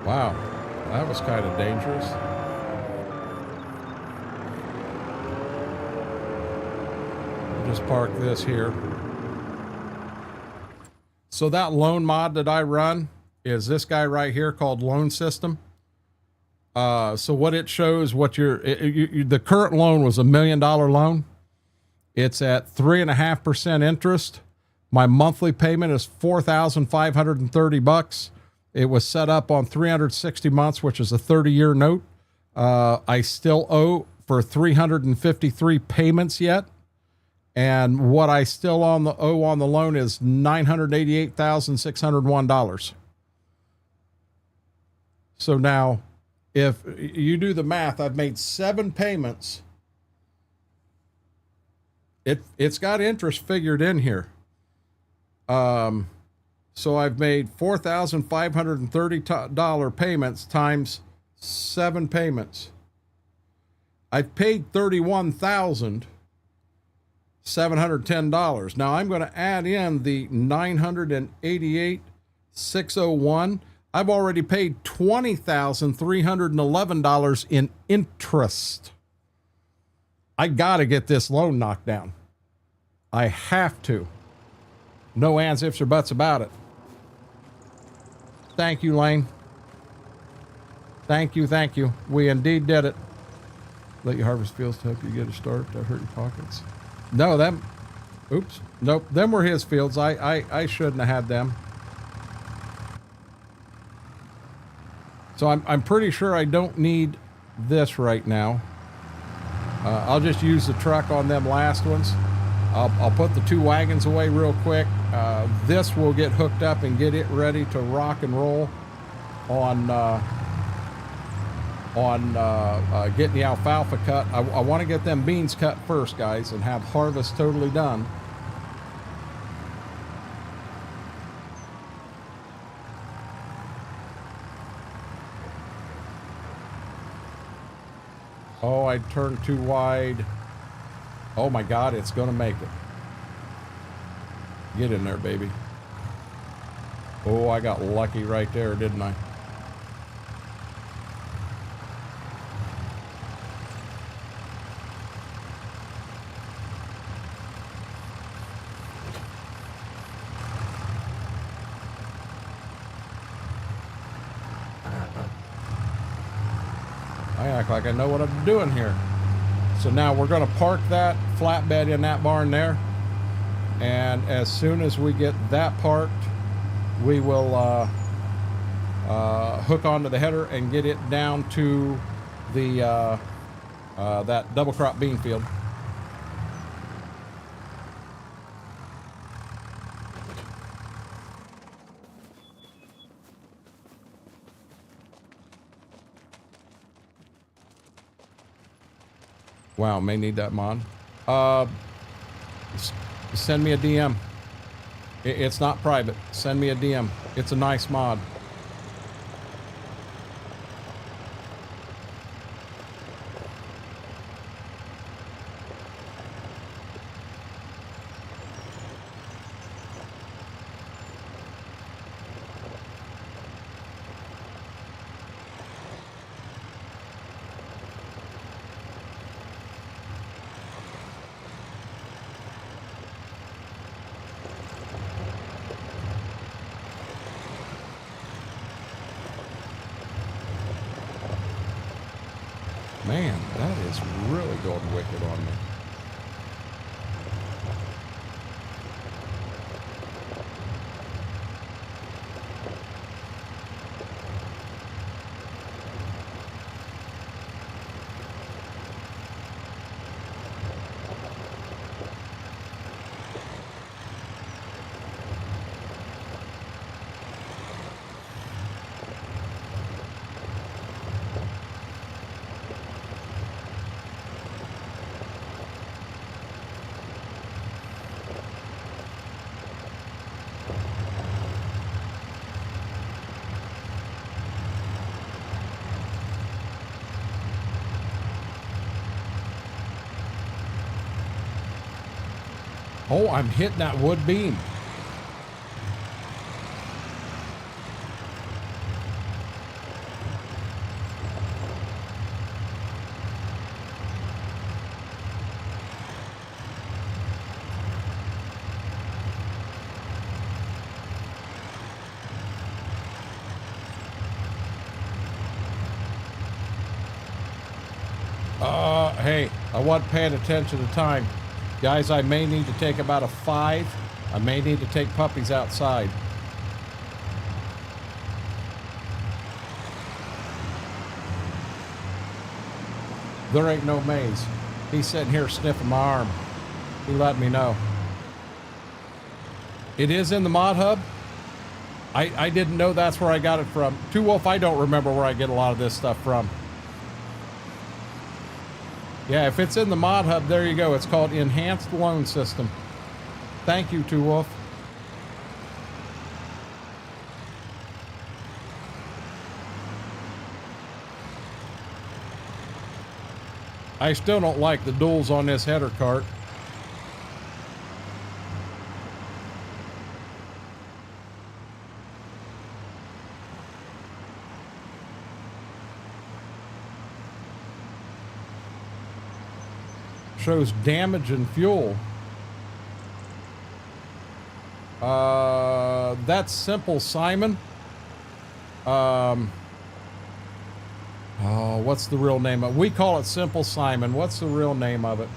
S1: Wow, that was kind of dangerous. I'll just park this here. So that loan mod that I run is this guy right here called Loan System. So what it shows, the current loan was $1 million loan. It's at 3.5% interest. My monthly payment is $4,530. It was set up on 360 months, which is a 30-year note. I still owe for 353 payments yet. And what I still owe on the loan is $988,601. So now, if you do the math, I've made 7 payments. It's got interest figured in here. So I've made $4,530 payments times 7 payments. I've paid $31,710. Now I'm going to add in the $988,601. I've already paid $20,311 in interest. I got to get this loan knocked down. I have to. No ands, ifs, or buts about it. Thank you, Lane. Thank you, thank you. We indeed did it. Let you harvest fields to help you get a start. That hurt your pockets. No, them. Oops. Nope. Them were his fields. I shouldn't have had them. So I'm pretty sure I don't need this right now. I'll just use the truck on them last ones. I'll put the 2 wagons away real quick. This will get hooked up and get it ready to rock and roll on getting the alfalfa cut. I want to get them beans cut first, guys, and have harvest totally done. Oh, I turned too wide. Oh my God, it's gonna make it. Get in there, baby. Oh, I got lucky right there, didn't I? I act like I know what I'm doing here. So now we're going to park that flatbed in that barn there. And as soon as we get that parked, we will hook onto the header and get it down to the that double crop bean field. Wow, may need that mod. Send me a DM. It's not private. Send me a DM. It's a nice mod. Man, that is really going wicked on me. Oh, I'm hitting that wood beam. Hey, I wasn't paying attention to time. Guys, I may need to take about a 5. I may need to take puppies outside. There ain't no maze. He's sitting here sniffing my arm. He let me know. It is in the mod hub. I didn't know that's where I got it from. Two Wolf, I don't remember where I get a lot of this stuff from. Yeah, if it's in the mod hub, there you go. It's called Enhanced Loan System. Thank you, Two Wolf. I still don't like the duals on this header cart. Shows damage and fuel. That's Simple Simon. Oh, what's the real name of it? We call it Simple Simon. What's the real name of it?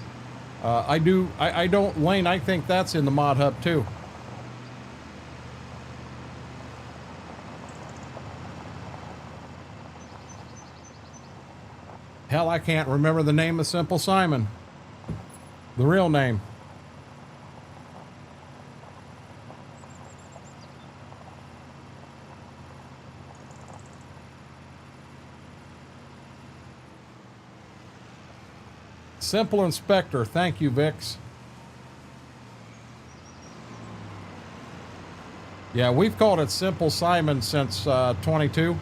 S1: I don't, Lane, I think that's in the mod hub too. Hell, I can't remember the name of Simple Simon. The real name. Simple Inspector. Thank you, Vix. Yeah, we've called it Simple Simon since 22.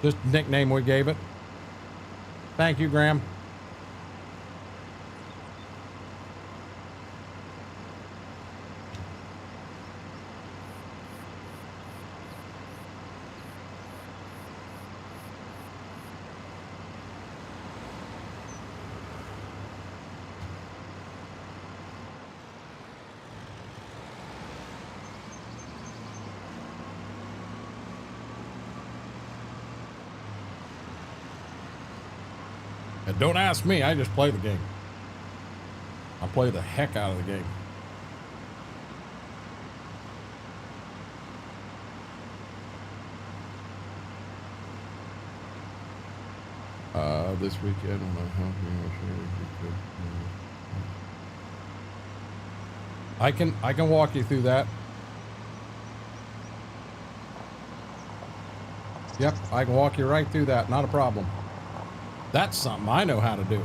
S1: Just the nickname we gave it. Thank you, Graham. And don't ask me, I just play the game. I play the heck out of the game. This weekend on my house, I can walk you through that. Yep, I can walk you right through that, not a problem. That's something I know how to do.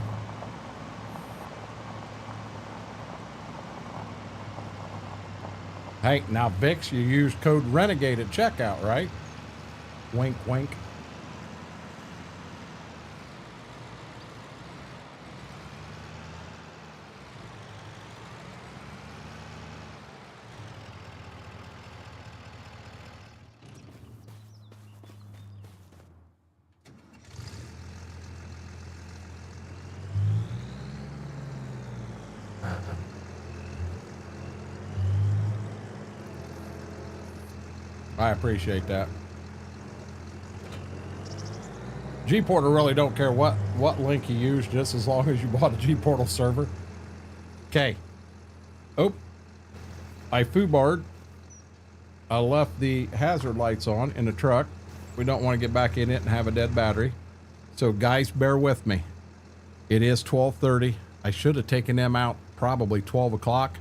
S1: Hey, now Vix, you use code Renegade at checkout, right? Wink, wink. I appreciate that. G-Portal really don't care what link you use, just as long as you bought a G-Portal server. Okay. Oh, I foobarred. I left the hazard lights on in the truck. We don't want to get back in it and have a dead battery. So guys, bear with me. It is 12:30. I should have taken them out probably 12 o'clock.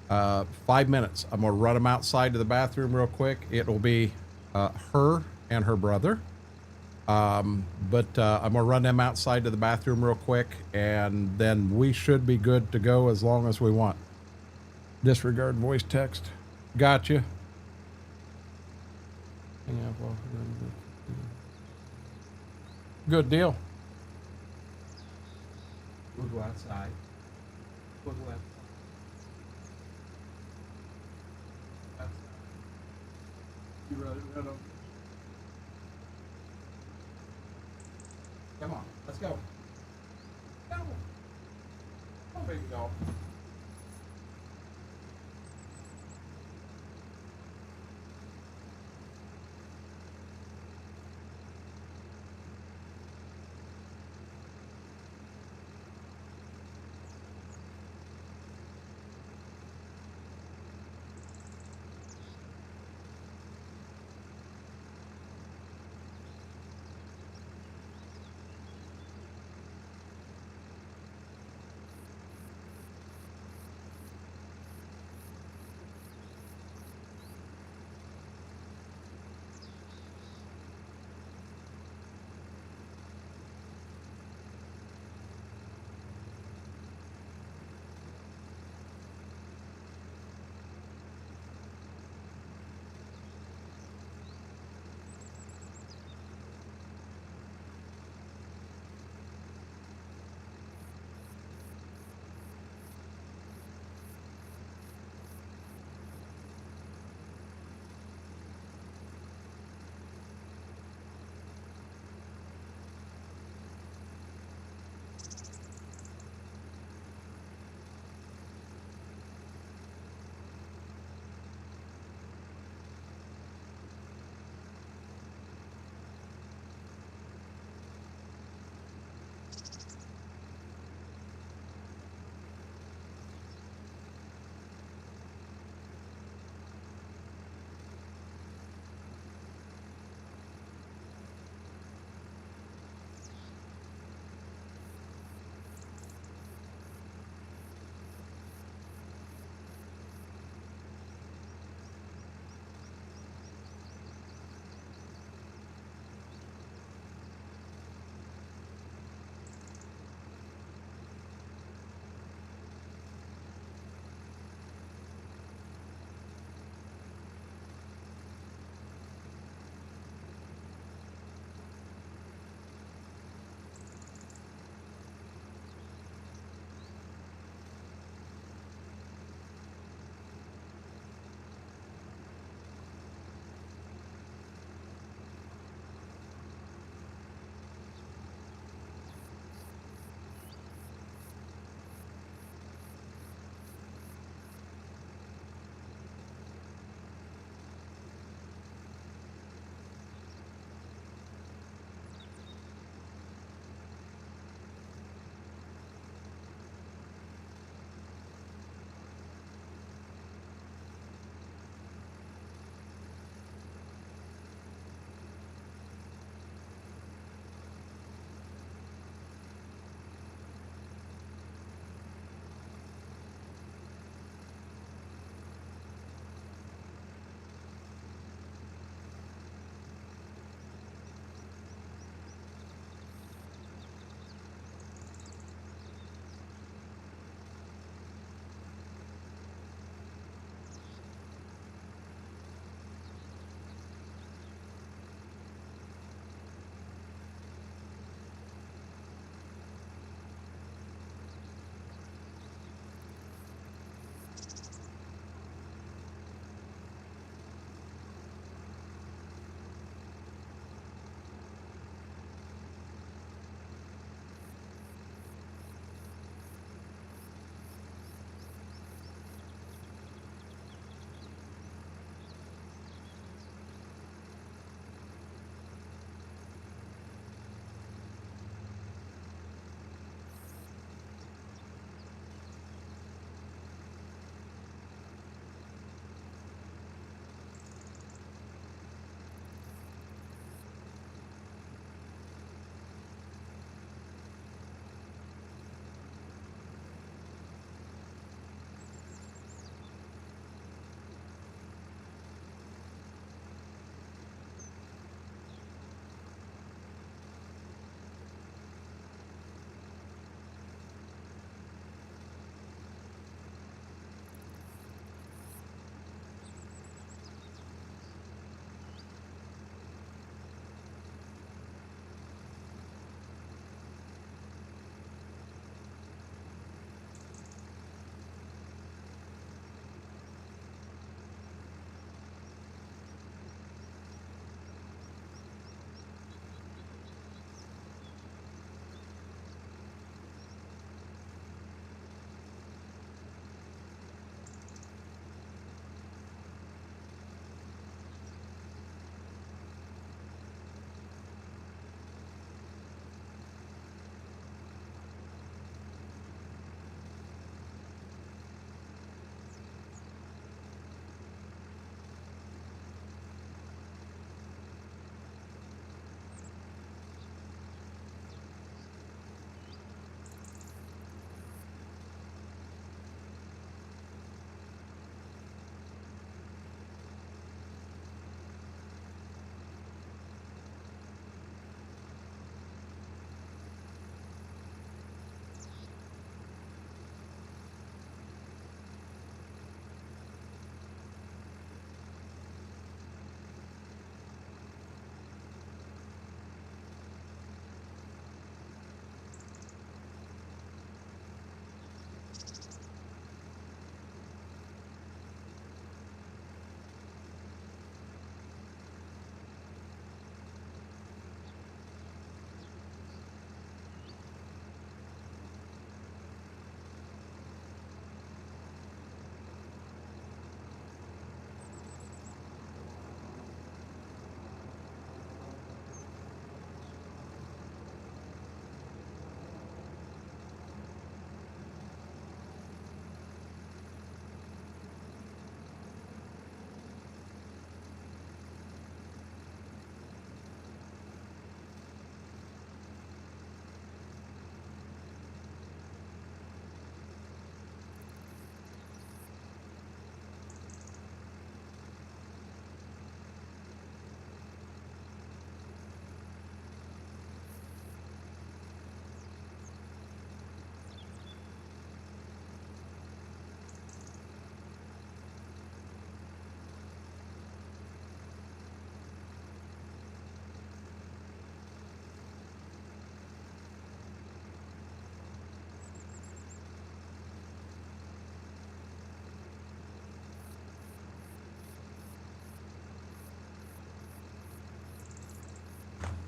S1: 5 minutes. I'm gonna run them outside to the bathroom real quick. It will be her and her brother. I'm gonna run them outside to the bathroom real quick, and then we should be good to go as long as we want. Disregard voice text. Gotcha. Good deal.
S2: We'll go outside. We'll go outside. You wrote it right on. Come on, let's go. Go. Come on, baby doll.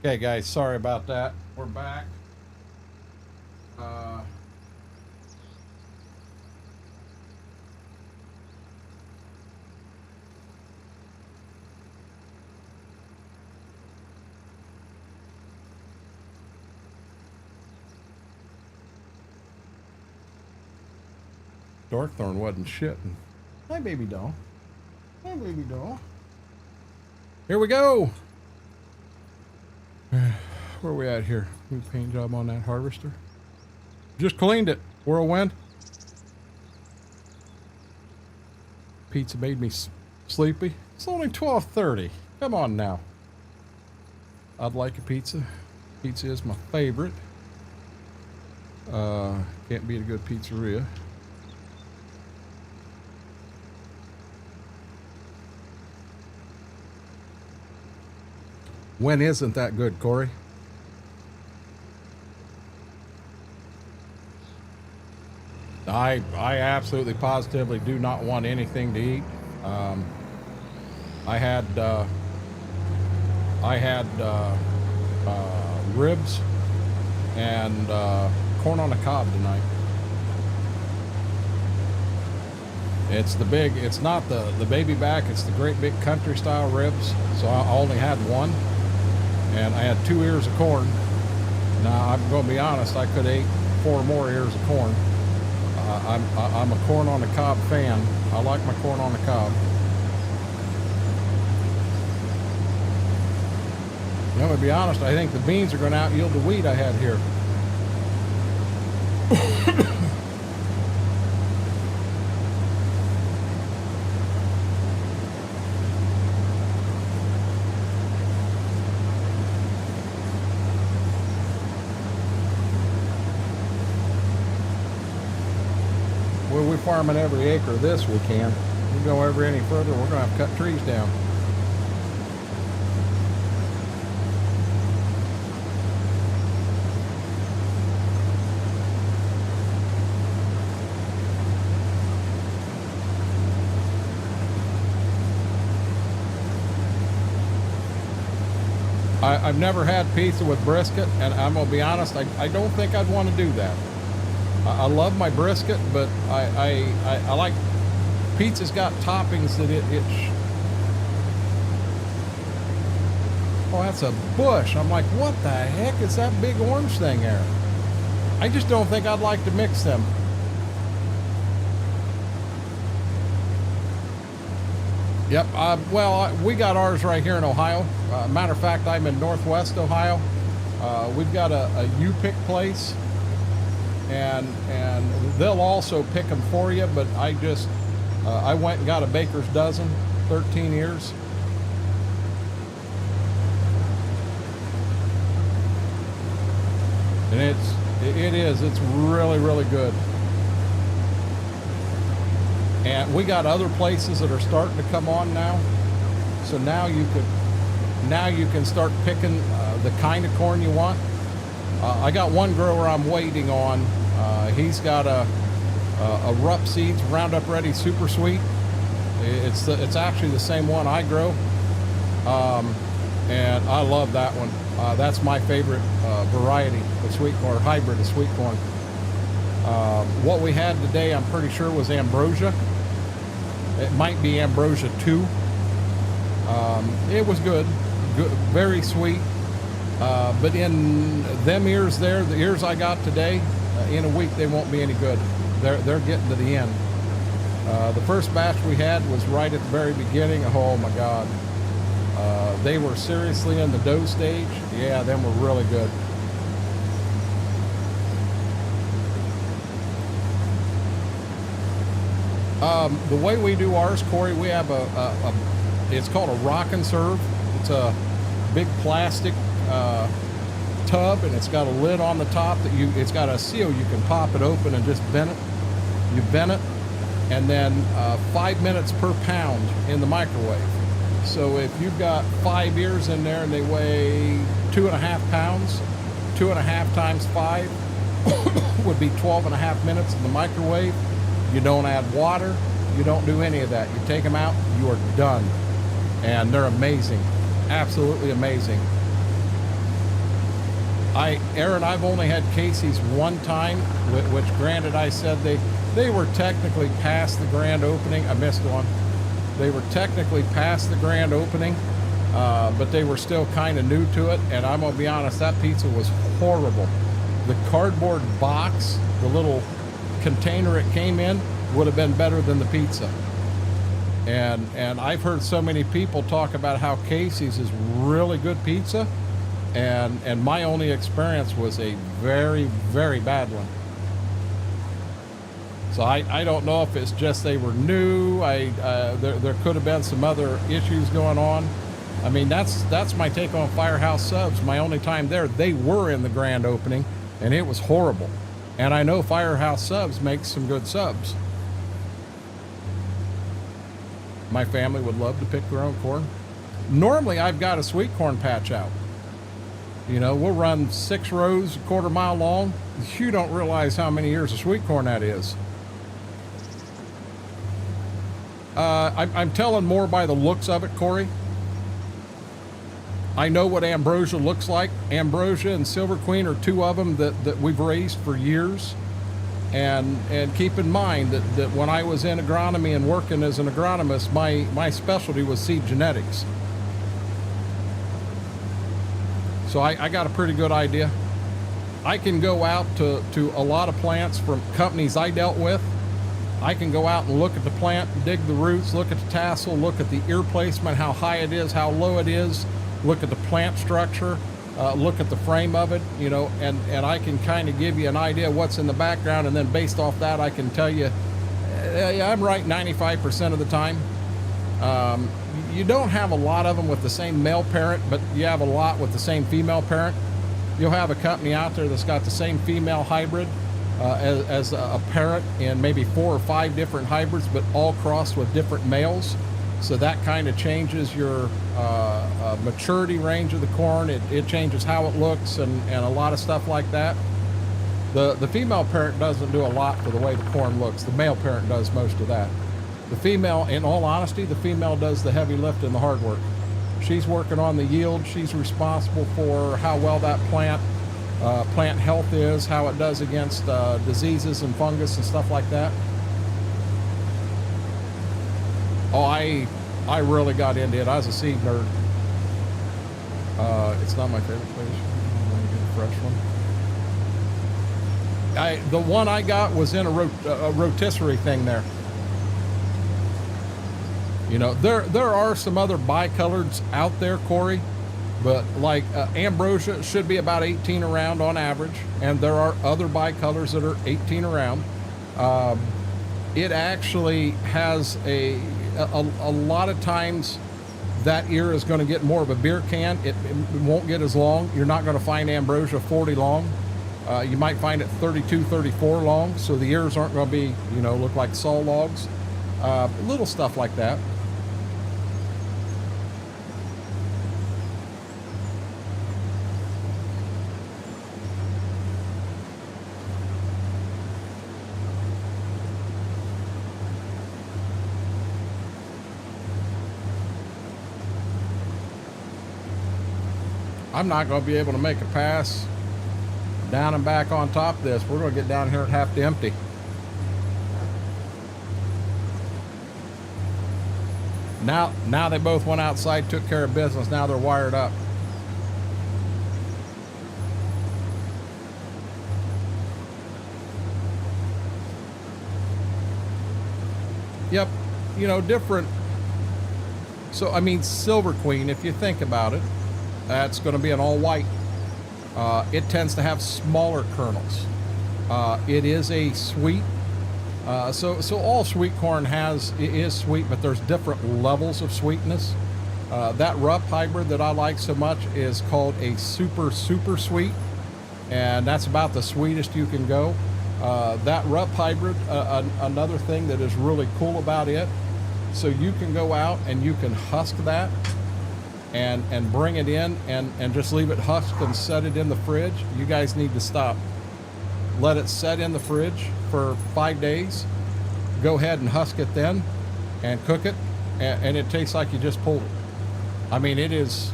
S1: Okay, guys, sorry about that. We're back. Darkthorn wasn't shitting. Hi, baby doll. Hi, baby doll. Here we go. Where are we at here? New paint job on that harvester. Just cleaned it. Whirlwind. Pizza made me sleepy. It's only 12:30. Come on now. I'd like a pizza. Pizza is my favorite. Can't beat a good pizzeria. When isn't that good, Corey? I absolutely positively do not want anything to eat. I had ribs and corn on the cob tonight. It's not the baby back, it's the great big country style ribs. So I only had one, and I had 2 ears of corn. Now I'm going to be honest, I could have ate 4 more ears of corn. I'm a corn on the cob fan. I like my corn on the cob. I'm going to be honest, I think the beans are going to out yield the wheat I had here. Well, we're farming every acre of this we can. If we go ever any further, we're going to have to cut trees down. I've never had pizza with brisket, and I'm going to be honest, I don't think I'd want to do that. I love my brisket, but I like pizza's got toppings that oh, that's a bush. I'm like, what the heck is that big orange thing there? I just don't think I'd like to mix them. Yep. Well, we got ours right here in Ohio. Matter of fact, I'm in Northwest Ohio. We've got a U-pick place. And they'll also pick them for you, but I went and got a baker's dozen, 13 ears. And it's really, really good. And we got other places that are starting to come on now. So now you can start picking the kind of corn you want. I got one grower I'm waiting on. He's got a Rupp Seeds Roundup Ready Super Sweet. It's actually the same one I grow, and I love that one. That's my favorite variety of sweet corn, hybrid of sweet corn. What we had today, I'm pretty sure, was Ambrosia. It might be Ambrosia 2. It was good, very sweet. But in them ears there, the ears I got today, in a week they won't be any good. They're getting to the end. The first batch we had was right at the very beginning. Oh my God. They were seriously in the dough stage. Yeah, them were really good. The way we do ours, Corey, we have it's called a rock and serve. It's a big plastic tub, and it's got a lid on the top that it's got a seal. You can pop it open and just vent it. You vent it, and then 5 minutes per pound in the microwave. So if you've got 5 ears in there and they weigh 2.5 pounds, 2.5 times 5 would be 12.5 minutes in the microwave. You don't add water. You don't do any of that. You take them out, you are done. And they're amazing. Absolutely amazing. Aaron, I've only had Casey's one time, which granted I said they were technically past the grand opening. I missed one. They were technically past the grand opening, but they were still kind of new to it. And I'm gonna be honest, that pizza was horrible. The cardboard box, the little container it came in, would have been better than the pizza. And I've heard so many people talk about how Casey's is really good pizza. And my only experience was a very, very bad one. So I don't know if it's just they were new. There could have been some other issues going on. I mean, that's my take on Firehouse Subs. My only time there, they were in the grand opening, and it was horrible. And I know Firehouse Subs makes some good subs. My family would love to pick their own corn. Normally, I've got a sweet corn patch out. You know, we'll run 6 rows, a quarter mile long. You don't realize how many ears of sweet corn that is. I'm telling more by the looks of it, Corey. I know what ambrosia looks like. Ambrosia and Silver Queen are 2 of them that we've raised for years. And keep in mind that when I was in agronomy and working as an agronomist, my specialty was seed genetics. So I got a pretty good idea. I can go out to a lot of plants from companies I dealt with. I can go out and look at the plant, dig the roots, look at the tassel, look at the ear placement, how high it is, how low it is, look at the plant structure, look at the frame of it, you know, and I can kind of give you an idea of what's in the background, and then based off that, I can tell you, I'm right 95% of the time. You don't have a lot of them with the same male parent, but you have a lot with the same female parent. You'll have a company out there that's got the same female hybrid as a parent in maybe 4 or 5 different hybrids, but all crossed with different males. So that kind of changes your maturity range of the corn. It changes how it looks and a lot of stuff like that. The female parent doesn't do a lot for the way the corn looks. The male parent does most of that. The female, in all honesty, the female does the heavy lift and the hard work. She's working on the yield. She's responsible for how well that plant health is, how it does against diseases and fungus and stuff like that. Oh, I really got into it. I was a seed nerd. It's not my favorite place. Let me get a fresh one. The one I got was in a rotisserie thing there. You know, there are some other bicolors out there, Corey, but like ambrosia should be about 18 around on average, and there are other bicolors that are 18 around. It actually has a lot of times that ear is going to get more of a beer can. It won't get as long. You're not going to find ambrosia 40 long. You might find it 32, 34 long, so the ears aren't going to be, you know, look like saw logs. Little stuff like that. I'm not going to be able to make a pass down and back on top of this. We're going to get down here at half to empty. Now they both went outside, took care of business. Now they're wired up. Yep, you know, different. So, I mean, Silver Queen, if you think about it, that's going to be an all white. It tends to have smaller kernels. It is a sweet. So all sweet corn is sweet, but there's different levels of sweetness. That Rupp hybrid that I like so much is called a super sweet, and that's about the sweetest you can go. That Rupp hybrid, another thing that is really cool about it, so you can go out and you can husk that and bring it in and just leave it husked and set it in the fridge. You guys need to stop. Let it set in the fridge for 5 days. Go ahead and husk it then and cook it, and it tastes like you just pulled it. I mean, it's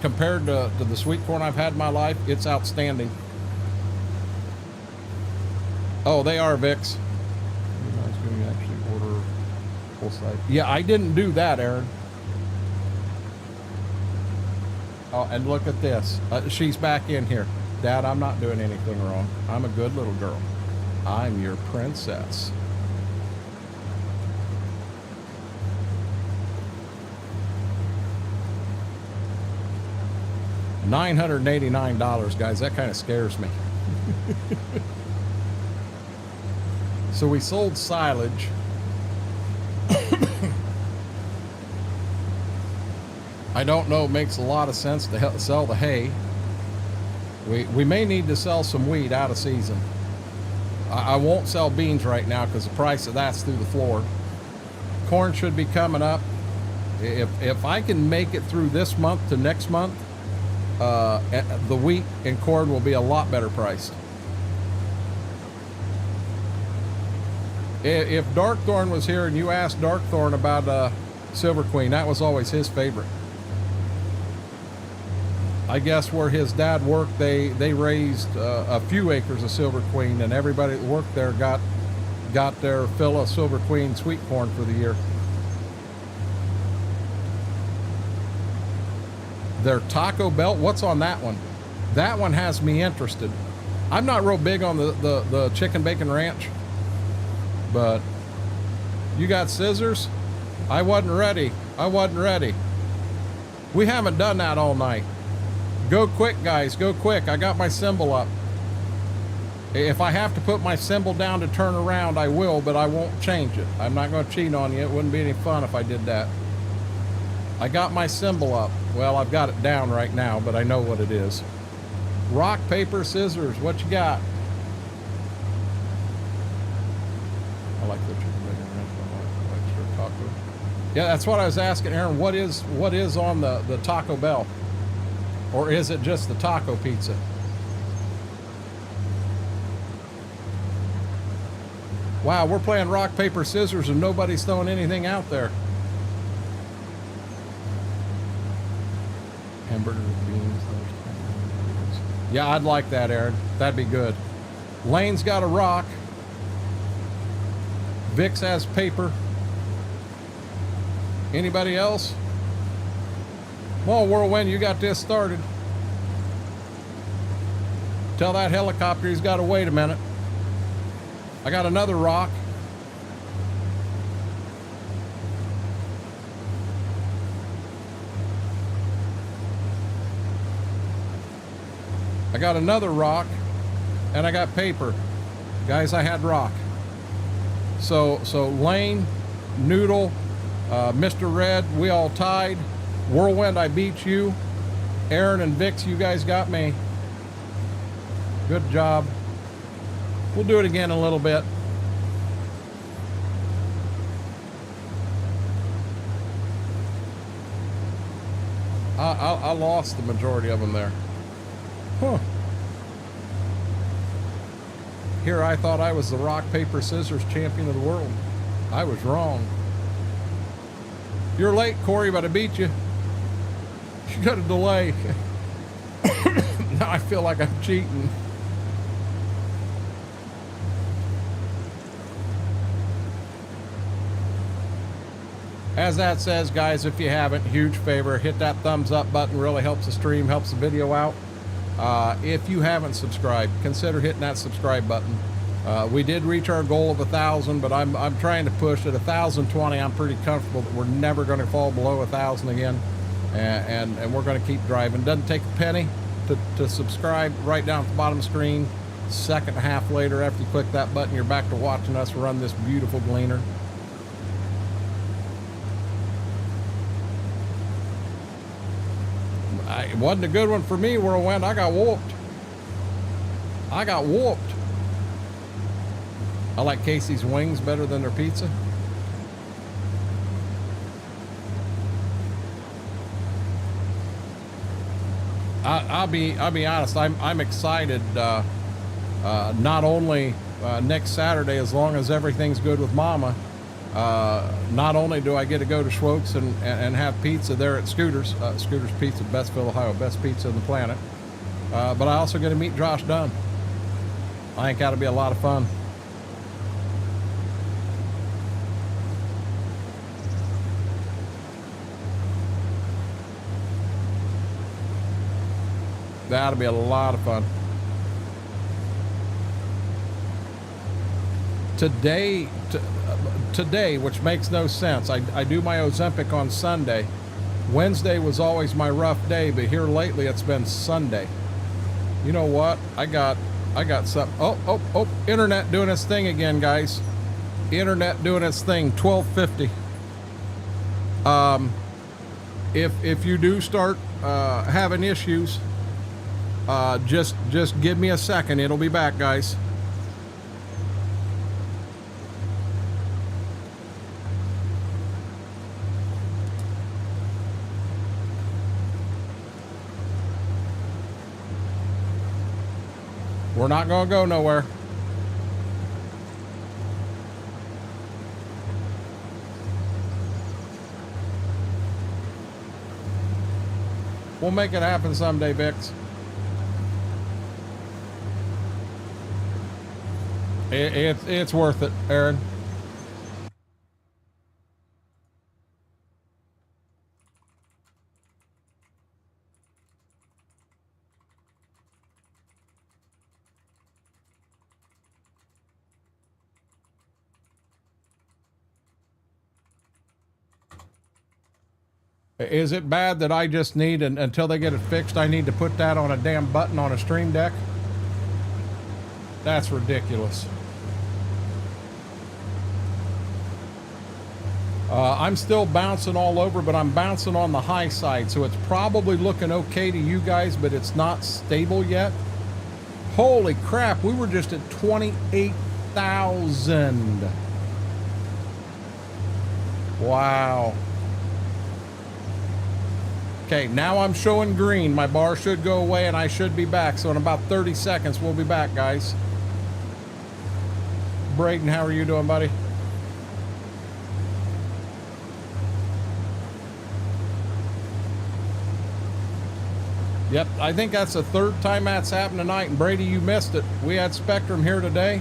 S1: compared to the sweet corn I've had in my life, it's outstanding. Oh, they are, Vicks.
S3: You know, it's going to actually order full size.
S1: Yeah, I didn't do that, Aaron. Oh, and look at this. She's back in here. Dad, I'm not doing anything wrong. I'm a good little girl. I'm your princess. $989, guys. That kind of scares me. So we sold silage. I don't know, it makes a lot of sense to sell the hay. We may need to sell some wheat out of season. I won't sell beans right now because the price of that's through the floor. Corn should be coming up. If I can make it through this month to next month, the wheat and corn will be a lot better priced. If Darkthorn was here and you asked Darkthorn about Silver Queen, that was always his favorite. I guess where his dad worked, they raised a few acres of Silver Queen, and everybody that worked there got their fill of Silver Queen sweet corn for the year. Their Taco Bell, what's on that one? That one has me interested. I'm not real big on the chicken bacon ranch, but you got scissors? I wasn't ready. We haven't done that all night. Go quick, guys, go quick. I got my symbol up. If I have to put my symbol down to turn around, I will, but I won't change it. I'm not going to cheat on you. It wouldn't be any fun if I did that. I got my symbol up. Well, I've got it down right now, but I know what it is. Rock, paper, scissors. What you got?
S3: I like the chicken bacon ranch. I like your taco.
S1: Yeah, that's what I was asking, Aaron. What is on the Taco Bell? Or is it just the taco pizza? Wow, we're playing rock, paper, scissors and nobody's throwing anything out there.
S3: Hamburger with beans.
S1: Yeah, I'd like that, Aaron. That'd be good. Lane's got a rock. Vicks has paper. Anybody else? Come on, Whirlwind, you got this started. Tell that helicopter he's got to wait a minute. I got another rock. I got another rock, and I got paper. Guys, I had rock. So Lane, Noodle, Mr. Red, we all tied. Whirlwind, I beat you. Aaron and Vicks, you guys got me. Good job. We'll do it again in a little bit. I lost the majority of them there. Huh. Here I thought I was the rock, paper, scissors champion of the world. I was wrong. You're late, Corey, but I beat you. You got a delay. Now I feel like I'm cheating. As that says, guys, if you haven't, huge favor, hit that thumbs up button. Really helps the stream, helps the video out. If you haven't subscribed, consider hitting that subscribe button. We did reach our goal of 1,000, but I'm trying to push at 1,020. I'm pretty comfortable that we're never going to fall below 1,000 again, and we're going to keep driving. Doesn't take a penny to subscribe. Right down at the bottom of the screen. Second and a half later, after you click that button, you're back to watching us run this beautiful gleaner. It wasn't a good one for me, Whirlwind. I got whooped. I like Casey's wings better than their pizza. I'll be honest. I'm excited. Not only next Saturday, as long as everything's good with Mama, Not only do I get to go to Schwokes and have pizza there at Scooter's, Scooter's Pizza, Bestville, Ohio, best pizza on the planet, but I also get to meet Josh Dunn. I think that'll be a lot of fun. That'll be a lot of fun. Today, which makes no sense. I do my Ozempic on Sunday. Wednesday was always my rough day, but here lately it's been Sunday. You know what? I got something. Oh, internet doing its thing again, guys. Internet doing its thing. 1250. If you do start having issues, just give me a second. It'll be back, guys. We're not going to go nowhere. We'll make it happen someday, Bix. It's worth it, Aaron. Is it bad that I just need, until they get it fixed, I need to put that on a damn button on a Stream Deck? That's ridiculous. I'm still bouncing all over, but I'm bouncing on the high side, so it's probably looking okay to you guys, but it's not stable yet. Holy crap, we were just at 28,000. Wow. Okay, now I'm showing green. My bar should go away and I should be back. So in about 30 seconds, we'll be back, guys. Braden, how are you doing, buddy? Yep, I think that's the third time that's happened tonight. And Brady, you missed it. We had Spectrum here today.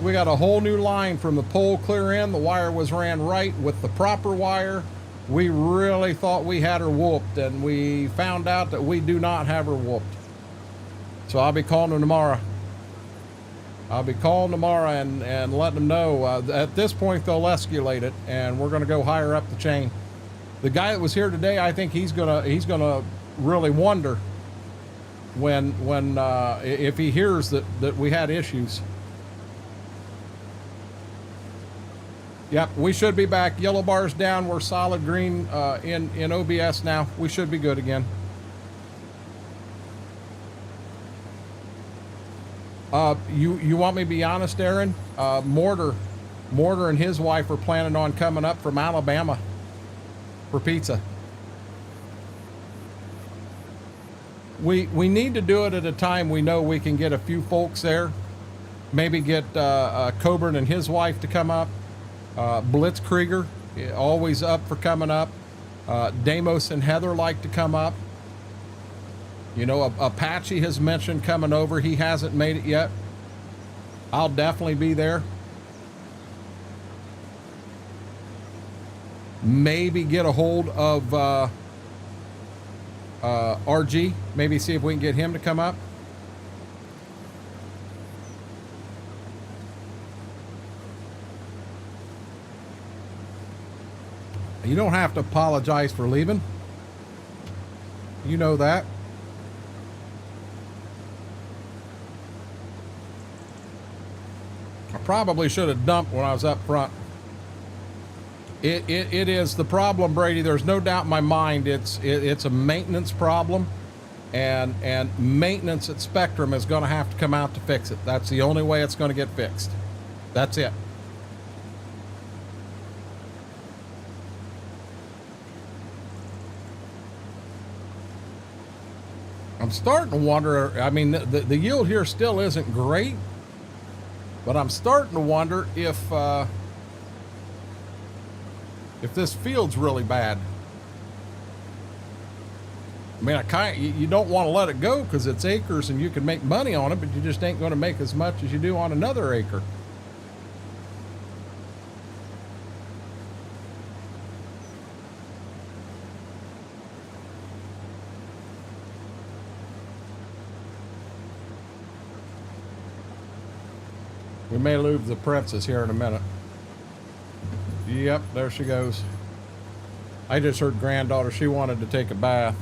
S1: We got a whole new line from the pole clear in. The wire was ran right with the proper wire. We really thought we had her whooped, and we found out that we do not have her whooped. So I'll be calling them tomorrow. I'll be calling tomorrow and letting them know. At this point, they'll escalate it, and we're going to go higher up the chain. The guy that was here today, I think he's gonna really wonder when if he hears that we had issues. Yep, we should be back. Yellow bar's down. We're solid green in OBS now. We should be good again. You want me to be honest, Aaron? Mortar and his wife are planning on coming up from Alabama for pizza. We need to do it at a time we know we can get a few folks there. Maybe get Coburn and his wife to come up. Blitzkrieger, always up for coming up. Damos and Heather like to come up. You know, Apache has mentioned coming over. He hasn't made it yet. I'll definitely be there. Maybe get a hold of RG. Maybe see if we can get him to come up. You don't have to apologize for leaving. You know that. I probably should have dumped when I was up front. It is the problem, Brady. There's no doubt in my mind it's a maintenance problem, and maintenance at Spectrum is going to have to come out to fix it. That's the only way it's going to get fixed. That's it. I'm starting to wonder, I mean, the yield here still isn't great, but I'm starting to wonder if if this field's really bad. I mean, you don't want to let it go because it's acres and you can make money on it, but you just ain't going to make as much as you do on another acre. We may lose the princess here in a minute. Yep, there she goes. I just heard granddaughter, she wanted to take a bath.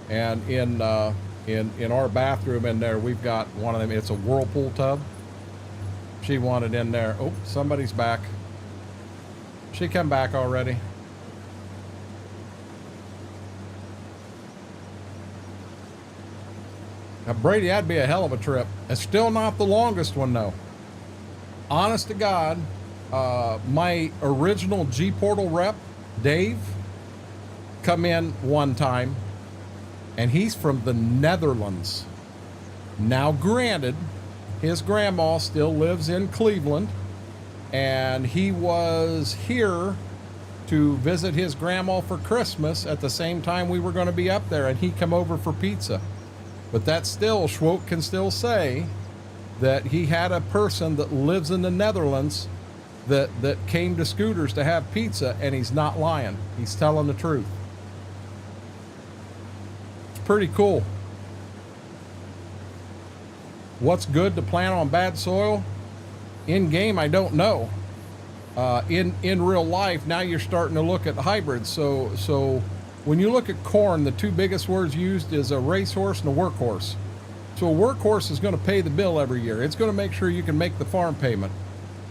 S1: And in our bathroom in there, we've got one of them. It's a whirlpool tub. She wanted in there. Oh, somebody's back. She come back already. Now, Brady, that'd be a hell of a trip. It's still not the longest one, though. Honest to God, my original G-Portal rep, Dave, come in one time. And he's from the Netherlands. Now, granted, his grandma still lives in Cleveland, and he was here to visit his grandma for Christmas at the same time we were going to be up there, and he come over for pizza. But that still, Schwoke can still say that he had a person that lives in the Netherlands that came to Scooters to have pizza, and he's not lying. He's telling the truth. Pretty cool. What's good to plant on bad soil? In game, I don't know. In real life, now you're starting to look at hybrids. So when you look at corn, the two biggest words used is a racehorse and a workhorse. So a workhorse is going to pay the bill every year. It's going to make sure you can make the farm payment.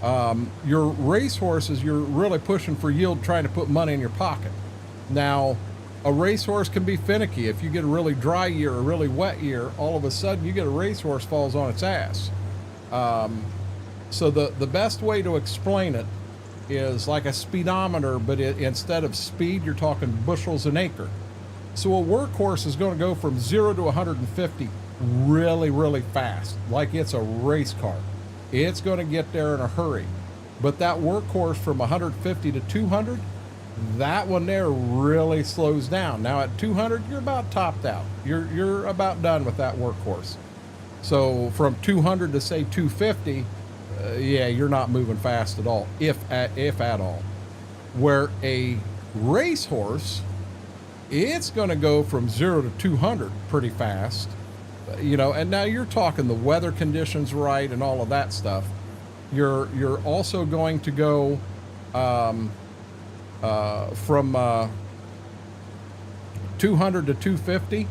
S1: Your racehorses, you're really pushing for yield, trying to put money in your pocket. Now, a racehorse can be finicky. If you get a really dry year or a really wet year, all of a sudden you get a racehorse falls on its ass. So the best way to explain it is like a speedometer, but instead of speed, you're talking bushels an acre. So a workhorse is going to go from 0 to 150 really, really fast, like it's a race car. It's going to get there in a hurry. But that workhorse from 150 to 200, that one there really slows down. Now at 200, you're about topped out. You're about done with that workhorse. So from 200 to say 250, yeah, you're not moving fast at all, if at all. Where a racehorse, it's going to go from 0 to 200 pretty fast, you know. And now you're talking the weather conditions right and all of that stuff. You're also going to go from 200 to 250,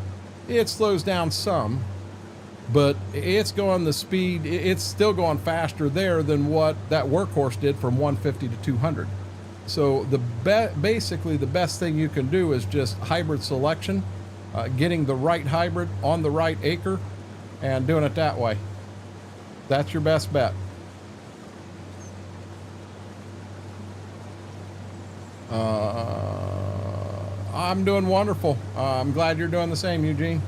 S1: it slows down some, but it's going the speed, it's still going faster there than what that workhorse did from 150 to 200. So basically the best thing you can do is just hybrid selection, getting the right hybrid on the right acre and doing it that way. That's your best bet. I'm doing wonderful. I'm glad you're doing the same, Eugene.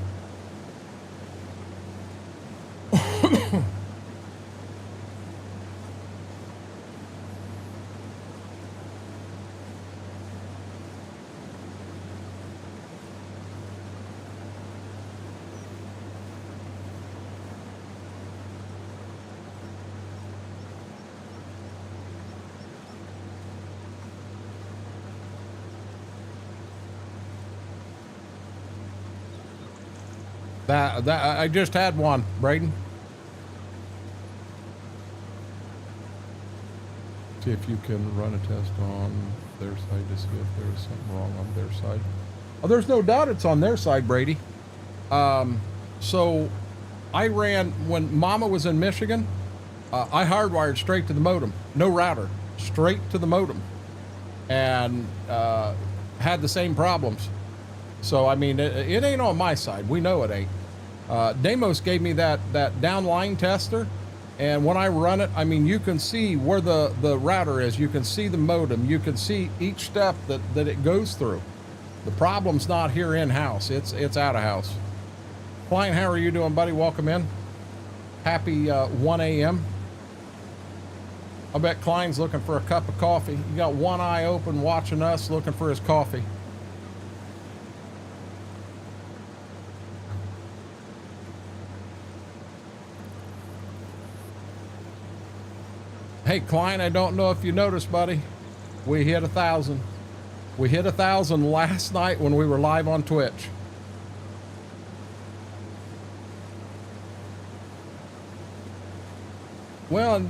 S1: That I just had one, Braden. See if you can run a test on their side to see if there's something wrong on their side. Oh, there's no doubt it's on their side, Brady. So I ran, when Mama was in Michigan, I hardwired straight to the modem. No router, straight to the modem. And had the same problems. So, I mean, it ain't on my side. We know it ain't. Demos gave me that downline tester, and when I run it, I mean, you can see where the router is. You can see the modem. You can see each step that it goes through. The problem's not here in-house. It's out-of-house. Klein, how are you doing, buddy? Welcome in. Happy 1 a.m. I bet Klein's looking for a cup of coffee. You got one eye open watching us, looking for his coffee. Hey, Klein, I don't know if you noticed, buddy. We hit 1,000. We hit 1,000 last night when we were live on Twitch. Well, and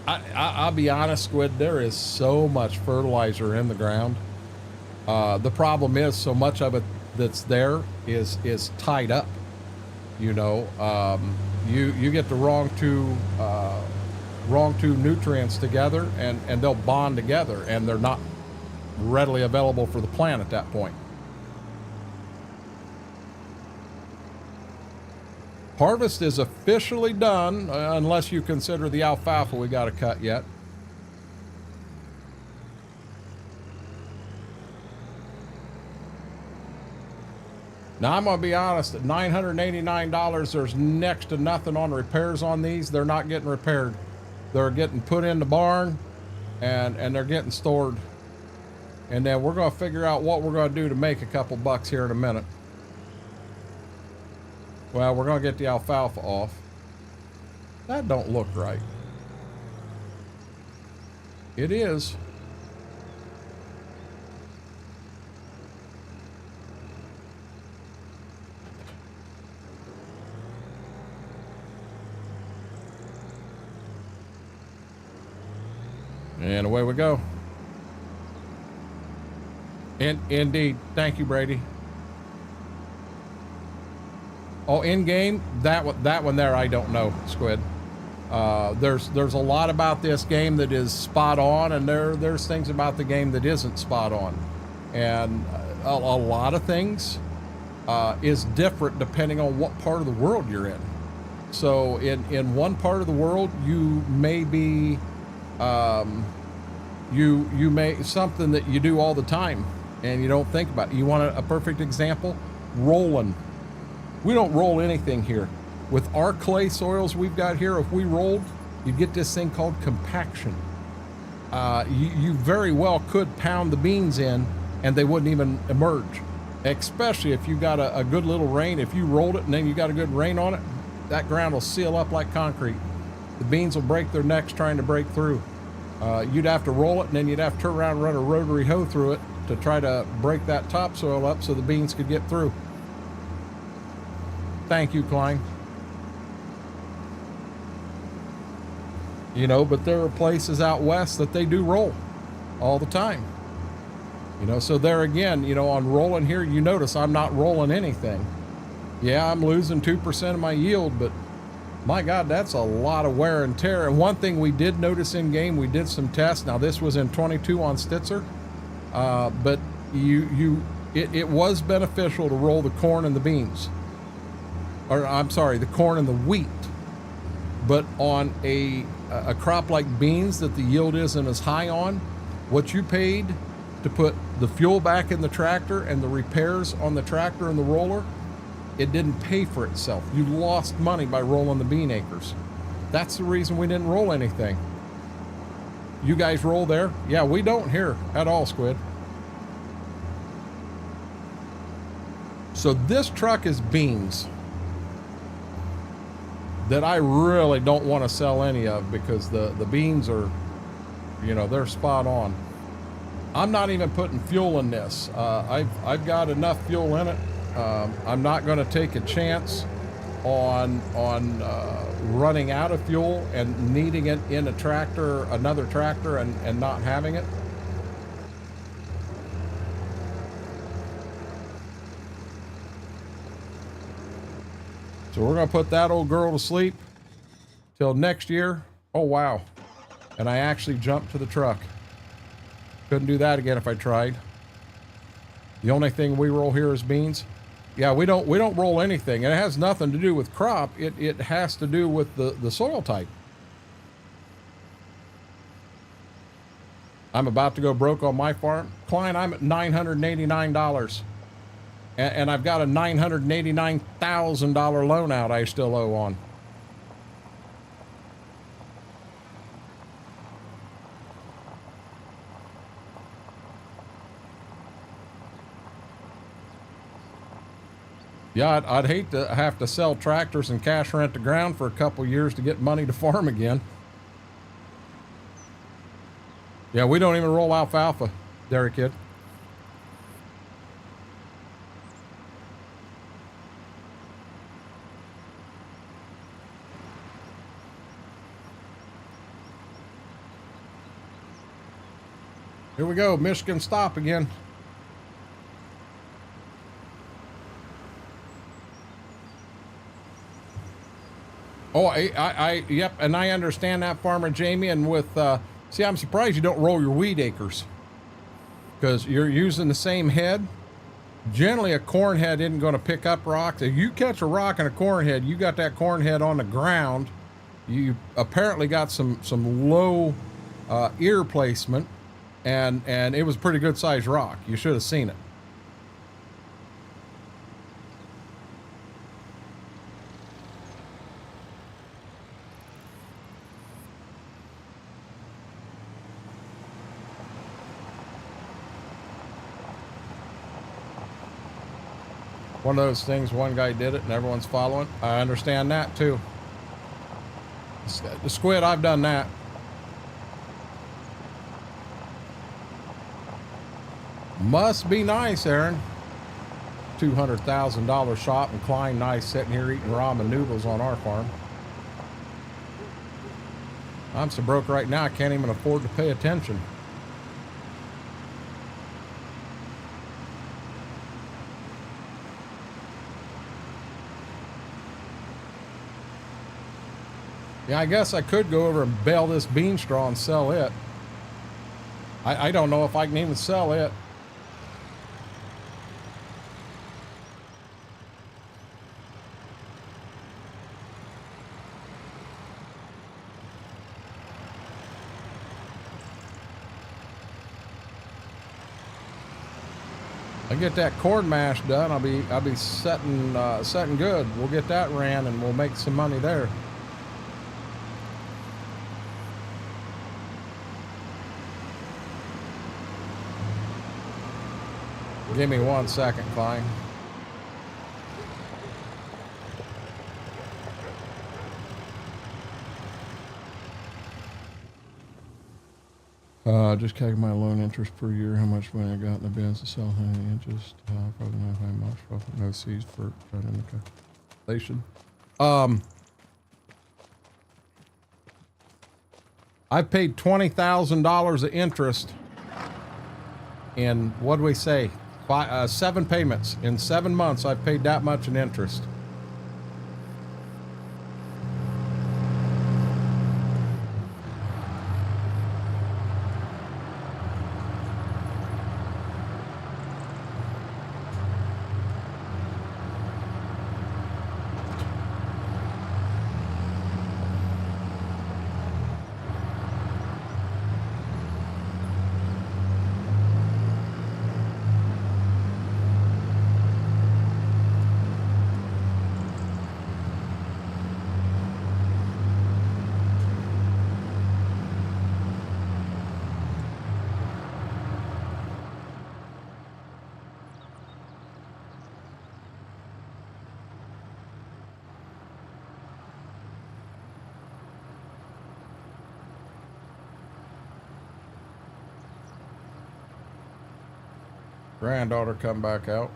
S1: I'll be honest, Squid, there is so much fertilizer in the ground. The problem is so much of it that's there is tied up. You know, you get the wrong two nutrients together and they'll bond together and they're not readily available for the plant at that point. Harvest is officially done, unless you consider the alfalfa we got to cut yet. Now, I'm going to be honest, at $989, there's next to nothing on repairs on these. They're not getting repaired. They're getting put in the barn, and they're getting stored. And then we're going to figure out what we're going to do to make a couple bucks here in a minute. Well, we're going to get the alfalfa off. That don't look right. It is. And away we go. Indeed. Thank you, Brady. Oh, in game, that one there, I don't know, Squid. There's a lot about this game that is spot on, and there's things about the game that isn't spot on, and a lot of things is different depending on what part of the world you're in. So in one part of the world, you may be you may something that you do all the time and you don't think about it. You want a perfect example? Rolling. We don't roll anything here. With our clay soils we've got here, if we rolled, you get this thing called compaction. You very well could pound the beans in and they wouldn't even emerge, especially if you got a good little rain. If you rolled it and then you got a good rain on it, that ground will seal up like concrete. The beans will break their necks trying to break through. You'd have to roll it and then you'd have to turn around and run a rotary hoe through it to try to break that topsoil up so the beans could get through. Thank you, Klein. You know, but there are places out west that they do roll all the time. You know, so there again, you know, on rolling here, you notice I'm not rolling anything. Yeah, I'm losing 2% of my yield, but my God, that's a lot of wear and tear. And one thing we did notice in game, we did some tests. Now this was in 22 on Stitzer, but it was beneficial to roll the corn and the beans. Or I'm sorry, the corn and the wheat. But on a crop like beans that the yield isn't as high on, what you paid to put the fuel back in the tractor and the repairs on the tractor and the roller, it didn't pay for itself. You lost money by rolling the bean acres. That's the reason we didn't roll anything. You guys roll there? Yeah, we don't here at all, Squid. So this truck is beans that I really don't want to sell any of because the beans are, you know, they're spot on. I'm not even putting fuel in this. I've got enough fuel in it. I'm not going to take a chance on running out of fuel and needing it in a tractor, another tractor, and not having it. So we're going to put that old girl to sleep till next year. Oh, wow. And I actually jumped to the truck. Couldn't do that again if I tried. The only thing we roll here is beans. Yeah, we don't roll anything. And it has nothing to do with crop. It has to do with the soil type. I'm about to go broke on my farm. Klein, I'm at $989. And I've got a $989,000 loan out I still owe on. Yeah, I'd hate to have to sell tractors and cash rent the ground for a couple years to get money to farm again. Yeah, we don't even roll alfalfa, Dairy Kid. Here we go, Michigan stop again. Oh, yep, and I understand that, Farmer Jamie, and with, see, I'm surprised you don't roll your weed acres, because you're using the same head. Generally, a corn head isn't going to pick up rocks. If you catch a rock in a corn head, you got that corn head on the ground. You apparently got some low ear placement, and it was a pretty good sized rock. You should have seen it. One of those things, one guy did it and everyone's following. I understand that too. The squid, I've done that. Must be nice, Aaron. $200,000 shop and Klein nice sitting here eating ramen noodles on our farm. I'm so broke right now I can't even afford to pay attention. Yeah, I guess I could go over and bale this bean straw and sell it. I don't know if I can even sell it. I get that corn mash done, I'll be setting good. We'll get that ran and we'll make some money there. Give me 1 second, Klein. Just calculate my loan interest per year, how much money I got in the business to sell any interest, probably not how much, profit, no C's for running the calculation. I've paid $20,000 of interest in, what do we say, 7 payments. In 7 months, I've paid that much in interest. Granddaughter come back out.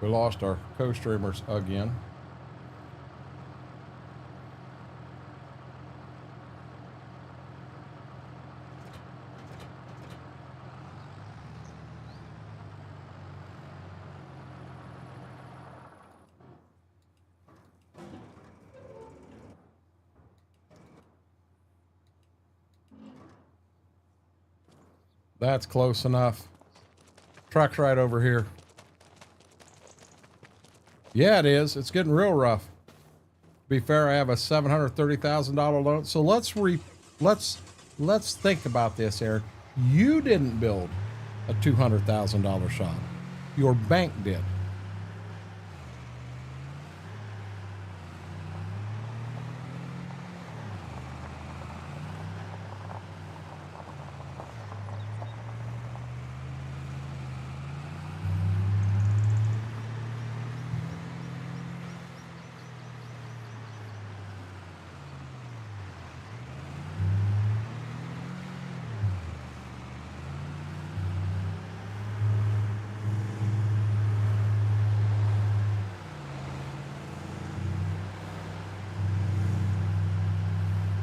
S1: We lost our co-streamers again. That's close enough. Truck's right over here. Yeah, it is. It's getting real rough. To be fair, I have a $730,000 loan. So let's think about this, Aaron. You didn't build a $200,000 shop. Your bank did.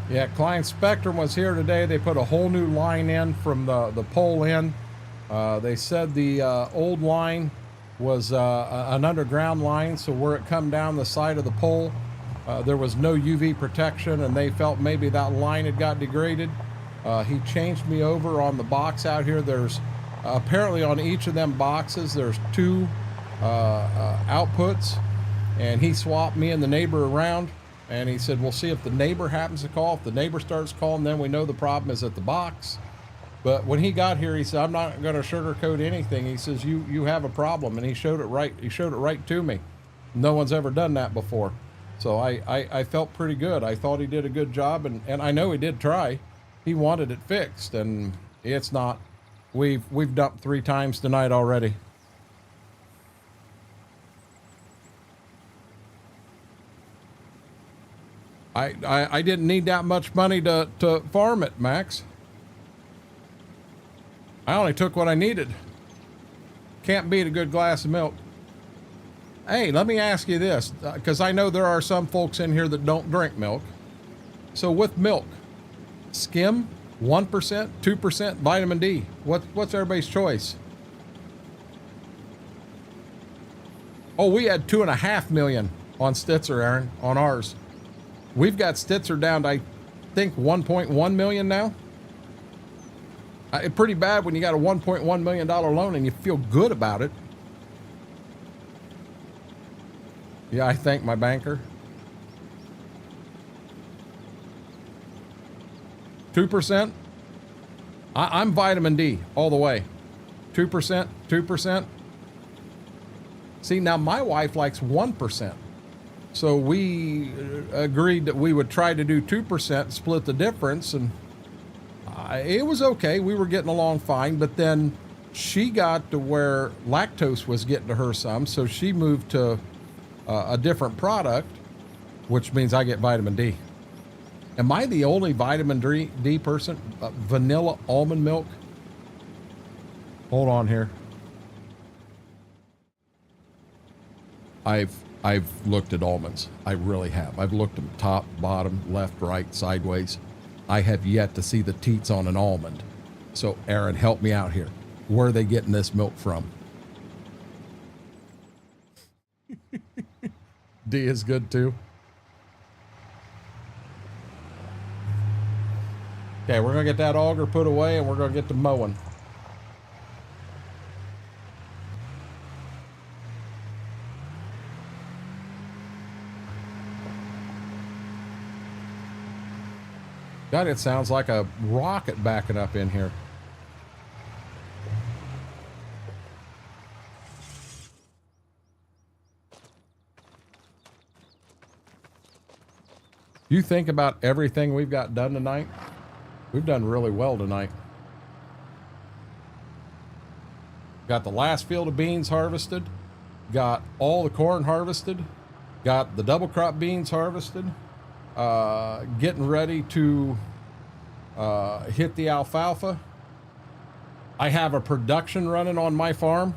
S1: Yeah, Klein Spectrum was here today. They put a whole new line in from the pole in. They said the old line was an underground line, so where it come down the side of the pole, there was no UV protection, and they felt maybe that line had got degraded. He changed me over on the box out here. There's apparently on each of them boxes, there's two outputs, and he swapped me and the neighbor around. And he said, we'll see if the neighbor happens to call. If the neighbor starts calling, then we know the problem is at the box. But when he got here, he said, I'm not going to sugarcoat anything. He says, you have a problem. And he showed it right. He showed it right to me. No one's ever done that before. So I felt pretty good. I thought he did a good job. And I know he did try. He wanted it fixed, and it's not. We've dumped 3 times tonight already. I didn't need that much money to farm it, Max. I only took what I needed. Can't beat a good glass of milk. Hey, let me ask you this, because I know there are some folks in here that don't drink milk. So with milk, skim, 1%, 2% vitamin D. What's everybody's choice? Oh, we had 2.5 million on Stitzer, Aaron, on ours. We've got Stitzer down to, I think, 1.1 million now. It's pretty bad when you got a $1.1 million loan and you feel good about it. Yeah, I thank my banker. 2%. I'm vitamin D all the way. 2%, 2%. See, now my wife likes 1%. So we agreed that we would try to do 2%, split the difference, and it was okay. We were getting along fine, but then she got to where lactose was getting to her some, so she moved to a different product, which means I get vitamin D. Am I the only vitamin D person? Vanilla almond milk? Hold on here. I've looked at almonds. I really have. I've looked at them top, bottom, left, right, sideways. I have yet to see the teats on an almond. So Aaron, help me out here. Where are they getting this milk from? D is good too. Okay, we're gonna get that auger put away and we're gonna get to mowing. God, it sounds like a rocket backing up in here. You think about everything we've got done tonight. We've done really well tonight. Got the last field of beans harvested. Got all the corn harvested. Got the double crop beans harvested. Getting ready to hit the alfalfa. I have a production running on my farm.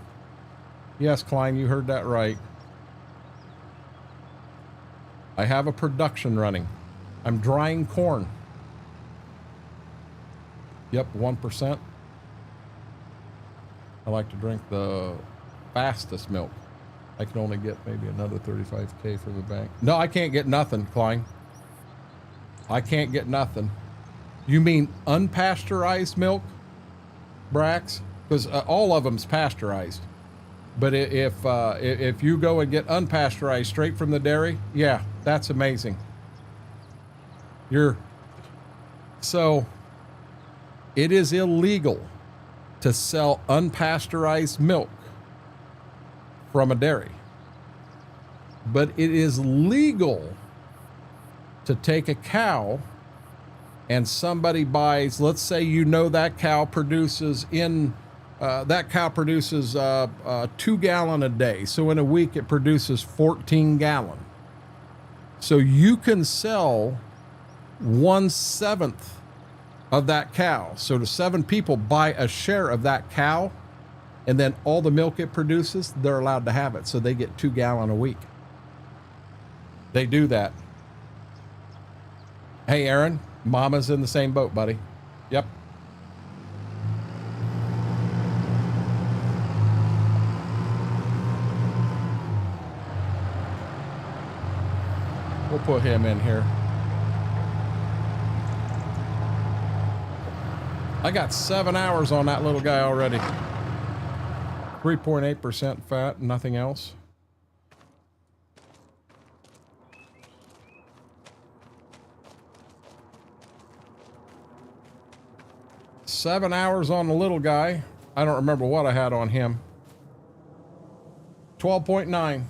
S1: Yes, Klein, you heard that right. I have a production running. I'm drying corn. Yep, 1%. I like to drink the fastest milk. I can only get maybe another 35K for the bank. No, I can't get nothing, Klein. I can't get nothing. You mean unpasteurized milk, Brax? Because all of them's pasteurized. But if you go and get unpasteurized straight from the dairy, yeah, that's amazing. So it is illegal to sell unpasteurized milk from a dairy. But it is legal to take a cow and somebody buys, let's say that cow produces 2 gallon a day. So in a week it produces 14 gallon. So you can sell 1/7 of that cow. So the 7 people buy a share of that cow, and then all the milk it produces, they're allowed to have it. So they get 2 gallon a week. They do that. Hey, Aaron, Mama's in the same boat, buddy. Yep. We'll put him in here. I got 7 hours on that little guy already. 3.8% fat, nothing else. Seven hours on the little guy. I don't remember what I had on him. 12.9.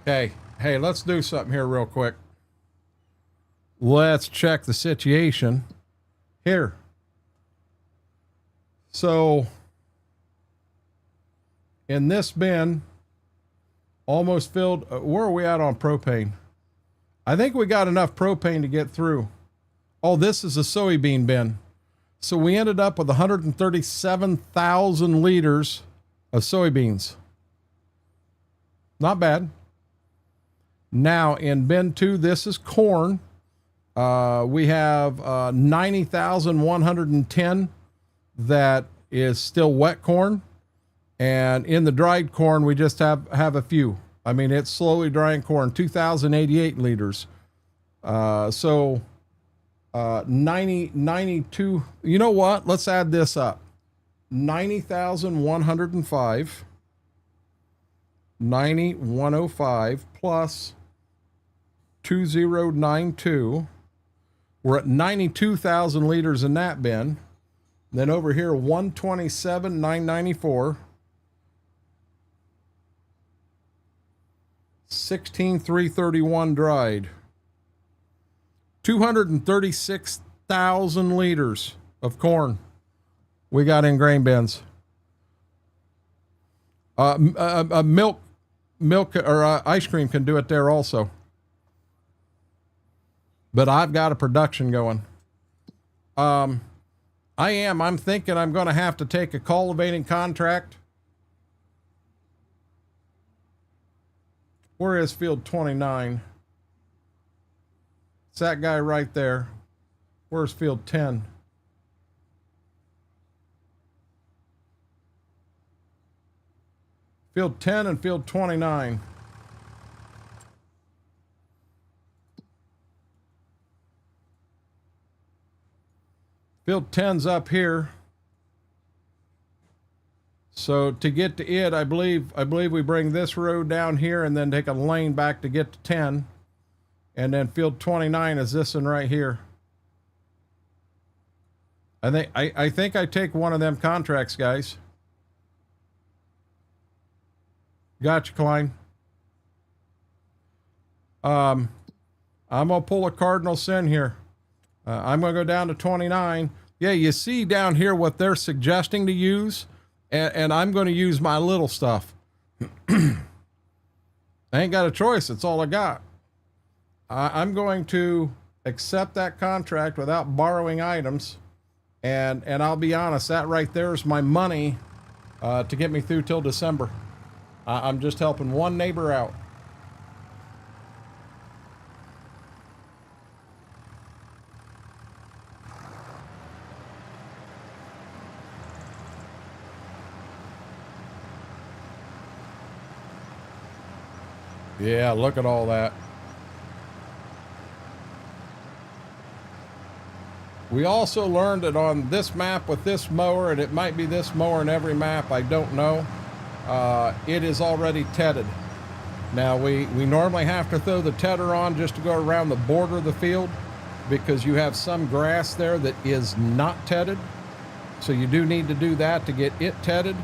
S1: Okay, hey, let's do something here real quick. Let's check the situation here. So, in this bin, almost filled. Where are we at on propane? I think we got enough propane to get through. Oh, this is a soybean bin. So we ended up with 137,000 liters of soybeans. Not bad. Now in bin 2, this is corn. We have 90,110 that is still wet corn. And in the dried corn, we just have a few. I mean, it's slowly drying corn, 2,088 liters. 92. You know what? Let's add this up. 90,105. 90,105 plus 2092. We're at 92,000 liters in that bin. Then over here, 127,994. 16,331 dried. 236,000 liters of corn we got in grain bins. Milk or ice cream can do it there also. But I've got a production going. I'm thinking I'm going to have to take a cultivating contract. Where is field 29? It's that guy right there. Where's field 10? Field 10 and field 29. Field 10's up here. So to get to it, I believe we bring this road down here and then take a lane back to get to 10. And then field 29 is this one right here. I think I take one of them contracts, guys. Gotcha, Klein. I'm gonna pull a cardinal sin here. I'm gonna go down to 29. Yeah, you see down here what they're suggesting to use, and I'm gonna use my little stuff. I ain't got a choice. It's all I got. I'm going to accept that contract without borrowing items, and I'll be honest, that right there is my money to get me through till December. I'm just helping one neighbor out. Yeah, look at all that. We also learned that on this map with this mower, and it might be this mower in every map, I don't know, it is already tedded. Now we normally have to throw the tedder on just to go around the border of the field because you have some grass there that is not tedded. So you do need to do that to get it tedded.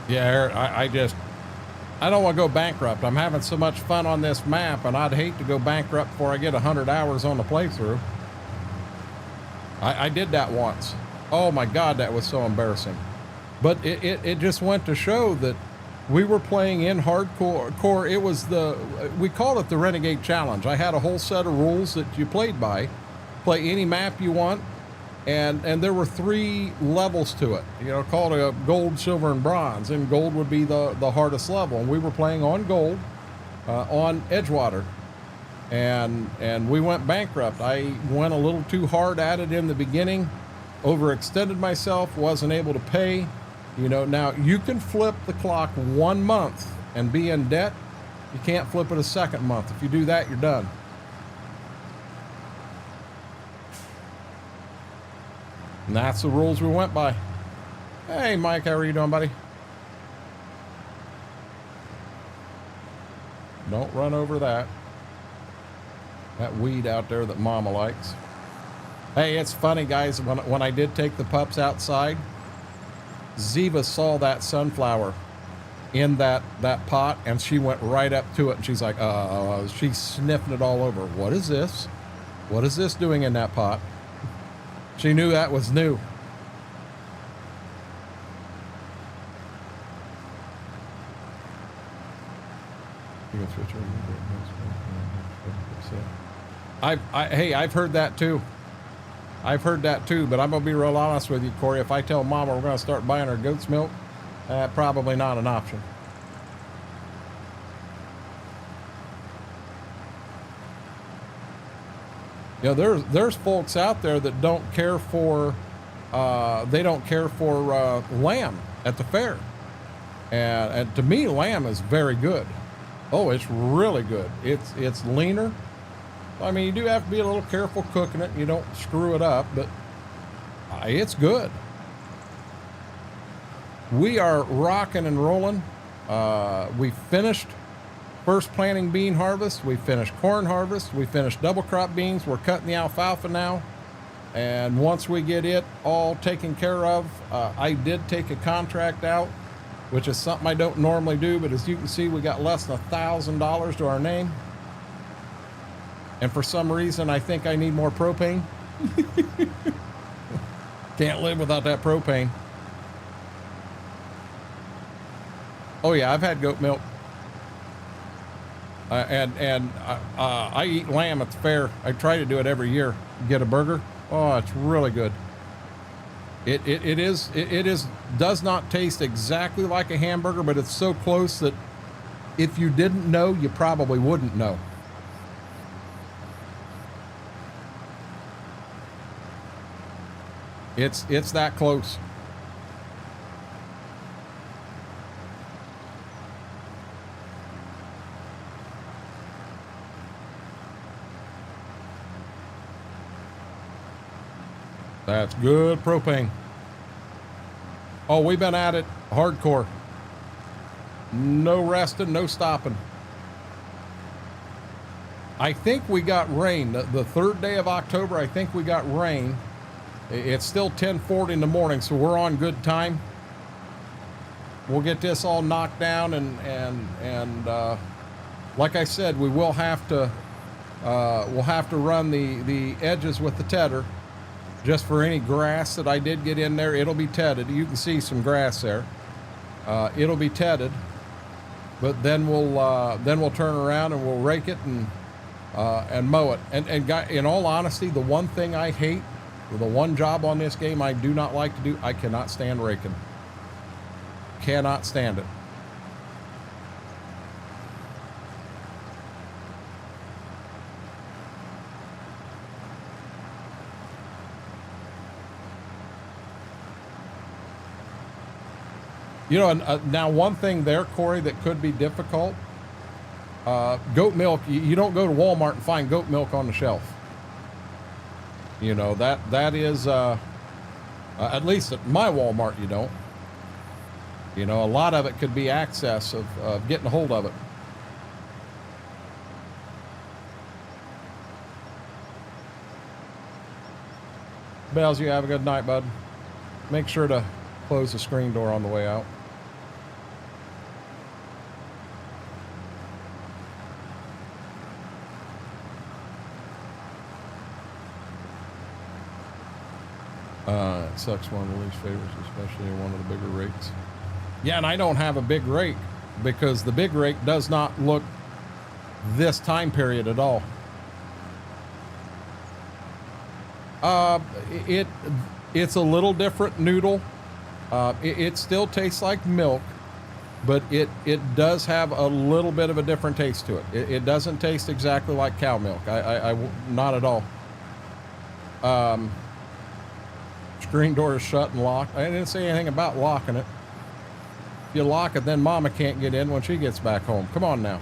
S1: Yeah, I just, I don't want to go bankrupt. I'm having so much fun on this map, and I'd hate to go bankrupt before I get 100 hours on the playthrough. I did that once. Oh my God, that was so embarrassing. But it just went to show that we were playing in hardcore. It was we called it the Renegade Challenge. I had a whole set of rules that you played by. Play any map you want. And there were 3 levels to it, you know, called a gold, silver, and bronze. And gold would be the hardest level. And we were playing on gold, on Edgewater. And we went bankrupt. I went a little too hard at it in the beginning, overextended myself, wasn't able to pay. You know, now you can flip the clock 1 month and be in debt. You can't flip it a second month. If you do that, you're done. And that's the rules we went by. Hey, Mike, how are you doing, buddy? Don't run over that weed out there that Mama likes. Hey, it's funny, guys. When I did take the pups outside, Ziva saw that sunflower in that pot, and she went right up to it, and she's like, she's sniffing it all over. What is this? What is this doing in that pot? She knew that was new. You can switch over. Hey, I've heard that too. I've heard that too, but I'm gonna be real honest with you, Corey. If I tell Mama we're gonna start buying her goat's milk, probably not an option. You know, there's folks out there that don't care for lamb at the fair, and to me, lamb is very good. Oh, it's really good. It's leaner. I mean, you do have to be a little careful cooking it. You don't screw it up, but it's good. We are rocking and rolling. We finished first planting bean harvest. We finished corn harvest. We finished double crop beans. We're cutting the alfalfa now. And once we get it all taken care of, I did take a contract out, which is something I don't normally do. But as you can see, we got less than $1,000 to our name. And for some reason, I think I need more propane. Can't live without that propane. Oh yeah, I've had goat milk. I eat lamb at the fair. I try to do it every year. Get a burger. Oh, it's really good. It does not taste exactly like a hamburger, but it's so close that if you didn't know, you probably wouldn't know. It's that close. That's good propane. Oh, we've been at it hardcore. No resting, no stopping. I think we got rain. The third day of October, I think we got rain. It's still 10:40 in the morning, so we're on good time. We'll get this all knocked down, and like I said, we will have to we'll have to run the edges with the tedder. Just for any grass that I did get in there, it'll be tedded. You can see some grass there. It'll be tedded, but then we'll turn around and we'll rake it and mow it. And in all honesty, the one thing I hate, the one job on this game I do not like to do, I cannot stand raking. Cannot stand it. You know, now one thing there, Corey, that could be difficult, goat milk, you don't go to Walmart and find goat milk on the shelf. You know, that is, at least at my Walmart, you don't. You know, a lot of it could be access of getting a hold of it. Bells, you have a good night, bud. Make sure to close the screen door on the way out.
S3: It sucks, one of the least favorites, especially in one of the bigger rakes.
S1: Yeah, and I don't have a big rake because the big rake does not look this time period at all. It's a little different noodle. It still tastes like milk, but it does have a little bit of a different taste to it. It doesn't taste exactly like cow milk. Not at all. Screen door is shut and locked. I didn't say anything about locking it. If you lock it, then Mama can't get in when she gets back home. Come on now.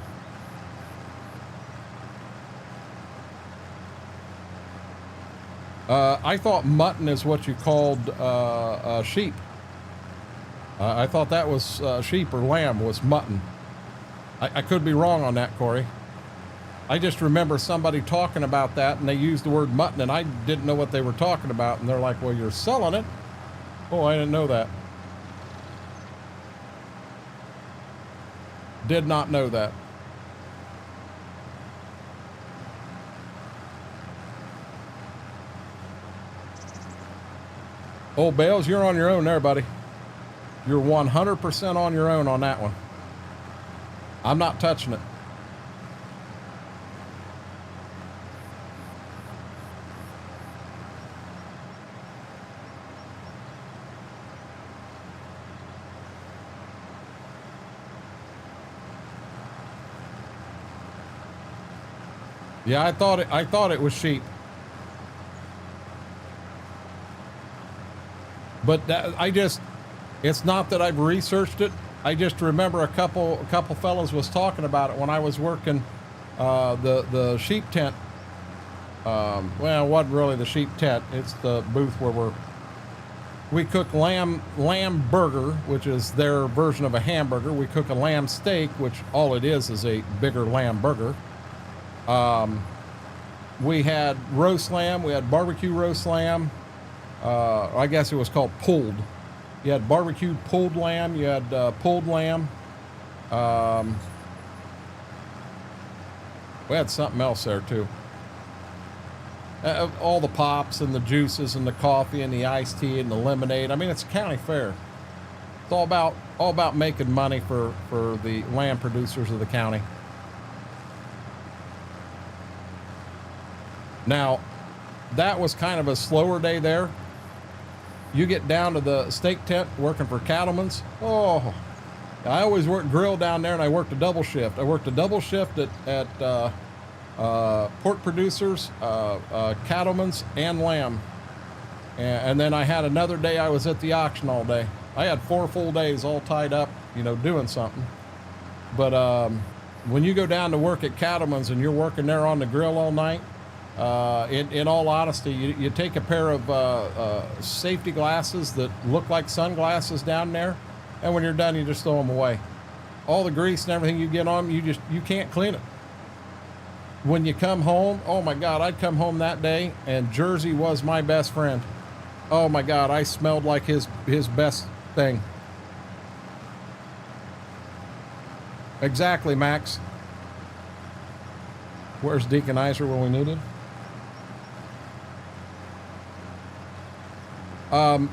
S1: I thought mutton is what you called sheep. I thought that was sheep or lamb was mutton. I could be wrong on that, Corey. I just remember somebody talking about that, and they used the word mutton, and I didn't know what they were talking about, and they're like, well, you're selling it. Oh, I didn't know that. Did not know that. Oh, Bales, you're on your own there, buddy. You're 100% on your own on that one. I'm not touching it. Yeah, I thought it was sheep. But it's not that I've researched it. I just remember a couple fellows was talking about it when I was working the sheep tent. Well, it wasn't really the sheep tent. It's the booth where we cook lamb burger, which is their version of a hamburger. We cook a lamb steak, which all it is a bigger lamb burger. We had roast lamb. We had barbecue roast lamb. I guess it was called pulled. You had barbecued pulled lamb. You had pulled lamb. We had something else there too. All the pops and the juices and the coffee and the iced tea and the lemonade. I mean, it's a county fair. It's all about making money for the lamb producers of the county. Now, that was kind of a slower day there. You get down to the steak tent working for cattlemen's. Oh, I always worked grill down there, and I worked a double shift. I worked a double shift at pork producers, cattlemen's, and lamb. And then I had another day I was at the auction all day. I had 4 full days all tied up, doing something. But when you go down to work at cattlemen's and you're working there on the grill all night, in all honesty, you take a pair of safety glasses that look like sunglasses down there, and when you're done, you just throw them away. All the grease and everything you get on them, you can't clean it. When you come home, oh my God, I'd come home that day, and Jersey was my best friend. Oh my God, I smelled like his best thing. Exactly, Max. Where's Deacon Iser when we need him?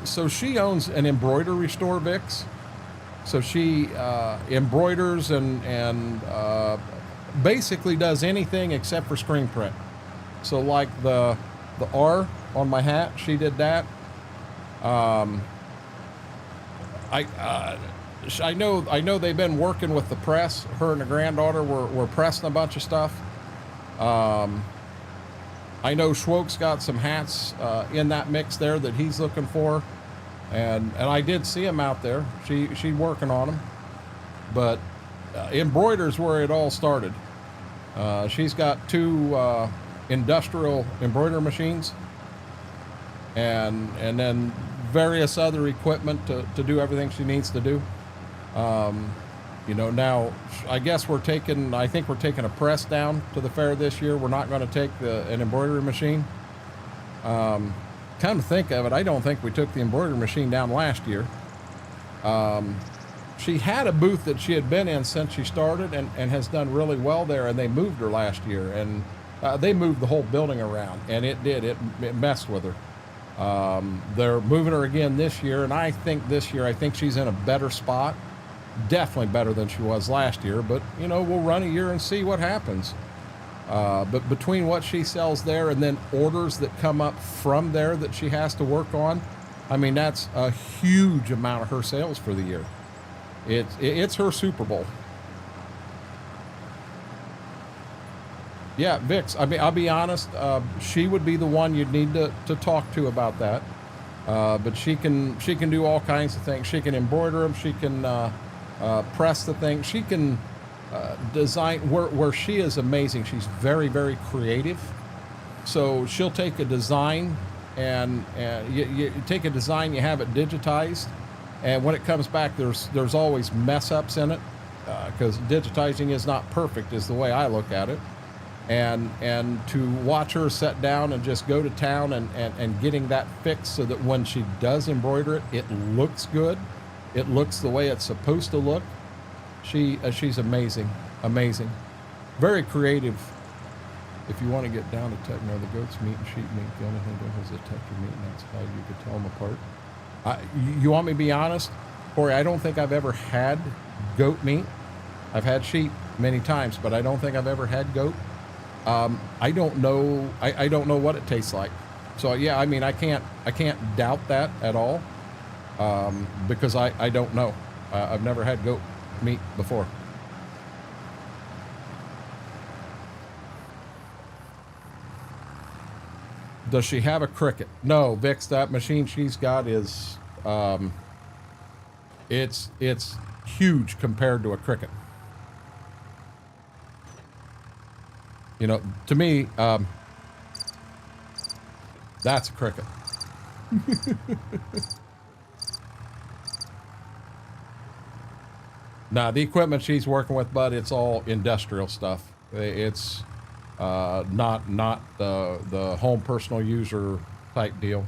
S1: So she owns an embroidery store, Vix. So she embroiders and basically does anything except for screen print. So like the R on my hat, she did that. I know they've been working with the press. Her and the granddaughter were pressing a bunch of stuff. I know Schwoke's got some hats in that mix there that he's looking for, and I did see him out there. She's working on them, but embroider's where it all started. She's got 2 industrial embroidery machines, and then various other equipment to do everything she needs to do. Now I guess I think we're taking a press down to the fair this year. We're not going to take an embroidery machine. Come to think of it, I don't think we took the embroidery machine down last year. She had a booth that she had been in since she started and has done really well there, and they moved her last year, and they moved the whole building around, and it messed with her. They're moving her again this year, and I think she's in a better spot. Definitely better than she was last year, but you know, we'll run a year and see what happens. But between what she sells there and then orders that come up from there that she has to work on, I mean, that's a huge amount of her sales for the year. It's her Super Bowl. Yeah, Vix, I mean, I'll be honest, she would be the one you'd need to talk to about that. But she can do all kinds of things. She can embroider them. She can press the thing. She can design. Where she is amazing, she's very, very creative. So she'll take a design and you take a design, you have it digitized, and when it comes back, there's always mess ups in it, because digitizing is not perfect, is the way I look at it. And to watch her sit down and just go to town and getting that fixed so that when she does embroider it, it looks good. It looks the way it's supposed to look. She's amazing, amazing, very creative. If you want to get down to techno, the goat's meat and sheep meat, the only thing that has a texture meat, and that's how you could tell them apart. You want me to be honest, Corey? I don't think I've ever had goat meat. I've had sheep many times, but I don't think I've ever had goat. I don't know. I don't know what it tastes like. So yeah, I mean, I can't doubt that at all, because I don't know. I've never had goat meat before. Does she have a cricket? No, Vix, that machine she's got is, it's huge compared to a cricket. You know, to me, that's a cricket. Now, the equipment she's working with, bud, it's all industrial stuff. It's not the home personal user type deal.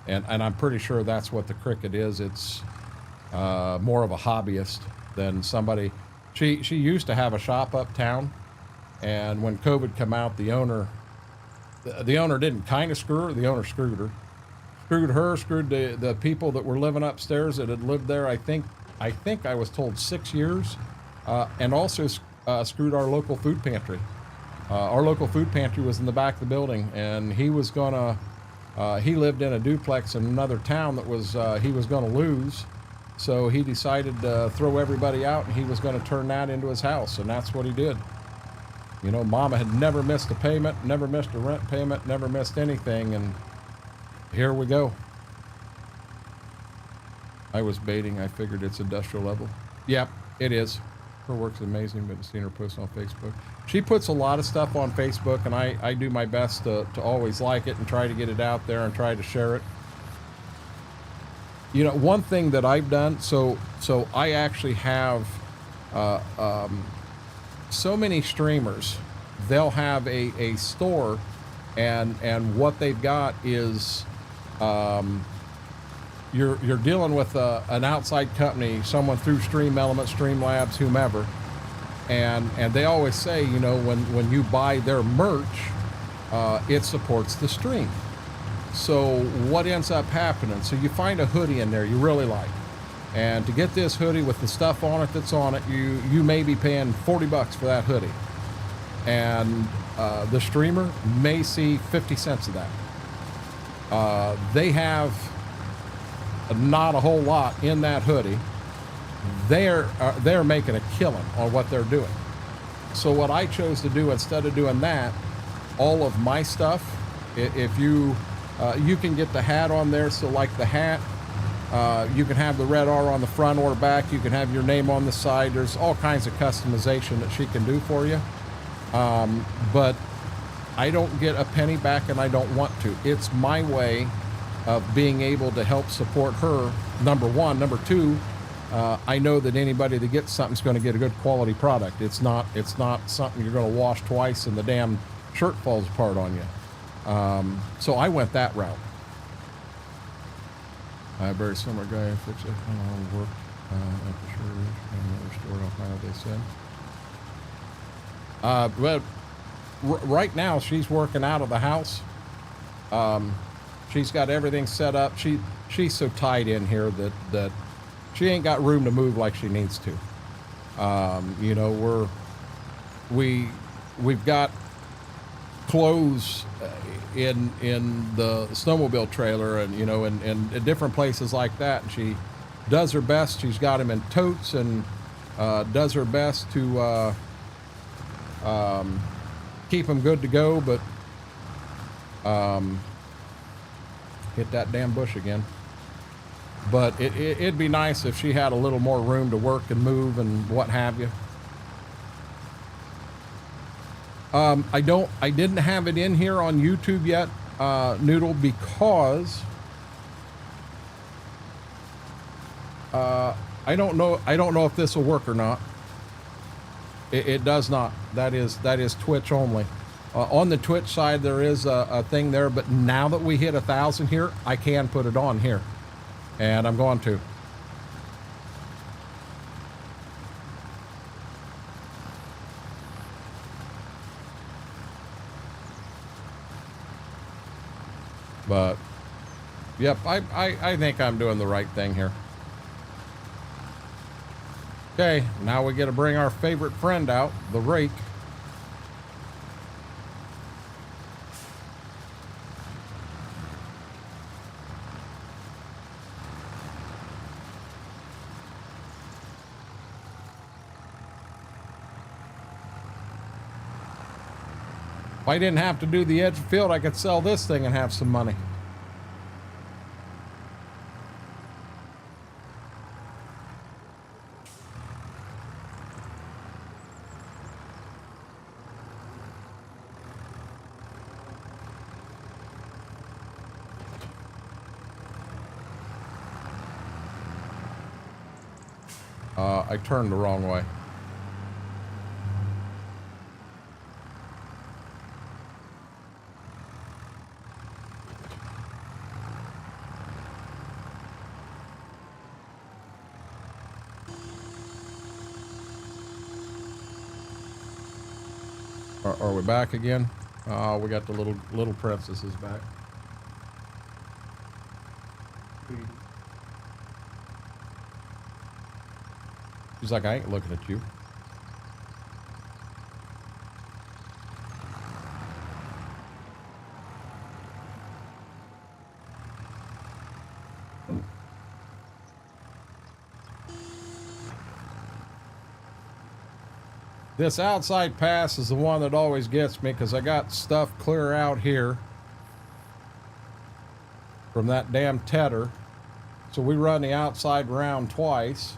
S1: And I'm pretty sure that's what the cricket is. It's more of a hobbyist than somebody. She used to have a shop uptown. And when COVID came out, the owner didn't kind of screw her. The owner screwed her, screwed the people that were living upstairs that had lived there. I think I was told 6 years, and also screwed our local food pantry. Our local food pantry was in the back of the building, and he was gonna. He lived in a duplex in another town that was he was gonna lose, so he decided to throw everybody out, and he was gonna turn that into his house, and that's what he did. You know, Mama had never missed a payment, never missed a rent payment, never missed anything, and here we go. I was baiting. I figured it's industrial level. Yep, it is. Her work's amazing, but I've seen her post on Facebook. She puts a lot of stuff on Facebook, and I do my best to always like it and try to get it out there and try to share it. You know, one thing that I've done, so I actually have so many streamers, they'll have a store, and what they've got is you're dealing with an outside company, someone through Stream Elements, Streamlabs, whomever, and they always say, you know, when you buy their merch, it supports the stream. So what ends up happening? So you find a hoodie in there you really like. And to get this hoodie with the stuff on it that's on it, you may be paying $40 for that hoodie. And the streamer may see 50 cents of that. They have not a whole lot in that hoodie. They're making a killing on what they're doing. So what I chose to do, instead of doing that, all of my stuff, if you can get the hat on there, so like the hat, you can have the red R on the front or back. You can have your name on the side. There's all kinds of customization that she can do for you. But I don't get a penny back, and I don't want to. It's my way of being able to help support her, number one. Number two, I know that anybody that gets something is going to get a good quality product. It's not something you're going to wash twice and the damn shirt falls apart on you. So I went that route. A very similar guy fixed it worked at the shortage and another store in Ohio, they said. But right now she's working out of the house. She's got everything set up. She's so tight in here that she ain't got room to move like she needs to. You know, we've got clothes in the snowmobile trailer, and you know, and different places like that. And she does her best. She's got them in totes, and does her best to keep them good to go. But hit that damn bush again. But it'd be nice if she had a little more room to work and move and what have you. I didn't have it in here on YouTube yet, Noodle, because I don't know if this will work or not. It does not. That is Twitch only. On the Twitch side, there is a thing there, but now that we hit 1,000 here, I can put it on here, and I'm going to. But, yep, I think I'm doing the right thing here. Okay, now we get to bring our favorite friend out, the rake. If I didn't have to do the edge of the field, I could sell this thing and have some money. I turned the wrong way. Are we back again? Oh, we got the little princesses back. She's like, I ain't looking at you. This outside pass is the one that always gets me because I got stuff clear out here from that damn tedder. So we run the outside round twice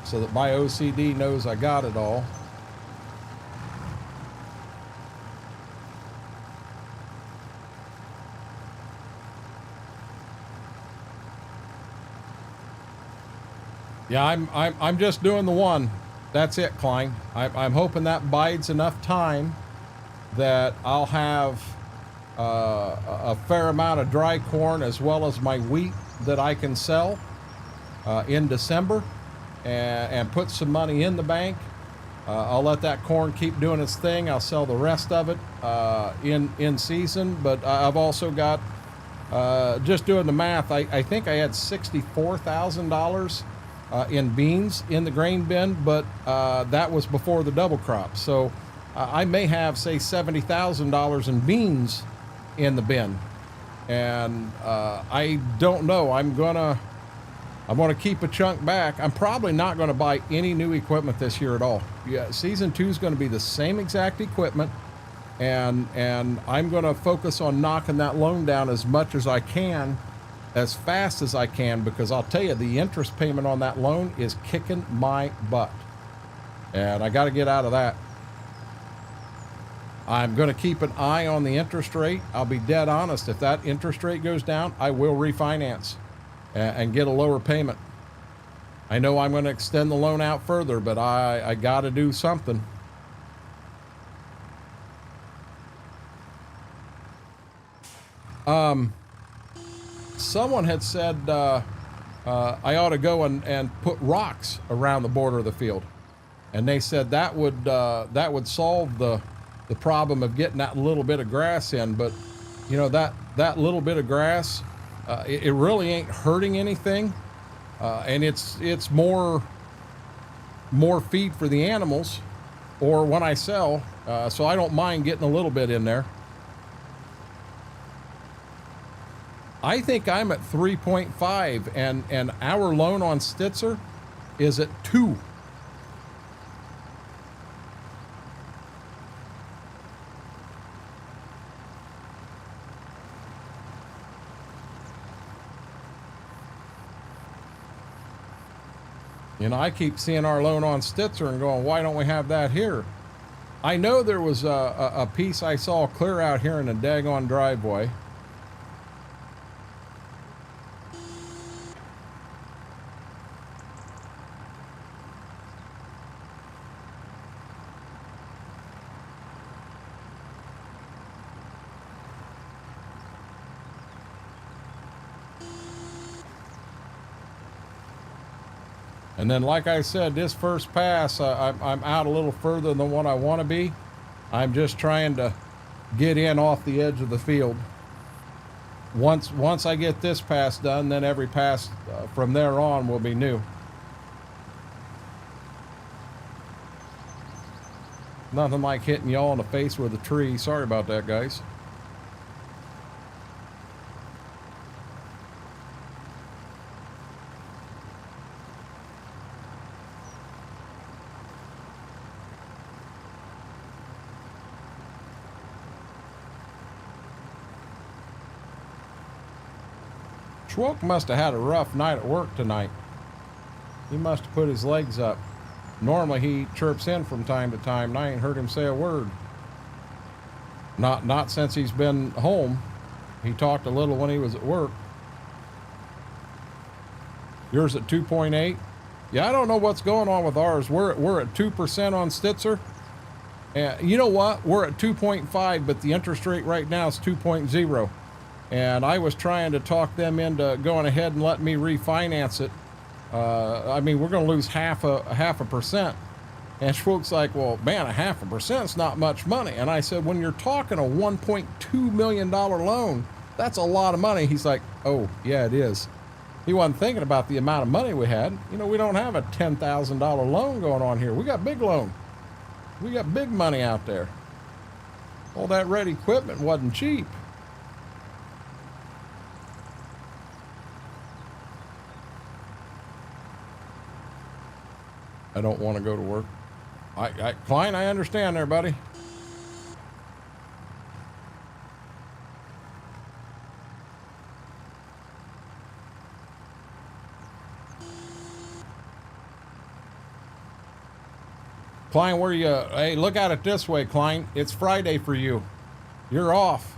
S1: so that my OCD knows I got it all. Yeah, I'm just doing the one. That's it, Klein. I'm hoping that bides enough time that I'll have a fair amount of dry corn as well as my wheat that I can sell in December and put some money in the bank. I'll let that corn keep doing its thing. I'll sell the rest of it in season. But I've also got, just doing the math, I think I had $64,000 in beans in the grain bin, but that was before the double crop. So I may have, say, $70,000 in beans in the bin. And I don't know. I'm gonna keep a chunk back. I'm probably not gonna buy any new equipment this year at all. Yeah, season 2 is gonna be the same exact equipment, and I'm gonna focus on knocking that loan down as much as I can, as fast as I can, because I'll tell you, the interest payment on that loan is kicking my butt, and I got to get out of that. I'm going to keep an eye on the interest rate. I'll be dead honest. If that interest rate goes down, I will refinance and get a lower payment. I know I'm going to extend the loan out further, but I got to do something. Someone had said I ought to go and put rocks around the border of the field, and they said that would solve the problem of getting that little bit of grass in. But you know, that little bit of grass, it really ain't hurting anything, and it's more feed for the animals, or when I sell, so I don't mind getting a little bit in there. I think I'm at 3.5, and our loan on Stitzer is at 2. You know, I keep seeing our loan on Stitzer and going, why don't we have that here? I know there was a piece I saw clear out here in the daggone driveway. And then, like I said, this first pass, I'm out a little further than what I want to be. I'm just trying to get in off the edge of the field. Once I get this pass done, then every pass from there on will be new. Nothing like hitting y'all in the face with a tree. Sorry about that, guys. Schwoke must have had a rough night at work tonight. He must have put his legs up. Normally he chirps in from time to time, and I ain't heard him say a word. Not since he's been home. He talked a little when he was at work. Yours at 2.8? Yeah, I don't know what's going on with ours. We're at 2% on Stitzer. And you know what? We're at 2.5, but the interest rate right now is 2.0. And I was trying to talk them into going ahead and letting me refinance it. I mean, we're going to lose half a percent. And Schwoke's like, well, man, 0.5% is not much money. And I said, when you're talking a $1.2 million loan, that's a lot of money. He's like, oh, yeah, it is. He wasn't thinking about the amount of money we had. You know, we don't have a $10,000 loan going on here. We got big loan. We got big money out there. All that red equipment wasn't cheap. I don't want to go to work. Klein, I understand there, buddy. Klein, where you? Hey, look at it this way, Klein. It's Friday for you. You're off.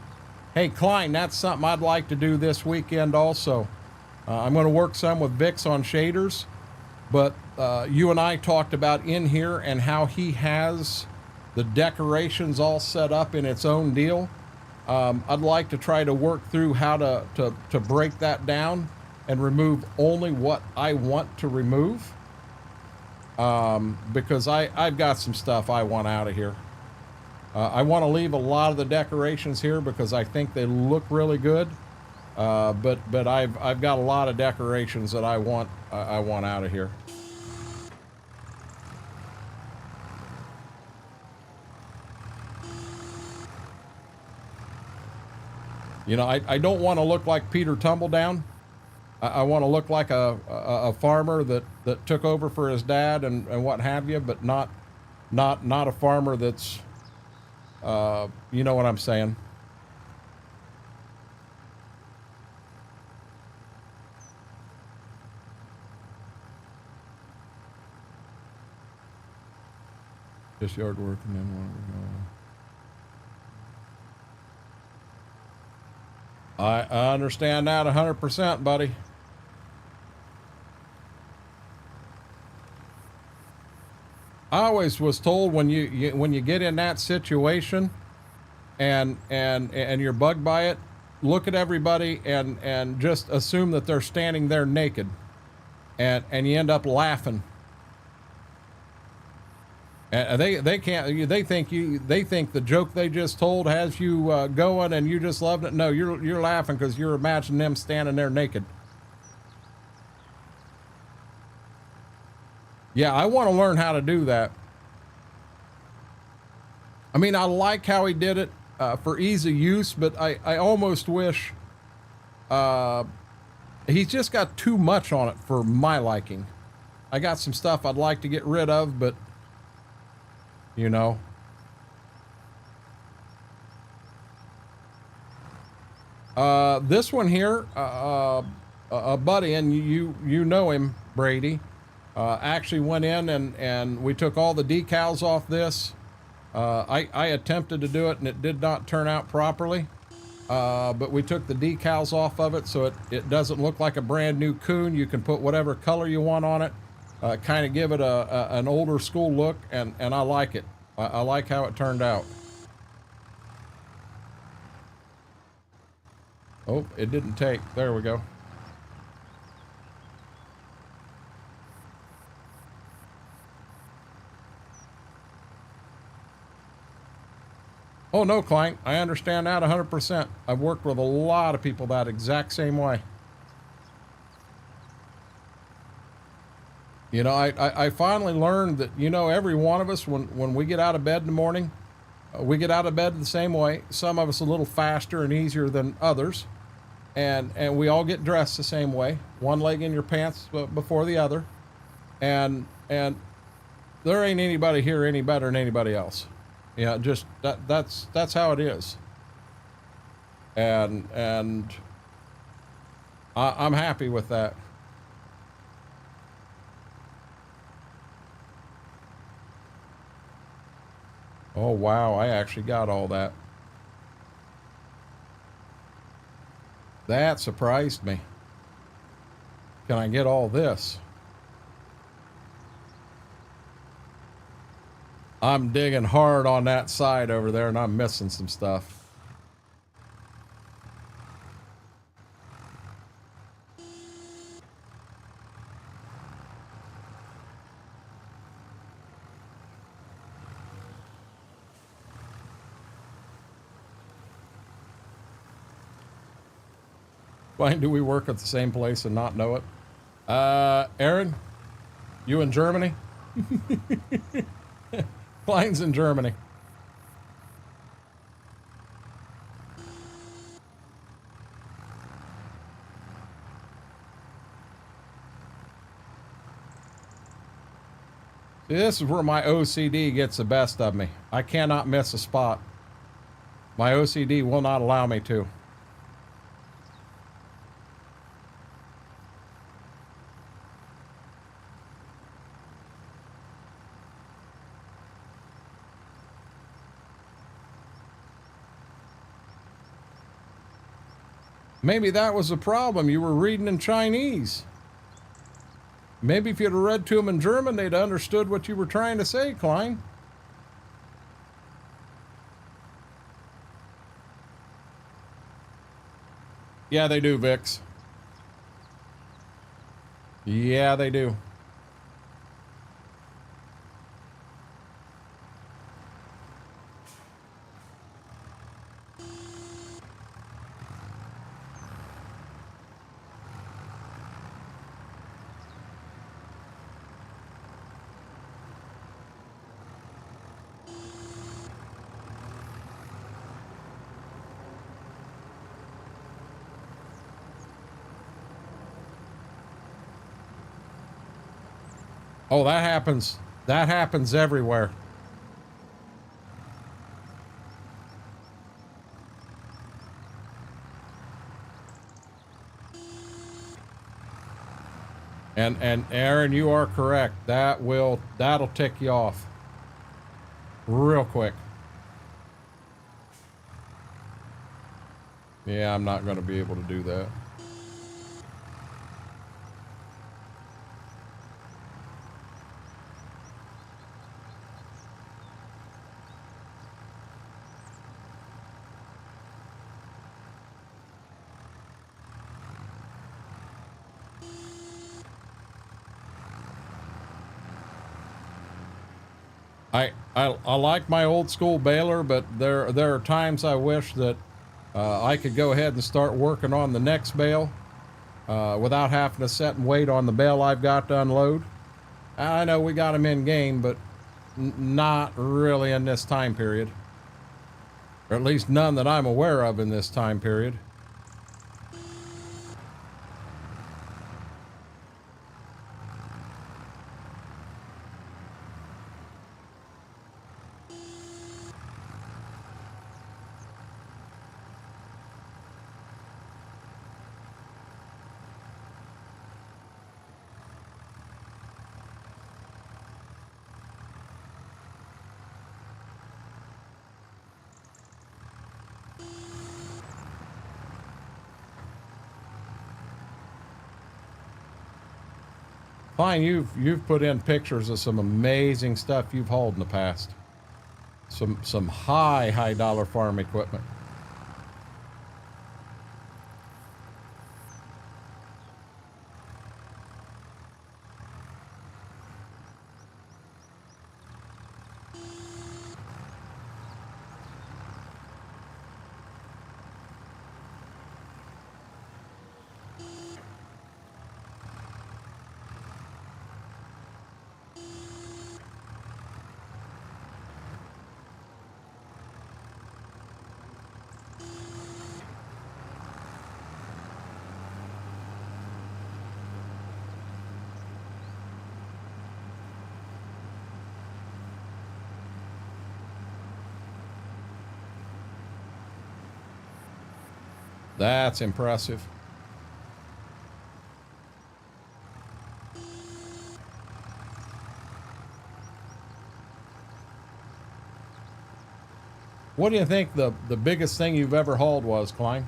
S1: Hey, Klein, that's something I'd like to do this weekend also. I'm going to work some with Vix on shaders. But you and I talked about in here and how he has the decorations all set up in its own deal. I'd like to try to work through how to break that down and remove only what I want to remove. Because I've got some stuff I want out of here. I want to leave a lot of the decorations here because I think they look really good. But I've got a lot of decorations that I want out of here. You know, I don't want to look like Peter Tumbledown. I want to look like a farmer that took over for his dad and what have you, but not a farmer that's you know what I'm saying. Just yard work and then what we go. I understand that 100%, buddy. I always was told when you get in that situation and you're bugged by it, look at everybody and just assume that they're standing there naked, and you end up laughing. And they can't. They think the joke they just told has you going, and you just loved it. No, you're laughing because you're imagining them standing there naked. Yeah, I want to learn how to do that. I mean, I like how he did it for ease of use, but I almost wish he's just got too much on it for my liking. I got some stuff I'd like to get rid of, but you know. This one here, a buddy, and you know him, Brady, actually went in and we took all the decals off this. I attempted to do it and it did not turn out properly. But we took the decals off of it so it doesn't look like a brand new Coon. You can put whatever color you want on it, kind of give it an older school look, and I like it. I like how it turned out. Oh, it didn't take. There we go. Oh, no, Clank. I understand that 100%. I've worked with a lot of people that exact same way. You know, I finally learned that, you know, every one of us, when we get out of bed in the morning, we get out of bed the same way. Some of us a little faster and easier than others. And we all get dressed the same way. One leg in your pants before the other. And there ain't anybody here any better than anybody else. Yeah, just that's how it is. And I'm happy with that. Oh wow, I actually got all that. That surprised me. Can I get all this? I'm digging hard on that side over there and I'm missing some stuff. Why do we work at the same place and not know it? Aaron, you in Germany? Klein's in Germany. See, this is where my OCD gets the best of me. I cannot miss a spot. My OCD will not allow me to. Maybe that was the problem. You were reading in Chinese. Maybe if you'd have read to them in German, they'd have understood what you were trying to say, Klein. Yeah, they do, Vix. Yeah, they do. Oh, that happens. That happens everywhere. And Aaron, you are correct. That'll tick you off real quick. Yeah, I'm not going to be able to do that. I like my old school baler, but there are times I wish that I could go ahead and start working on the next bale without having to sit and wait on the bale I've got to unload. I know we got them in game, but not really in this time period. Or at least none that I'm aware of in this time period. Fine, you've put in pictures of some amazing stuff you've hauled in the past. Some high dollar farm equipment. That's impressive. What do you think the biggest thing you've ever hauled was, Klein?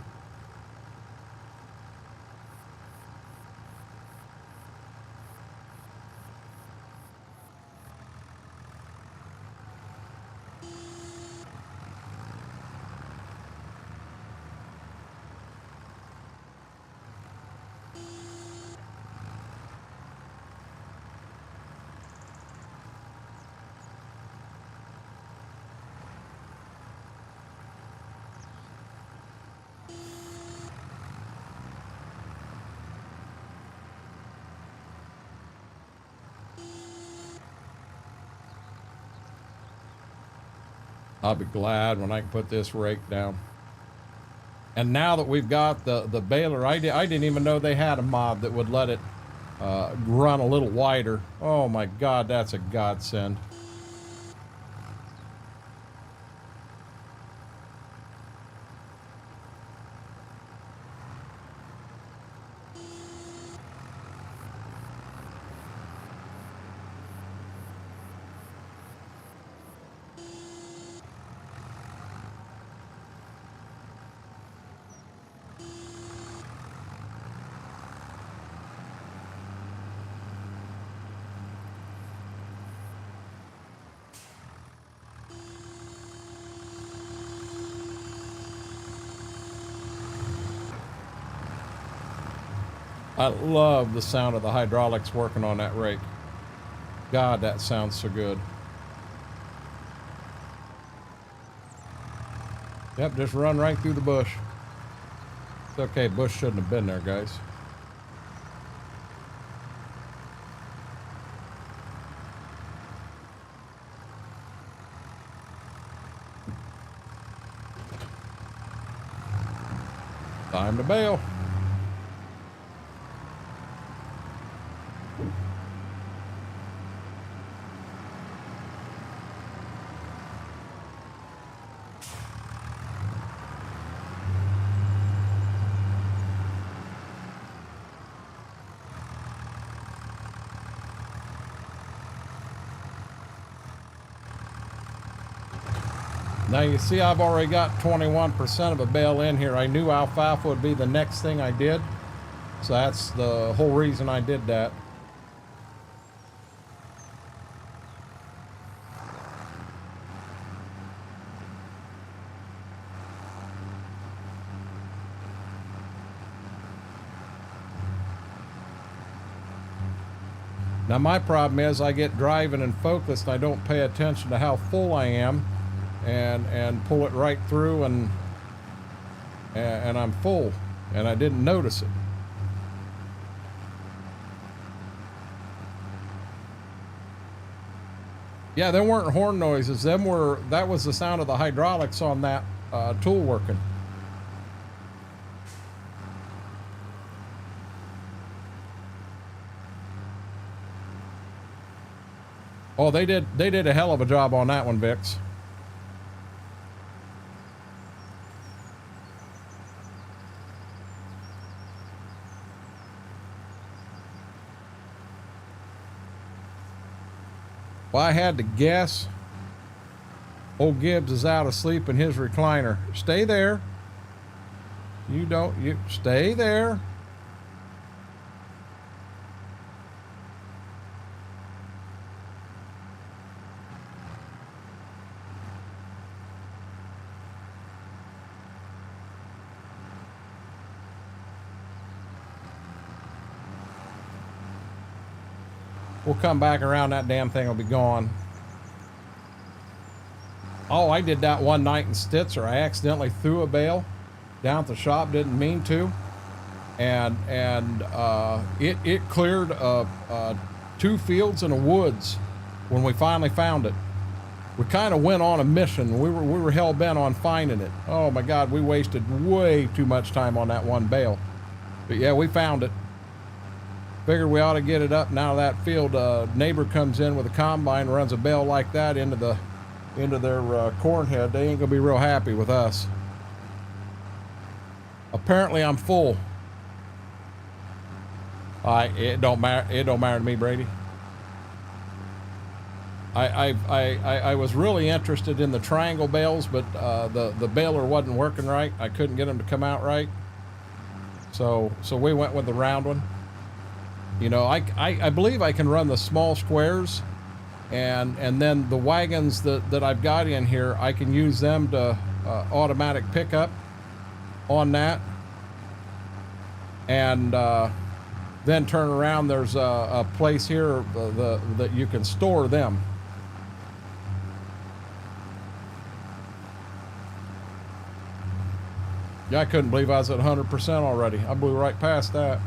S1: I'll be glad when I can put this rake down. And now that we've got the baler, I didn't even know they had a mod that would let it run a little wider. Oh my God, that's a godsend. I love the sound of the hydraulics working on that rake. God, that sounds so good. Yep, just run right through the bush. It's okay, bush shouldn't have been there, guys. Time to bail. Now you see I've already got 21% of a bale in here. I knew alfalfa would be the next thing I did. So that's the whole reason I did that. Now my problem is I get driving and focused and I don't pay attention to how full I am and pull it right through and I'm full and I didn't notice it. Yeah, there weren't horn noises. That was the sound of the hydraulics on that tool working. Oh, they did a hell of a job on that one, Vix. Well, I had to guess. Old Gibbs is out asleep in his recliner. Stay there. You stay there. We'll come back around, that damn thing will be gone. Oh, I did that one night in Stitzer. I accidentally threw a bale down at the shop, didn't mean to. And it cleared 2 fields and a woods when we finally found it. We kind of went on a mission. We were hell bent on finding it. Oh my God, we wasted way too much time on that one bale. But yeah, we found it. Figured we ought to get it up and out of that field. Neighbor comes in with a combine, runs a bale like that into their corn head. They ain't gonna be real happy with us. Apparently I'm full. It don't matter. It don't matter to me, Brady. I was really interested in the triangle bales, but the baler wasn't working right. I couldn't get them to come out right. So we went with the round one. You know, I believe I can run the small squares, and then the wagons that I've got in here, I can use them to automatic pickup on that, and then turn around. There's a place here that you can store them. Yeah, I couldn't believe I was at 100% already. I blew right past that.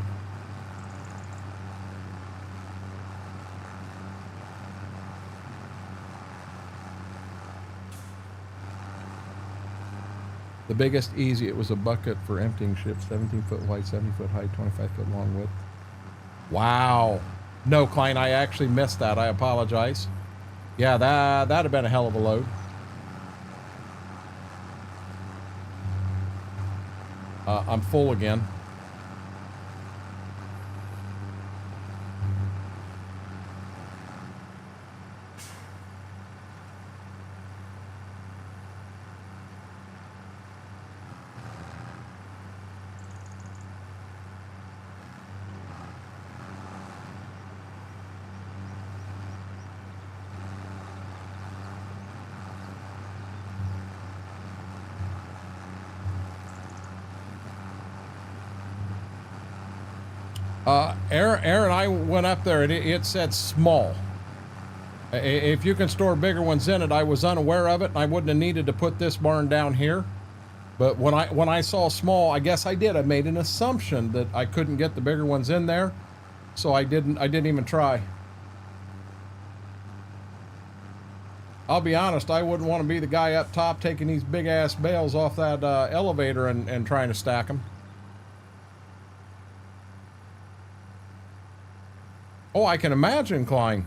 S1: The biggest easy, it was a bucket for emptying ships, 17 foot wide, 70 foot high, 25 foot long width. Wow. No, Klein, I actually missed that. I apologize. Yeah, that'd have been a hell of a load. I'm full again. Aaron, I went up there and it said small. If you can store bigger ones in it, I was unaware of it, and I wouldn't have needed to put this barn down here. But when I saw small, I guess I did. I made an assumption that I couldn't get the bigger ones in there, so I didn't even try. I'll be honest, I wouldn't want to be the guy up top taking these big ass bales off that elevator and trying to stack them. Oh, I can imagine, Klein.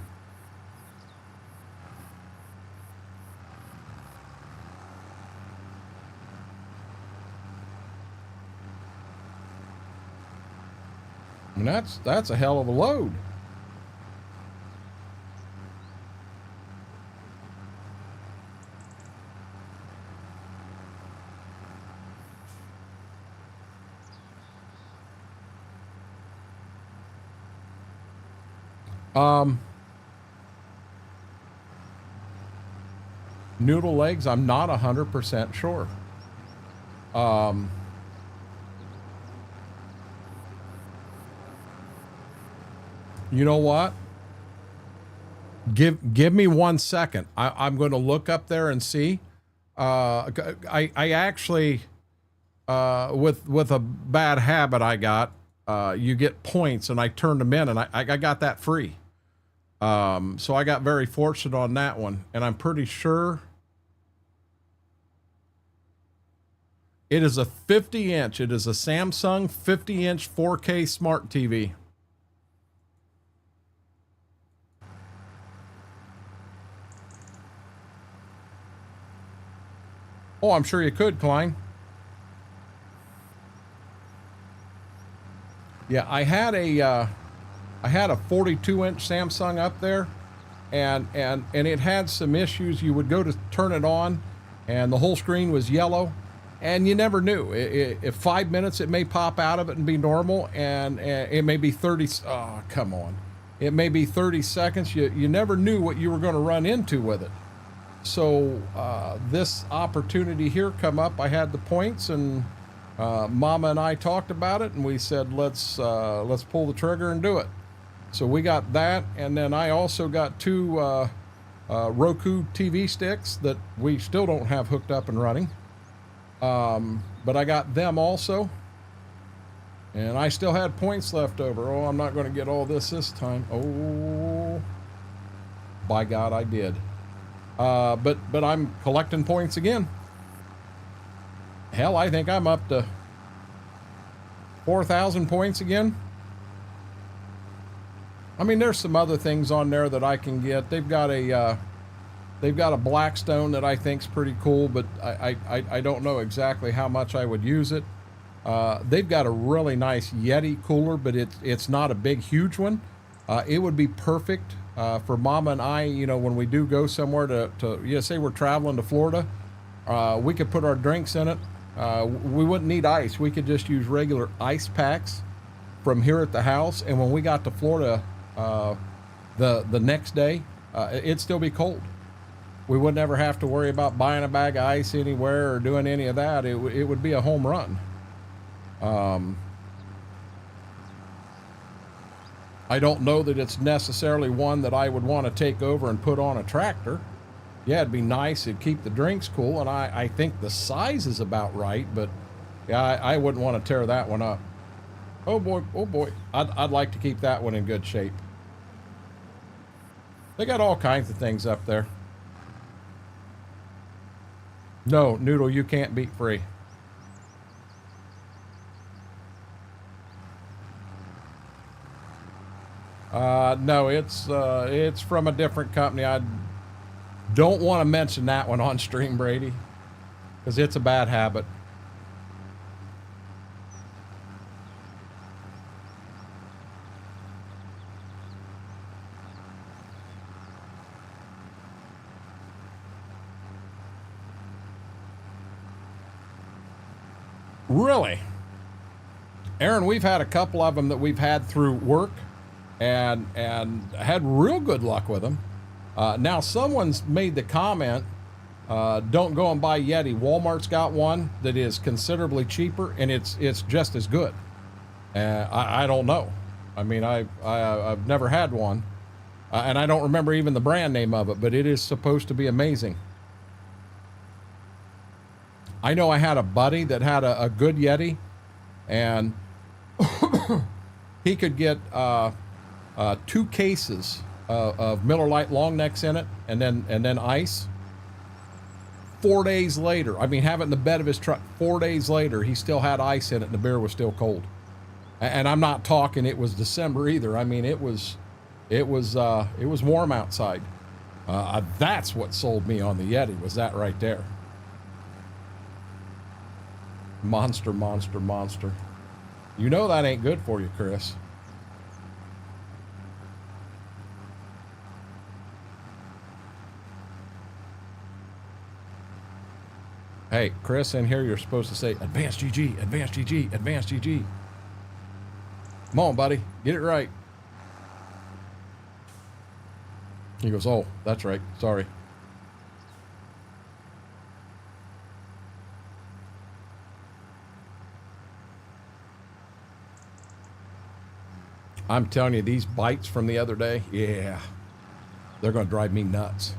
S1: I mean, that's a hell of a load. Noodle legs, I'm not 100% sure. You know what? Give me 1 second. I'm going to look up there and see. I actually, with a bad habit I got, you get points, and I turned them in, and I got that free. So I got very fortunate on that one, and I'm pretty sure it is a 50-inch. It is a Samsung 50-inch 4K smart TV. Oh, I'm sure you could, Klein. Yeah, I had a 42-inch Samsung up there, and it had some issues. You would go to turn it on, and the whole screen was yellow, and you never knew. If 5 minutes, it may pop out of it and be normal, and it may be 30. Oh, come on, it may be 30 seconds. You never knew what you were going to run into with it. So this opportunity here come up. I had the points, and Mama and I talked about it, and we said let's pull the trigger and do it. So we got that, and then I also got 2 Roku TV sticks that we still don't have hooked up and running, but I got them also, and I still had points left over. Oh, I'm not going to get all this time. Oh, by God, I did. But I'm collecting points again. Hell, I think I'm up to 4,000 points again. I mean, there's some other things on there that I can get. They've got a Blackstone that I think's pretty cool, but I don't know exactly how much I would use it. They've got a really nice Yeti cooler, but it's not a big, huge one. It would be perfect for Mama and I, you know, when we do go somewhere to say we're traveling to Florida, we could put our drinks in it. We wouldn't need ice. We could just use regular ice packs from here at the house. And when we got to Florida the next day, it'd still be cold. We would never have to worry about buying a bag of ice anywhere or doing any of that. It would be a home run. I don't know that it's necessarily one that I would want to take over and put on a tractor. Yeah, it'd be nice. It'd keep the drinks cool, and I think the size is about right, but yeah, I wouldn't want to tear that one up. Oh boy. I'd like to keep that one in good shape. They got all kinds of things up there. No, Noodle, you can't beat free. No, it's from a different company. I don't want to mention that one on stream, Brady, because it's a bad habit. Really? Aaron, we've had a couple of them that we've had through work and had real good luck with them. Now someone's made the comment, don't go and buy Yeti. Walmart's got one that is considerably cheaper, and it's just as good. I don't know. I mean, I've never had one, and I don't remember even the brand name of it, but it is supposed to be amazing. I know I had a buddy that had a good Yeti, and he could get 2 cases of Miller Lite long necks in it, and then ice. 4 days later, I mean, have it in the bed of his truck. 4 days later, he still had ice in it, and the beer was still cold. And I'm not talking it was December either. I mean, it was warm outside. That's what sold me on the Yeti, was that right there. Monster. You know that ain't good for you, Chris. Hey, Chris, in here, you're supposed to say, advanced GG, advanced GG, advanced GG. Come on, buddy, get it right. He goes, oh, that's right, sorry. I'm telling you, these bites from the other day, yeah. They're going to drive me nuts.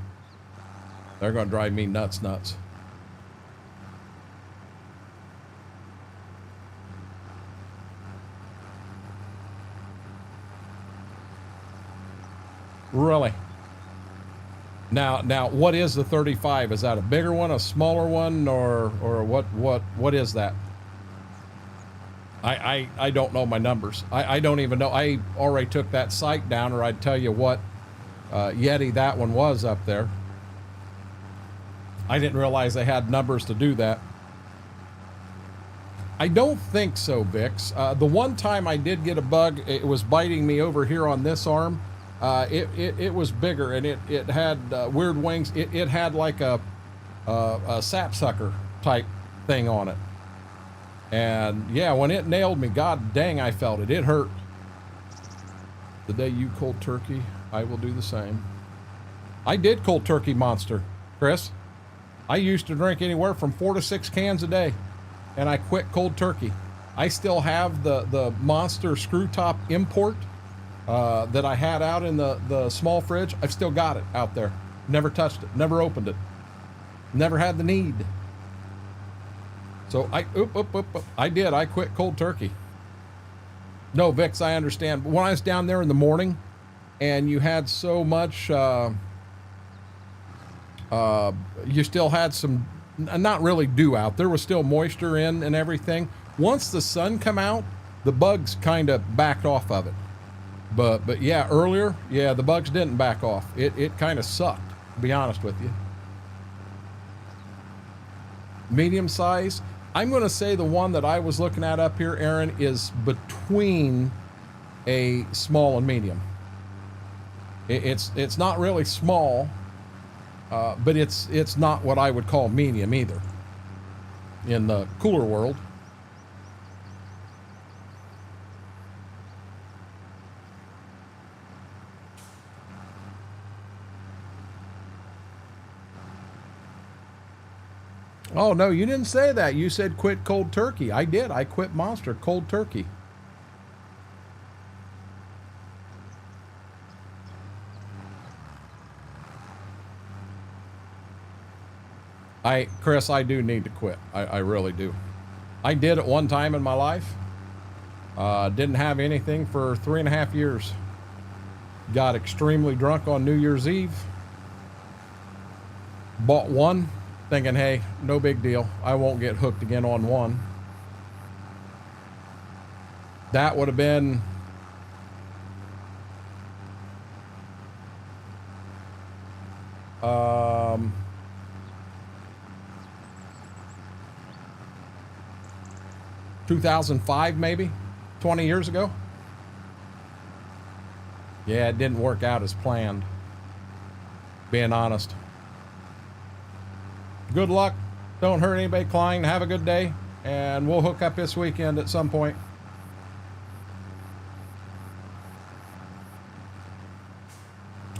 S1: They're going to drive me nuts. Really? Now, what is the 35? Is that a bigger one, a smaller one, or what is that? I don't know my numbers. I don't even know. I already took that sight down, or I'd tell you what Yeti that one was up there. I didn't realize they had numbers to do that. I don't think so, Vix. The one time I did get a bug, it was biting me over here on this arm. It was bigger, and it had weird wings. It had like a sapsucker type thing on it. And yeah, when it nailed me, god dang, I felt it. It hurt. The day you cold turkey, I will do the same. I did cold turkey Monster, Chris. I used to drink anywhere from 4 to 6 cans a day, and I quit cold turkey. I still have the Monster screw top import that I had out in the small fridge. I've still got it out there. Never touched it, never opened it, never had the need. So I quit cold turkey. No, Vix, I understand. But when I was down there in the morning and you had so much, you still had some, not really dew out. There was still moisture in and everything. Once the sun come out, the bugs kind of backed off of it. But yeah, earlier, yeah, the bugs didn't back off. It kind of sucked, to be honest with you. Medium size. I'm going to say the one that I was looking at up here, Aaron, is between a small and medium. It's not really small, but it's not what I would call medium either in the cooler world. Oh, no, you didn't say that. You said quit cold turkey. I did. I quit Monster cold turkey. Chris, I do need to quit. I really do. I did at one time in my life. Didn't have anything for 3.5 years. Got extremely drunk on New Year's Eve. Bought one. Thinking, hey, no big deal. I won't get hooked again on one. That would have been 2005, maybe 20 years ago. Yeah, it didn't work out as planned, being honest. Good luck. Don't hurt anybody, Klein. Have a good day. And we'll hook up this weekend at some point.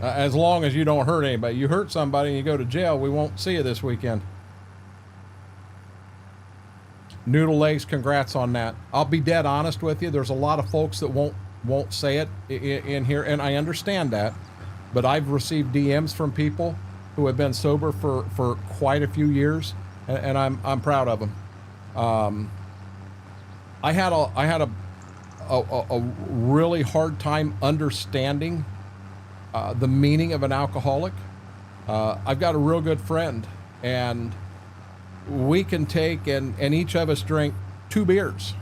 S1: As long as you don't hurt anybody. You hurt somebody and you go to jail, we won't see you this weekend. Noodle Legs, congrats on that. I'll be dead honest with you. There's a lot of folks that won't say it in here, and I understand that. But I've received DMs from people who have been sober for quite a few years, and I'm proud of them. I had a really hard time understanding the meaning of an alcoholic. I've got a real good friend, and we can take and each of us drink 2 beers.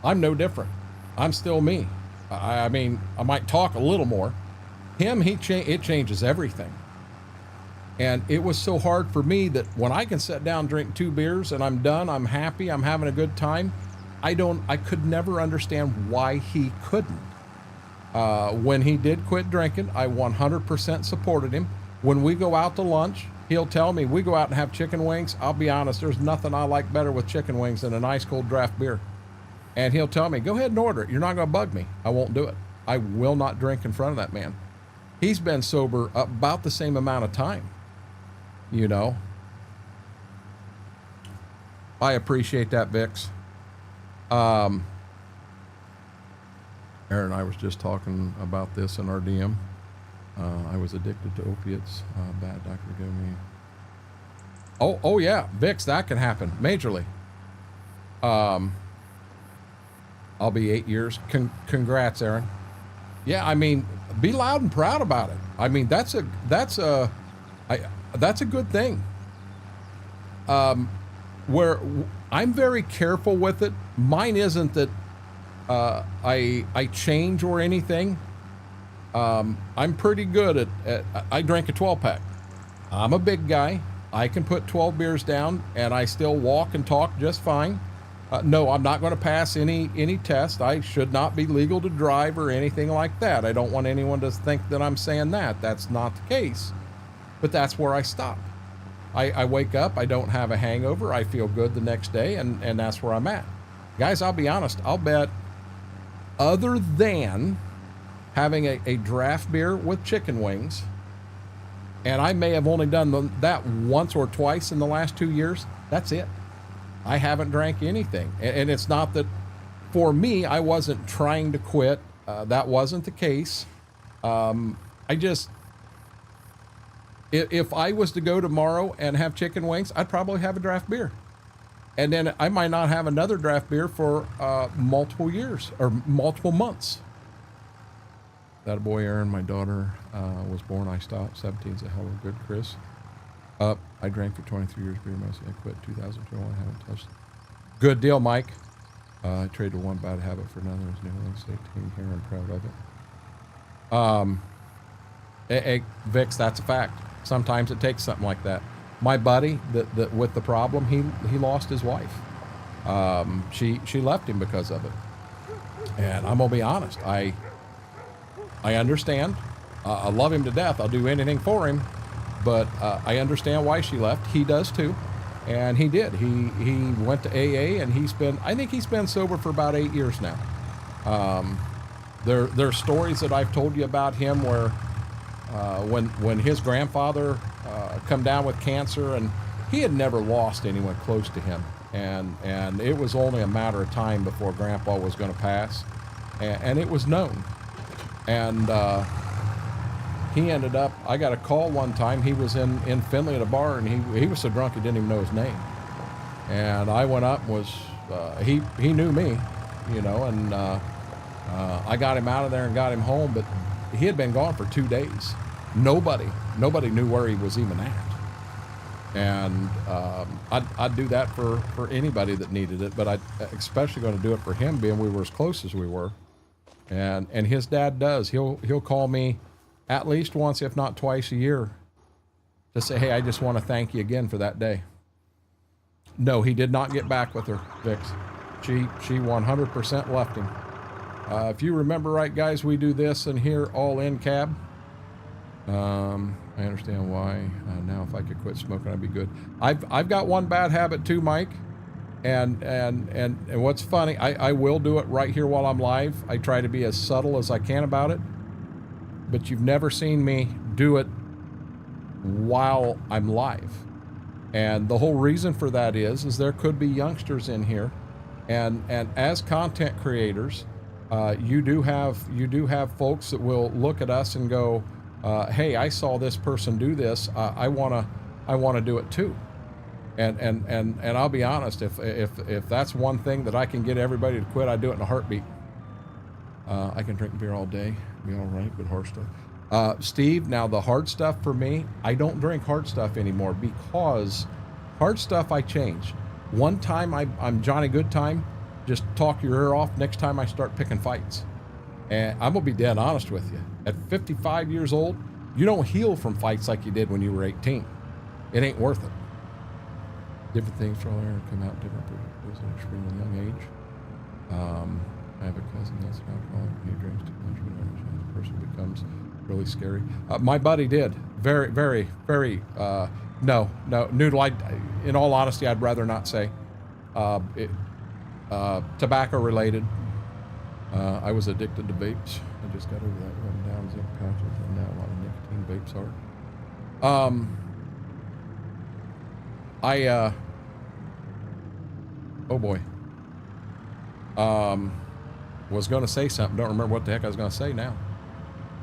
S1: I'm no different. I'm still me. I mean, I might talk a little more. Him, it changes everything. And it was so hard for me that when I can sit down, drink 2 beers, and I'm done, I'm happy, I'm having a good time, I could never understand why he couldn't. When he did quit drinking, I 100% supported him. When we go out to lunch, he'll tell me, we go out and have chicken wings. I'll be honest, there's nothing I like better with chicken wings than a nice cold draft beer. And he'll tell me, go ahead and order it. You're not going to bug me. I won't do it. I will not drink in front of that man. He's been sober about the same amount of time. You know, I appreciate that, Vix. Aaron and I was just talking about this in our DM.
S3: I was addicted to opiates. Bad doctor gave me.
S1: Oh yeah, Vix, that can happen majorly. I'll be 8 years. Congrats, Aaron. Yeah, I mean, be loud and proud about it. I mean, that's a good thing. Where I'm very careful with it. Mine isn't that I change or anything. I'm pretty good at I drank a 12-pack. I'm a big guy. I can put 12 beers down and I still walk and talk just fine. No, I'm not going to pass any test. I should not be legal to drive or anything like that. I don't want anyone to think that I'm saying that. That's not the case. But that's where I stop. I wake up, I don't have a hangover, I feel good the next day, and that's where I'm at. Guys, I'll be honest, I'll bet other than having a draft beer with chicken wings, and I may have only done that once or twice in the last 2 years, that's it. I haven't drank anything. And it's not that, for me, I wasn't trying to quit. That wasn't the case. If I was to go tomorrow and have chicken wings, I'd probably have a draft beer. And then I might not have another draft beer for multiple years or multiple months.
S3: That boy, Aaron, my daughter was born. I stopped. 17's a hell of a good, Chris. I drank for 23 years beer mostly. I quit 2021. I haven't touched it.
S1: Good deal, Mike.
S3: I traded one bad habit for another. As New England State team here. I'm proud of it.
S1: Vix, that's a fact. Sometimes it takes something like that. My buddy that with the problem, he lost his wife. She left him because of it. And I'm gonna be honest, I understand. I love him to death. I'll do anything for him. But I understand why she left. He does too. And he did. He went to AA and I think he's been sober for about 8 years now. There's stories that I've told you about him where when his grandfather come down with cancer, and he had never lost anyone close to him. And it was only a matter of time before Grandpa was going to pass. And it was known. And he ended up, I got a call one time. He was in Findlay at a bar, and he was so drunk he didn't even know his name. And I went up and was, he knew me, you know, and I got him out of there and got him home, but he had been gone for 2 days. Nobody knew where he was even at. And I'd do that for anybody that needed it, but I especially going to do it for him, being we were as close as we were. And his dad does. He'll call me at least once, if not twice a year, to say, hey, I just want to thank you again for that day. No, he did not get back with her, Vix. She 100% left him. If you remember right, guys, we do this in here all in cab. I understand why. Now if I could quit smoking, I'd be good. I've got one bad habit too, Mike. And what's funny, I will do it right here while I'm live. I try to be as subtle as I can about it. But you've never seen me do it while I'm live. And the whole reason for that is there could be youngsters in here. And as content creators, you do have folks that will look at us and go, hey, I saw this person do this. I wanna do it too. And I'll be honest, if that's one thing that I can get everybody to quit, I'd do it in a heartbeat. I can drink beer all day, be all right, but hard stuff. Steve, now the hard stuff for me, I don't drink hard stuff anymore because hard stuff I change. One time I'm Johnny Goodtime, just talk your ear off. Next time I start picking fights. And I'm gonna be dead honest with you. At 55 years old, you don't heal from fights like you did when you were 18. It ain't worth it.
S3: Different things for all air come out different at an extremely young age. I have a cousin that's an alcoholic. He drinks too much. Whatever. The person becomes really scary.
S1: My buddy did. Very, very, very. No. Noodle. In all honesty, I'd rather not say. Tobacco related.
S3: I was addicted to vapes. I just got over that. Running down zinc pouches, and now a lot of nicotine vapes are.
S1: Oh boy. Was going to say something. Don't remember what the heck I was going to say now.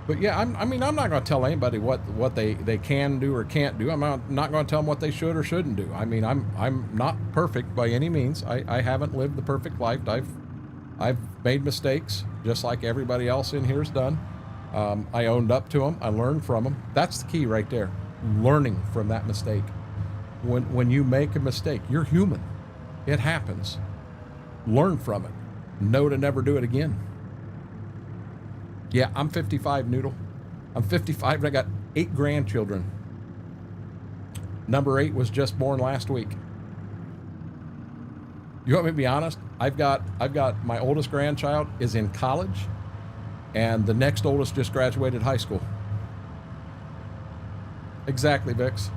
S1: But yeah, I mean, I'm not going to tell anybody what they can do or can't do. I'm not going to tell them what they should or shouldn't do. I mean, I'm not perfect by any means. I haven't lived the perfect life. I've made mistakes just like everybody else in here's done. I owned up to them. I learned from them. That's the key right there. Learning from that mistake. When you make a mistake, you're human. It happens. Learn from it. Know to never do it again. Yeah, I'm 55, Noodle. I'm 55 and I got 8 grandchildren. Number 8 was just born last week. You want me to be honest? I've got my oldest grandchild is in college, and the next oldest just graduated high school. Exactly, Vix.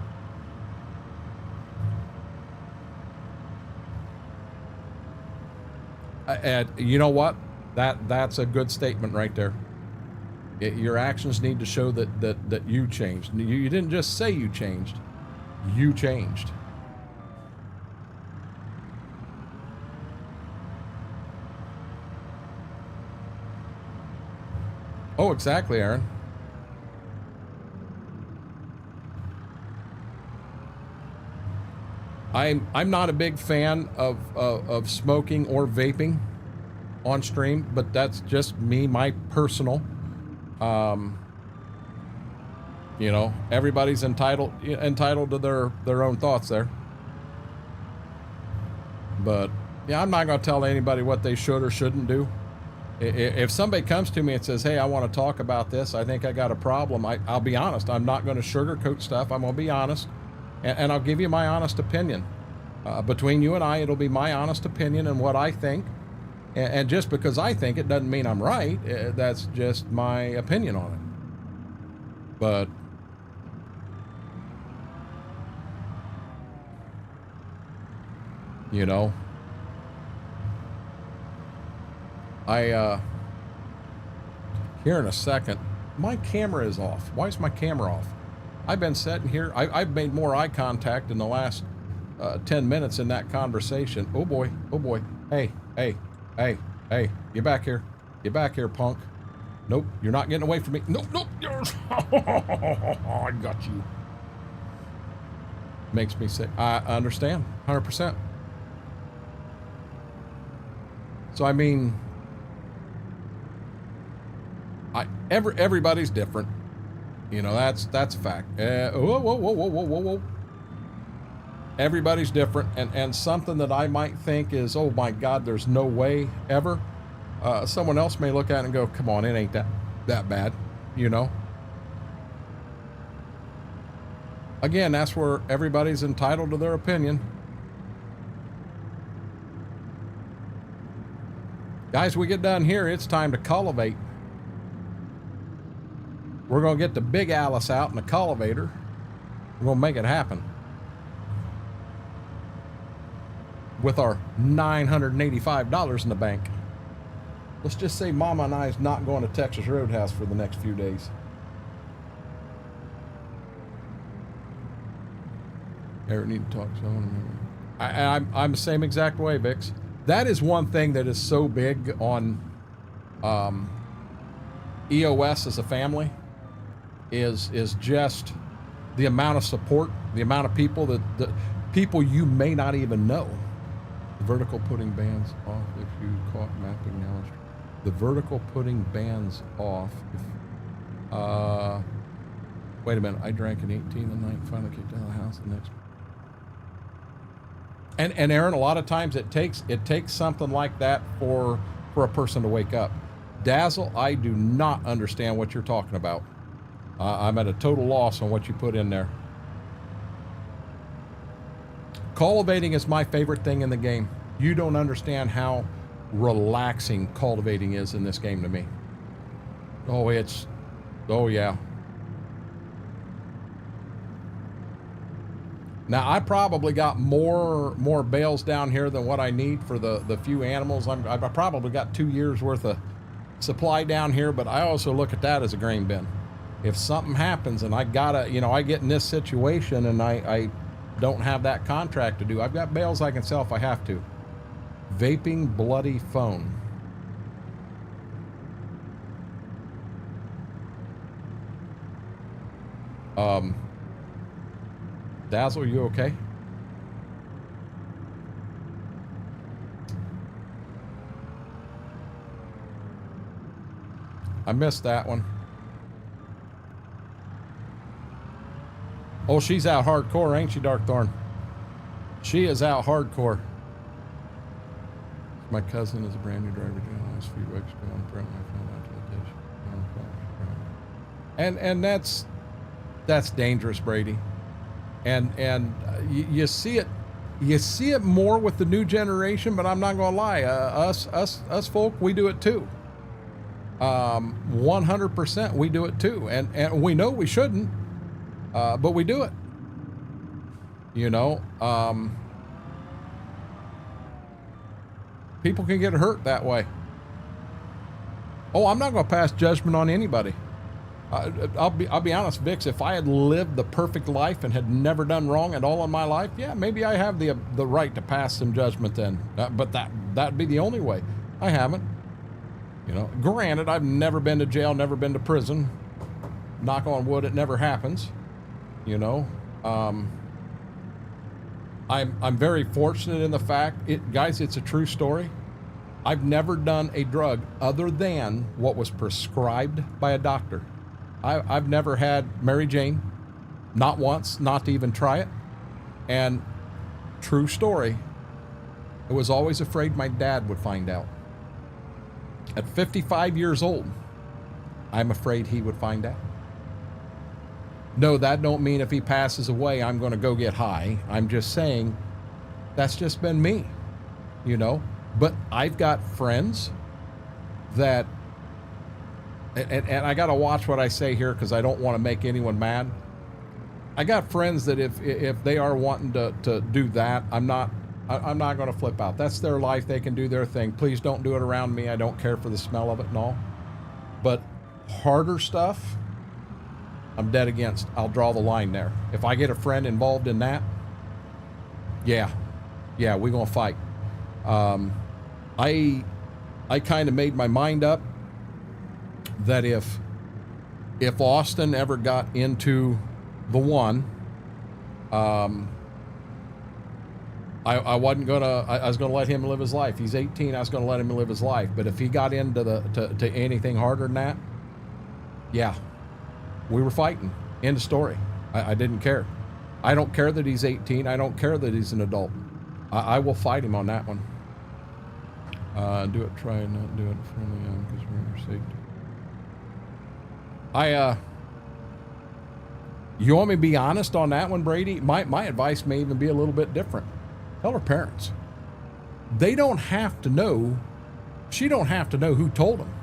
S1: And you know what? That's a good statement right there. Your actions need to show that you changed. You didn't just say you changed. You changed. Oh, exactly, Aaron. I'm not a big fan of smoking or vaping on stream, but that's just me, my personal. You know, everybody's entitled to their own thoughts there. But yeah, I'm not going to tell anybody what they should or shouldn't do. If somebody comes to me and says, hey, I want to talk about this, I think I got a problem, I'll be honest. I'm not going to sugarcoat stuff. I'm going to be honest, and I'll give you my honest opinion. Between you and I, it'll be my honest opinion and what I think. And just because I think it doesn't mean I'm right. That's just my opinion on it. But you know, here in a second, my camera is off. Why is my camera off? I've been sitting here. I've made more eye contact in the last 10 minutes in that conversation. Oh boy, oh boy. Hey, hey, hey, hey, get back here. Get back here, punk. Nope, you're not getting away from me. Nope, nope. I got you. Makes me sick. I understand, 100%. So I mean, everybody's different. You know, that's a fact. Whoa, whoa, whoa, whoa, whoa, whoa, whoa. Everybody's different, and something that I might think is, oh my God, there's no way ever. Someone else may look at it and go, come on, it ain't that bad, you know? Again, that's where everybody's entitled to their opinion. Guys, we get done here, it's time to cultivate. We're going to get the big Alice out in the cultivator. We're going to make it happen. With our $985 in the bank. Let's just say Mama and I's not going to Texas Roadhouse for the next few days. Ever need to talk to someone? I'm the same exact way, Vix. That is one thing that is so big on EOS as a family is just the amount of support, the amount of people that people you may not even know. The vertical putting bands off if you caught mapping now. The vertical putting bands off if wait a minute, I drank an 18 the night, finally kicked out of the house the next. And Aaron, a lot of times it takes something like that for a person to wake up. Dazzle, I do not understand what you're talking about. I'm at a total loss on what you put in there. Cultivating is my favorite thing in the game. You don't understand how relaxing cultivating is in this game to me. Oh yeah. Now I probably got more bales down here than what I need for the few animals. I've probably got 2 years worth of supply down here, but I also look at that as a grain bin. If something happens and I gotta, you know, I get in this situation and I don't have that contract to do, I've got bales I can sell if I have to. Vaping bloody phone. Dazzle, you okay? I missed that one. Oh, she's out hardcore, ain't she, Darkthorn? She is out hardcore. My cousin is a brand new driver a few weeks ago, and apparently I found out today. And that's dangerous, Brady. And you see it more with the new generation, but I'm not gonna lie, us folk, we do it too. 100% we do it too, and we know we shouldn't, but we do it. You know, people can get hurt that way. Oh, I'm not going to pass judgment on anybody. I'll be honest, Vix. If I had lived the perfect life and had never done wrong at all in my life, yeah, maybe I have the right to pass some judgment then. But that'd be the only way. I haven't. You know, granted, I've never been to jail, never been to prison. Knock on wood, it never happens. You know, I'm very fortunate in the fact, guys, it's a true story. I've never done a drug other than what was prescribed by a doctor. I've never had Mary Jane, not once, not to even try it. And true story, I was always afraid my dad would find out. At 55 years old, I'm afraid he would find out. No, that don't mean if he passes away, I'm going to go get high. I'm just saying that's just been me, you know. But I've got friends that, and I got to watch what I say here because I don't want to make anyone mad. I got friends that if they are wanting to do that, I'm not going to flip out. That's their life. They can do their thing. Please don't do it around me. I don't care for the smell of it and all. But harder stuff, I'm dead against. I'll draw the line there. If I get a friend involved in that, yeah, we're going to fight. I kind of made my mind up that if Austin ever got into the one, I wasn't gonna. I was gonna let him live his life. He's 18. I was gonna let him live his life. But if he got into to anything harder than that, yeah, we were fighting. End of story. I didn't care. I don't care that he's 18. I don't care that he's an adult. I will fight him on that one. Do it. Try and not do it for the young because we're in your safety. You want me to be honest on that one, Brady? My advice may even be a little bit different. Tell her parents. They don't have to know. She don't have to know who told them.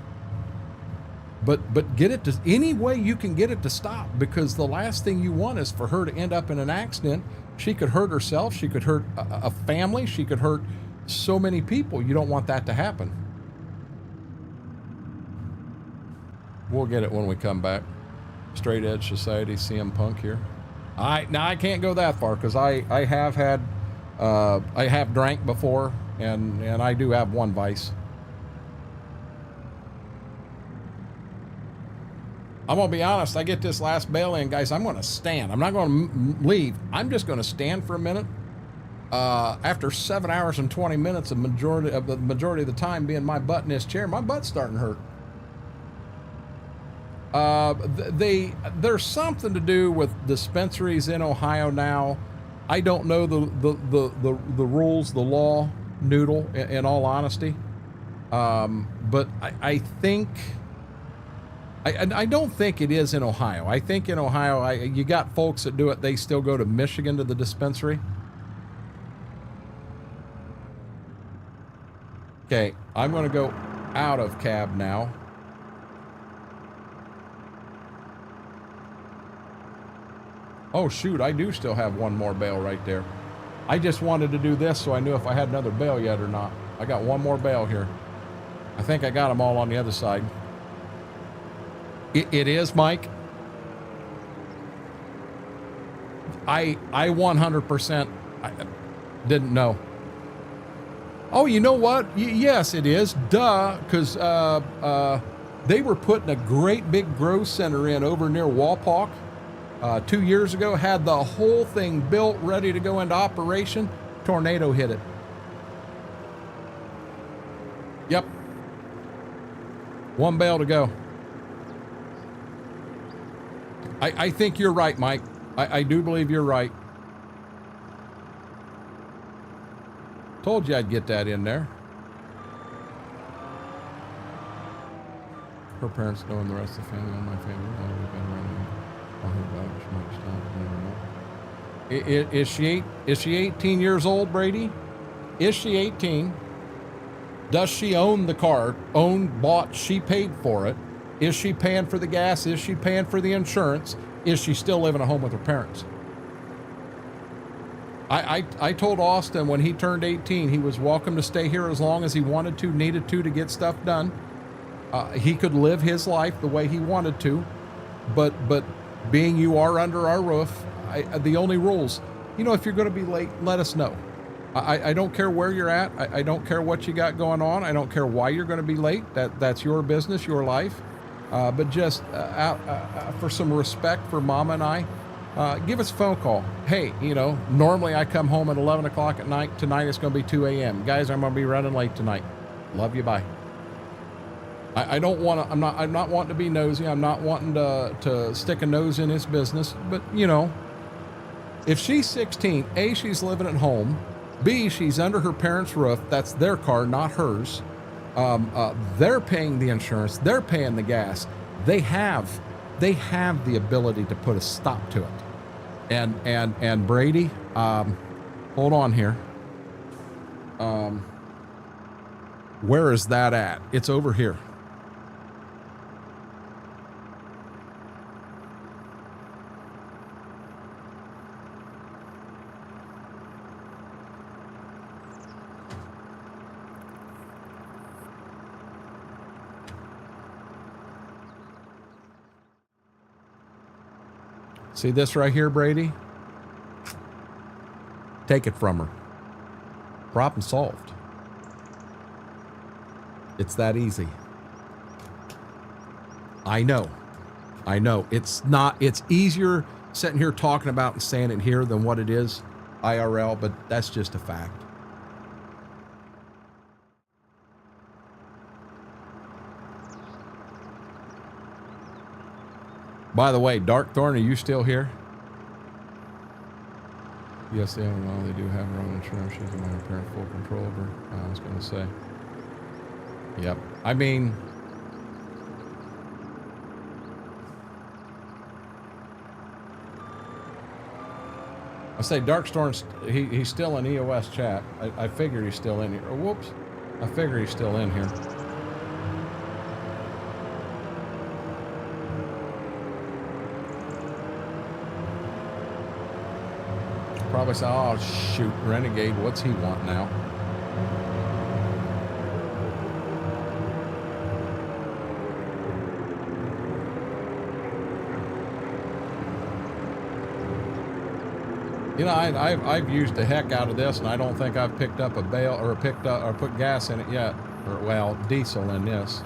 S1: But get it to any way you can get it to stop, because the last thing you want is for her to end up in an accident. She could hurt herself. She could hurt a family. She could hurt so many people. You don't want that to happen. We'll get it when we come back. Straight Edge Society, CM Punk here. Now I can't go that far because I have had I have drank before, and I do have one vice. I'm gonna be honest. I get this last bail in, guys. I'm gonna stand. I'm not gonna leave. I'm just gonna stand for a minute. After 7 hours and 20 minutes, the majority of the time being my butt in this chair, my butt's starting to hurt. There's something to do with dispensaries in Ohio now. I don't know the rules, the law, Noodle, in all honesty. But I think, I don't think it is in Ohio. I think in Ohio, you got folks that do it. They still go to Michigan to the dispensary. Okay, I'm going to go out of cab now. Oh, shoot, I do still have one more bale right there. I just wanted to do this so I knew if I had another bale yet or not. I got one more bale here. I think I got them all on the other side. It is, Mike. I 100% didn't know. Oh, you know what? Yes, it is. Duh, because they were putting a great big grow center in over near Walpock. 2 years ago, had the whole thing built, ready to go into operation. Tornado hit it. Yep. One bale to go. I think you're right, Mike. I do believe you're right. Told you I'd get that in there. Her parents know and the rest of the family, all my family, all we've been running. I'll hear about it. She might stop. You never know. Is she 18 years old, Brady? Is she 18? Does she own the car? Bought, she paid for it. Is she paying for the gas? Is she paying for the insurance? Is she still living at home with her parents? I told Austin when he turned 18, he was welcome to stay here as long as he wanted to, needed to get stuff done. He could live his life the way he wanted to, but being you are under our roof, the only rules, if you're going to be late, let us know. I don't care where you're at. I don't care what you got going on. I don't care why you're going to be late. That's your business, your life. But just for some respect for Mama and I, give us a phone call. Hey, normally I come home at 11 o'clock at night. Tonight it's going to be 2 a.m. Guys, I'm going to be running late tonight. Love you. Bye. I don't want to, I'm not wanting to be nosy. I'm not wanting to stick a nose in his business. But, if she's 16, A, she's living at home. B, she's under her parents' roof. That's their car, not hers. They're paying the insurance. They're paying the gas. They have the ability to put a stop to it. And Brady, hold on here. Where is that at? It's over here. See this right here, Brady? Take it from her. Problem solved. It's that easy. I know. It's easier sitting here talking about and saying it here than what it is IRL, but that's just a fact. By the way, Darkthorn, are you still here? Yes, they do have her own insurance. She's a minor parent, full control of her. I was going to say. Yep. I mean, I say Darkstorm's, he's still in EOS chat. I figured he's still in here. Oh, whoops. I figured he's still in here. Probably say, oh shoot, Renegade, what's he want now? I've used the heck out of this, and I don't think I've picked up a bale or put gas in it yet, or well, diesel in this.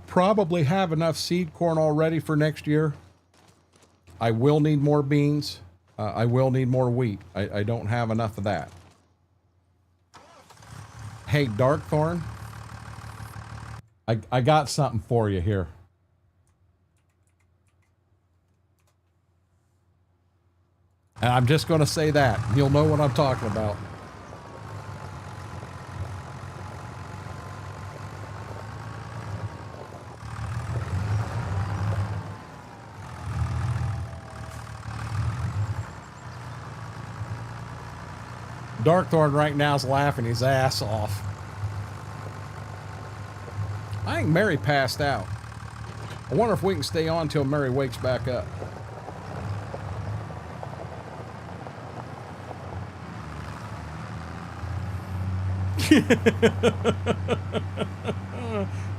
S1: Probably have enough seed corn already for next year. I will need more beans. I will need more wheat. I don't have enough of that. Hey, Darkthorn, I got something for you here. And I'm just going to say that. You'll know what I'm talking about. Darkthorn right now is laughing his ass off. I think Mary passed out. I wonder if we can stay on till Mary wakes back up.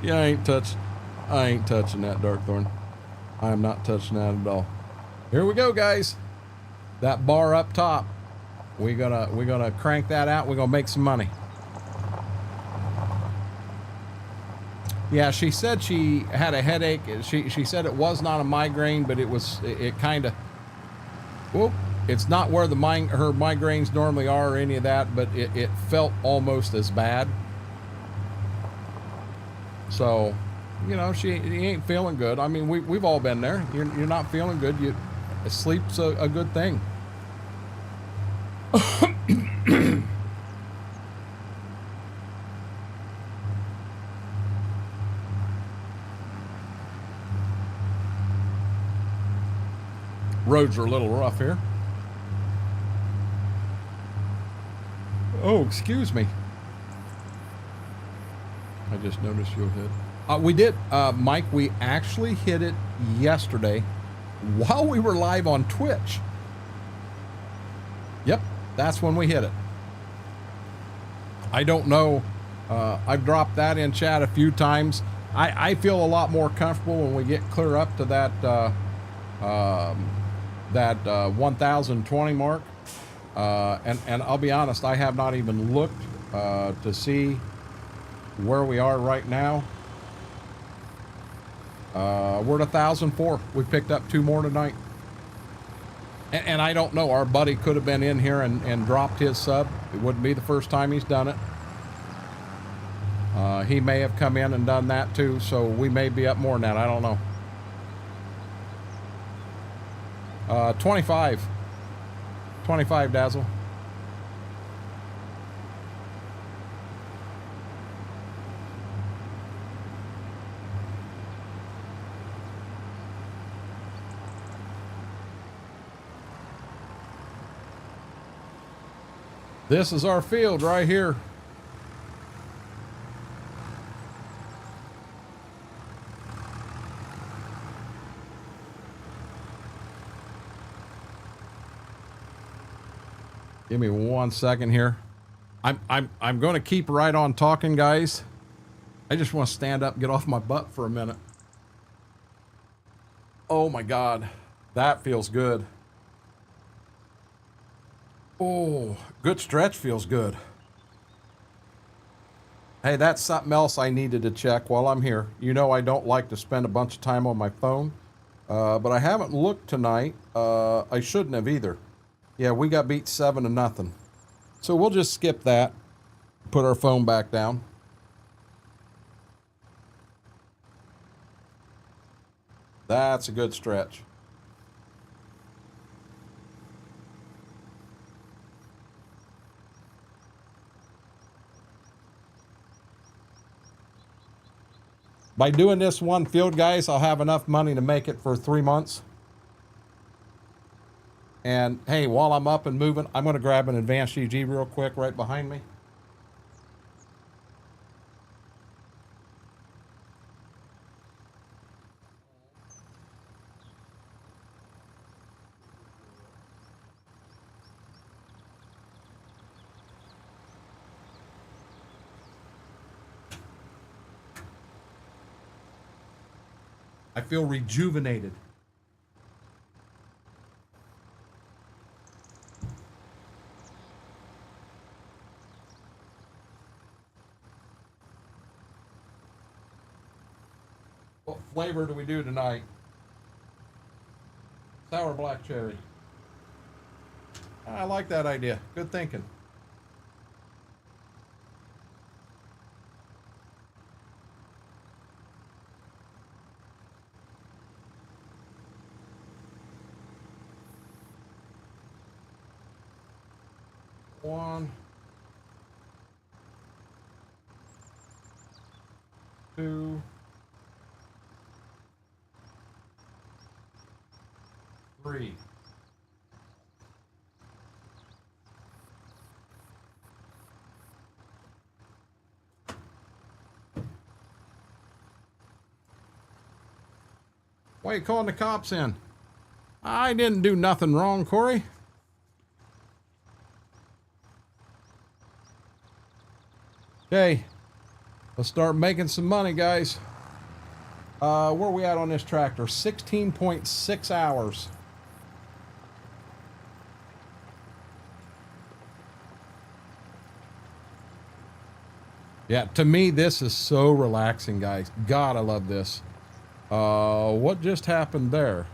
S1: Yeah, I ain't touching that, Darkthorn. I am not touching that at all. Here we go, guys. that bar up top. We're gonna crank that out. We're gonna make some money. Yeah, she said she had a headache. She said it was not a migraine, but it kind of. Whoop! It's not where her migraines normally are or any of that, but it felt almost as bad. So, you know, she ain't feeling good. I mean, we've all been there. You're not feeling good. Sleep's a good thing. Roads are a little rough here. Oh, excuse me.
S3: I just noticed you hit.
S1: We did, Mike, we actually hit it yesterday while we were live on Twitch. Yep, that's when we hit it. I don't know. I've dropped that in chat a few times. I feel a lot more comfortable when we get clear up to that 1020 mark. And I'll be honest, I have not even looked to see where we are right now. We're at 1,004. We picked up 2 more tonight. And I don't know, our buddy could have been in here and dropped his sub. It wouldn't be the first time he's done it. He may have come in and done that too, so we may be up more than that. I don't know. 25. 25, Dazzle. This is our field right here. Give me 1 second here. I'm going to keep right on talking, guys. I just want to stand up and get off my butt for a minute. Oh my God, that feels good. Oh, good stretch feels good. Hey, that's something else I needed to check while I'm here. You know I don't like to spend a bunch of time on my phone, but I haven't looked tonight. I shouldn't have either. Yeah, we got beat 7-0. So we'll just skip that, put our phone back down. That's a good stretch. By doing this one field, guys, I'll have enough money to make it for 3 months. And hey, while I'm up and moving, I'm going to grab an advanced EG real quick right behind me. I feel rejuvenated. What flavor do we do tonight? Sour black cherry. I like that idea. Good thinking. One, two, three. Why are you calling the cops in? I didn't do nothing wrong, Corey. Okay, let's start making some money, guys. Where are we at on this tractor? 16.6 hours. Yeah, to me, this is so relaxing, guys. God, I love this. What just happened there?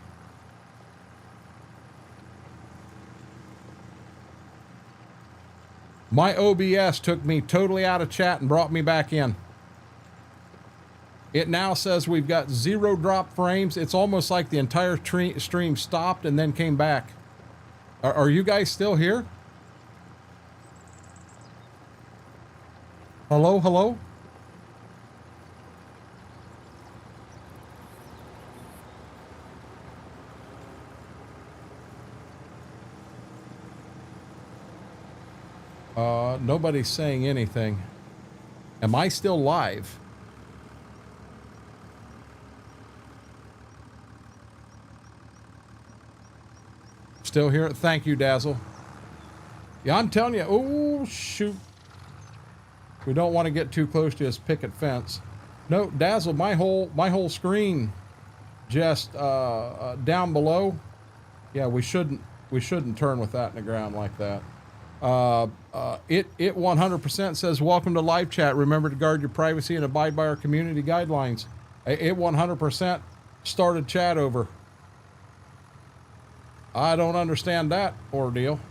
S1: My OBS took me totally out of chat and brought me back in. It now says we've got 0 drop frames. It's almost like the entire stream stopped and then came back. Are you guys still here? Hello, hello? Nobody's saying anything. Am I still live? Still here? Thank you, Dazzle. Yeah, I'm telling you. Oh, shoot. We don't want to get too close to his picket fence. No, Dazzle, my whole screen just down below. Yeah, we shouldn't turn with that in the ground like that. It 100% says, welcome to live chat. Remember to guard your privacy and abide by our community guidelines. It 100% started chat over. I don't understand that ordeal.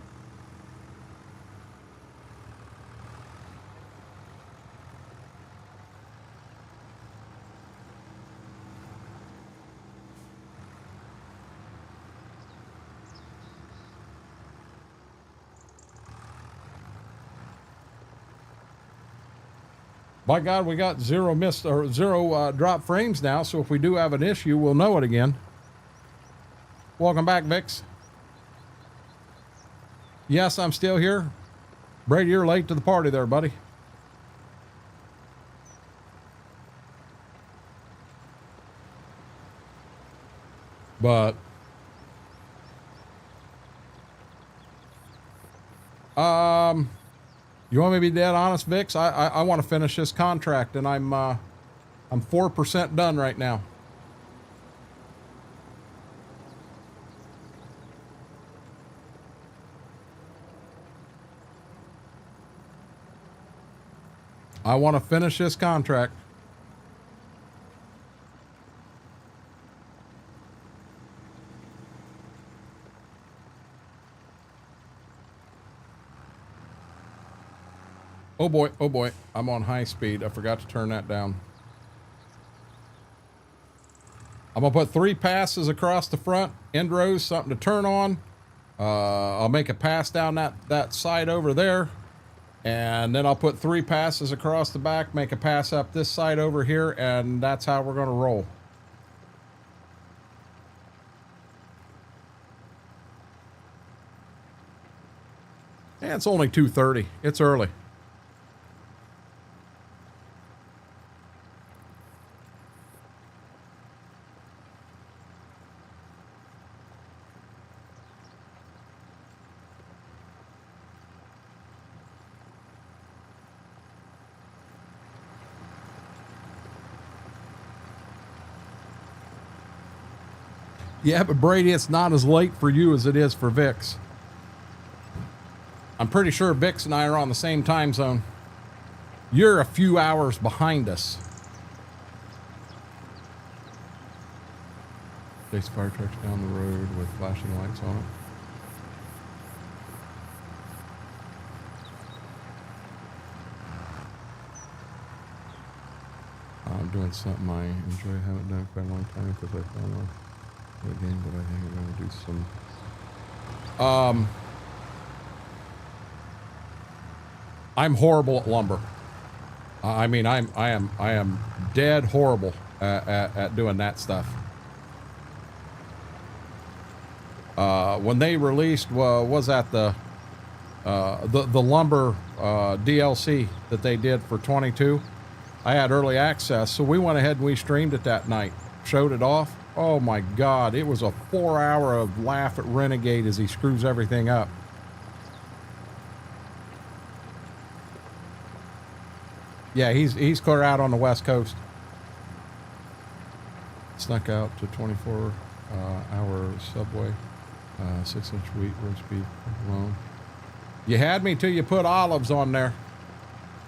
S1: By God, we got 0 drop frames now, so if we do have an issue, we'll know it again. Welcome back, Vix. Yes, I'm still here. Brady, you're late to the party there, buddy. But you want me to be dead honest, Vix? I want to finish this contract, and I'm 4% done right now. I want to finish this contract. Oh boy, I'm on high speed. I forgot to turn that down. I'm gonna put 3 passes across the front, end rows, something to turn on. I'll make a pass down that side over there. And then I'll put 3 passes across the back, make a pass up this side over here, and that's how we're gonna roll. Yeah, it's only 2:30. It's early. Yeah, but Brady, it's not as late for you as it is for Vix. I'm pretty sure Vix and I are on the same time zone. You're a few hours behind us. Chase fire trucks down the road with flashing lights on it. I'm doing something I enjoy. Haven't done quite a long time because I found one. Game, but I think I'm gonna do some. I'm horrible at lumber. I mean, I am dead horrible at doing that stuff. When they released, was that the lumber DLC that they did for 22? I had early access, so we went ahead and we streamed it that night, showed it off. Oh my God, it was a 4-hour of laugh at Renegade as he screws everything up. Yeah, he's clear out on the West Coast. Snuck out to 24-hour subway, 6-inch wheat, roast beef alone. You had me till you put olives on there.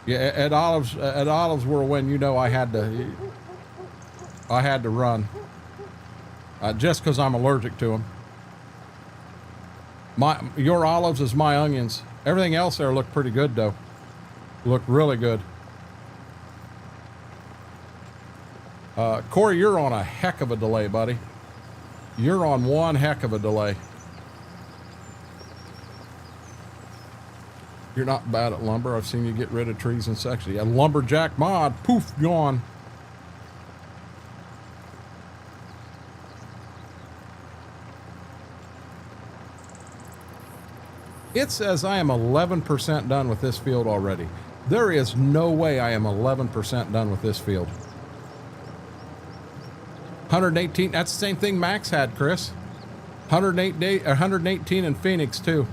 S1: Yeah, at Olives were when, you know, I had to run, just because I'm allergic to them. Your olives is my onions. Everything else there looked pretty good though. Looked really good. Corey, you're on a heck of a delay, buddy. You're on one heck of a delay. You're not bad at lumber. I've seen you get rid of trees in sections. Yeah, lumberjack mod, poof, gone. It says I am 11% done with this field already. There is no way I am 11% done with this field. 118, that's the same thing Max had, Chris. 118 in Phoenix too.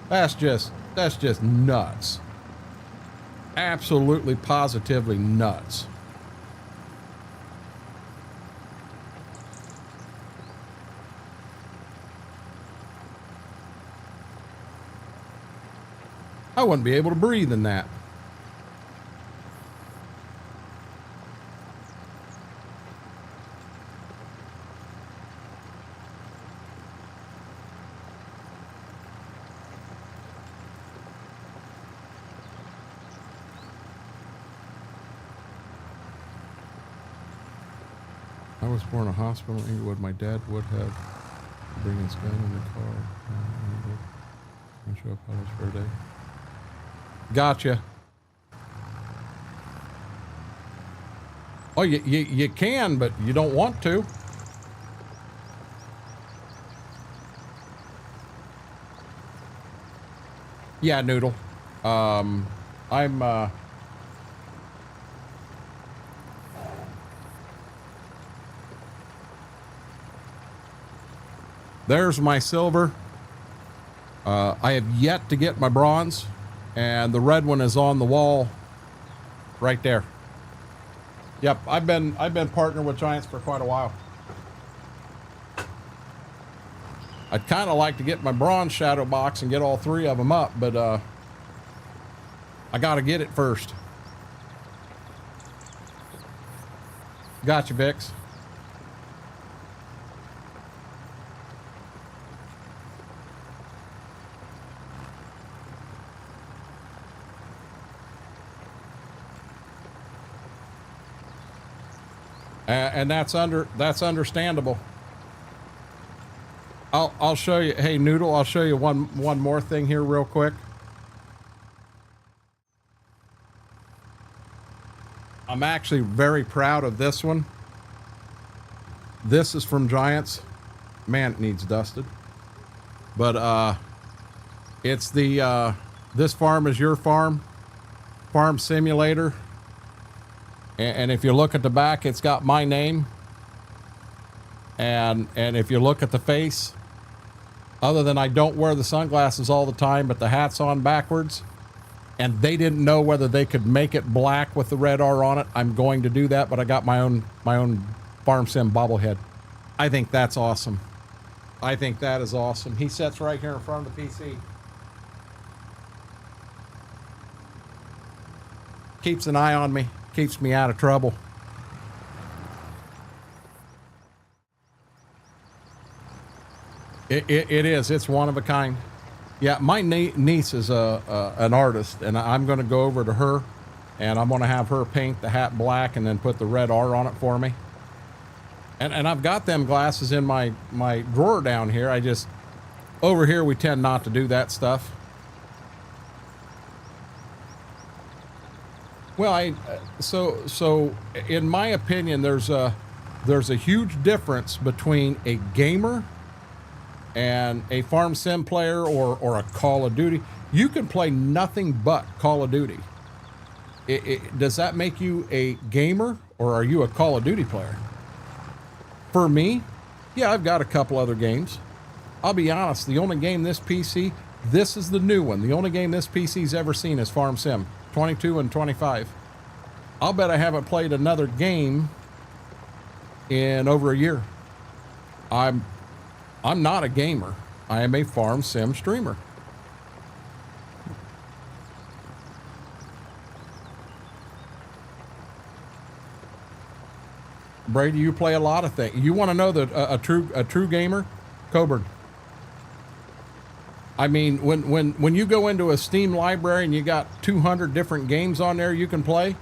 S1: That's just nuts. Absolutely, positively nuts. I wouldn't be able to breathe in that. I was born in a hospital in Inglewood. My dad would have bring his gun in the car. And show up almost for a day. Gotcha. Oh, you can, but you don't want to. Yeah, Noodle. There's my silver. I have yet to get my bronze, and the red one is on the wall right there. Yep, I've been partnering with Giants for quite a while. I'd kind of like to get my bronze shadow box and get all three of them up, but I got to get it first. Gotcha, Vix. And that's understandable. I'll show you. Hey, Noodle, I'll show you one more thing here real quick. I'm actually very proud of this one. This is from Giants. Man, it needs dusted. But it's the This Farm Is Your Farm Farm Simulator. And if you look at the back, it's got my name. And if you look at the face, other than I don't wear the sunglasses all the time, but the hat's on backwards, and they didn't know whether they could make it black with the red R on it, I'm going to do that, but I got my own Farm Sim bobblehead. I think that's awesome. I think that is awesome. He sits right here in front of the PC. Keeps an eye on me. Keeps me out of trouble. It is. It's one of a kind. Yeah, my niece is an artist, and I'm going to go over to her, and I'm going to have her paint the hat black and then put the red R on it for me. And I've got them glasses in my drawer down here. I just, over here we tend not to do that stuff. Well, so in my opinion, there's a huge difference between a gamer and a Farm Sim player or a Call of Duty. You can play nothing but Call of Duty. Does that make you a gamer, or are you a Call of Duty player? For me, yeah, I've got a couple other games. I'll be honest, the only game this PC, this is the new one, the only game this PC's ever seen is Farm Sim 22 and 25. I'll bet I haven't played another game in over a year. I'm not a gamer. I am a Farm Sim streamer. Brady, you play a lot of things. You want to know that a true gamer, Coburn. I mean, when you go into a Steam library and you got 200 different games on there you can play,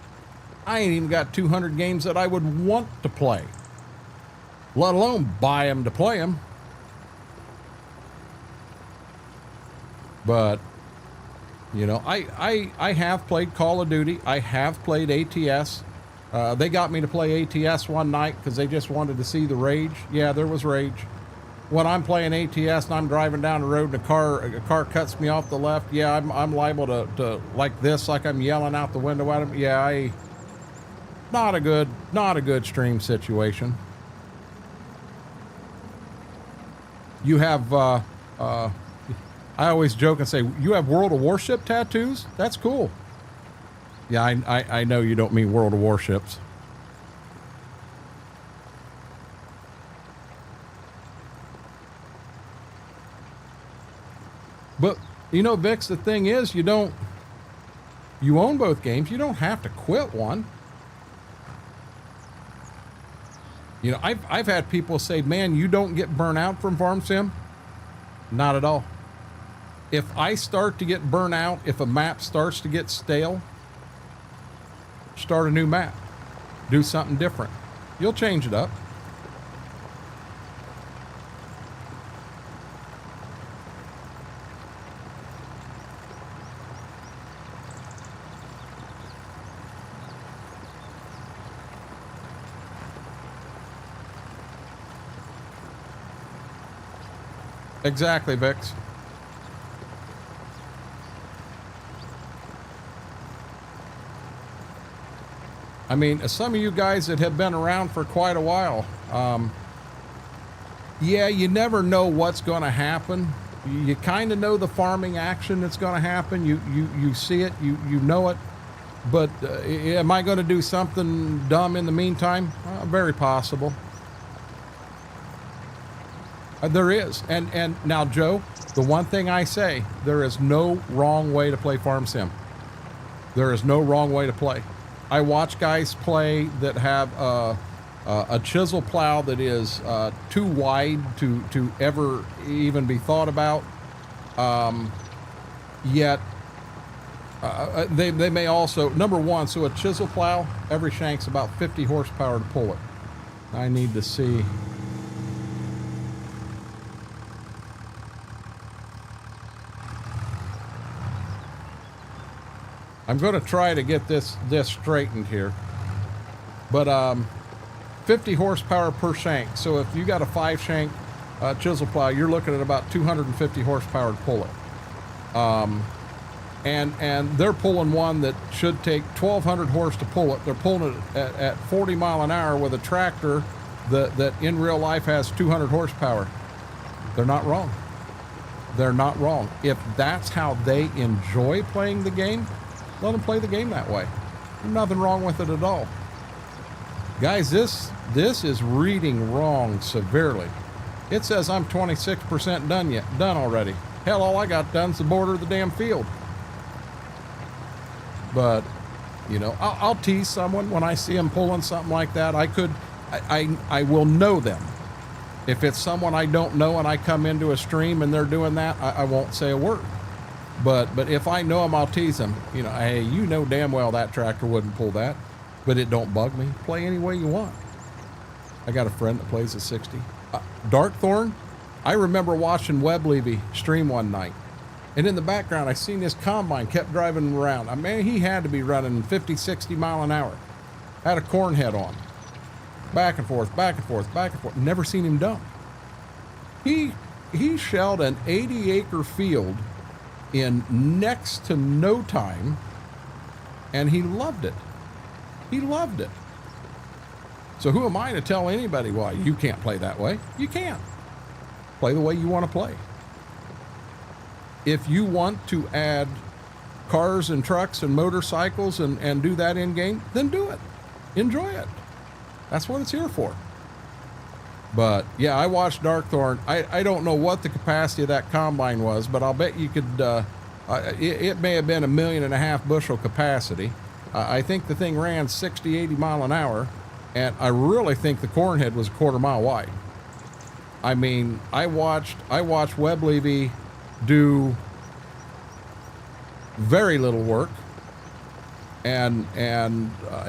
S1: I ain't even got 200 games that I would want to play, let alone buy them to play them. But, you know, I have played Call of Duty. I have played ATS. They got me to play ATS one night because they just wanted to see the rage. Yeah, there was rage. When I'm playing ATS and I'm driving down the road and a car cuts me off the left, yeah, I'm liable to like this, like I'm yelling out the window at him. Yeah, not a good stream situation. You have, I always joke and say, you have World of Warship tattoos? That's cool. Yeah, I know you don't mean World of Warships. But, you know, Vix, the thing is, you own both games. You don't have to quit one. You know, I've had people say, man, you don't get burnt out from Farm Sim. Not at all. If I start to get burnt out, if a map starts to get stale, start a new map. Do something different. You'll change it up. Exactly, Vix. I mean, some of you guys that have been around for quite a while, yeah, you never know what's going to happen. You kind of know the farming action that's going to happen. You see it, you know it. But am I going to do something dumb in the meantime? Very possible. There is. And now, Joe, the one thing I say, there is no wrong way to play Farm Sim. There is no wrong way to play. I watch guys play that have a chisel plow that is too wide to ever even be thought about. Yet, they may also, number one, so a chisel plow, every shank's about 50 horsepower to pull it. I need to see. I'm going to try to get this straightened here, but 50 horsepower per shank. So if you got a 5-shank chisel plow, you're looking at about 250 horsepower to pull it. And they're pulling one that should take 1,200 horse to pull it. They're pulling it at 40 mile an hour with a tractor that in real life has 200 horsepower. They're not wrong. They're not wrong. If that's how they enjoy playing the game, let them play the game that way. There's nothing wrong with it at all. Guys, this is reading wrong severely. It says I'm 26% done already. Hell, all I got done's the border of the damn field. But, you know, I'll tease someone when I see them pulling something like that. I will know them. If it's someone I don't know and I come into a stream and they're doing that, I won't say a word. But if I know them, I'll tease them. You know, hey, you know damn well that tractor wouldn't pull that, but it don't bug me. Play any way you want. I got a friend that plays a 60. Darkthorn, I remember watching Webb Levy stream one night, and in the background, I seen this combine kept driving around. I mean, he had to be running 50, 60 mile an hour. Had a corn head on. Back and forth, back and forth, back and forth. Never seen him dump. He shelled an 80-acre field in next to no time, and he loved it. He loved it. So who am I to tell anybody, well, you can't play that way? You can't. Play the way you want to play. If you want to add cars and trucks and motorcycles and do that in game, then do it. Enjoy it. That's what it's here for. But yeah, I watched Darkthorn. I don't know what the capacity of that combine was, but I'll bet you could, it may have been 1.5 million bushel capacity. I think the thing ran 60, 80 mile an hour. And I really think the cornhead was a quarter mile wide. I mean, I watched Webb Levy do very little work, and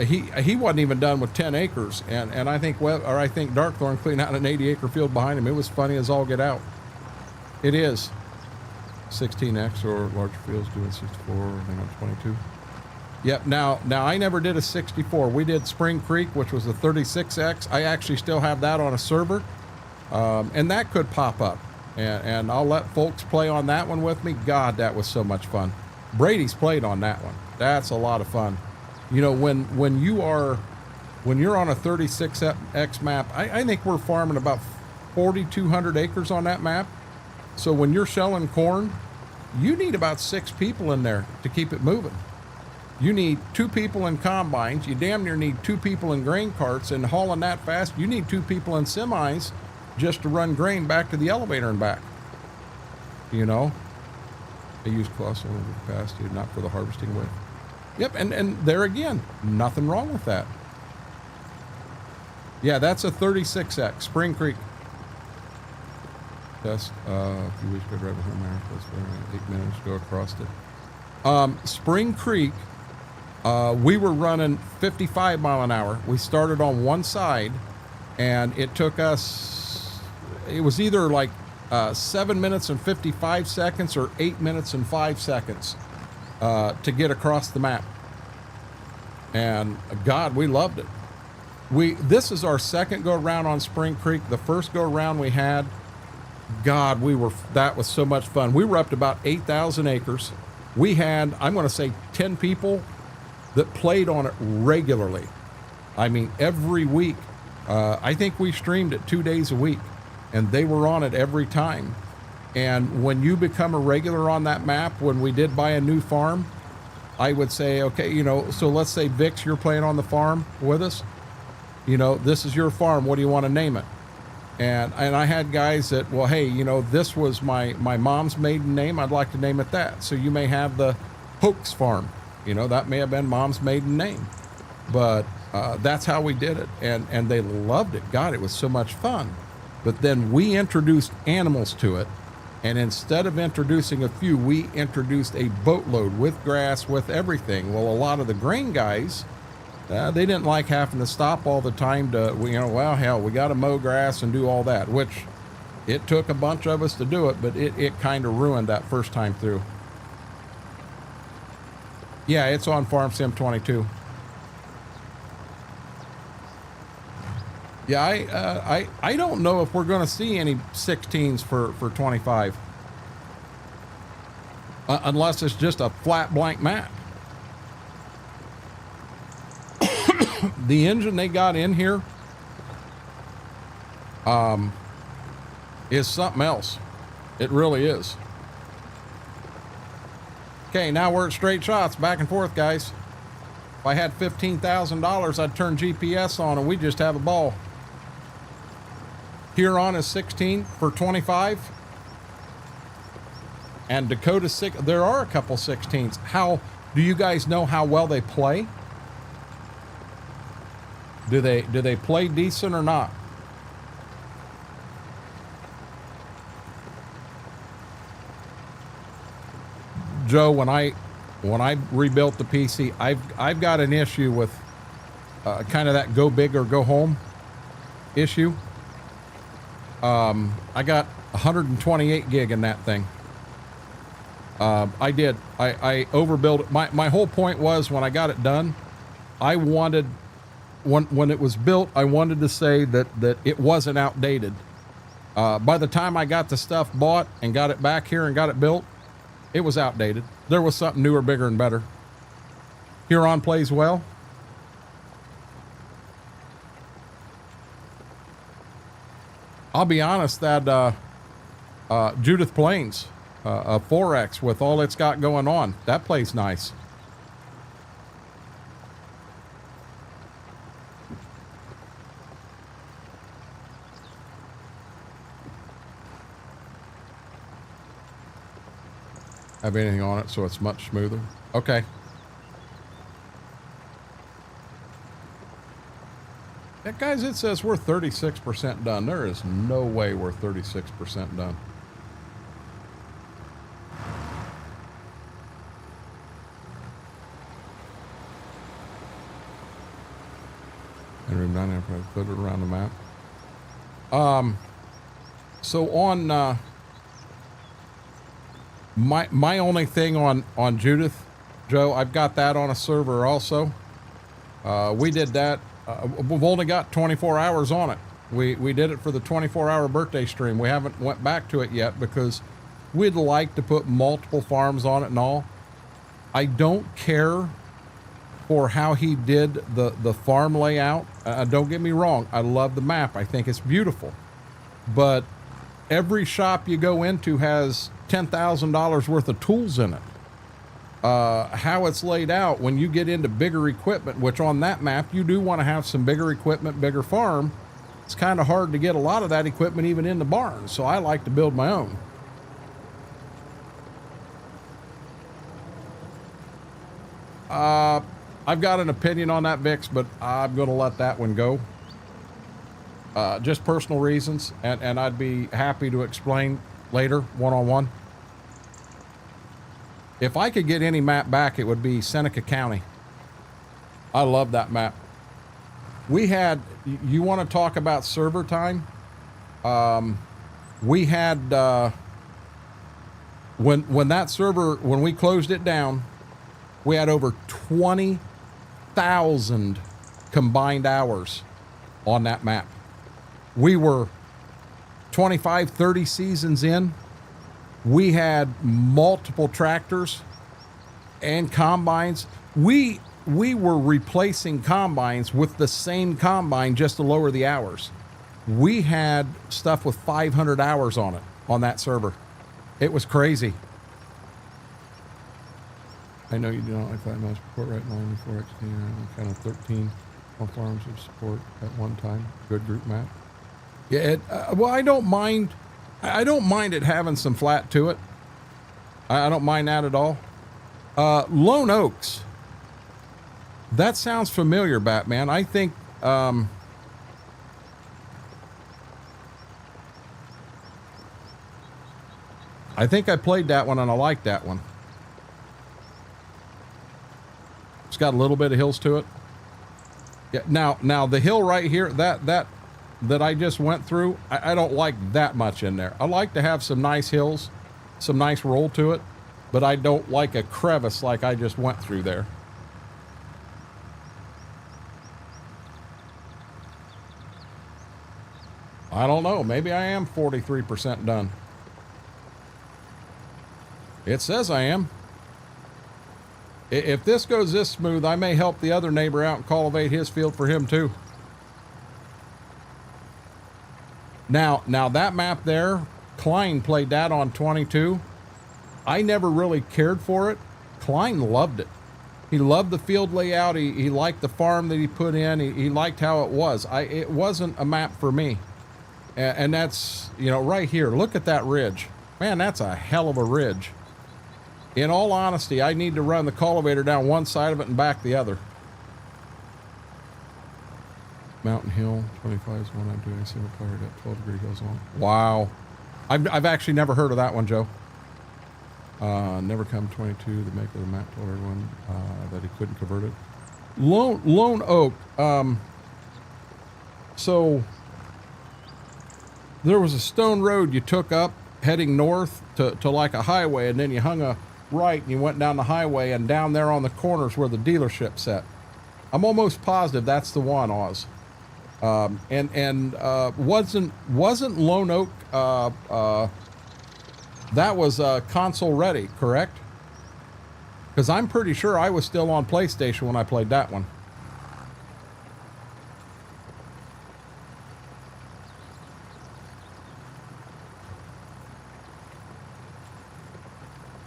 S1: he wasn't even done with 10 acres. And I think I think Darkthorn cleaned out an 80-acre field behind him. It was funny as all get out. It is 16x or larger fields doing 64. I think I'm 22. Yep. Now I never did a 64. We did Spring Creek, which was a 36x. I actually still have that on a server, and that could pop up. And I'll let folks play on that one with me. God, that was so much fun. Brady's played on that one. That's a lot of fun. You know, when you're on a 36x map, I think we're farming about 4,200 acres on that map. So when you're shelling corn, you need about 6 people in there to keep it moving. You need 2 people in combines. You damn near need 2 people in grain carts, and hauling that fast, you need 2 people in semis just to run grain back to the elevator and back. You know, they use colossal capacity, not for the harvesting way. Yep, and there again, nothing wrong with that. Yeah, that's a 36x, Spring Creek. Test a few weeks ago, right behind America, 8 minutes to go across it. Spring Creek, we were running 55 mile an hour. We started on one side, and it took us, it was either like 7 minutes and 55 seconds or 8 minutes and 5 seconds to get across the map. And God, we loved it. This is our second go around on Spring Creek. The first go around we had, God, that was so much fun. We were up to about 8,000 acres. We had, I'm going to say 10 people that played on it regularly. I mean, every week. I think we streamed it 2 days a week, and they were on it every time. And when you become a regular on that map, when we did buy a new farm, I would say, okay, you know, so let's say Vix, you're playing on the farm with us. You know, this is your farm. What do you want to name it? And I had guys that, well, hey, you know, this was my mom's maiden name. I'd like to name it that. So you may have the Hoax Farm. You know, that may have been mom's maiden name. But that's how we did it. And they loved it. God, it was so much fun. But then we introduced animals to it. And instead of introducing a few, we introduced a boatload with grass, with everything. Well, a lot of the grain guys, they didn't like having to stop all the time to, you know, well, hell, we got to mow grass and do all that, which it took a bunch of us to do it, but it kind of ruined that first time through. Yeah, it's on Farm Sim 22. Yeah, I don't know if we're going to see any 16s for 25. Unless it's just a flat blank map. The engine they got in here is something else. It really is. Okay, now we're at straight shots, back and forth, guys. If I had $15,000, I'd turn GPS on and we'd just have a ball. Huron is 16 for 25. And Dakota 6, there are a couple 16s. How do you guys know how well they play? Do they play decent or not? Joe, when I rebuilt the PC, I've got an issue with kind of that go big or go home issue. I got 128 gig in that thing. I overbuilt it. My whole point was when I got it done, I wanted, when it was built, I wanted to say that it wasn't outdated. By the time I got the stuff bought and got it back here and got it built, it was outdated. There was something newer, bigger, and better. Huron plays well. I'll be honest, that Judith Plains, a 4X with all it's got going on, that plays nice. Have anything on it so it's much smoother? Okay. Yeah, guys, it says we're 36% done. There is no way we're 36% done. And room 9, I put it around the map. So on my only thing on Judith, Joe, I've got that on a server also. We did that. We've only got 24 hours on it. We did it for the 24-hour birthday stream. We haven't went back to it yet because we'd like to put multiple farms on it and all. I don't care for how he did the farm layout. Don't get me wrong. I love the map. I think it's beautiful. But every shop you go into has $10,000 worth of tools in it. How it's laid out when you get into bigger equipment, which on that map you do want to have some bigger equipment, bigger farm. It's kind of hard to get a lot of that equipment even in the barn, so I like to build my own. I've got an opinion on that, Vix, but I'm going to let that one go. Just personal reasons, and I'd be happy to explain later, one-on-one. If I could get any map back, it would be Seneca County. I love that map. We had, you want to talk about server time? We had, when that server, when we closed it down, we had over 20,000 combined hours on that map. We were 25, 30 seasons in. We had multiple tractors and combines. We were replacing combines with the same combine just to lower the hours. We had stuff with 500 hours on it, on that server. It was crazy. I know you do not like 5 miles support right now, 94 XT, kind of 13 on farms of support at one time. Good group map. Yeah, well, I don't mind it having some flat to it. I don't mind that at all. Lone Oaks. That sounds familiar, Batman. I think, I think I played that one and I liked that one. It's got a little bit of hills to it. Yeah. Now the hill right here, that I just went through, I don't like that much in there. I like to have some nice hills, some nice roll to it, but I don't like a crevice like I just went through there. I don't know. Maybe I am 43% done. It says I am. If this goes this smooth, I may help the other neighbor out and cultivate his field for him too. Now that map there, Klein played that on 22. I never really cared for it. Klein loved it. He loved the field layout. He liked the farm that he put in. He liked how it was. It wasn't a map for me. And that's, you know, right here. Look at that ridge. Man, that's a hell of a ridge. In all honesty, I need to run the cultivator down one side of it and back the other. Mountain Hill, 25 is one I'm doing. Single player got 12 degree hills on. Wow. I've actually never heard of that one, Joe. Never come 22. The maker of the map told everyone that he couldn't convert it. Lone Oak. So there was a stone road you took up heading north to like a highway, and then you hung a right and you went down the highway, and down there on the corners where the dealership set. I'm almost positive that's the one, Oz. Wasn't Lone Oak, that was console ready, correct? Because I'm pretty sure I was still on PlayStation when I played that one.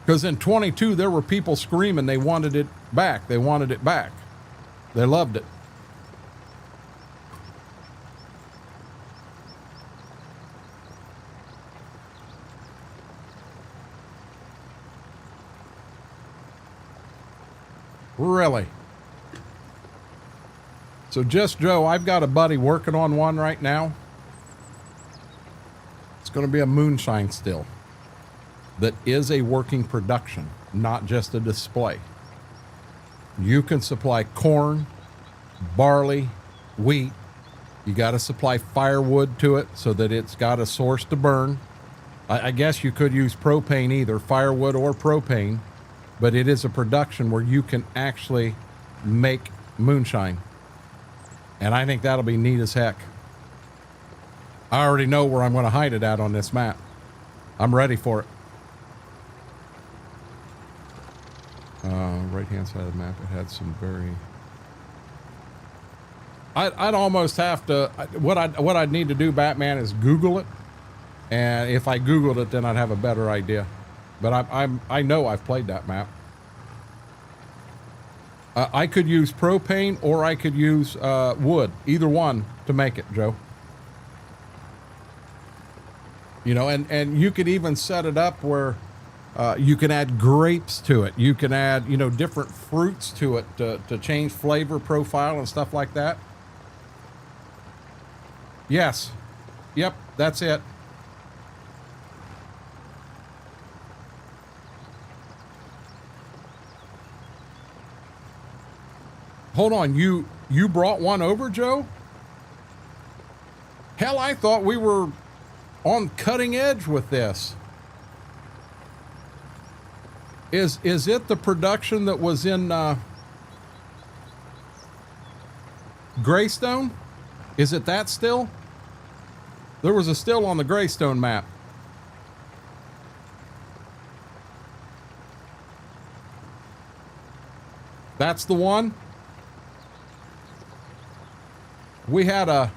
S1: Because in 22, there were people screaming they wanted it back. They wanted it back. They loved it. Really? So just Joe, I've got a buddy working on one right now. It's going to be a moonshine still that is a working production, not just a display. You can supply corn, barley, wheat. You got to supply firewood to it so that it's got a source to burn. I guess you could use propane, either firewood or propane, but it is a production where you can actually make moonshine. And I think that'll be neat as heck. I already know where I'm going to hide it at on this map. I'm ready for it. Right-hand side of the map, it had some very... I'd almost have to... What I'd need to do, Batman, is Google it. And if I Googled it, then I'd have a better idea. But I know I've played that map. I could use propane or I could use wood. Either one to make it, Joe. You know, and you could even set it up where you can add grapes to it. You can add, you know, different fruits to it to change flavor profile and stuff like that. Yes. Yep, that's it. Hold on, you brought one over, Joe? Hell, I thought we were on cutting edge with this. Is it the production that was in Greystone? Is it that still? There was a still on the Greystone map. That's the one? We had a...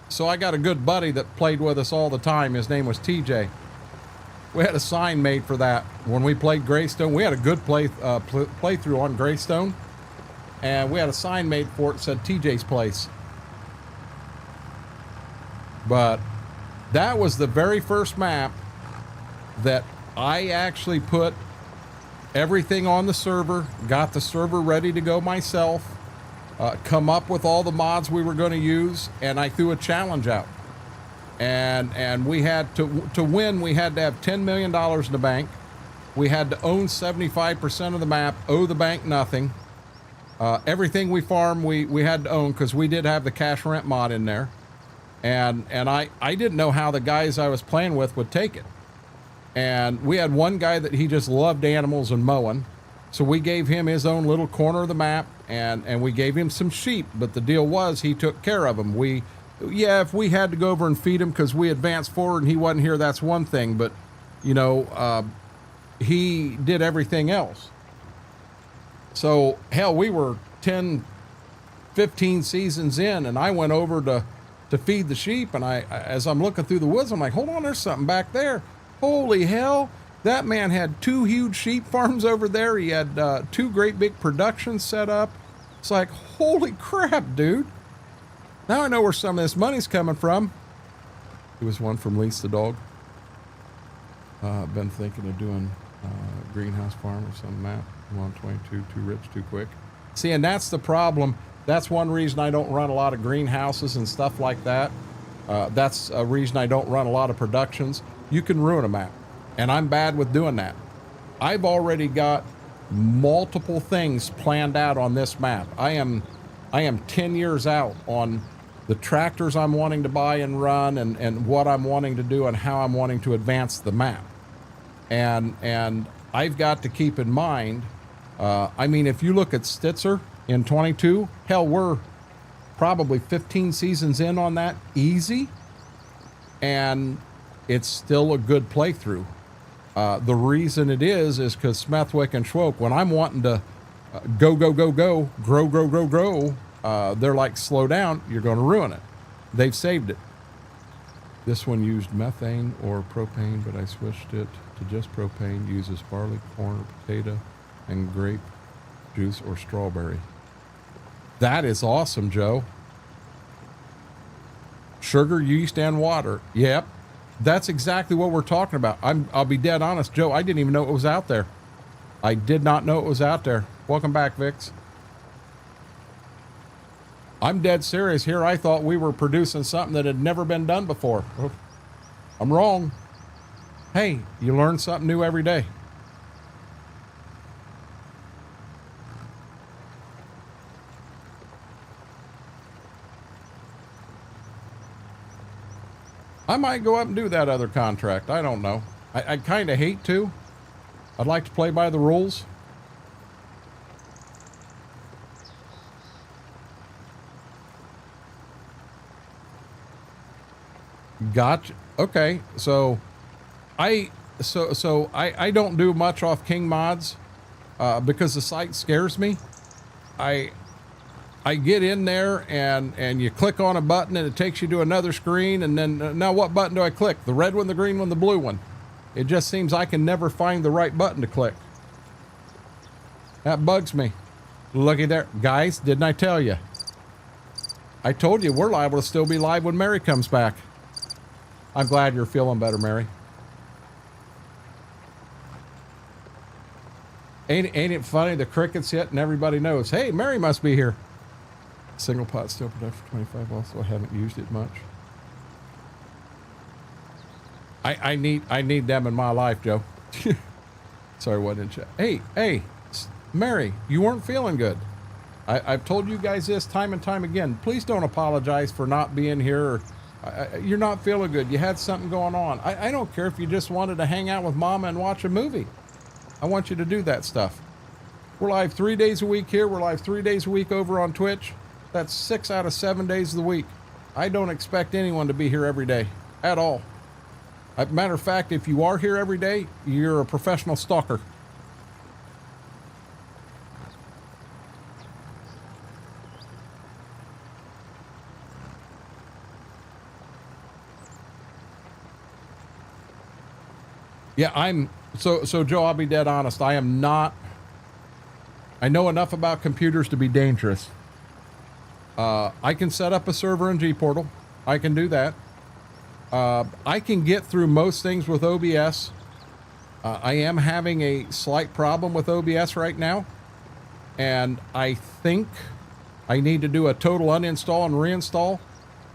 S1: So I got a good buddy that played with us all the time. His name was TJ. We had a sign made for that when we played Greystone. We had a good playthrough on Greystone. And we had a sign made for it that said TJ's Place. But that was the very first map that I actually put everything on the server, got the server ready to go myself, come up with all the mods we were going to use, and I threw a challenge out. And we had to win, we had to have $10 million in the bank. We had to own 75% of the map, owe the bank nothing. Everything we farm, we had to own, because we did have the cash rent mod in there. And I didn't know how the guys I was playing with would take it. And we had one guy that he just loved animals and mowing. So we gave him his own little corner of the map, and we gave him some sheep. But the deal was he took care of them. If we had to go over and feed him because we advanced forward and he wasn't here, that's one thing. But, you know, he did everything else. So, hell, we were 10, 15 seasons in, and I went over to feed the sheep. And as I'm looking through the woods, I'm like, hold on, there's something back there. Holy hell. That man had 2 huge sheep farms over there. He had 2 great big productions set up. It's like, holy crap, dude. Now I know where some of this money's coming from. It was one from Lease the Dog. I've been thinking of doing greenhouse farm or some map. 122, too rich, too quick. See, and that's the problem. That's one reason I don't run a lot of greenhouses and stuff like that. That's a reason I don't run a lot of productions. You can ruin a map. And I'm bad with doing that. I've already got multiple things planned out on this map. I am 10 years out on the tractors I'm wanting to buy and run, and what I'm wanting to do and how I'm wanting to advance the map. And I've got to keep in mind, I mean, if you look at Stitzer in 22, hell, we're probably 15 seasons in on that, easy. And it's still a good playthrough. The reason it is because Smethwick and Schwoke, when I'm wanting to go, grow, they're like, slow down, you're going to ruin it. They've saved it. This one used methane or propane, but I switched it to just propane. Uses barley, corn, potato, and grape juice or strawberry. That is awesome, Joe. Sugar, yeast, and water. Yep. That's exactly what we're talking about. I'll be dead honest, Joe. I didn't even know it was out there. I did not know it was out there. Welcome back, Vix. I'm dead serious here. I thought we were producing something that had never been done before. I'm wrong. Hey, you learn something new every day. I might go up and do that other contract. I don't know. I kind of hate to. I'd like to play by the rules. Gotcha. Okay, so I don't do much off King mods because the site scares me. I get in there and you click on a button and it takes you to another screen, and then now what button do I click? The red one, the green one, the blue one? It just seems I can never find the right button to click. That bugs me. Looky there. Guys, didn't I tell you? I told you we're liable to still be live when Mary comes back. I'm glad you're feeling better, Mary. Ain't it funny? The crickets hit and everybody knows, hey, Mary must be here. Single pot steel production for 25 also. I haven't used it much. I need them in my life, Joe. Sorry, what in chat. Hey, Mary, you weren't feeling good. I've told you guys this time and time again. Please don't apologize for not being here. You're not feeling good. You had something going on. I don't care if you just wanted to hang out with Mama and watch a movie. I want you to do that stuff. We're live 3 days a week here. We're live 3 days a week over on Twitch. That's 6 out of 7 days of the week. I don't expect anyone to be here every day at all. Matter of fact, if you are here every day, you're a professional stalker. Yeah, so Joe, I'll be dead honest. I am not, I know enough about computers to be dangerous. I can set up a server in G-Portal. I can do that. I can get through most things with OBS. I am having a slight problem with OBS right now. And I think I need to do a total uninstall and reinstall.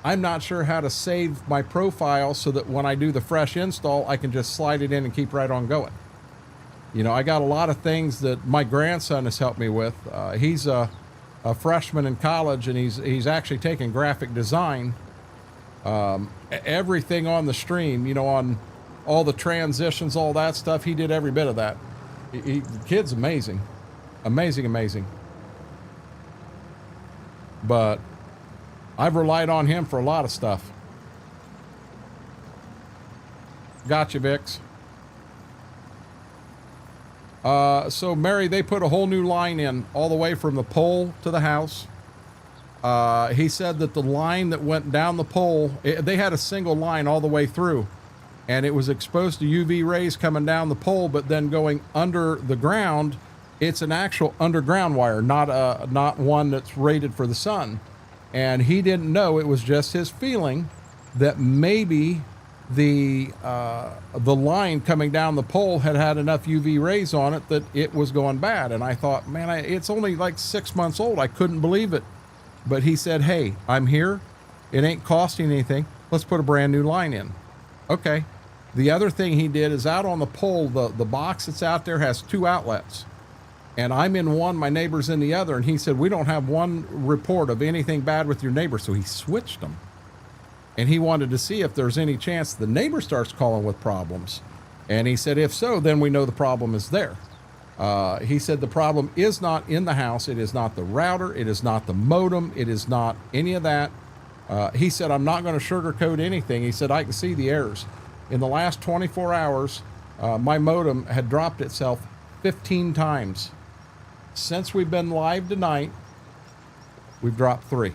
S1: I'm not sure how to save my profile so that when I do the fresh install, I can just slide it in and keep right on going. You know, I got a lot of things that my grandson has helped me with. He's a freshman in college, and he's actually taking graphic design. Everything on the stream, you know, on all the transitions, all that stuff, he did every bit of that. The kid's amazing. Amazing. But I've relied on him for a lot of stuff. Gotcha, Vix. So Mary, they put a whole new line in all the way from the pole to the house. He said that the line that went down the pole, they had a single line all the way through, and it was exposed to UV rays coming down the pole, but then going under the ground. It's an actual underground wire, not one that's rated for the sun. And he didn't know, it was just his feeling that maybe the line coming down the pole had enough UV rays on it that it was going bad. And I thought, man, it's only like 6 months old. I couldn't believe it. But he said, hey, I'm here. It ain't costing anything. Let's put a brand new line in. Okay. The other thing he did is out on the pole, the box that's out there has 2 outlets. And I'm in one, my neighbor's in the other. And he said, we don't have one report of anything bad with your neighbor. So he switched them. And he wanted to see if there's any chance the neighbor starts calling with problems. And he said, if so, then we know the problem is there. He said the problem is not in the house. It is not the router. It is not the modem. It is not any of that. He said, I'm not going to sugarcoat anything. He said, I can see the errors. In the last 24 hours, my modem had dropped itself 15 times. Since we've been live tonight, we've dropped 3.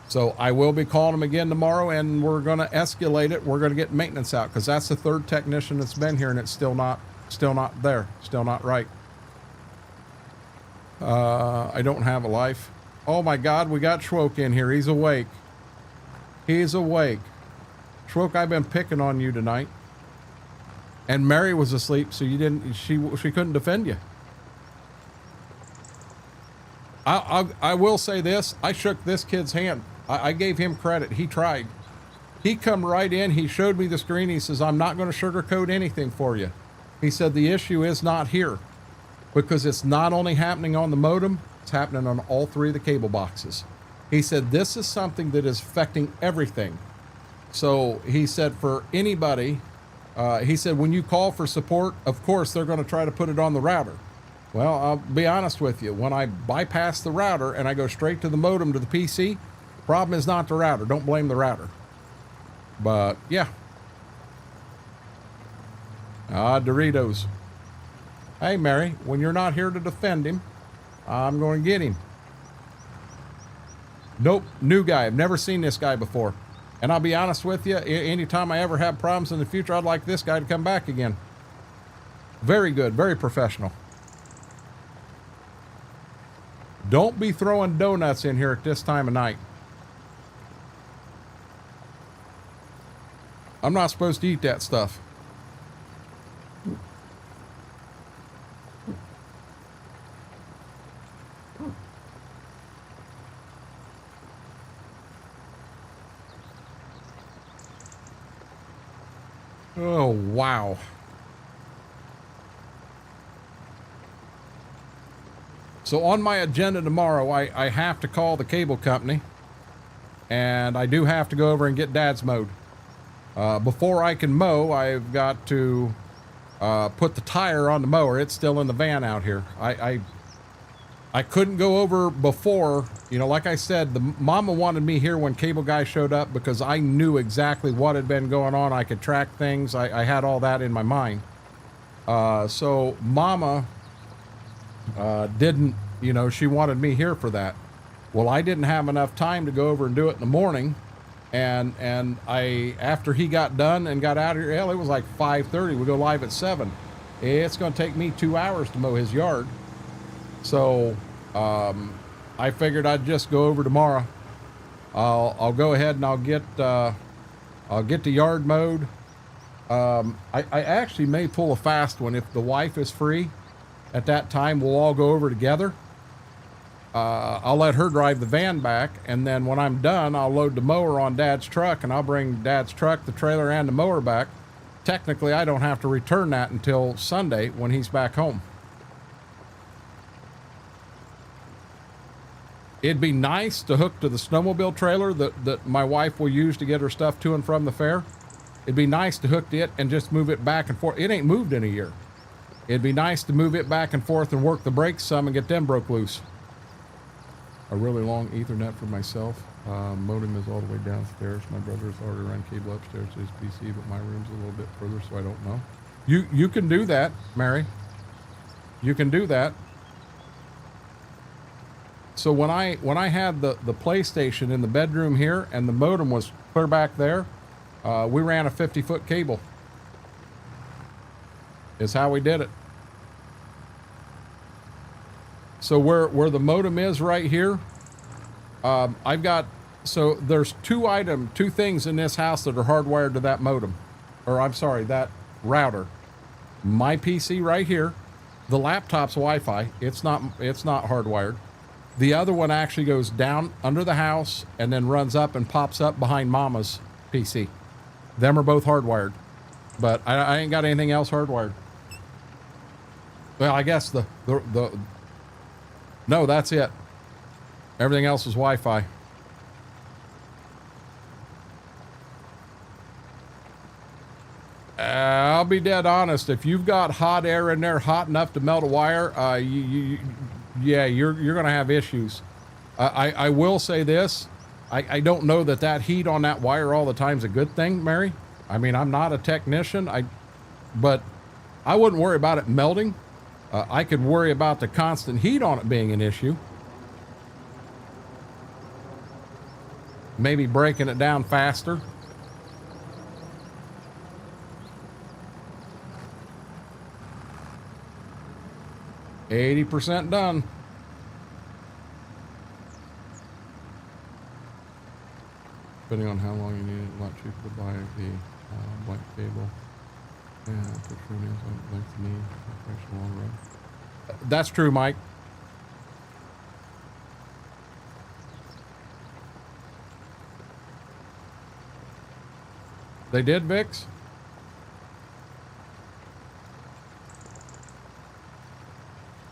S1: So I will be calling them again tomorrow, and we're going to escalate it. We're going to get maintenance out, because that's the 3rd technician that's been here, and it's still not there, still not right. I don't have a life. Oh my God, we got Schwoke in here. He's awake. He's awake. Schwoke, I've been picking on you tonight. And Mary was asleep, so you didn't. She couldn't defend you. I will say this. I shook this kid's hand. I gave him credit. He tried. He come right in. He showed me the screen. He says, I'm not going to sugarcoat anything for you. He said, the issue is not here because it's not only happening on the modem, it's happening on all three of the cable boxes. He said, this is something that is affecting everything. So he said, for anybody, he said, when you call for support, of course, they're going to try to put it on the router. Well, I'll be honest with you. When I bypass the router and I go straight to the modem to the PC, problem is not the router. Don't blame the router. But yeah. Doritos. Hey, Mary, when you're not here to defend him, I'm going to get him. Nope, new guy. I've never seen this guy before. And I'll be honest with you, anytime I ever have problems in the future, I'd like this guy to come back again. Very good, very professional. Don't be throwing donuts in here at this time of night. I'm not supposed to eat that stuff. Oh, wow. So on my agenda tomorrow, I have to call the cable company, and I do have to go over and get Dad's mowed. Before I can mow, I've got to put the tire on the mower. It's still in the van out here. I couldn't go over before, you know, like I said, the mama wanted me here when cable guy showed up because I knew exactly what had been going on. I could track things. I had all that in my mind. So mama didn't, you know, she wanted me here for that. Well, I didn't have enough time to go over and do it in the morning. And after he got done and got out of here, hell, it was like 5:30. We go live at 7. It's going to take me 2 hours to mow his yard. So, I figured I'd just go over tomorrow. I'll go ahead and I'll get the yard mowed. I actually may pull a fast one if the wife is free. At that time, we'll all go over together. I'll let her drive the van back, and then when I'm done, I'll load the mower on Dad's truck, and I'll bring Dad's truck, the trailer, and the mower back. Technically, I don't have to return that until Sunday when he's back home. It'd be nice to hook to the snowmobile trailer that my wife will use to get her stuff to and from the fair. It'd be nice to hook to it and just move it back and forth. It ain't moved in a year. It'd be nice to move it back and forth and work the brakes some and get them broke loose. A really long Ethernet for myself. Modem is all the way downstairs. My brother's already run cable upstairs to his PC, but my room's a little bit further, so I don't know. You can do that, Mary. You can do that. So when I had the PlayStation in the bedroom here and the modem was clear back there, we ran a 50-foot cable. Is how we did it. So where the modem is right here, so there's two things in this house that are hardwired to that modem, or I'm sorry, that router. My PC right here, the laptop's Wi-Fi. It's not hardwired. The other one actually goes down under the house and then runs up and pops up behind Mama's PC. Them are both hardwired, but I ain't got anything else hardwired. Well, I guess no, that's it. Everything else is Wi-Fi. I'll be dead honest. If you've got hot air in there, hot enough to melt a wire, you're going to have issues. I will say this. I don't know that heat on that wire all the time is a good thing, Mary. I mean, I'm not a technician, but I wouldn't worry about it melting. I could worry about the constant heat on it being an issue. Maybe breaking it down faster. %, done. Depending on how long you need it, a lot cheaper to buy the blank cable. Yeah, for sure nails on length knee. Long run. That's true, Mike. They did, Vix?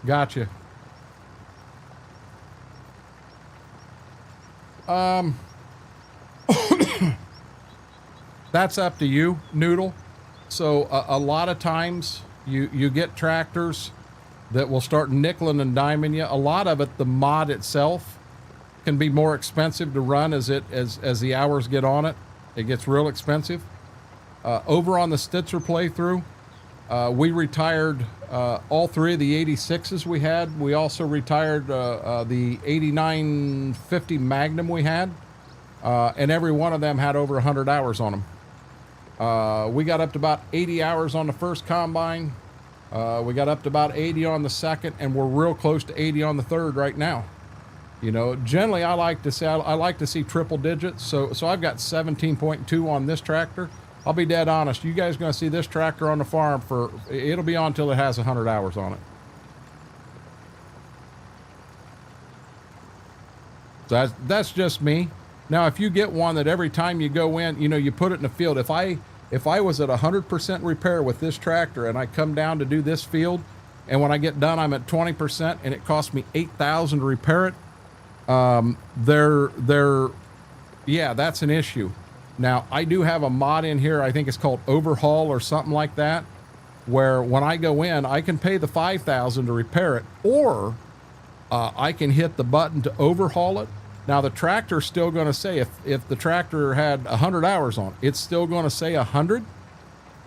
S1: Gotcha. That's up to you, Noodle. So a lot of times you get tractors that will start nickeling and diming you. A lot of it, the mod itself, can be more expensive to run as the hours get on it. It gets real expensive. Over on the Stitzer playthrough, we retired all three of the 86s we had. We also retired the 8950 Magnum we had, and every one of them had over 100 hours on them. We got up to about 80 hours on the first combine. We got up to about 80 on the second, and we're real close to 80 on the third right now. You know, generally I like to say I like to see triple digits. So I've got 17.2 on this tractor. I'll be dead honest. You guys are going to see this tractor on the farm it'll be on till it has 100 hours on it. So that's just me. Now, if you get one that every time you go in, you know, you put it in the field. If I was at 100% repair with this tractor and I come down to do this field, and when I get done, I'm at 20% and it costs me $8,000 to repair it, yeah, that's an issue. Now, I do have a mod in here, I think it's called Overhaul or something like that, where when I go in, I can pay the $5,000 to repair it, or I can hit the button to overhaul it. Now, the tractor's still going to say, if the tractor had 100 hours on it, it's still going to say 100,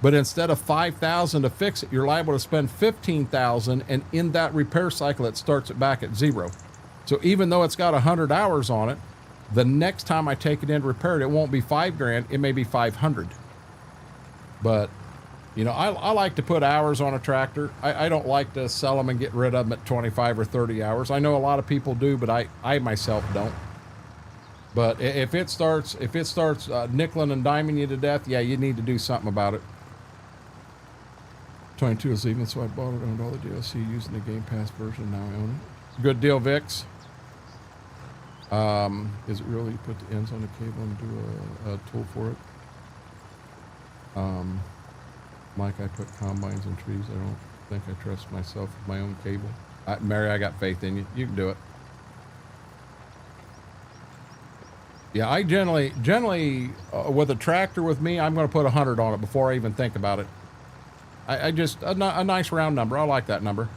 S1: but instead of $5,000 to fix it, you're liable to spend $15,000, and in that repair cycle, it starts it back at 0. So even though it's got 100 hours on it, the next time I take it in to repair it, it won't be $5,000, it may be 500. But, you know, I like to put hours on a tractor. I don't like to sell them and get rid of them at 25 or 30 hours. I know a lot of people do, but I myself don't. But if it starts nickeling and diming you to death, yeah, you need to do something about it. 22 is even, so I bought it, owned all the DLC using the Game Pass version, now I own it. Good deal, Vix. Is it really, you put the ends on the cable and do a tool for it? Mike, I put combines in trees. I don't think I trust myself with my own cable. Mary, I got faith in you. You can do it. Yeah, I generally with a tractor with me, I'm going to put 100 on it before I even think about it. I just, a nice round number. I like that number.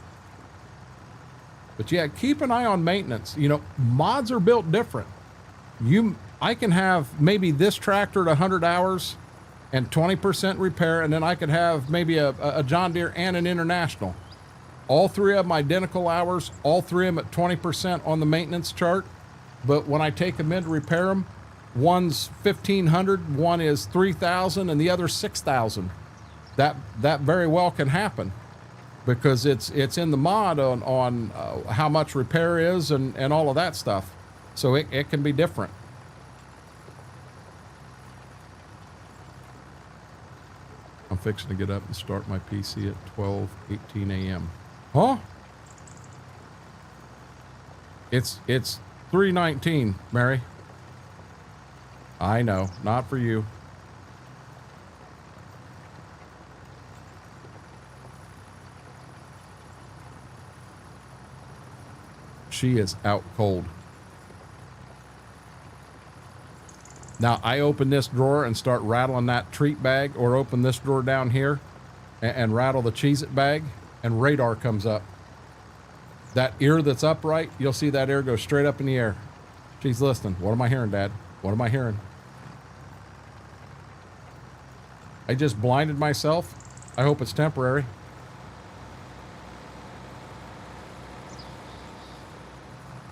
S1: But yeah, keep an eye on maintenance. You know, mods are built different. I can have maybe this tractor at 100 hours and 20% repair, and then I could have maybe a John Deere and an International. All three of them identical hours, all three of them at 20% on the maintenance chart. But when I take them in to repair them, one's 1,500, one is 3,000, and the other 6,000. That very well can happen, because it's in the mod on how much repair is and all of that stuff. So it can be different. I'm fixing to get up and start my PC at 12:18 a.m. Huh? It's 3:19, Mary. I know, not for you. She is out cold. Now, I open this drawer and start rattling that treat bag, or open this drawer down here and rattle the Cheez-It bag, and radar comes up. That ear that's upright, you'll see that ear go straight up in the air. She's listening. What am I hearing, Dad? What am I hearing? I just blinded myself. I hope it's temporary.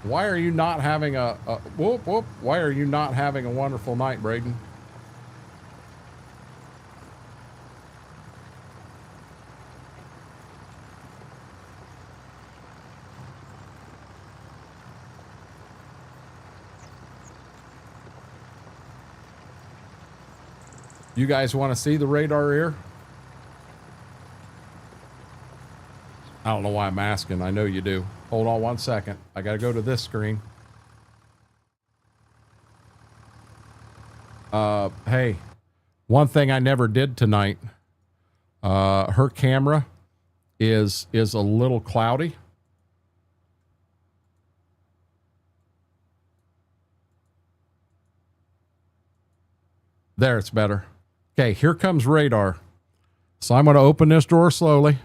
S1: Why are you not having why are you not having a wonderful night, Braden? You guys want to see the radar ear? I don't know why I'm asking. I know you do. Hold on one second. I got to go to this screen. Hey, One thing I never did tonight, her camera is a little cloudy. There, it's better. Okay, here comes radar. So I'm going to open this door slowly.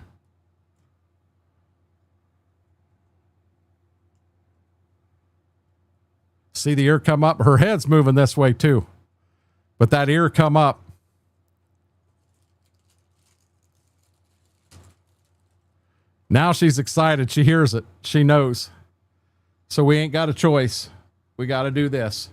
S1: See the ear come up? Her head's moving this way too. But that ear come up. Now she's excited. She hears it. She knows. So we ain't got a choice. We got to do this.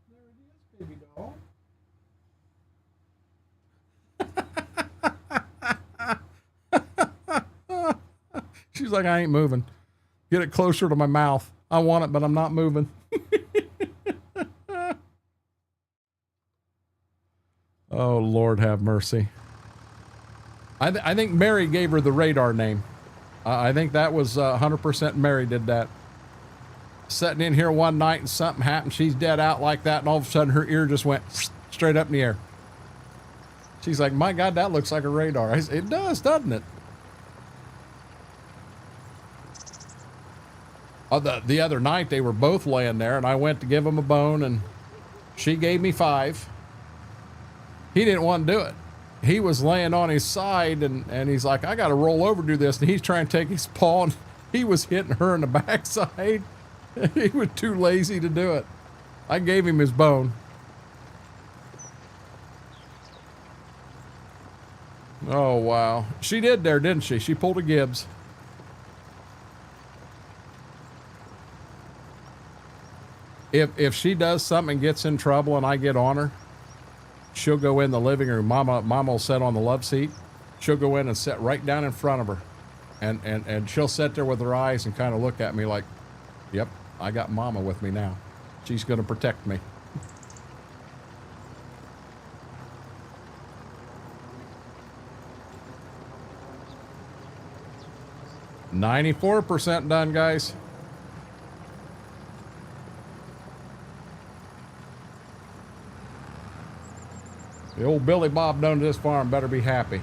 S2: There it is, baby doll.
S1: She's like, I ain't moving. Get it closer to my mouth. I want it, but I'm not moving. Oh, Lord have mercy. I think Mary gave her the radar name. I think that was 100% Mary did that. Sitting in here one night and something happened. She's dead out like that, and all of a sudden her ear just went straight up in the air. She's like, my God, that looks like a radar. It does, doesn't it? The other night they were both laying there, and I went to give them a bone, and she gave me 5. He didn't want to do it. He was laying on his side, and he's like, I got to roll over to do this. And he's trying to take his paw, and he was hitting her in the backside. He was too lazy to do it. I gave him his bone. Oh, wow. She did there, didn't she? She pulled a Gibbs. If she does something and gets in trouble and I get on her, she'll go in the living room. Mama will sit on the love seat. She'll go in and sit right down in front of her. And she'll sit there with her eyes and kind of look at me like, yep, I got Mama with me now. She's going to protect me. "94% done, guys." The old Billy Bob down to this farm better be happy.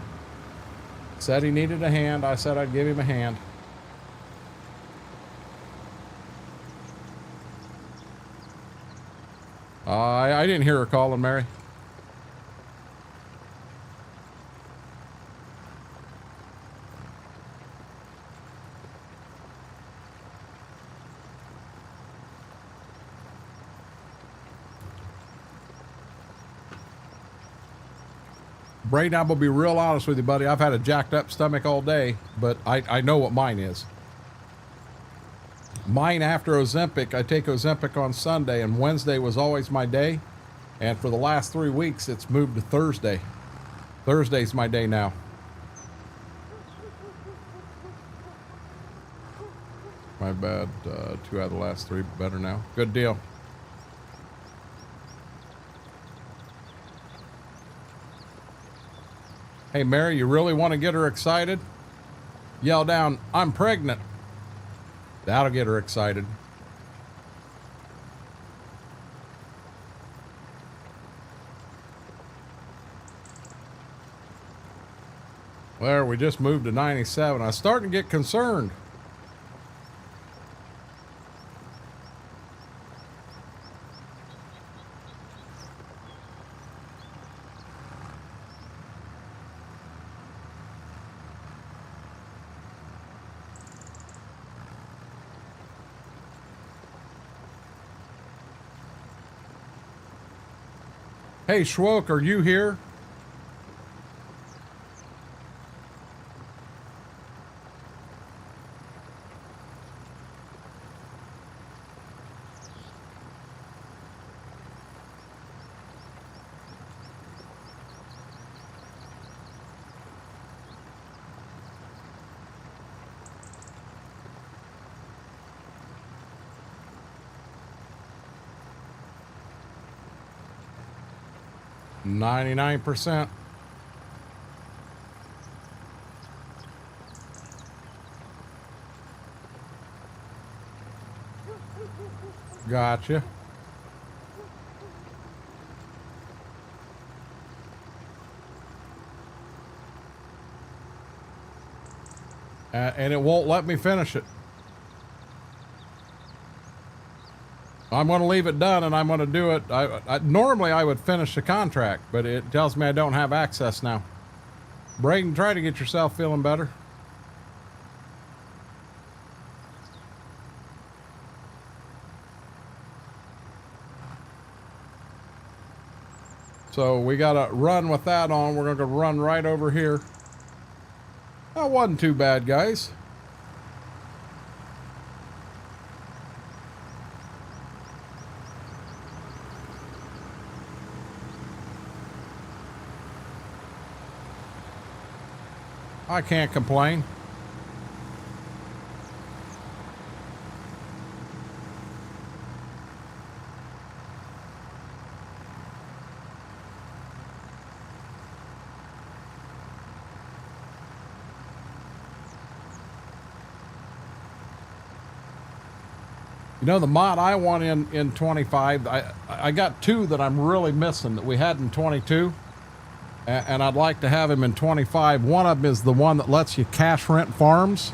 S1: Said he needed a hand. I said I'd give him a hand. I didn't hear her calling, Mary. Braden, I'm going to be real honest with you, buddy. I've had a jacked up stomach all day, but I know what mine is. Mine after Ozempic, I take Ozempic on Sunday, and Wednesday was always my day. And for the last 3 weeks, it's moved to Thursday. Thursday's my day now. My bad. 2 out of the last 3 better now. Good deal. Hey, Mary, you really want to get her excited? Yell down, I'm pregnant. That'll get her excited. Well, we just moved to 97. I was starting to get concerned. Hey, Schwoke, are you here? %. Gotcha. And it won't let me finish it. I'm going to leave it done, and I'm going to do it. Normally I would finish the contract, but it tells me I don't have access now. Braden, try to get yourself feeling better. So we got to run with that on. We're going to run right over here. That wasn't too bad, guys. I can't complain. You know, the mod I want in 25, I got two that I'm really missing that we had in 22. And I'd like to have them in 25. One of them is the one that lets you cash rent farms.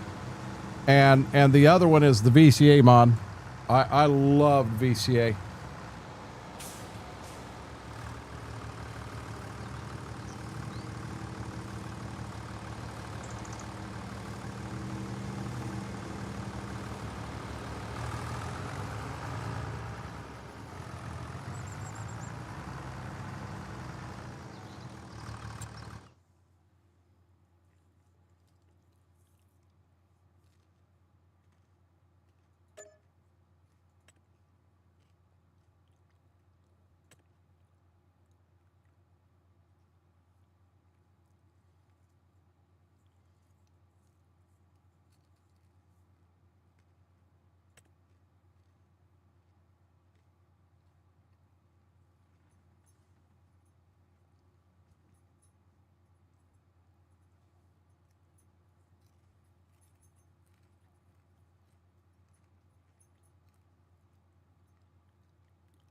S1: And the other one is the VCA mod. I love VCA.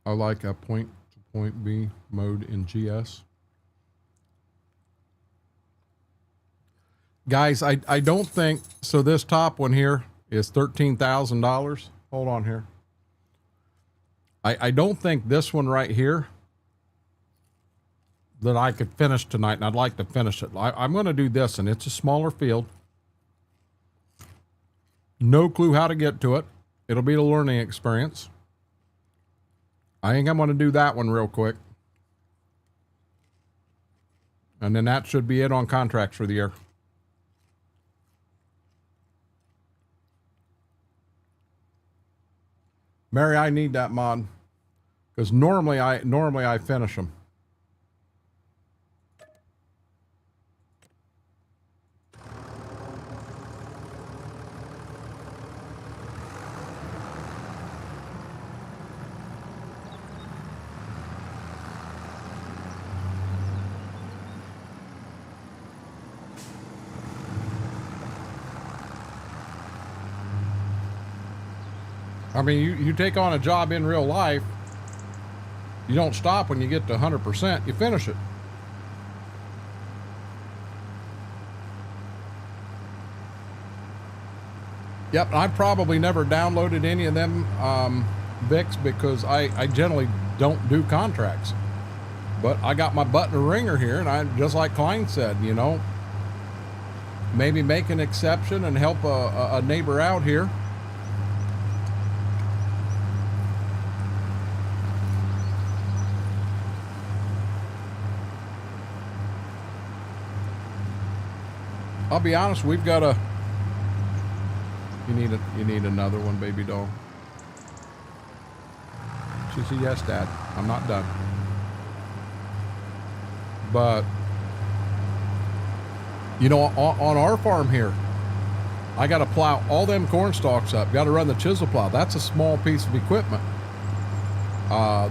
S1: I like a point to point B mode in GS. Guys, I don't think, so this top one here is $13,000. Hold on here. I don't think this one right here that I could finish tonight, and I'd like to finish it. I'm going to do this, and it's a smaller field. No clue how to get to it. It'll be a learning experience. I think I'm going to do that one real quick. And then that should be it on contracts for the year. Mary, I need that mod. Because normally I finish them. I mean, you take on a job in real life, you don't stop when you get to 100%, you finish it. Yep, I probably never downloaded any of them Vics because I generally don't do contracts. But I got my butt in a ringer here, and I, just like Klein said, you know, maybe make an exception and help a neighbor out here. I'll be honest, we've got a, you need another one, baby doll. She said, yes, Dad, I'm not done. But, you know, on our farm here, I got to plow all them corn stalks up. Got to run the chisel plow. That's a small piece of equipment.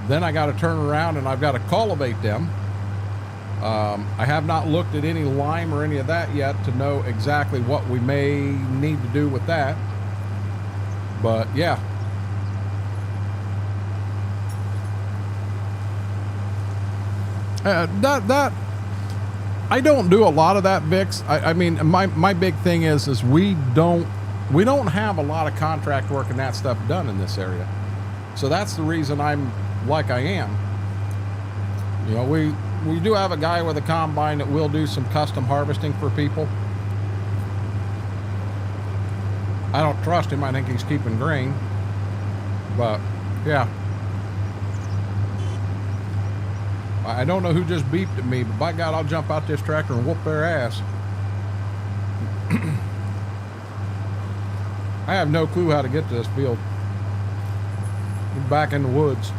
S1: Then I got to turn around and I've got to cultivate them. I have not looked at any lime or any of that yet to know exactly what we may need to do with that. But yeah. That I don't do a lot of that, Vix. I mean, my big thing is we don't have a lot of contract work and that stuff done in this area. So that's the reason I'm like I am. You know, we do have a guy with a combine that will do some custom harvesting for people. I don't trust him. I think he's keeping grain. But, yeah. I don't know who just beeped at me, but by God, I'll jump out this tractor and whoop their ass. I have no clue how to get to this field. I'm back in the woods.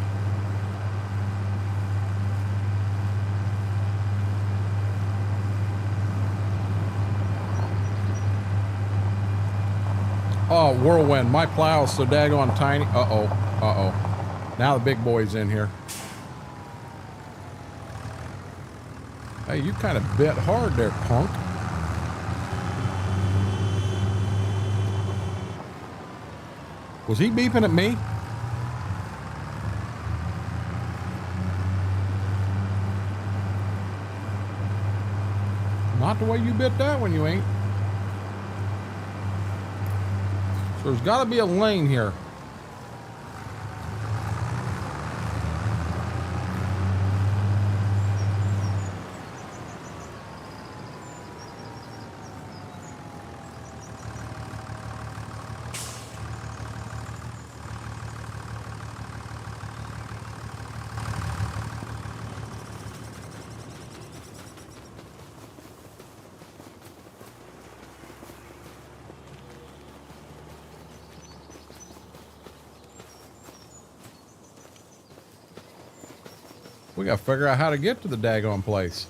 S1: Oh, whirlwind. My plow's so daggone tiny. Uh-oh. Uh-oh. Now the big boy's in here. Hey, you kind of bit hard there, punk. Was he beeping at me? Not the way you bit that one, you ain't. So there's got to be a lane here. We gotta figure out how to get to the daggone place.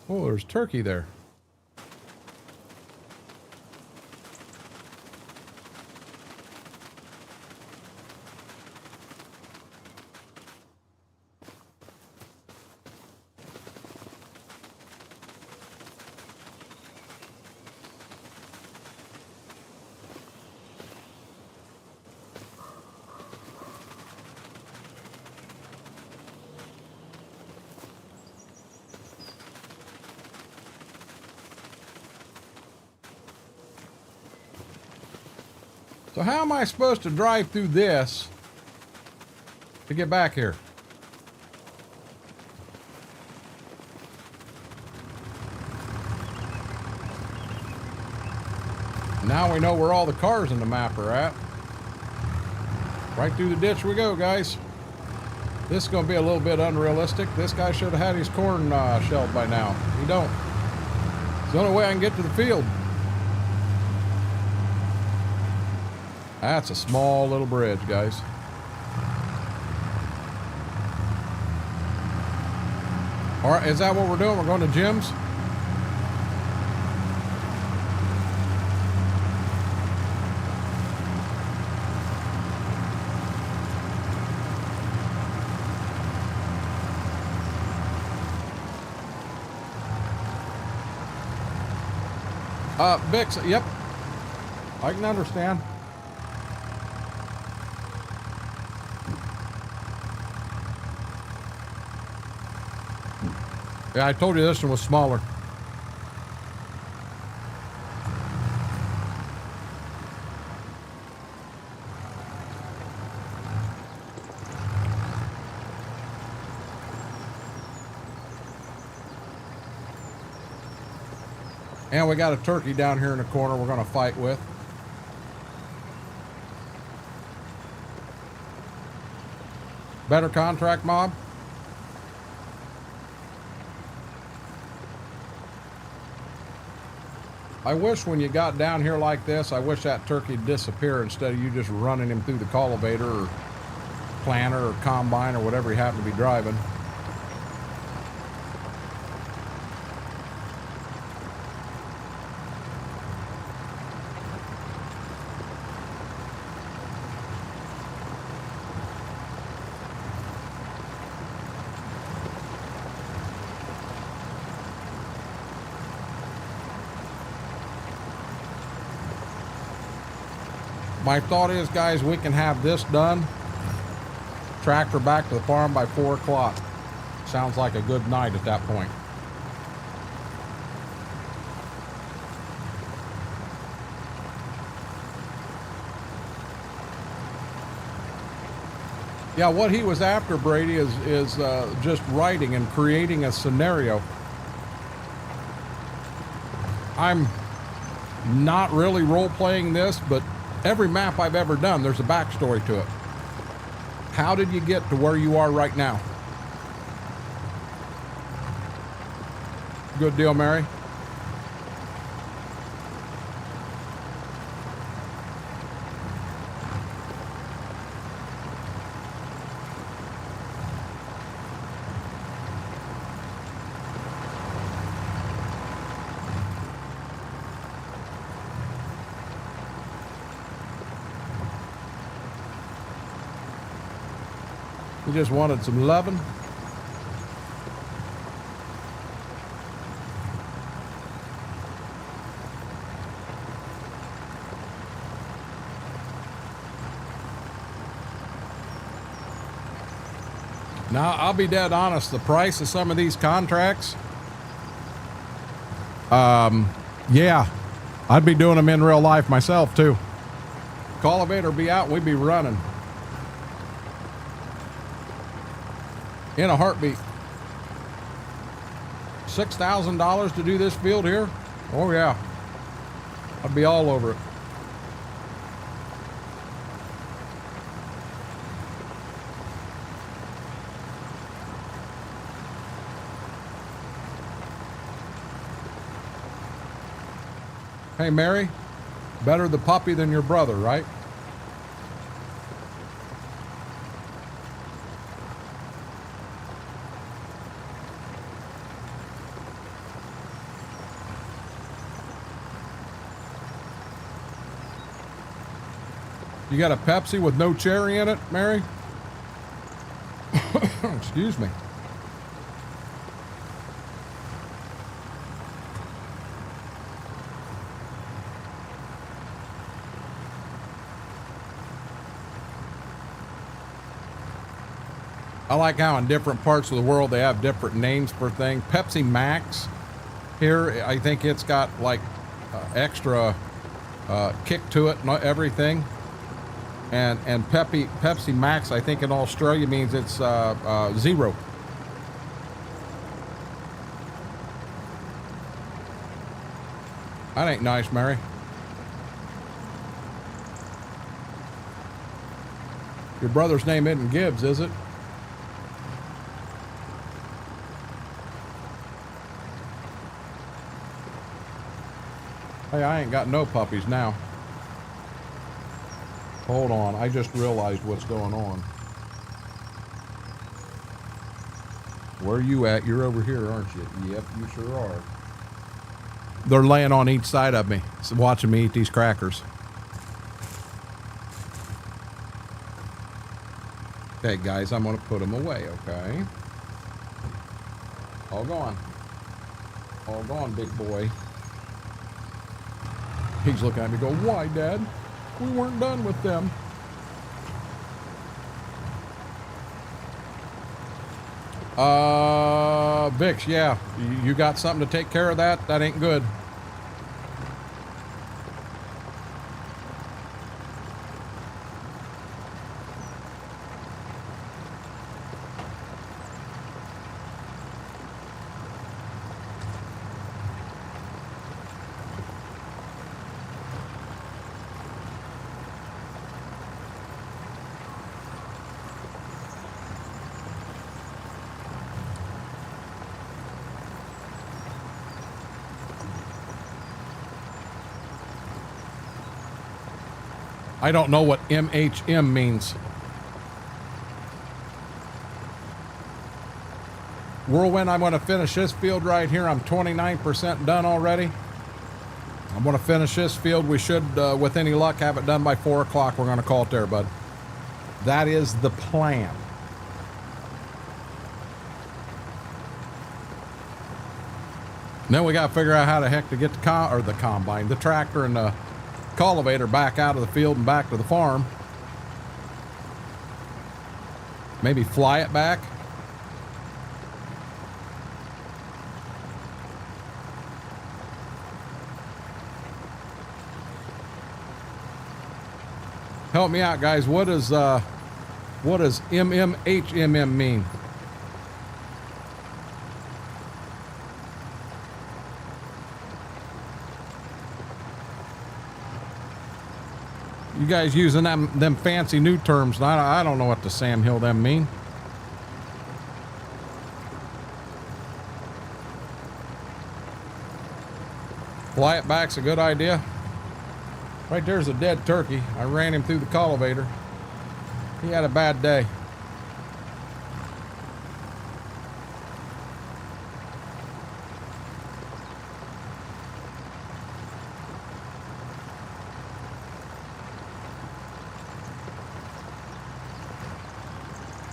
S1: Oh, there's turkey there. So how am I supposed to drive through this to get back here? Now we know where all the cars in the map are at. Right through the ditch we go, guys. This is going to be a little bit unrealistic. This guy should have had his corn shelled by now. He don't. It's the only way I can get to the field. That's a small little bridge, guys. All right, is that what we're doing? We're going to Jim's? Vix, yep. I can understand. Yeah, I told you this one was smaller. And we got a turkey down here in the corner we're going to fight with. Better contract, Mob? I wish when you got down here like this, I wish that turkey'd disappear instead of you just running him through the cultivator or planter or combine or whatever you happen to be driving. My thought is, guys, we can have this done, tractor back to the farm by 4 o'clock. Sounds like a good night at that point. Yeah, what he was after, Brady, is just writing and creating a scenario. I'm not really role-playing this, but every map I've ever done, there's a backstory to it. How did you get to where you are right now? Good deal, Mary. We just wanted some loving. Now, I'll be dead honest, the price of some of these contracts, yeah, I'd be doing them in real life myself too. Cultivator be out, we'd be running. In a heartbeat. $6,000 to do this field here? Oh yeah, I'd be all over it. Hey, Mary, better the puppy than your brother, right? You got a Pepsi with no cherry in it, Mary? Excuse me. I like how in different parts of the world they have different names for things. Pepsi Max here, I think it's got like extra kick to it and everything. And Pepsi Max, I think in Australia means it's zero. That ain't nice, Mary. Your brother's name isn't Gibbs, is it? Hey, I ain't got no puppies now. Hold on, I just realized what's going on. Where are you at? You're over here, aren't you? Yep, you sure are. They're laying on each side of me, watching me eat these crackers. Okay, guys, I'm gonna put them away, okay? All gone. All gone, big boy. He's looking at me go, why, Dad? We weren't done with them. Vix, yeah. You got something to take care of that? That ain't good. I don't know what MHM means. Whirlwind, I'm going to finish this field right here. I'm 29% done already. I'm going to finish this field. We should, with any luck, have it done by 4 o'clock. We're going to call it there, bud. That is the plan. Then we got to figure out how the heck to get the tractor and the cultivator back out of the field and back to the farm. Maybe fly it back. Help me out, guys. What does MMHMM mean? You guys using them fancy new terms, and I don't know what the Sam Hill them mean. Fly it back's a good idea. Right there's a dead turkey. I ran him through the cultivator. He had a bad day.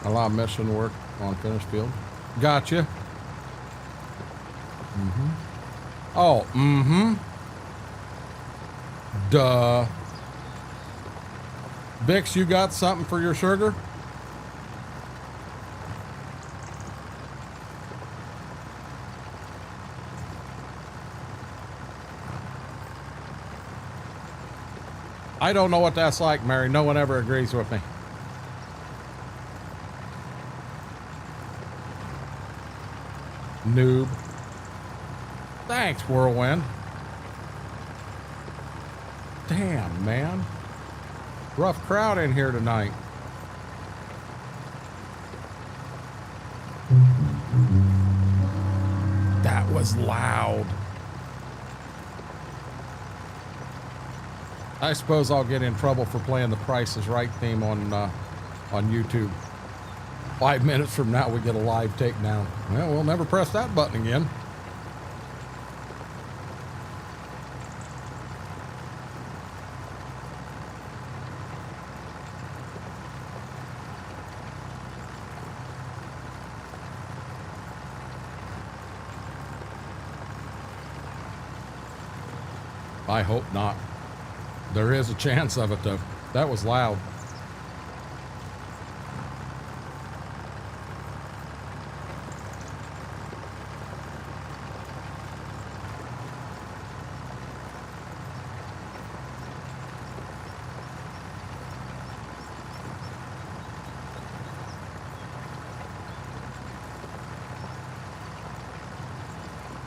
S1: Allow mission work on finished field. Gotcha. Oh, duh. Vix, you got something for your sugar? I don't know what that's like, Mary. No one ever agrees with me. Noob. Thanks, Whirlwind. Damn, man. Rough crowd in here tonight. That was loud. I suppose I'll get in trouble for playing the Price is Right theme on YouTube. 5 minutes from now, we get a live takedown. Well, we'll never press that button again. I hope not. There is a chance of it, though. That was loud.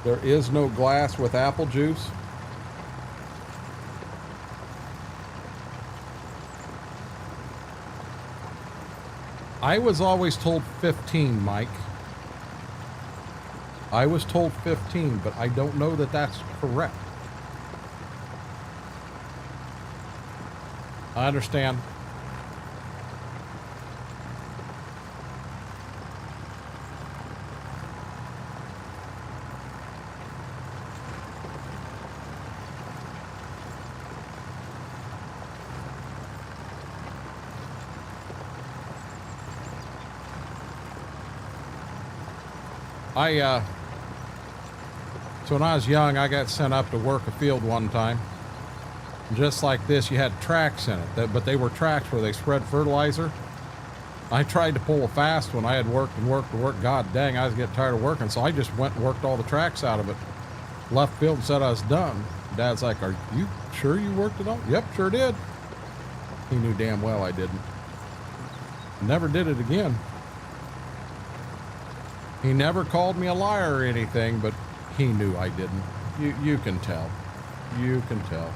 S1: There is no glass with apple juice. I was always told 15, Mike. I was told 15, but I don't know that that's correct. I understand. So when I was young, I got sent up to work a field one time. Just like this, you had tracks in it, but they were tracks where they spread fertilizer. I tried to pull a fast one. I had worked and worked and worked. God dang, I was getting tired of working, so I just went and worked all the tracks out of it. Left field and said I was done. Dad's like, "Are you sure you worked it all?" "Yep, sure did." He knew damn well I didn't. Never did it again. He never called me a liar or anything, but he knew I didn't. You can tell. You can tell.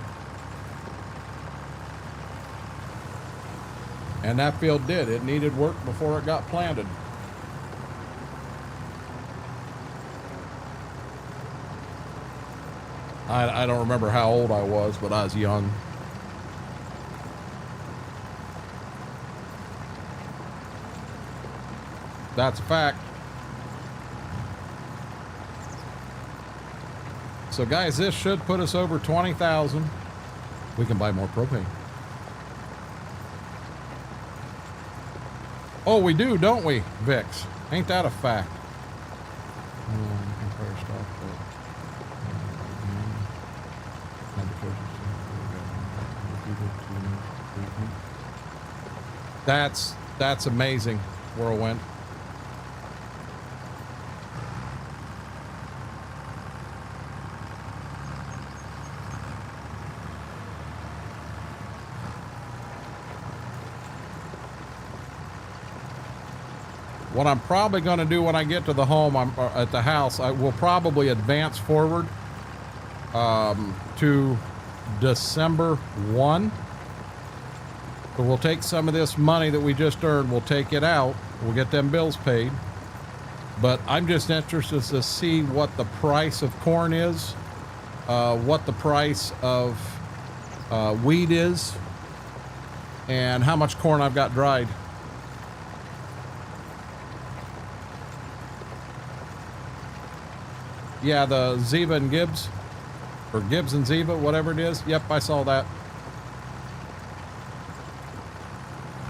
S1: And that field did. It needed work before it got planted. I don't remember how old I was, but I was young. That's a fact. So guys, this should put us over 20,000. We can buy more propane. Oh, we do, don't we, Vix? Ain't that a fact? That's amazing, Whirlwind. what I'm probably going to do when I get to the home, at the house, I will probably advance forward to December 1. So we'll take some of this money that we just earned, we'll take it out, we'll get them bills paid. But I'm just interested to see what the price of corn is, what the price of wheat is, and how much corn I've got dried. Yeah, the Ziva and Gibbs, or Gibbs and Ziva, whatever it is. Yep, I saw that.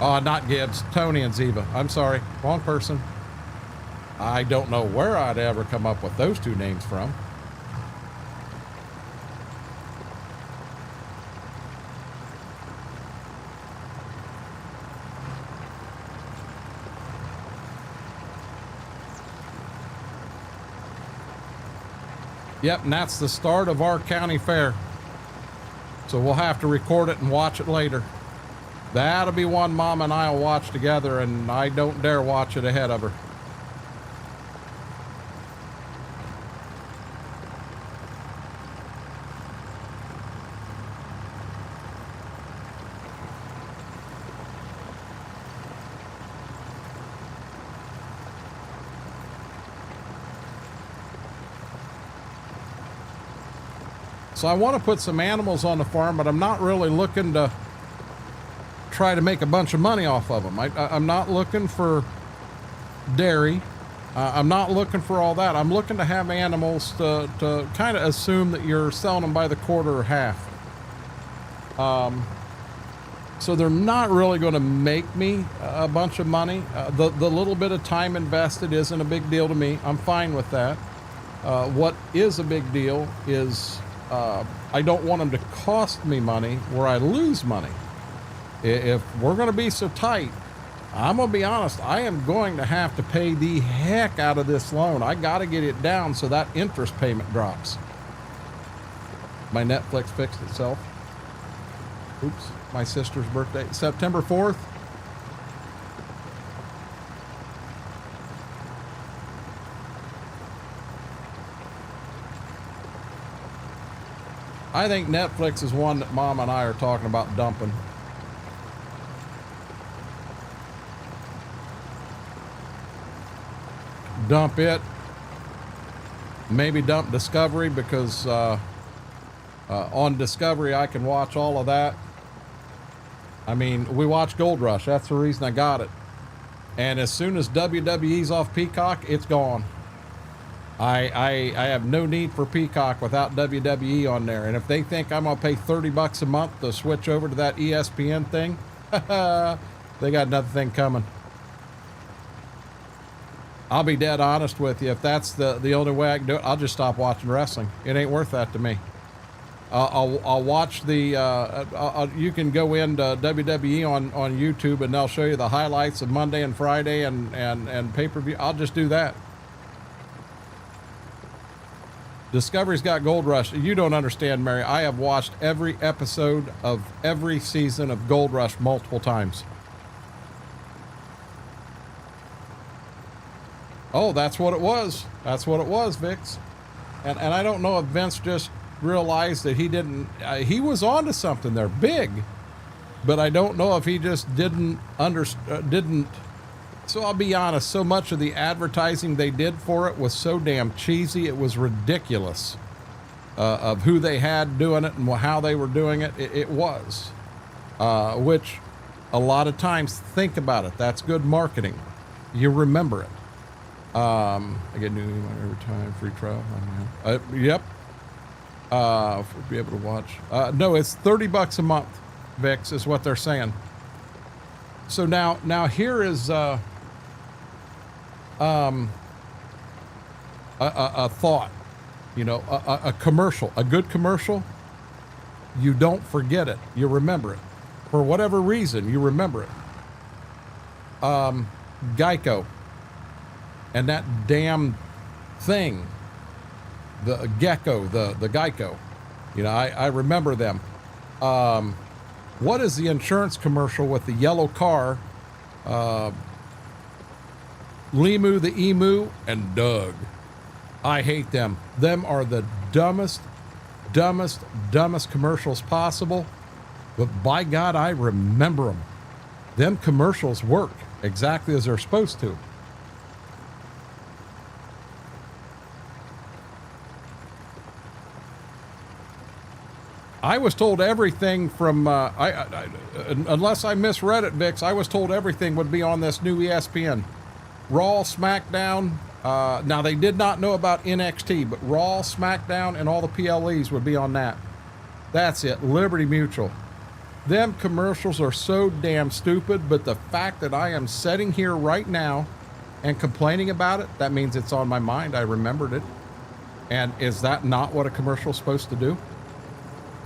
S1: Oh, not Gibbs, Tony and Ziva. I'm sorry, wrong person. I don't know where I'd ever come up with those two names from. Yep, and that's the start of our county fair. So we'll have to record it and watch it later. That'll be one Mom and I'll watch together, and I don't dare watch it ahead of her. So I want to put some animals on the farm, but I'm not really looking to try to make a bunch of money off of them. I'm not looking for dairy. I'm not looking for all that. I'm looking to have animals to kind of assume that you're selling them by the quarter or half. So they're not really going to make me a bunch of money. The little bit of time invested isn't a big deal to me. I'm fine with that. What is a big deal is I don't want them to cost me money where I lose money. If we're going to be so tight, I'm going to be honest, I am going to have to pay the heck out of this loan. I got to get it down so that interest payment drops. My Netflix fixed itself. Oops, my sister's birthday, September 4th. I think Netflix is one that Mom and I are talking about dumping. Dump it. Maybe dump Discovery, because on Discovery I can watch all of that. I mean, we watch Gold Rush. That's the reason I got it. And as soon as WWE's off Peacock, it's gone. I have no need for Peacock without WWE on there. And if they think I'm going to pay $30 a month to switch over to that ESPN thing, they got another thing coming. I'll be dead honest with you. If that's the only way I can do it, I'll just stop watching wrestling. It ain't worth that to me. I'll watch the, you can go into WWE on YouTube and they'll show you the highlights of Monday and Friday and pay-per-view. I'll just do that. Discovery's got Gold Rush. You don't understand, Mary. I have watched every episode of every season of Gold Rush multiple times. Oh, that's what it was. That's what it was, Vix. And I don't know if Vince just realized that he didn't, he was onto something there big, but I don't know if he just didn't. So I'll be honest, so much of the advertising they did for it was so damn cheesy, it was ridiculous of who they had doing it and how they were doing it. It was, which a lot of times, think about it, that's good marketing. You remember it. I get new email every time, free trial. Yep. We'll be able to watch. No, it's $30 a month, Vix, is what they're saying. So now here is a thought, you know, a commercial, a good commercial. You don't forget it. You remember it. For whatever reason, you remember it. Geico. And that damn thing, the gecko, the Geico, you know, I remember them. What is the insurance commercial with the yellow car? Limu the Emu, and Doug. I hate them. Them are the dumbest commercials possible. But by God, I remember them. Them commercials work exactly as they're supposed to. I was told everything from, unless I misread it, Vix, I was told everything would be on this new ESPN. Raw, SmackDown. Now, they did not know about NXT, but Raw, SmackDown, and all the PLEs would be on that. That's it. Liberty Mutual. Them commercials are so damn stupid, but the fact that I am sitting here right now and complaining about it, that means it's on my mind. I remembered it. And is that not what a commercial is supposed to do?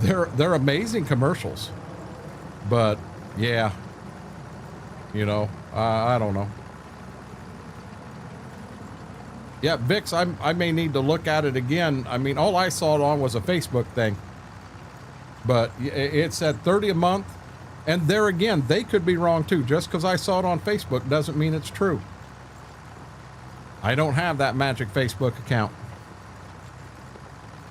S1: They're amazing commercials. But, yeah. You know, I don't know. Yeah, Vix, I may need to look at it again. I mean, all I saw it on was a Facebook thing. But it said 30 a month. And there again, they could be wrong too. Just because I saw it on Facebook doesn't mean it's true. I don't have that magic Facebook account.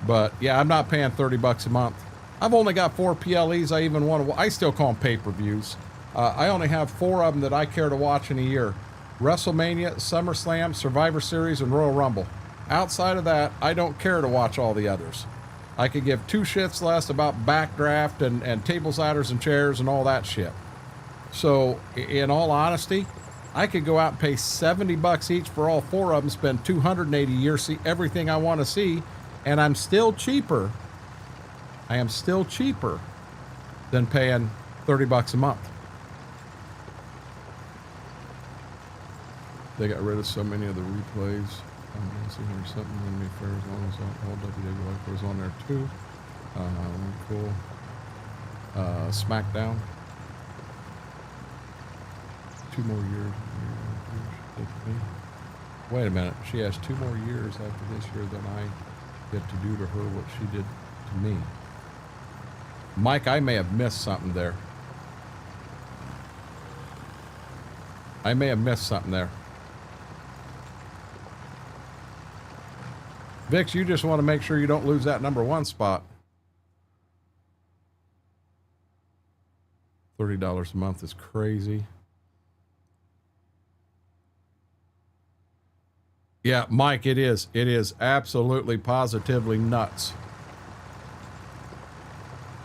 S1: But yeah, I'm not paying 30 bucks a month. I've only got 4 PLEs I even want to. I still call them pay-per-views. I only have 4 of them that I care to watch in a year. WrestleMania, SummerSlam, Survivor Series, and Royal Rumble. Outside of that, I don't care to watch all the others. I could give 2 shits less about backdraft and tables, ladders, and chairs and all that shit. So, in all honesty, I could go out and pay 70 bucks each for all 4 of them, spend 280 a year, see everything I want to see, and I'm still cheaper. I am still cheaper than paying 30 bucks a month. They got rid of so many of the replays. I'm going to see here something in the fair as long as all WWF was on there too. Cool. SmackDown. 2 more years. Wait a minute. She has 2 more years after this year than I get to do to her what she did to me. Mike, I may have missed something there. I may have missed something there. Vix, you just want to make sure you don't lose that #1 spot. $30 a month is crazy. Yeah, Mike, it is. It is absolutely, positively nuts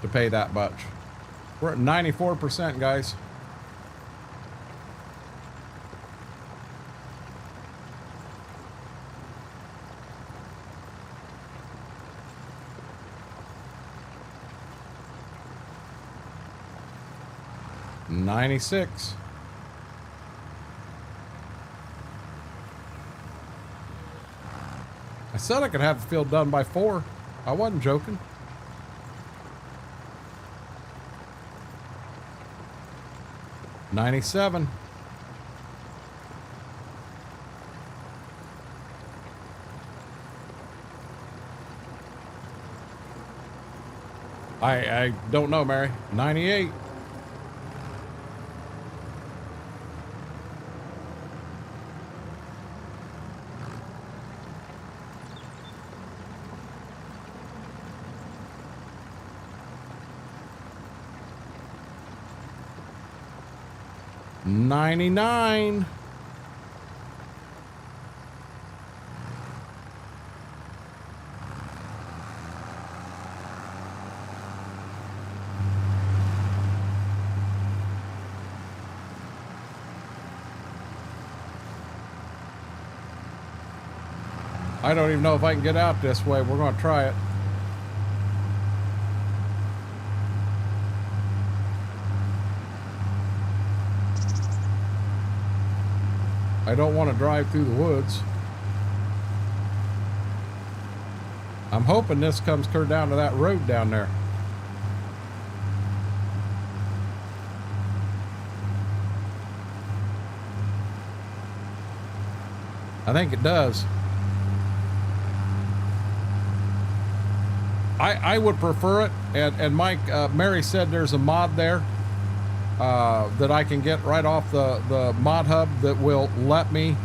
S1: to pay that much. We're at 94%, guys. $96. I said I could have the field done by 4. I wasn't joking. $97. I don't know, Mary. 98. $99. I don't even know if I can get out this way. We're going to try it. I don't want to drive through the woods. I'm hoping this comes clear down to that road down there. I think it does. I would prefer it, and Mike, Mary said there's a mod there that I can get right off the mod hub that will let me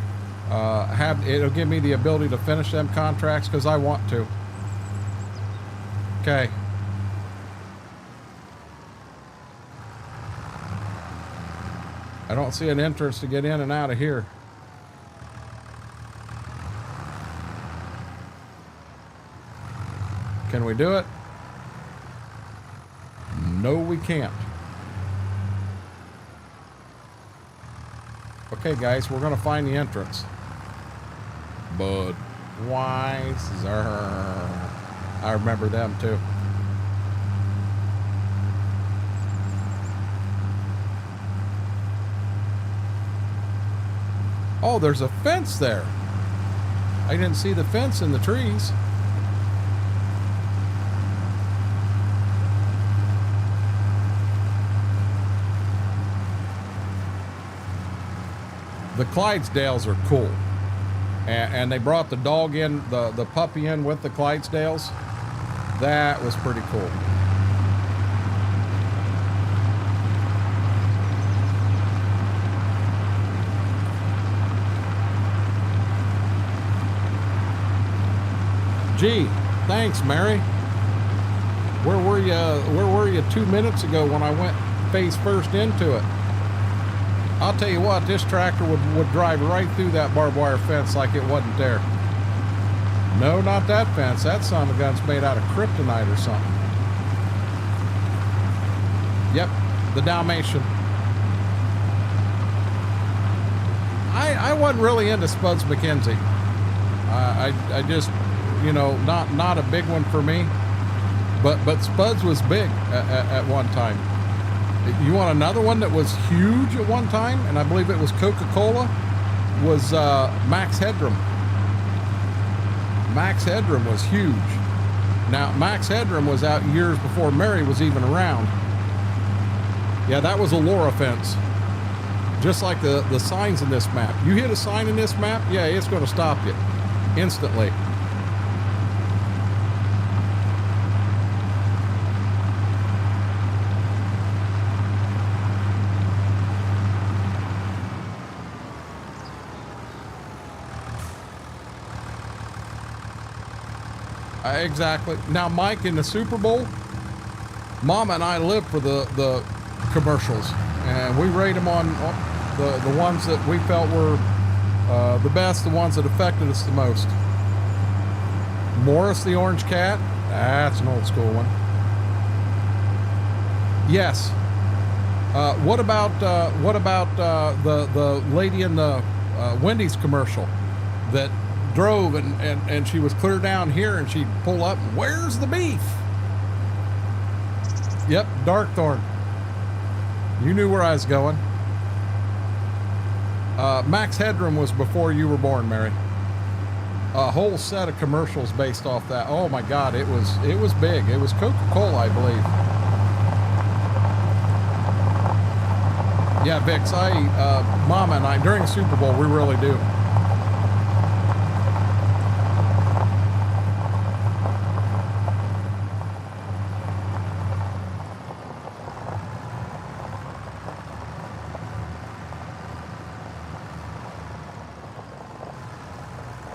S1: It'll give me the ability to finish them contracts because I want to. Okay. I don't see an entrance to get in and out of here. Can we do it? No, we can't. Okay, guys, we're gonna find the entrance. Budweiser. I remember them too. Oh, there's a fence there. I didn't see the fence in the trees. The Clydesdales are cool. And they brought the dog in, the puppy in with the Clydesdales. That was pretty cool. Gee, thanks, Mary. Where were you 2 minutes ago when I went face first into it? I'll tell you what, this tractor would drive right through that barbed wire fence like it wasn't there. No, not that fence. That son of a gun's made out of kryptonite or something. Yep, the Dalmatian. I wasn't really into Spuds McKenzie. I just, you know, not a big one for me. But Spuds was big at one time. You want another one that was huge at one time, and I believe it was Coca-Cola, was Max Headroom. Max Headroom was huge. Now, Max Headroom was out years before Mary was even around. Yeah, that was a Laura fence. Just like the signs in this map. You hit a sign in this map, yeah, it's going to stop you instantly. Exactly. Now, Mike, in the Super Bowl, Mama and I live for the commercials, and we rate them on the ones that we felt were the best, the ones that affected us the most. Morris the Orange Cat, that's an old school one. Yes. What about the lady in the Wendy's commercial that drove and she was clear down here and she'd pull up, where's the beef? Yep, Darkthorn. You knew where I was going. Max Headroom was before you were born, Mary. A whole set of commercials based off that. Oh my God, it was big. It was Coca-Cola, I believe. Yeah, Vix, Mama and I, during the Super Bowl, we really do.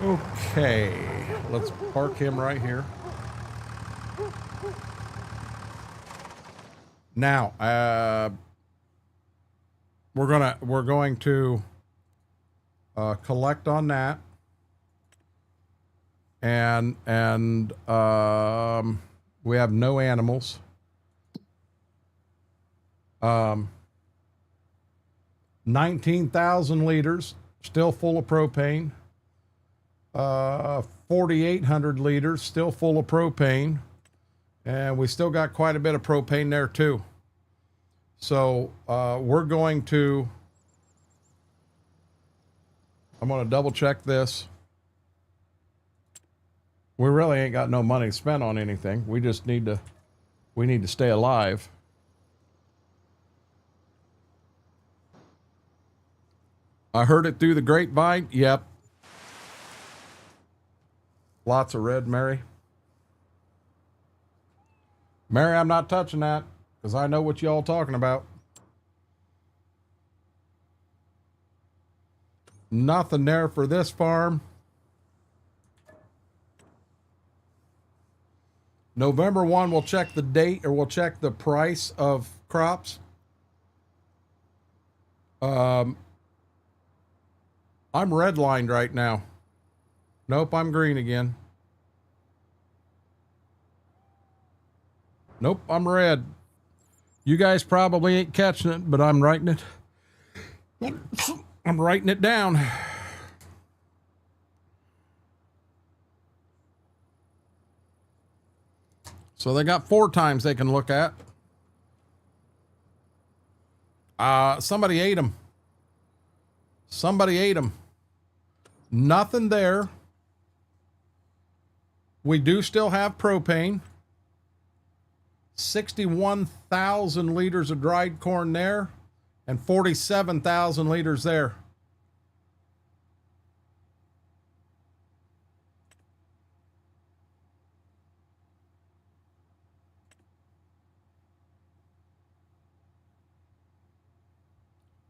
S1: Okay, let's park him right here. Now, we're going to collect on that, and we have no animals. 19,000 liters, still full of propane. 4,800 liters, still full of propane, and we still got quite a bit of propane there too. So we're going to, I'm going to double check this. We really ain't got no money spent on anything. We just need to, we need to stay alive. I heard it through the grapevine. Yep. Lots of red, Mary. Mary, I'm not touching that because I know what y'all talking about. Nothing there for this farm. November 1, we'll check the date, or we'll check the price of crops. I'm redlined right now. Nope, I'm green again. Nope, I'm red. You guys probably ain't catching it, but I'm writing it. I'm writing it down. So they got 4 times they can look at. Somebody ate them. Somebody ate them. Nothing there. We do still have propane. 61,000 liters of dried corn there, and 47,000 liters there.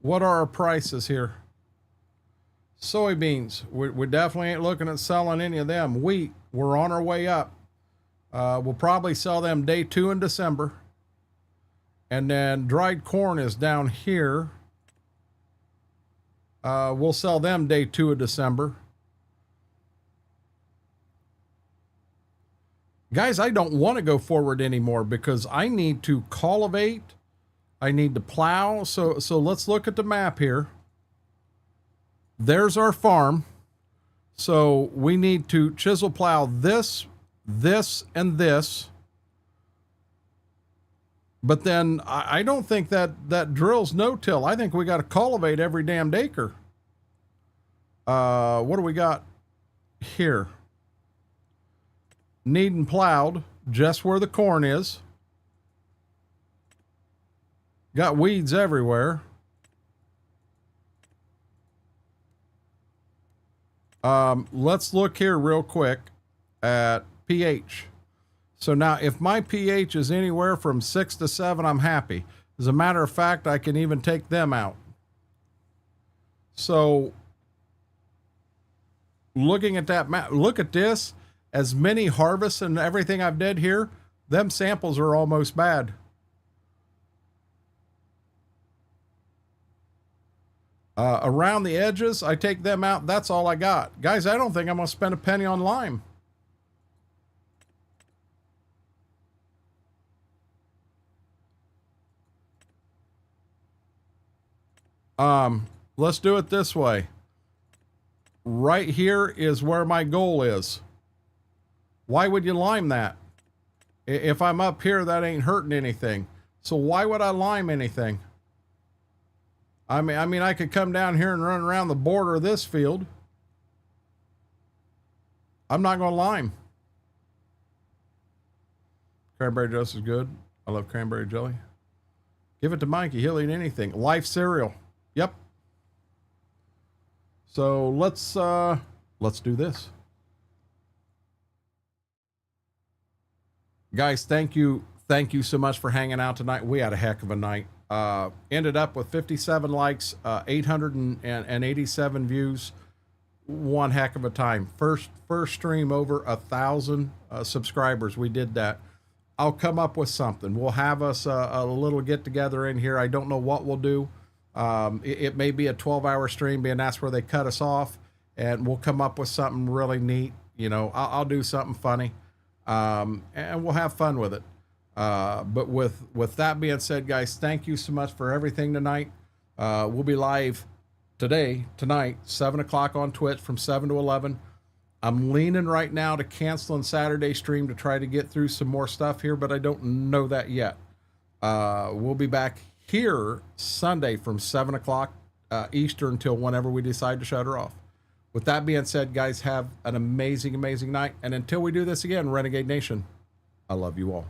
S1: What are our prices here? Soybeans, we definitely ain't looking at selling any of them. Wheat, we're on our way up. We'll probably sell them day 2 in December. And then dried corn is down here. We'll sell them day 2 of December. Guys, I don't want to go forward anymore because I need to cultivate. I need to plow. So let's look at the map here. There's our farm. So we need to chisel plow this, and this. But then I don't think that drills no-till. I think we got to cultivate every damned acre. What do we got here? Needing plowed just where the corn is. Got weeds everywhere. Let's look here real quick at pH. So now if my pH is anywhere from 6 to 7, I'm happy. As a matter of fact, I can even take them out. So looking at that map, look at this. As many harvests and everything I've did here, them samples are almost bad. Around the edges, I take them out. That's all I got. Guys, I don't think I'm going to spend a penny on lime. Let's do it this way. Right here is where my goal is. Why would you lime that? If I'm up here, that ain't hurting anything. So why would I lime anything? I mean, I could come down here and run around the border of this field. I'm not going to lime. Cranberry juice is good. I love cranberry jelly. Give it to Mikey. He'll eat anything. Life cereal. Yep. So let's do this. Guys, thank you so much for hanging out tonight. We had a heck of a night. Ended up with 57 likes, 887 views. One heck of a time. First stream over 1,000 subscribers. We did that. I'll come up with something. We'll have us a little get together in here. I don't know what we'll do. It may be a 12-hour stream, being that's where they cut us off, and we'll come up with something really neat. You know, I'll do something funny, and we'll have fun with it. But with that being said, guys, thank you so much for everything tonight. We'll be live tonight, 7 o'clock on Twitch from 7 to 11. I'm leaning right now to canceling Saturday stream to try to get through some more stuff here, but I don't know that yet. We'll be back here Sunday from 7 o'clock Eastern until whenever we decide to shut her off. With that being said, guys, have an amazing, amazing night. And until we do this again, Renegade Nation, I love you all.